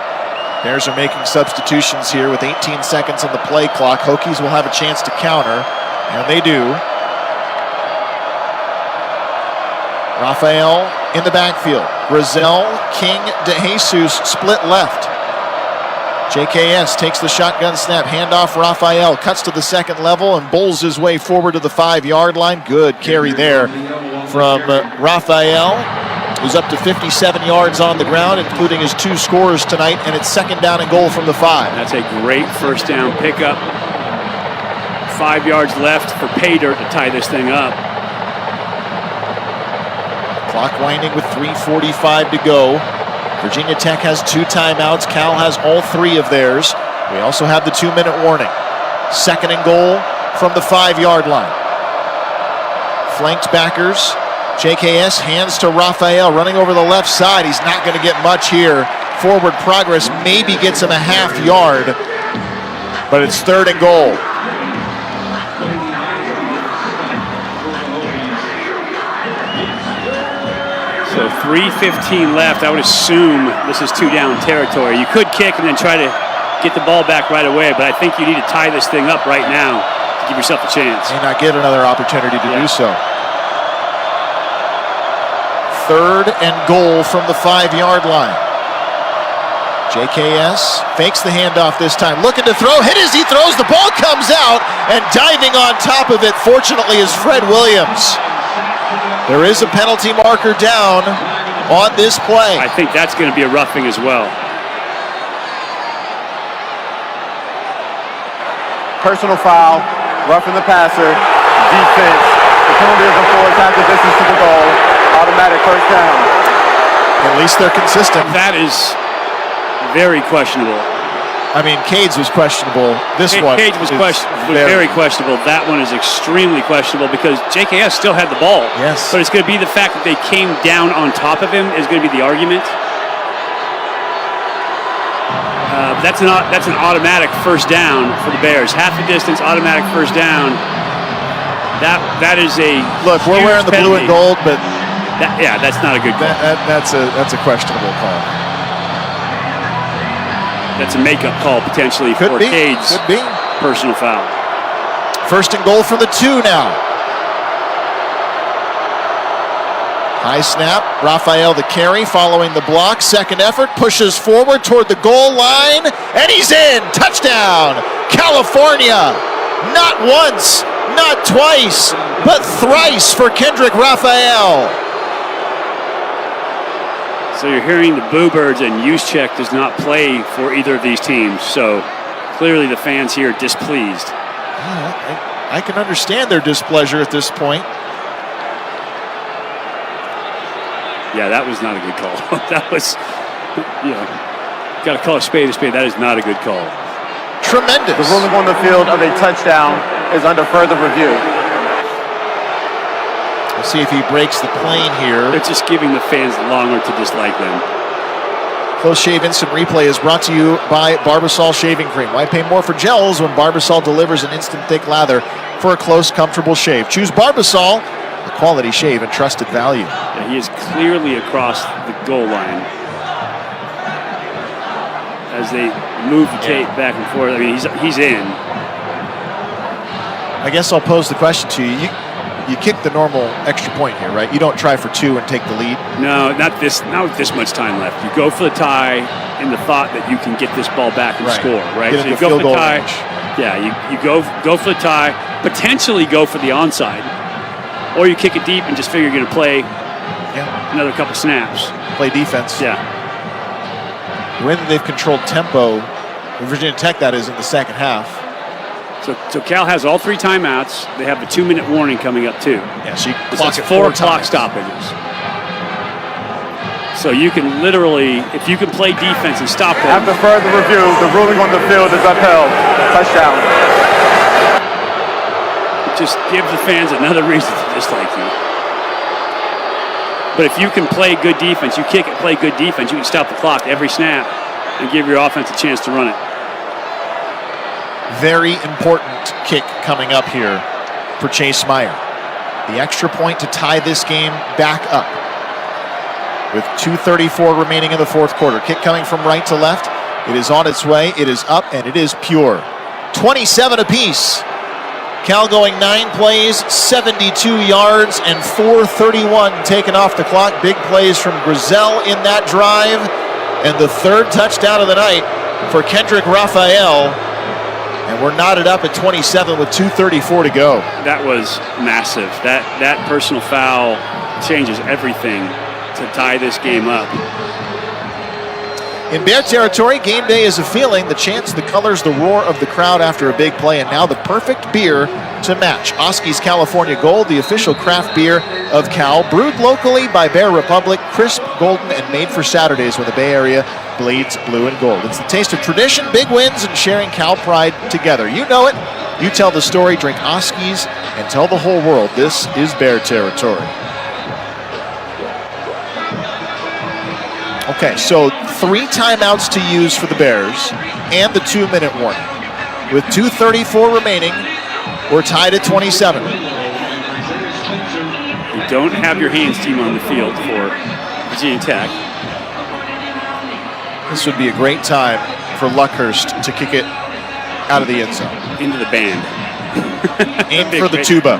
Bears are making substitutions here with 18 seconds on the play clock. Hokies will have a chance to counter, and they do. Raphael in the backfield. Grizel, King, DeJesus split left. JKS takes the shotgun snap, handoff Raphael, cuts to the 2nd level and bowls his way forward to the 5-yard line. Good carry there from Raphael, who's up to 57 yards on the ground, including his 2 scores tonight, and it's 2nd down and goal from the 5. That's a great 1st down pickup. 5 yards left for pay dirt to tie this thing up. Clock winding with 3:45 to go. Virginia Tech has 2 timeouts. Cal has all 3 of theirs. We also have the 2-minute warning. 2nd and goal from the 5-yard line. Flanked backers. JKS hands to Raphael, running over the left side. He's not going to get much here. Forward progress maybe gets him a half yard, but it's 3rd and goal. So 3:15 left. I would assume this is 2-down territory. You could kick and then try to get the ball back right away, but I think you need to tie this thing up right now to give yourself a chance. May not get another opportunity to do so. 3rd and goal from the 5-yard line. JKS fakes the handoff this time, looking to throw, hit as he throws, the ball comes out, and diving on top of it, fortunately, is Fred Williams. There is a penalty marker down on this play. I think that's going to be a roughing as well. Personal foul, roughing the passer, defense. The penalty is a 4 tackle distance to the goal. Automatic 1st down. At least they're consistent. That is very questionable. I mean, Cades was questionable. This one Cades was very questionable. That one is extremely questionable because JKS still had the ball. Yes. But it's going to be the fact that they came down on top of him is going to be the argument. That's an automatic 1st down for the Bears. Half the distance, automatic 1st down. That is a look. We're wearing the blue and gold, but that's not a good call. That's a questionable call. That's a makeup call potentially for Cade's personal foul. First and goal from the 2 now. High snap, Raphael the carry, following the block. Second effort, pushes forward toward the goal line, and he's in! Touchdown! California! Not once, not twice, but thrice for Kendrick Raphael. So you're hearing the Boo Birds, and Juszczyk does not play for either of these teams, so clearly the fans here are displeased. I can understand their displeasure at this point. Yeah, that was not a good call. That was, got to call a spade a spade. That is not a good call. Tremendous. The ruling on the field of a touchdown is under further review. We'll see if he breaks the plane here. They're just giving the fans longer to dislike them. Close Shave Instant Replay is brought to you by Barbasol Shaving Cream. Why pay more for gels when Barbasol delivers an instant thick lather for a close, comfortable shave? Choose Barbasol, a quality shave and trusted value. Yeah, he is clearly across the goal line. As they move the tape back and forth, I mean, he's in. I guess I'll pose the question to you. You kick the normal extra point here, right? You don't try for 2 and take the lead. No, not with this much time left. You go for the tie in the thought that you can get this ball back and score, right? Get so you go for the tie. Yeah, you go for the tie, potentially go for the onside, or you kick it deep and just figure you're going to play another couple snaps. Play defense. Yeah. The way that they've controlled tempo, Virginia Tech, that is, in the second half. So Cal has all 3 timeouts. They have a 2-minute warning coming up too. Yeah, so you clock it 4 clock stoppages. So you can literally, if you can play defense and stop them. After further review, the ruling on the field is upheld. Touchdown. It just gives the fans another reason to dislike you. But if you can play good defense, you kick it, play good defense, you can stop the clock every snap and give your offense a chance to run it. Very important kick coming up here for Chase Meyer. The extra point to tie this game back up. With 2:34 remaining in the fourth quarter. Kick coming from right to left. It is on its way. It is up, and it is pure. 27 apiece. Cal going 9 plays, 72 yards, and 4:31 taken off the clock. Big plays from Grizel in that drive. And the 3rd touchdown of the night for Kendrick Raphael. And we're knotted up at 27 with 2:34 to go. That was massive. That personal foul changes everything to tie this game up. In Bear territory, game day is a feeling, the chants, the colors, the roar of the crowd after a big play, and now the perfect beer to match. Oski's California Gold, the official craft beer of Cal, brewed locally by Bear Republic, crisp, golden, and made for Saturdays when the Bay Area bleeds blue and gold. It's the taste of tradition, big wins, and sharing Cal pride together. You know it. You tell the story, drink Oski's, and tell the whole world this is Bear territory. Okay, so 3 timeouts to use for the Bears and the 2-minute warning. With 2:34 remaining, we're tied at 27. You don't have your hands team on the field for Virginia Tech. This would be a great time for Luckhurst to kick it out of the end zone. Into the band. Aim for the tuba.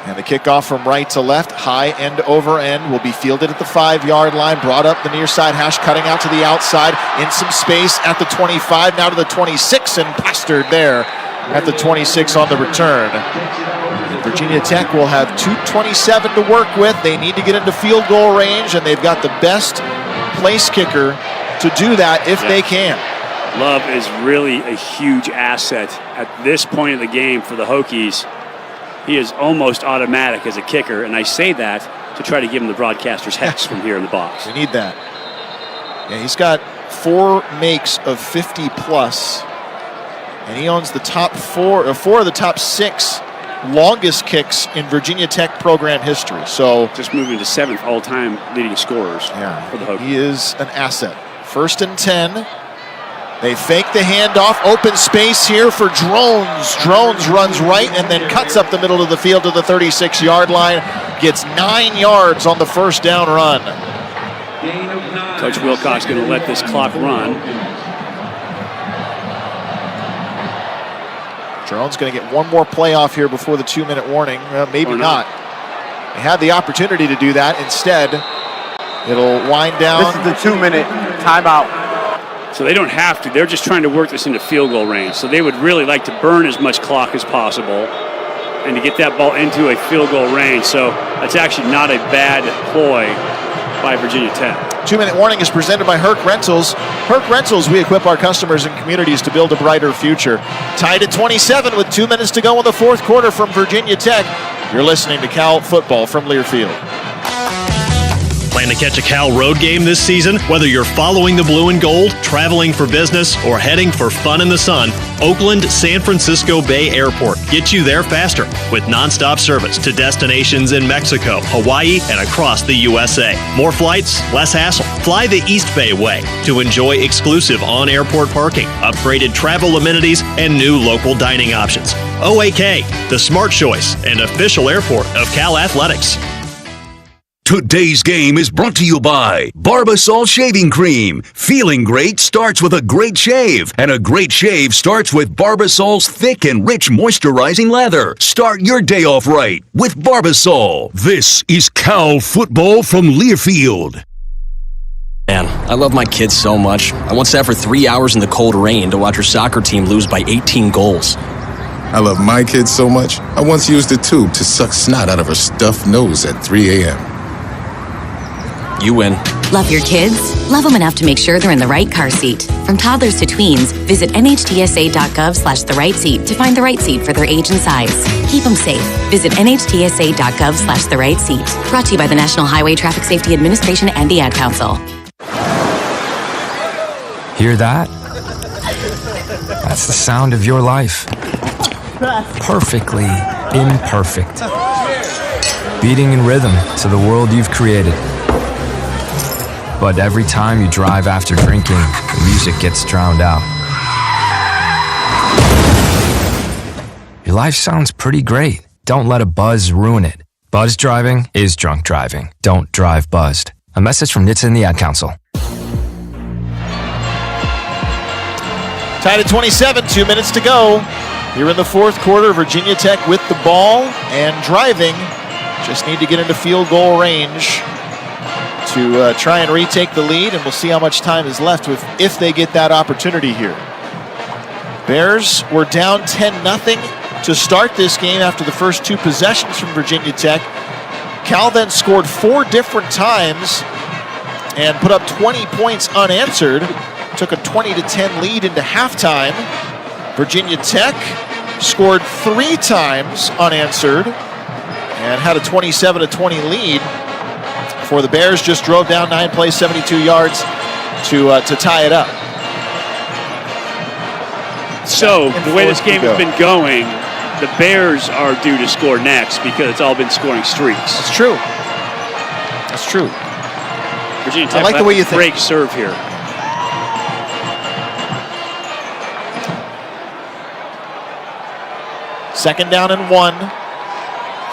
And the kickoff from right to left, high end over end, will be fielded at the 5-yard line, brought up the near side hash, cutting out to the outside, in some space at the 25, now to the 26, and plastered there at the 26 on the return. Virginia Tech will have 2:27 to work with. They need to get into field goal range, and they've got the best place kicker to do that if they can. Love is really a huge asset at this point of the game for the Hokies. He is almost automatic as a kicker, and I say that to try to give him the broadcaster's hex from here in the box. We need that. Yeah, he's got 4 makes of 50+, and he owns the top 4 of the top 6 longest kicks in Virginia Tech program history. So just moving to 7th all-time leading scorers for the Hokies. He is an asset. 1st and 10 They fake the handoff. Open space here for Drones. Drones runs right and then cuts up the middle of the field to the 36-yard line. Gets 9 yards on the first down run. Coach Wilcox going to let this clock run. Drones going to get one more play off here before the 2-minute warning. Maybe not. They had the opportunity to do that. Instead, it'll wind down. This is the 2-minute timeout. So they don't have to. They're just trying to work this into field goal range. So they would really like to burn as much clock as possible and to get that ball into a field goal range. So that's actually not a bad ploy by Virginia Tech. 2-minute warning is presented by Herc Rentals. Herc Rentals, we equip our customers and communities to build a brighter future. Tied at 27 with 2 minutes to go in the fourth quarter from Virginia Tech. You're listening to Cal Football from Learfield. Plan to catch a Cal road game this season? Whether you're following the blue and gold, traveling for business, or heading for fun in the sun, Oakland San Francisco Bay Airport gets you there faster with nonstop service to destinations in Mexico, Hawaii, and across the USA. More flights, less hassle. Fly the East Bay way to enjoy exclusive on-airport parking, upgraded travel amenities, and new local dining options. OAK, the smart choice and official airport of Cal Athletics. Today's game is brought to you by Barbasol Shaving Cream. Feeling great starts with a great shave, and a great shave starts with Barbasol's thick and rich moisturizing lather. Start your day off right with Barbasol. This is Cal Football from Learfield. Man, I love my kids so much. I once sat for 3 hours in the cold rain to watch her soccer team lose by 18 goals. I love my kids so much, I once used a tube to suck snot out of her stuffed nose at 3 a.m. You win. Love your kids? Love them enough to make sure they're in the right car seat. From toddlers to tweens, visit nhtsa.gov/the-right-seat to find the right seat for their age and size. Keep them safe. Visit nhtsa.gov/the-right-seat. Brought to you by the National Highway Traffic Safety Administration and the Ad Council. Hear that? That's the sound of your life. Perfectly imperfect. Beating in rhythm to the world you've created. But every time you drive after drinking, the music gets drowned out. Your life sounds pretty great. Don't let a buzz ruin it. Buzz driving is drunk driving. Don't drive buzzed. A message from NHTSA and the Ad Council. Tied at 27, 2 minutes to go. Here in the fourth quarter, Virginia Tech with the ball and driving. Just need to get into field goal range to try and retake the lead, and we'll see how much time is left if they get that opportunity here. Bears were down 10-0 to start this game after the first two possessions from Virginia Tech. Cal then scored 4 different times and put up 20 points unanswered. Took a 20-10 lead into halftime. Virginia Tech scored 3 times unanswered and had a 27-20 lead. For the Bears, just drove down 9 plays, 72 yards to tie it up. So the way this game has been going, the Bears are due to score next because it's all been scoring streaks. That's true. That's true. Virginia Tech I like the way you think. Break serve here. Second down and 1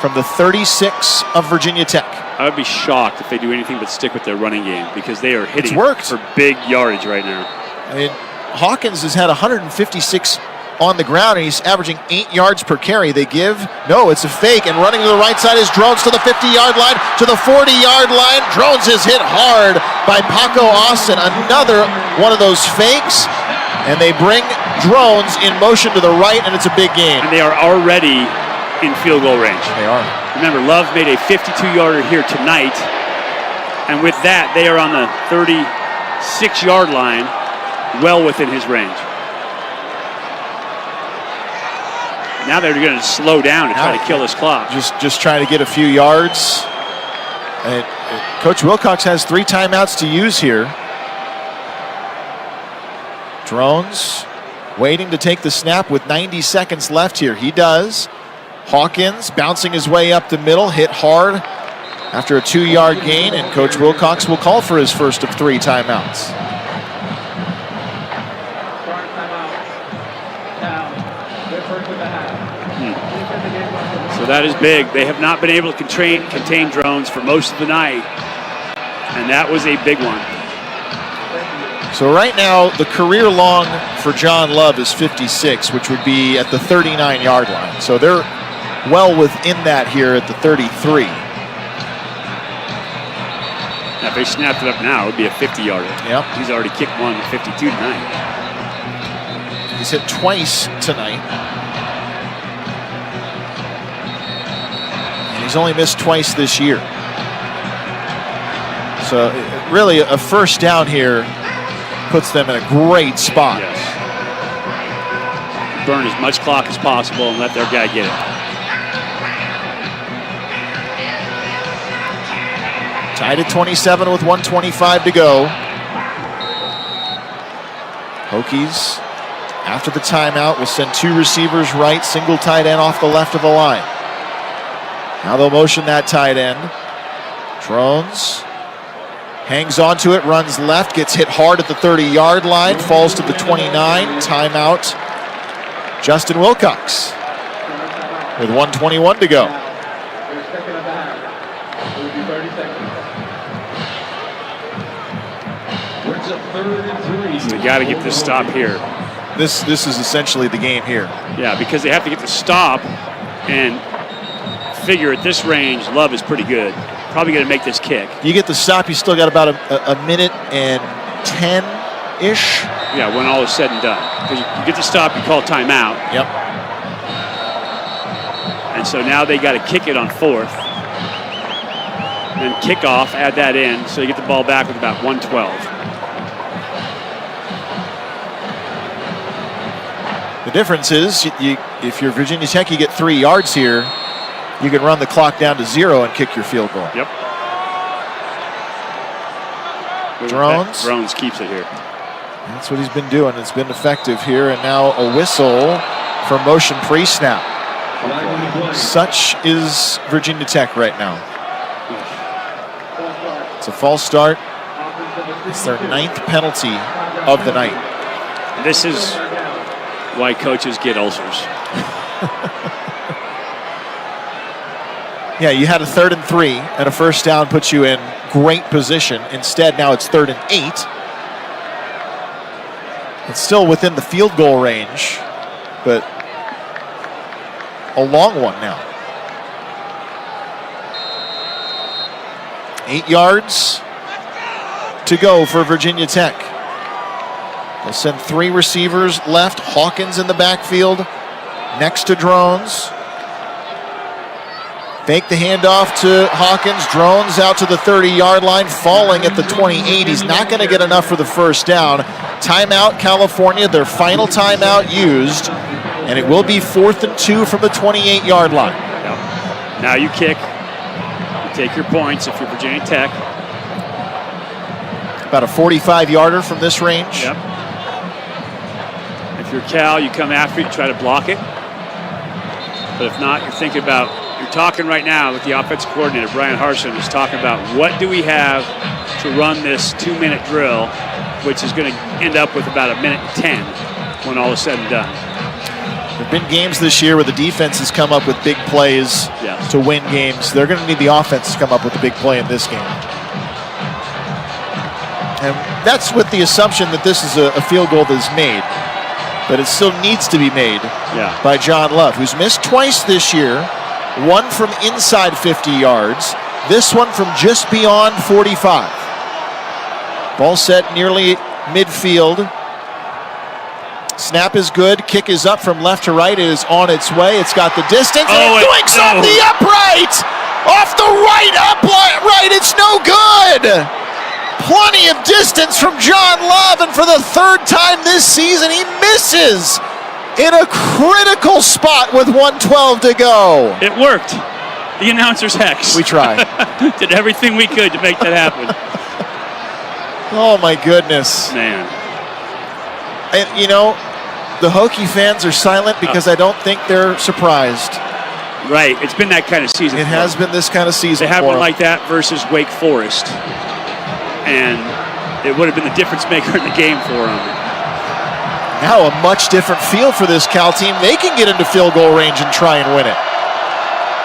from the 36 of Virginia Tech. I would be shocked if they do anything but stick with their running game because they are hitting worked for big yardage right now. I mean, Hawkins has had 156 on the ground, and he's averaging 8 yards per carry. They give, no, it's a fake, and running to the right side is Drones to the 50-yard line, to the 40-yard line. Drones is hit hard by Paco Austin. Another one of those fakes, and they bring Drones in motion to the right, and it's a big game. And they are already in field goal range. They are. Remember, Love made a 52-yarder here tonight, and with that, they are on the 36-yard line, well within his range. Now they're going to slow down and try to kill this clock. Just trying to get a few yards. And Coach Wilcox has 3 timeouts to use here. Drones waiting to take the snap with 90 seconds left here. He does. Hawkins bouncing his way up the middle, hit hard after a 2-yard gain, and Coach Wilcox will call for his first of 3 timeouts. that is big. They have not been able to contain drones for most of the night, and that was a big one. So right now, the career long for John Love is 56, which would be at the 39-yard line. So they're well within that here at the 33. Now, if they snapped it up now, it would be a 50-yarder. Yep. He's already kicked one at 52 tonight. He's hit twice tonight. And he's only missed twice this year. So really a first down here puts them in a great spot. Yes. Burn as much clock as possible and let their guy get it. Tied at 27 with 1:25 to go. Hokies, after the timeout, will send 2 receivers right, single tight end off the left of the line. Now they'll motion that tight end. Drones hangs onto it, runs left, gets hit hard at the 30-yard line, falls to the 29. Timeout, Justin Wilcox with 1:21 to go. They got to get this stop here. This is essentially the game here. Yeah, because they have to get the stop and figure at this range, Love is pretty good. Probably going to make this kick. You get the stop, you still got about a minute and 10-ish. Yeah, when all is said and done. Because you get the stop, you call timeout. Yep. And so now they got to kick it on 4th. And kickoff, add that in, so you get the ball back with about 1:12. The difference is, if you're Virginia Tech, you get 3 yards here. You can run the clock down to 0 and kick your field goal. Yep. Drones. Drones keeps it here. That's what he's been doing. It's been effective here. And now a whistle for motion pre-snap. Such is Virginia Tech right now. It's a false start. It's their 9th penalty of the night. This is why coaches get ulcers. Yeah, you had a 3rd and 3, and a first down puts you in great position. Instead, now it's 3rd and 8. It's still within the field goal range, but a long one now. 8 yards to go for Virginia Tech. They'll send 3 receivers left. Hawkins in the backfield next to Drones. Fake the handoff to Hawkins. Drones out to the 30-yard line, falling at the 28. He's not going to get enough for the first down. Timeout, California, their final timeout used, and it will be 4th and 2 from the 28-yard line. Yep. Now you kick. You take your points if you're Virginia Tech. About a 45-yarder from this range. Yep. If you're Cal, you come after it, you try to block it. But if not, you're thinking about, you're talking right now with the offensive coordinator, Brian Harsin, is talking about what do we have to run this 2-minute drill, which is going to end up with about a minute and 10 when all is said and done. There have been games this year where the defense has come up with big plays to win games. They're going to need the offense to come up with a big play in this game. And that's with the assumption that this is a field goal that is made. But it still needs to be made by John Love, who's missed twice this year. One from inside 50 yards. This one from just beyond 45. Ball set nearly midfield. Snap is good. Kick is up from left to right. It is on its way. It's got the distance. And it doinks off the upright! Off the right upright. It's no good! Plenty of distance from John Love, and for the 3rd time this season, he misses in a critical spot with 1:12 to go. It worked. The announcer's hex. We tried. Did everything we could to make that happen. Oh my goodness. Man. And you know, the Hokie fans are silent because I don't think they're surprised. Right. It's been that kind of season. It has been this kind of season. They had one like that versus Wake Forest. And it would have been the difference maker in the game for them. Now a much different feel for this Cal team. They can get into field goal range and try and win it.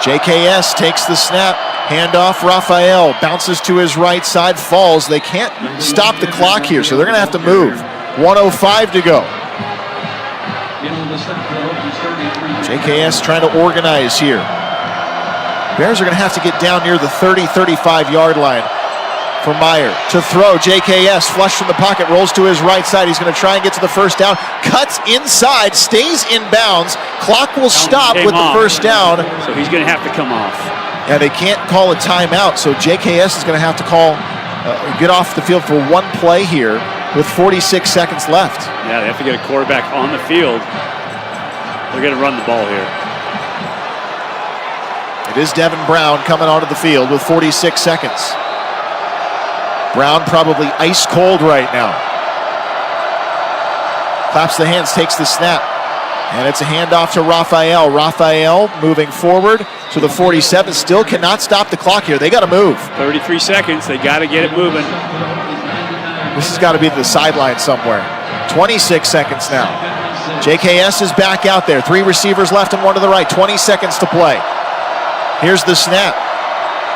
JKS takes the snap. Handoff, Raphael bounces to his right side, falls. They can't stop the clock here, so they're going to have to move. 1:05 to go. JKS trying to organize here. Bears are going to have to get down near the 35-yard line for Meyer to throw. JKS flush from the pocket, rolls to his right side. He's going to try and get to the first down. Cuts inside, stays in bounds. Clock will stop with the first down. So he's going to have to come off. And they can't call a timeout, so JKS is going to have to get off the field for one play here with 46 seconds left. Yeah, they have to get a quarterback on the field. They're going to run the ball here. It is Devin Brown coming onto the field with 46 seconds. Brown probably ice cold right now. Claps the hands, takes the snap. And it's a handoff to Raphael. Raphael moving forward to the 47. Still cannot stop the clock here. They got to move. 33 seconds. They got to get it moving. This has got to be the sideline somewhere. 26 seconds now. JKS is back out there. 3 receivers left and 1 to the right. 20 seconds to play. Here's the snap.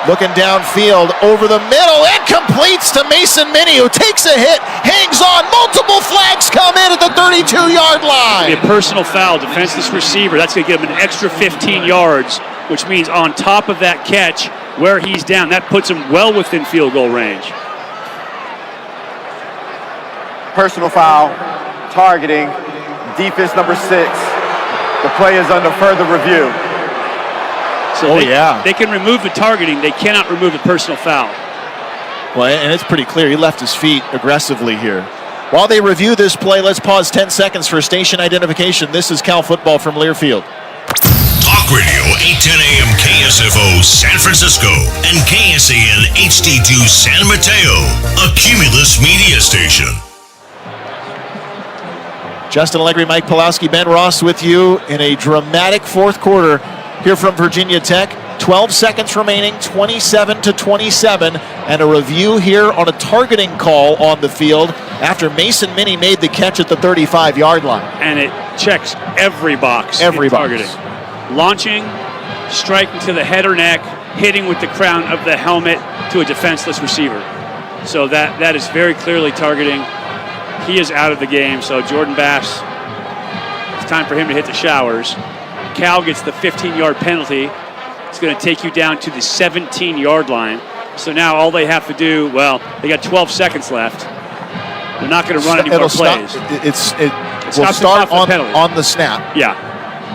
Looking downfield over the middle and completes to Mason Minnie, who takes a hit, hangs on. Multiple flags come in at the 32-yard line. A personal foul, defenseless receiver. That's going to give him an extra 15 yards, which means on top of that catch, where he's down, that puts him well within field goal range. Personal foul, targeting, defense number 6. The play is under further review. So they can remove the targeting. They cannot remove the personal foul. Well, and it's pretty clear. He left his feet aggressively here. While they review this play, let's pause 10 seconds for station identification. This is Cal Football from Learfield. Talk Radio 810 AM KSFO San Francisco and KSAN HD2 San Mateo, a Cumulus media station. Justin Allegri, Mike Pulowski, Ben Ross with you in a dramatic fourth quarter here from Virginia Tech. 12 seconds remaining, 27-27, and a review here on a targeting call on the field after Mason Minnie made the catch at the 35-yard line. And it checks every box. Every box. Targeting. Launching, striking to the head or neck, hitting with the crown of the helmet to a defenseless receiver. So that is very clearly targeting. He is out of the game, so Jordan Bass, it's time for him to hit the showers. Cal gets the 15-yard penalty. It's going to take you down to the 17-yard line. So now all they have to do, well, they got 12 seconds left. They're not going to run any more plays. It will start on the snap. Yeah.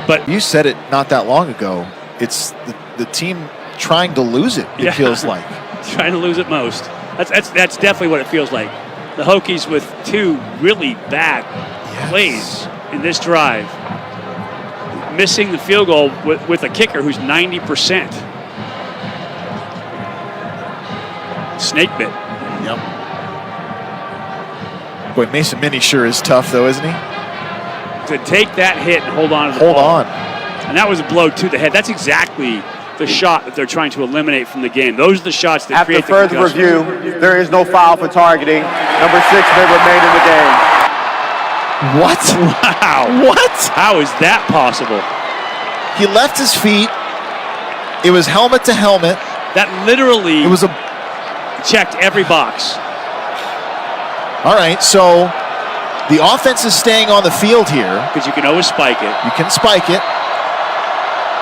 But you said it not that long ago. It's the team trying to lose it, it feels like. Trying to lose it most. That's definitely what it feels like. The Hokies with 2 really bad plays in this drive. Missing the field goal with a kicker who's 90%. Snake bit. Yep. Boy, Mason Minnie sure is tough, though, isn't he? To take that hit and hold on to the ball. Hold on. And that was a blow to the head. That's exactly the shot that they're trying to eliminate from the game. Those are the shots that create the concussion. After further review, there is no foul for targeting. Number 6 may remain in the game. What? Wow. What? How is that possible? He left his feet. It was helmet to helmet. That literally checked every box. All right, so the offense is staying on the field here. Because you can always spike it. You can spike it.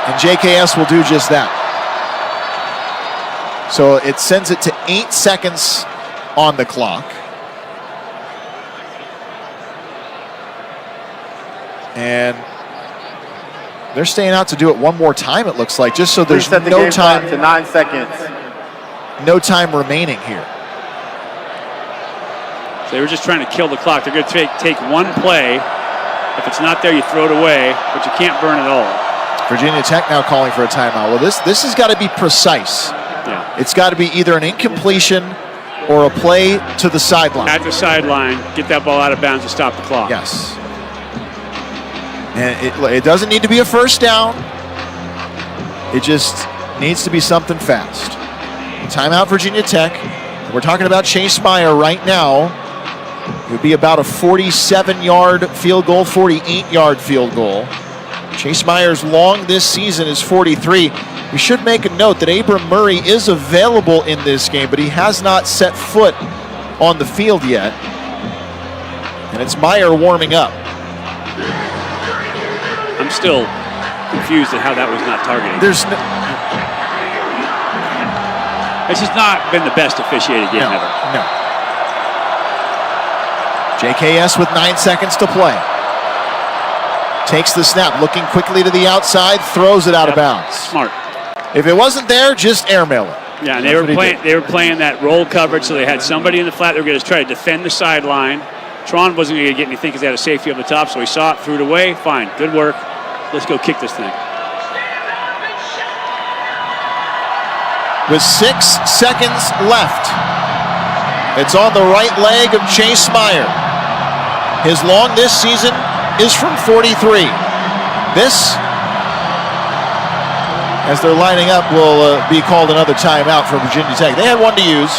And JKS will do just that. So it sends it to 8 seconds on the clock. And they're staying out to do it one more time, it looks like, just so there's no time to 9 seconds. No time remaining here. So they were just trying to kill the clock. They're going to take one play. If it's not there, you throw it away, but you can't burn it all. Virginia Tech now calling for a timeout. Well, this has got to be precise. Yeah. It's got to be either an incompletion or a play to the sideline. At the sideline, get that ball out of bounds to stop the clock. Yes. And it doesn't need to be a first down. It just needs to be something fast. Timeout, Virginia Tech. We're talking about Chase Meyer right now. It would be about a 47-yard field goal, 48-yard field goal. Chase Meyer's long this season is 43. We should make a note that Abram Murray is available in this game, but he has not set foot on the field yet. And it's Meyer warming up. I'm still confused at how that was not targeting. It's just not been the best officiated game ever. No. JKS with 9 seconds to play. Takes the snap, looking quickly to the outside, throws it out of bounds. Smart. If it wasn't there, just airmail it. Yeah, and they were playing that roll coverage, so they had somebody in the flat. They were going to try to defend the sideline. Tron wasn't going to get anything because they had a safety on the top, so he saw it, threw it away. Fine, good work. Let's go kick this thing. With 6 seconds left, it's on the right leg of Chase Meyer. His long this season is from 43. This, as they're lining up, will be called another timeout for Virginia Tech. They had one to use.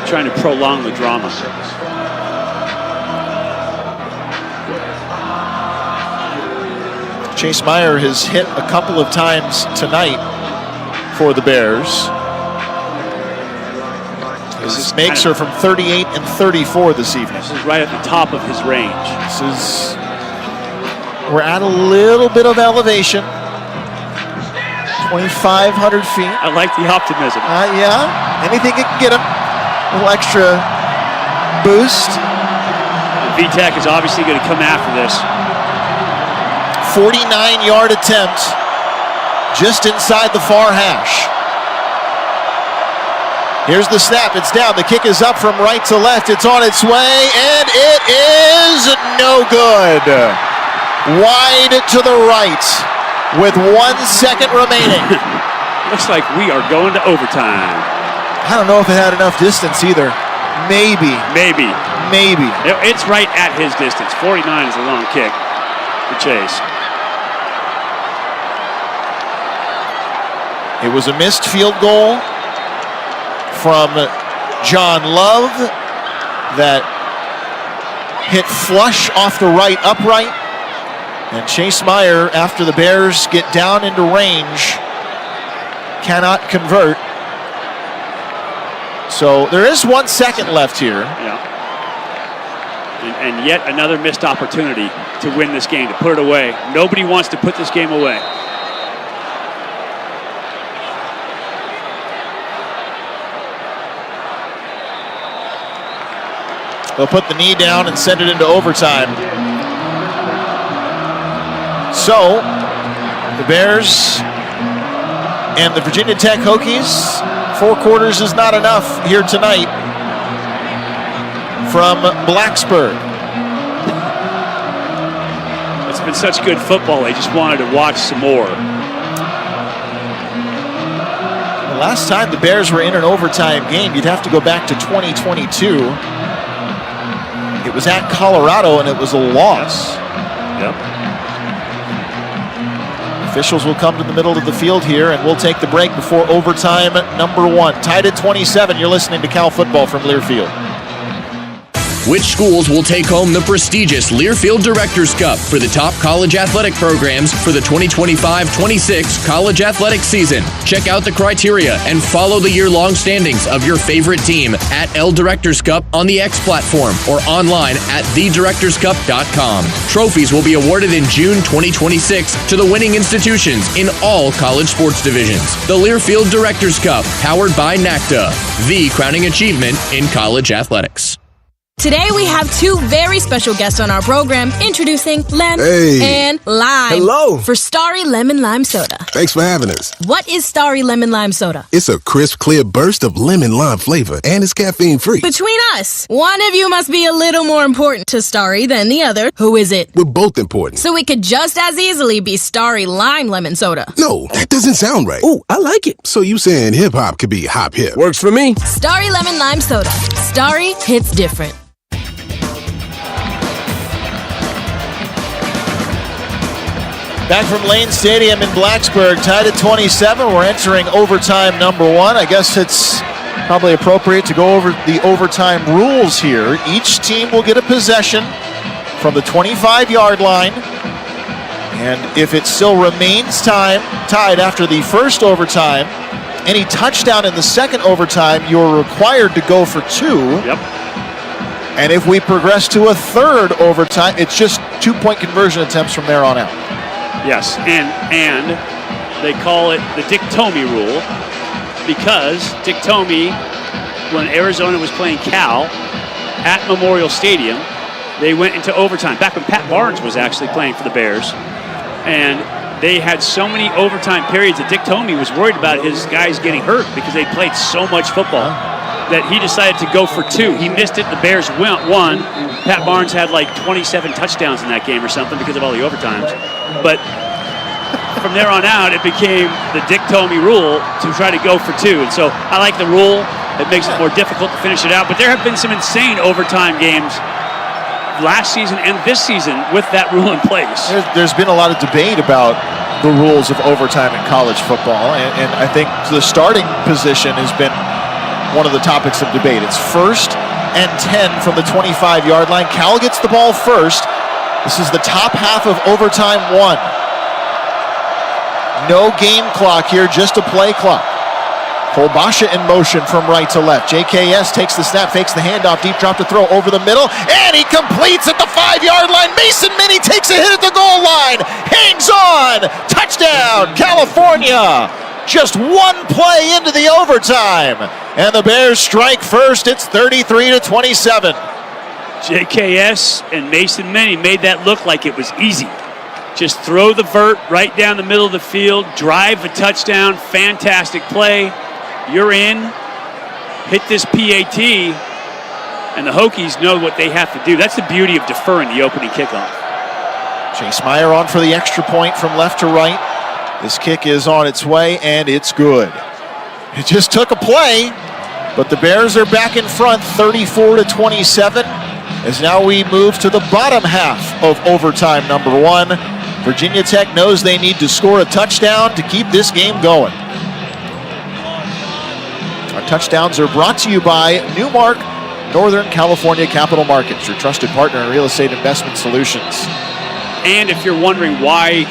Trying to prolong the drama. Chase Meyer has hit a couple of times tonight for the Bears. This makes her from 38 and 34 this evening. This is right at the top of his range. We're at a little bit of elevation. 2,500 feet. I like the optimism. Yeah, anything it can get him. A little extra boost. VTech is obviously going to come after this. 49-yard attempt just inside the far hash. Here's the snap. It's down. The kick is up from right to left. It's on its way, and it is no good. Wide to the right with 1 second remaining. Looks like we are going to overtime. I don't know if it had enough distance either. Maybe. It's right at his distance. 49 is a long kick for Chase. It was a missed field goal from John Love that hit flush off the right upright. And Chase Meyer, after the Bears get down into range, cannot convert. So there is 1 second left here. Yeah. And yet another missed opportunity to win this game, to put it away. Nobody wants to put this game away. They'll put the knee down and send it into overtime. So, the Bears and the Virginia Tech Hokies, 4 quarters is not enough here tonight from Blacksburg. It's been such good football, they just wanted to watch some more. The last time the Bears were in an overtime game, you'd have to go back to 2022. It was at Colorado, and it was a loss. Yep. Officials will come to the middle of the field here, and we'll take the break before overtime number 1. Tied at 27, you're listening to Cal Football from Learfield. Which schools will take home the prestigious Learfield Directors Cup for the top college athletic programs for the 2025-26 college athletic season? Check out the criteria and follow the year-long standings of your favorite team at L Directors Cup on the X platform or online at thedirectorscup.com. Trophies will be awarded in June 2026 to the winning institutions in all college sports divisions. The Learfield Directors Cup, powered by NACDA, the crowning achievement in college athletics. Today we have 2 very special guests on our program, introducing Lem and Lime. Hello. For Starry Lemon Lime Soda. Thanks for having us. What is Starry Lemon Lime Soda? It's a crisp, clear burst of lemon lime flavor, and it's caffeine-free. Between us, one of you must be a little more important to Starry than the other. Who is it? We're both important. So it could just as easily be Starry Lime Lemon Soda. No, that doesn't sound right. Oh, I like it. So you saying hip-hop could be hop-hip? Works for me. Starry Lemon Lime Soda. Starry hits different. Back from Lane Stadium in Blacksburg, tied at 27. We're entering overtime number 1. I guess it's probably appropriate to go over the overtime rules here. Each team will get a possession from the 25-yard line And if it still remains tied after the first overtime, any touchdown in the second overtime, you're required to go for 2. Yep. And if we progress to a third overtime, it's just 2-point conversion attempts from there on out. Yes, and they call it the Dick Tomey rule because Dick Tomey, when Arizona was playing Cal at Memorial Stadium, they went into overtime. Back when Pat Barnes was actually playing for the Bears. And they had so many overtime periods that Dick Tomey was worried about his guys getting hurt because they played so much football that he decided to go for 2. He missed it. The Bears won. Pat Barnes had like 27 touchdowns in that game or something because of all the overtimes. But from there on out, it became the Dick Tomey rule to try to go for 2. And so I like the rule. It makes it more difficult to finish it out. But there have been some insane overtime games last season and this season with that rule in place. There's been a lot of debate about the rules of overtime in college football, and I think the starting position has been one of the topics of debate. It's 1st and 10 from the 25-yard line. Cal gets the ball first. This is the top half of overtime 1. No game clock here, just a play clock. Kolbasha in motion from right to left. JKS takes the snap, fakes the handoff, deep drop to throw over the middle, and he completes at the 5-yard line. Mason Minnie takes a hit at the goal line, hangs on, touchdown, California. Just 1 play into the overtime, and the Bears strike first. It's 33-27. JKS and Mason Minnie made that look like it was easy. Just throw the vert right down the middle of the field, drive a touchdown, fantastic play. You're in, hit this PAT, and the Hokies know what they have to do. That's the beauty of deferring the opening kickoff. Chase Meyer on for the extra point from left to right. This kick is on its way, and it's good. It just took a play, but the Bears are back in front, 34-27, as now we move to the bottom half of overtime number 1. Virginia Tech knows they need to score a touchdown to keep this game going. Our touchdowns are brought to you by Newmark, Northern California Capital Markets, your trusted partner in real estate investment solutions. And if you're wondering why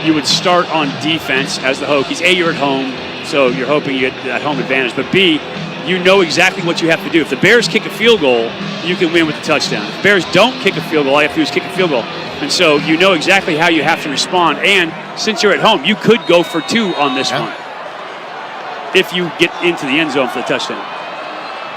you would start on defense as the Hokies, A, you're at home, so you're hoping you get that home advantage, but B, you know exactly what you have to do. If the Bears kick a field goal, you can win with the touchdown. If the Bears don't kick a field goal, all you have to do is kick a field goal. And so you know exactly how you have to respond. And since you're at home, you could go for 2 on this one if you get into the end zone for the touchdown.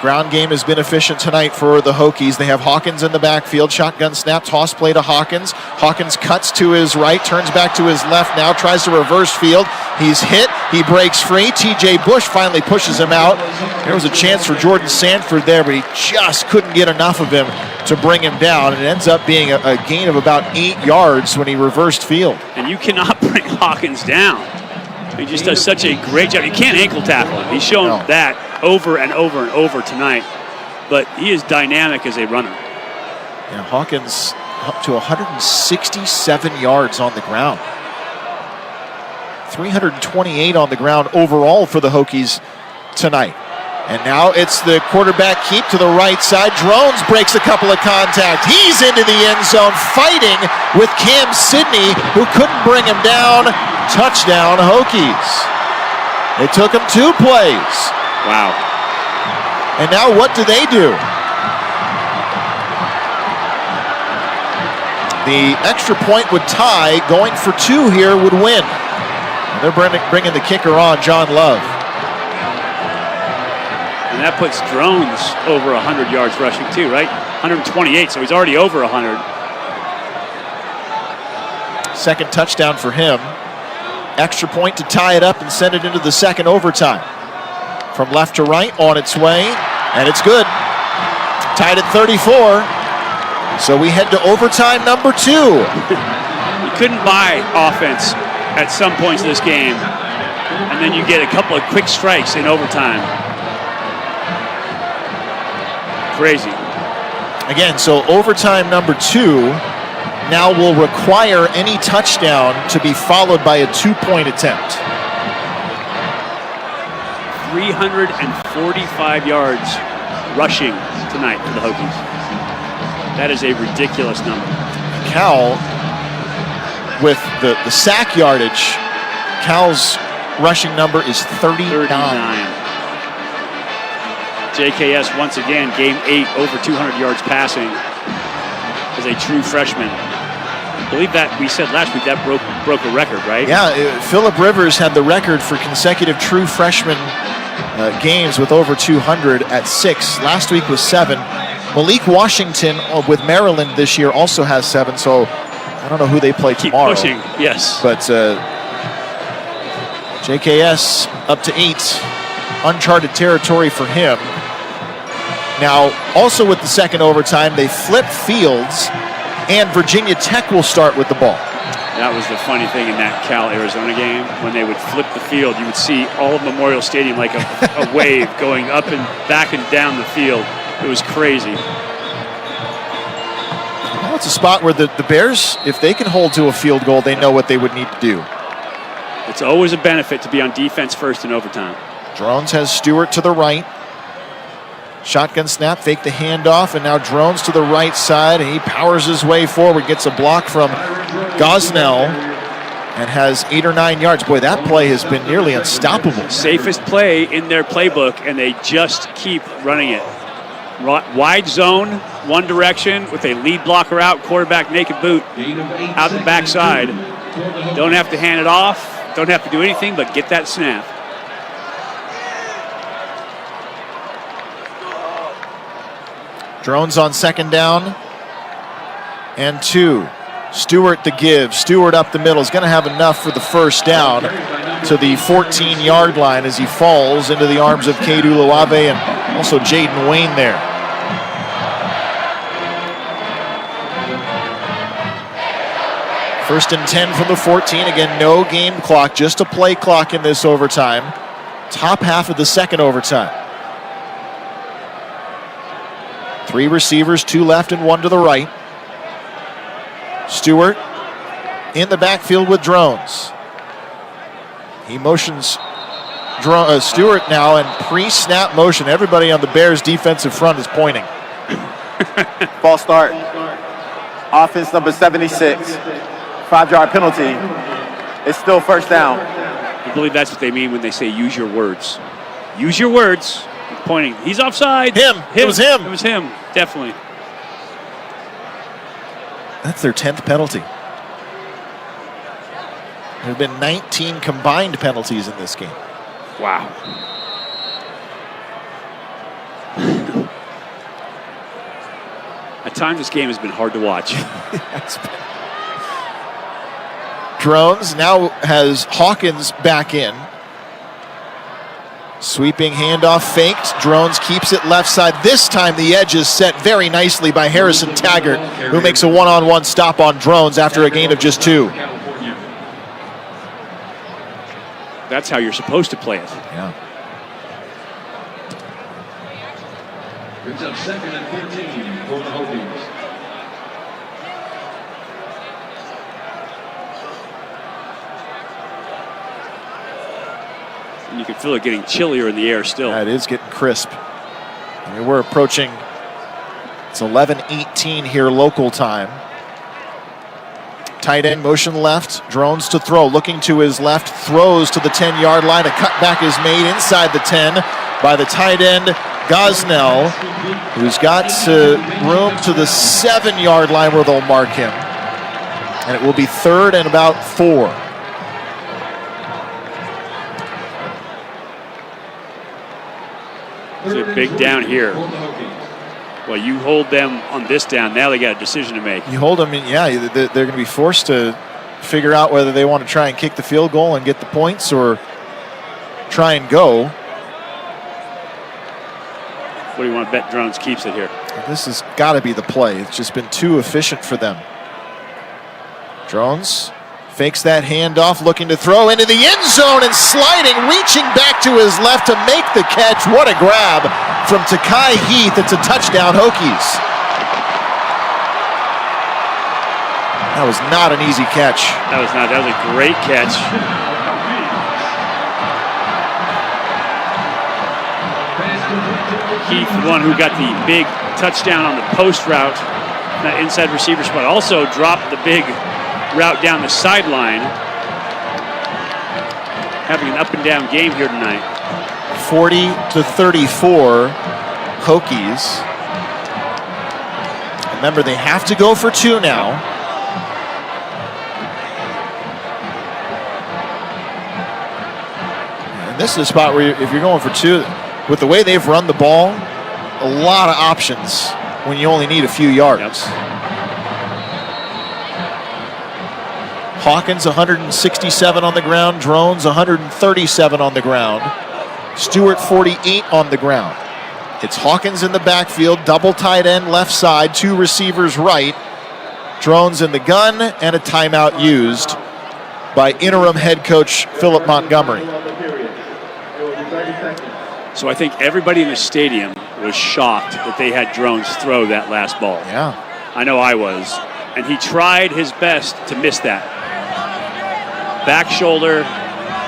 Ground game has been efficient tonight for the Hokies. They have Hawkins in the backfield. Shotgun snap, toss play to Hawkins. Hawkins cuts to his right, turns back to his left now, tries to reverse field. He's hit. He breaks free. TJ Bush finally pushes him out. There was a chance for Jordan Sanford there, but he just couldn't get enough of him to bring him down. And it ends up being a gain of about 8 yards when he reversed field. And you cannot bring Hawkins down. He just does such a great job. You can't ankle tackle him. He's shown that over and over and over tonight. But he is dynamic as a runner. Yeah, Hawkins up to 167 yards on the ground. 328 on the ground overall for the Hokies tonight. And now it's the quarterback keep to the right side. Drones breaks a couple of contact. He's into the end zone fighting with Cam Sidney, who couldn't bring him down. Touchdown, Hokies. It took him 2 plays. Wow. And now what do they do? The extra point would tie. Going for 2 here would win. And they're bringing the kicker on, John Love. And that puts Drones over 100 yards rushing too, right? 128, so he's already over 100. Second touchdown for him. Extra point to tie it up and send it into the second overtime. From left to right, on its way, and it's good. Tied at 34. So we head to overtime number 2. You couldn't buy offense at some points of this game, and then you get a couple of quick strikes in overtime. Crazy. Again, so overtime number 2 now will require any touchdown to be followed by a 2-point attempt. 345 yards rushing tonight for the Hokies. That is a ridiculous number. Cal with the sack yardage, Cal's rushing number is 39. JKS once again, game 8, over 200 yards passing as a true freshman. I believe that we said last week that broke a record, right? Yeah, Phillip Rivers had the record for consecutive true freshman games with over 200 at 6. Last week was 7. Malik Washington with Maryland this year also has 7, so I don't know who they play tomorrow. Keep pushing, yes. But JKS up to 8. Uncharted territory for him. Now, also with the second overtime, they flip fields, and Virginia Tech will start with the ball. That was the funny thing in that Cal-Arizona game. When they would flip the field, you would see all of Memorial Stadium like a wave going up and back and down the field. It was crazy. Well, it's a spot where the Bears, if they can hold to a field goal, they know what they would need to do. It's always a benefit to be on defense first in overtime. Drones has Stewart to the right. Shotgun snap, fake the handoff, and now Drones to the right side, and he powers his way forward, gets a block from Gosnell, and has 8 or 9 yards. Boy, that play has been nearly unstoppable. Safest play in their playbook, and they just keep running it. Wide zone, one direction, with a lead blocker out, quarterback naked boot, out the backside. Don't have to hand it off, don't have to do anything but get that snap. Drones on second down and 2. Stewart to give. Stewart up the middle is going to have enough for the first down to the 14-yard line as he falls into the arms of Kedu Luave and also Jaden Wayne there. First and 10 from the 14. Again, no game clock, just a play clock in this overtime. Top half of the second overtime. 3 receivers, 2 left and 1 to the right. Stewart in the backfield with Drones. He motions Stewart now in pre-snap motion. Everybody on the Bears defensive front is pointing. Ball start. Offense number 76. 5-yard penalty. It's still first down. I believe that's what they mean when they say use your words. Use your words. Pointing. He's offside. Him. It was him. It was him. Definitely. That's their 10th penalty. There have been 19 combined penalties in this game. Wow. At times this game has been hard to watch. Drones now has Hawkins back in. Sweeping handoff faked. Drones keeps it left side. This time the edge is set very nicely by Harrison Taggart, who makes a one-on-one stop on Drones after a gain of just 2. That's how you're supposed to play it. Yeah. It's up 2nd and 14 for the Hokies. And you can feel it getting chillier in the air still. Yeah, it is getting crisp. I mean, we're approaching, it's 11:18 here local time. Tight end motion left, Drones to throw, looking to his left, throws to the 10-yard line. A cutback is made inside the 10 by the tight end, Gosnell, who's got room to the 7-yard line where they'll mark him. And it will be 3rd and about 4. It's a big down here. Well, you hold them on this down. Now they got a decision to make. You hold them, yeah, they're going to be forced to figure out whether they want to try and kick the field goal and get the points or try and go. What do you want to bet Drones keeps it here? This has got to be the play. It's just been too efficient for them. Drones fakes that handoff, looking to throw into the end zone and sliding, reaching back to his left to make the catch. What a grab from Takai Heath. It's a touchdown, Hokies. That was not an easy catch. That was not. That was a great catch. Heath, the one who got the big touchdown on the post route, that inside receiver spot, also dropped the big route down the sideline. Having an up and down game here tonight. 40-34, Hokies. Remember, they have to go for 2 now. And this is a spot where if you're going for 2, with the way they've run the ball, a lot of options when you only need a few yards. Hawkins 167 on the ground, Drones 137 on the ground, Stewart 48 on the ground. It's Hawkins in the backfield, double tight end left side, 2 receivers right, Drones in the gun, and a timeout used by interim head coach Philip Montgomery. So I think everybody in the stadium was shocked that they had Drones throw that last ball. Yeah. I know I was. And he tried his best to miss that. Back shoulder,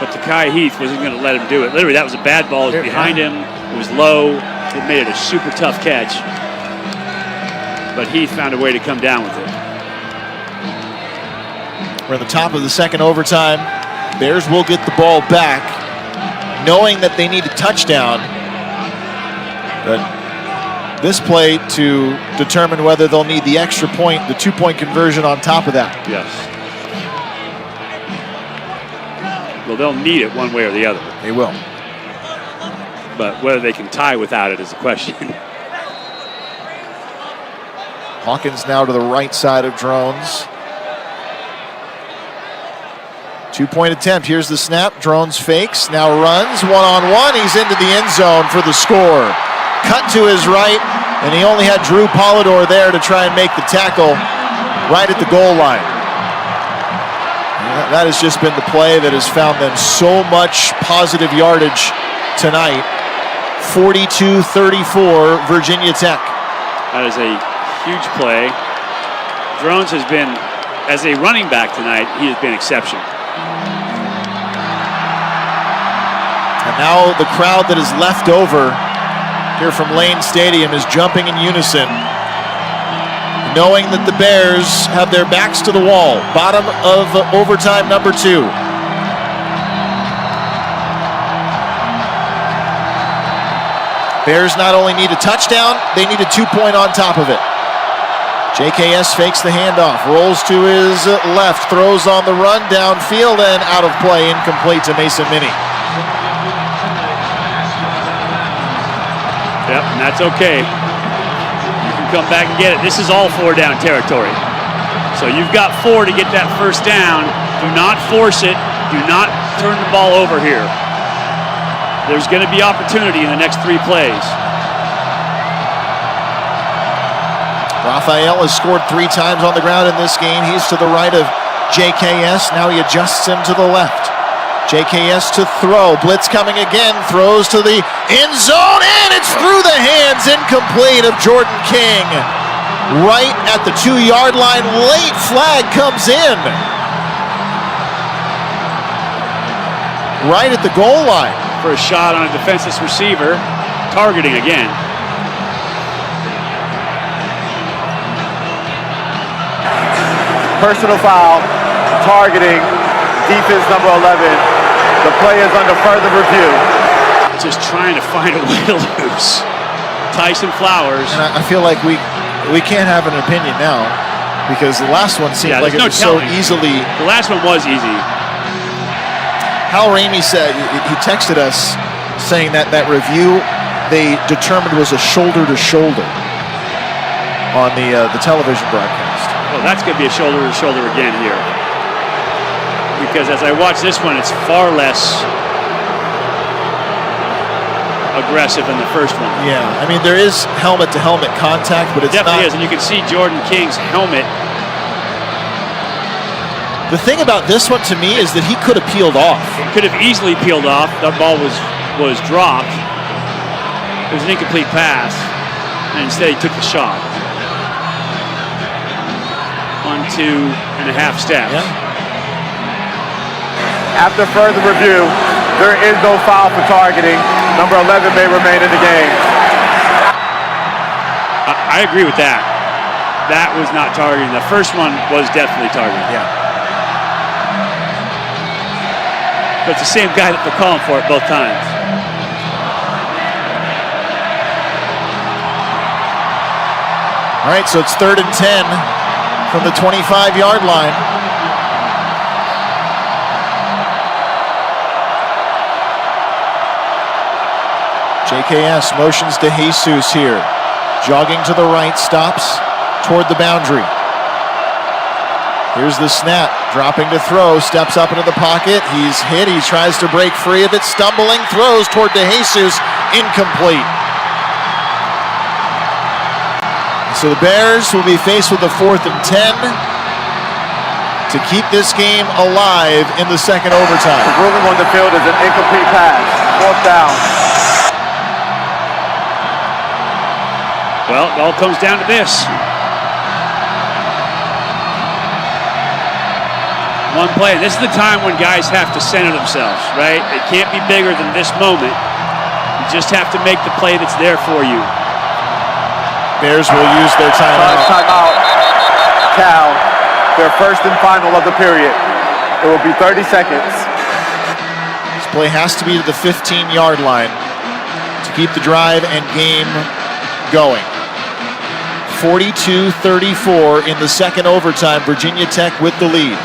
but Takai Heath wasn't going to let him do it. Literally, that was a bad ball. It was behind him. It was low. It made it a super tough catch. But Heath found a way to come down with it. We're at the top of the second overtime. Bears will get the ball back, knowing that they need a touchdown. But this play to determine whether they'll need the extra point, the 2-point conversion on top of that. Yes. Well, they'll need it one way or the other. They will. But whether they can tie without it is the question. Hawkins now to the right side of Drones. 2-point attempt. Here's the snap. Drones fakes. Now runs. One-on-one. He's into the end zone for the score. Cut to his right, and he only had Drew Polidor there to try and make the tackle right at the goal line. That has just been the play that has found them so much positive yardage tonight. 42-34, Virginia Tech. That is a huge play. Drones has been, as a running back tonight, he has been exceptional. And now the crowd that is left over here from Lane Stadium is jumping in unison, knowing that the Bears have their backs to the wall. Bottom of overtime number 2. Bears not only need a touchdown, they need a 2-point on top of it. JKS fakes the handoff, rolls to his left, throws on the run, downfield, and out of play, incomplete to Mason Minnie. Yep, and that's okay. You can come back and get it. This is all 4-down territory. So you've got 4 to get that first down. Do not force it. Do not turn the ball over here. There's going to be opportunity in the next 3 plays. Raphael has scored 3 times on the ground in this game. He's to the right of JKS. Now he adjusts him to the left. JKS to throw. Blitz coming again. Throws to the end zone, and it's through the hands, incomplete, of Jordan King. Right at the 2-yard line. Late flag comes in. Right at the goal line. For a shot on a defenseless receiver. Targeting again. Personal foul, targeting, defense number 11. The play is under further review. Just trying to find a way to lose. Tyson Flowers. And I feel like we can't have an opinion now, because the last one seemed like it was so easily. The last one was easy. Hal Ramey said, he texted us saying that review they determined was a shoulder-to-shoulder on the television broadcast. Well, that's going to be a shoulder-to-shoulder again here. Because as I watch this one, it's far less aggressive than the first one. Yeah, I mean, there is helmet-to-helmet contact, but it's definitely not. is, and you can see Jordan King's helmet. The thing about this one to me is that he could have peeled off. It could have easily peeled off. That ball was dropped. It was an incomplete pass, and instead he took the shot. On 2.5 steps. Yeah. After further review, there is no foul for targeting. Number 11 may remain in the game. I agree with that. That was not targeting. The first one was definitely targeting. Yeah. but it's the same guy that they're calling for it both times. All right, so it's 3rd and 10 from the 25-yard line. JKS motions to Jesus here. Jogging to the right, stops toward the boundary. Here's the snap, dropping to throw, steps up into the pocket. He's hit, he tries to break free of it, stumbling, throws toward de Jesus, incomplete. So the Bears will be faced with a 4th and 10 to keep this game alive in the second overtime. The ruling on the field is an incomplete pass, 4th down. Well, it all comes down to this. One play, and this is the time when guys have to center themselves, right? It can't be bigger than this moment. You just have to make the play that's there for you. Bears will use their timeout. Timeout. Cal, their first and final of the period. It will be 30 seconds. This play has to be to the 15-yard line to keep the drive and game going. 42-34 in the second overtime. Virginia Tech with the lead.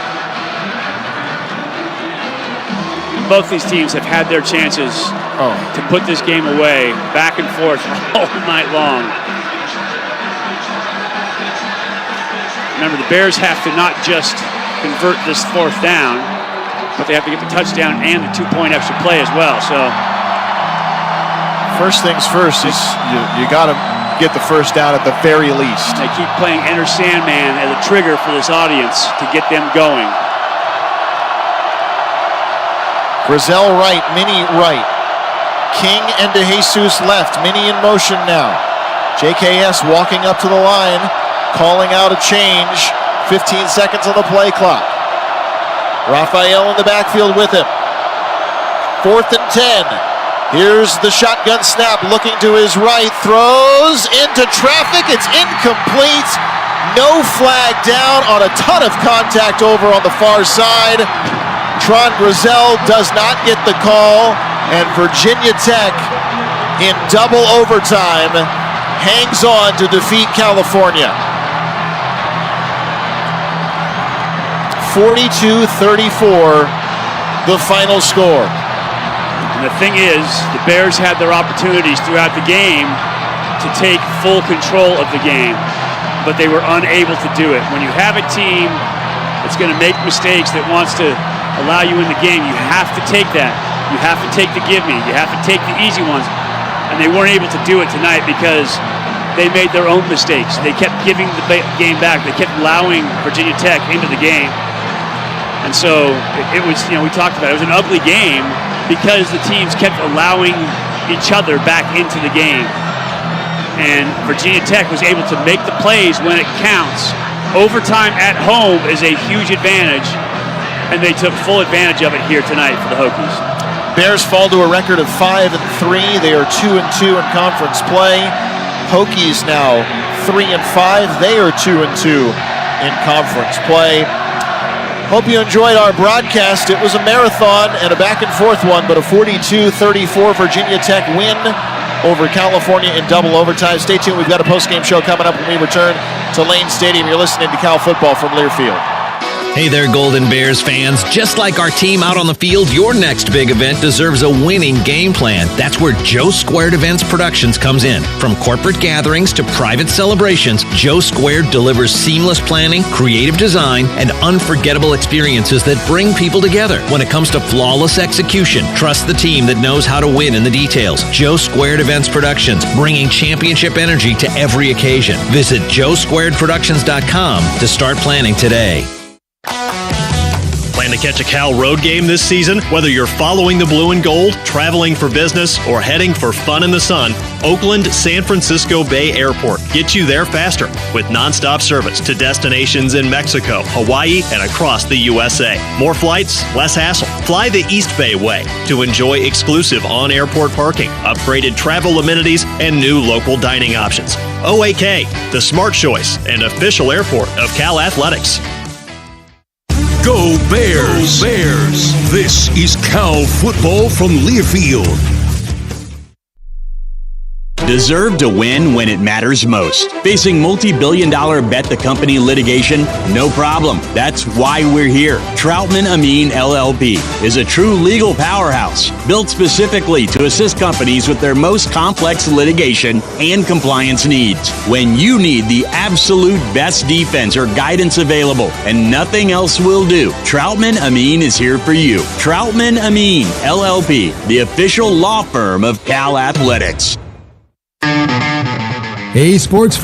Both these teams have had their chances to put this game away, back and forth all night long. Remember, the Bears have to not just convert this 4th down, but they have to get the touchdown and the 2-point extra play as well. So, first things first is you got to get the first down at the very least. They keep playing Enter Sandman as a trigger for this audience to get them going. Grizel right, Minnie right. King and de Jesus left. Minnie in motion now. JKS walking up to the line, calling out a change. 15 seconds on the play clock. Raphael in the backfield with him. 4th and 10. Here's the shotgun snap, looking to his right, throws into traffic, it's incomplete. No flag down on a ton of contact over on the far side. Tron Grizel does not get the call, and Virginia Tech in double overtime hangs on to defeat California. 42-34, the final score. And the thing is, the Bears had their opportunities throughout the game to take full control of the game, but they were unable to do it. When you have a team that's going to make mistakes, that wants to allow you in the game, you have to take that. You have to take the give me. You have to take the easy ones. And they weren't able to do it tonight because they made their own mistakes. They kept giving the game back. They kept allowing Virginia Tech into the game. And so it was, we talked about it. It was an ugly game because the teams kept allowing each other back into the game. And Virginia Tech was able to make the plays when it counts. Overtime at home is a huge advantage, and they took full advantage of it here tonight for the Hokies. Bears fall to a record of 5-3. They are 2-2 in conference play. Hokies now 3-5. They are 2-2 in conference play. Hope you enjoyed our broadcast. It was a marathon and a back-and-forth one, but a 42-34 Virginia Tech win over California in double overtime. Stay tuned. We've got a post-game show coming up when we return to Lane Stadium. You're listening to Cal Football from Learfield. Hey there, Golden Bears fans. Just like our team out on the field, your next big event deserves a winning game plan. That's where Joe Squared Events Productions comes in. From corporate gatherings to private celebrations, Joe Squared delivers seamless planning, creative design, and unforgettable experiences that bring people together. When it comes to flawless execution, trust the team that knows how to win in the details. Joe Squared Events Productions, bringing championship energy to every occasion. Visit joesquaredproductions.com to start planning today. Plan to catch a Cal road game this season? Whether you're following the blue and gold, traveling for business, or heading for fun in the sun, Oakland San Francisco Bay Airport gets you there faster with nonstop service to destinations in Mexico, Hawaii, and across the USA. More flights, less hassle. Fly the East Bay way to enjoy exclusive on-airport parking, upgraded travel amenities, and new local dining options. OAK, the smart choice and official airport of Cal Athletics. Go Bears! Bears! This is Cal football from Learfield. Deserve to win when it matters most. Facing multi-billion-dollar bet the company litigation? No problem. That's why we're here. Troutman Amin LLP is a true legal powerhouse built specifically to assist companies with their most complex litigation and compliance needs. When you need the absolute best defense or guidance available and nothing else will do, Troutman Amin is here for you. Troutman Amin LLP, the official law firm of Cal Athletics. Hey, sports fans.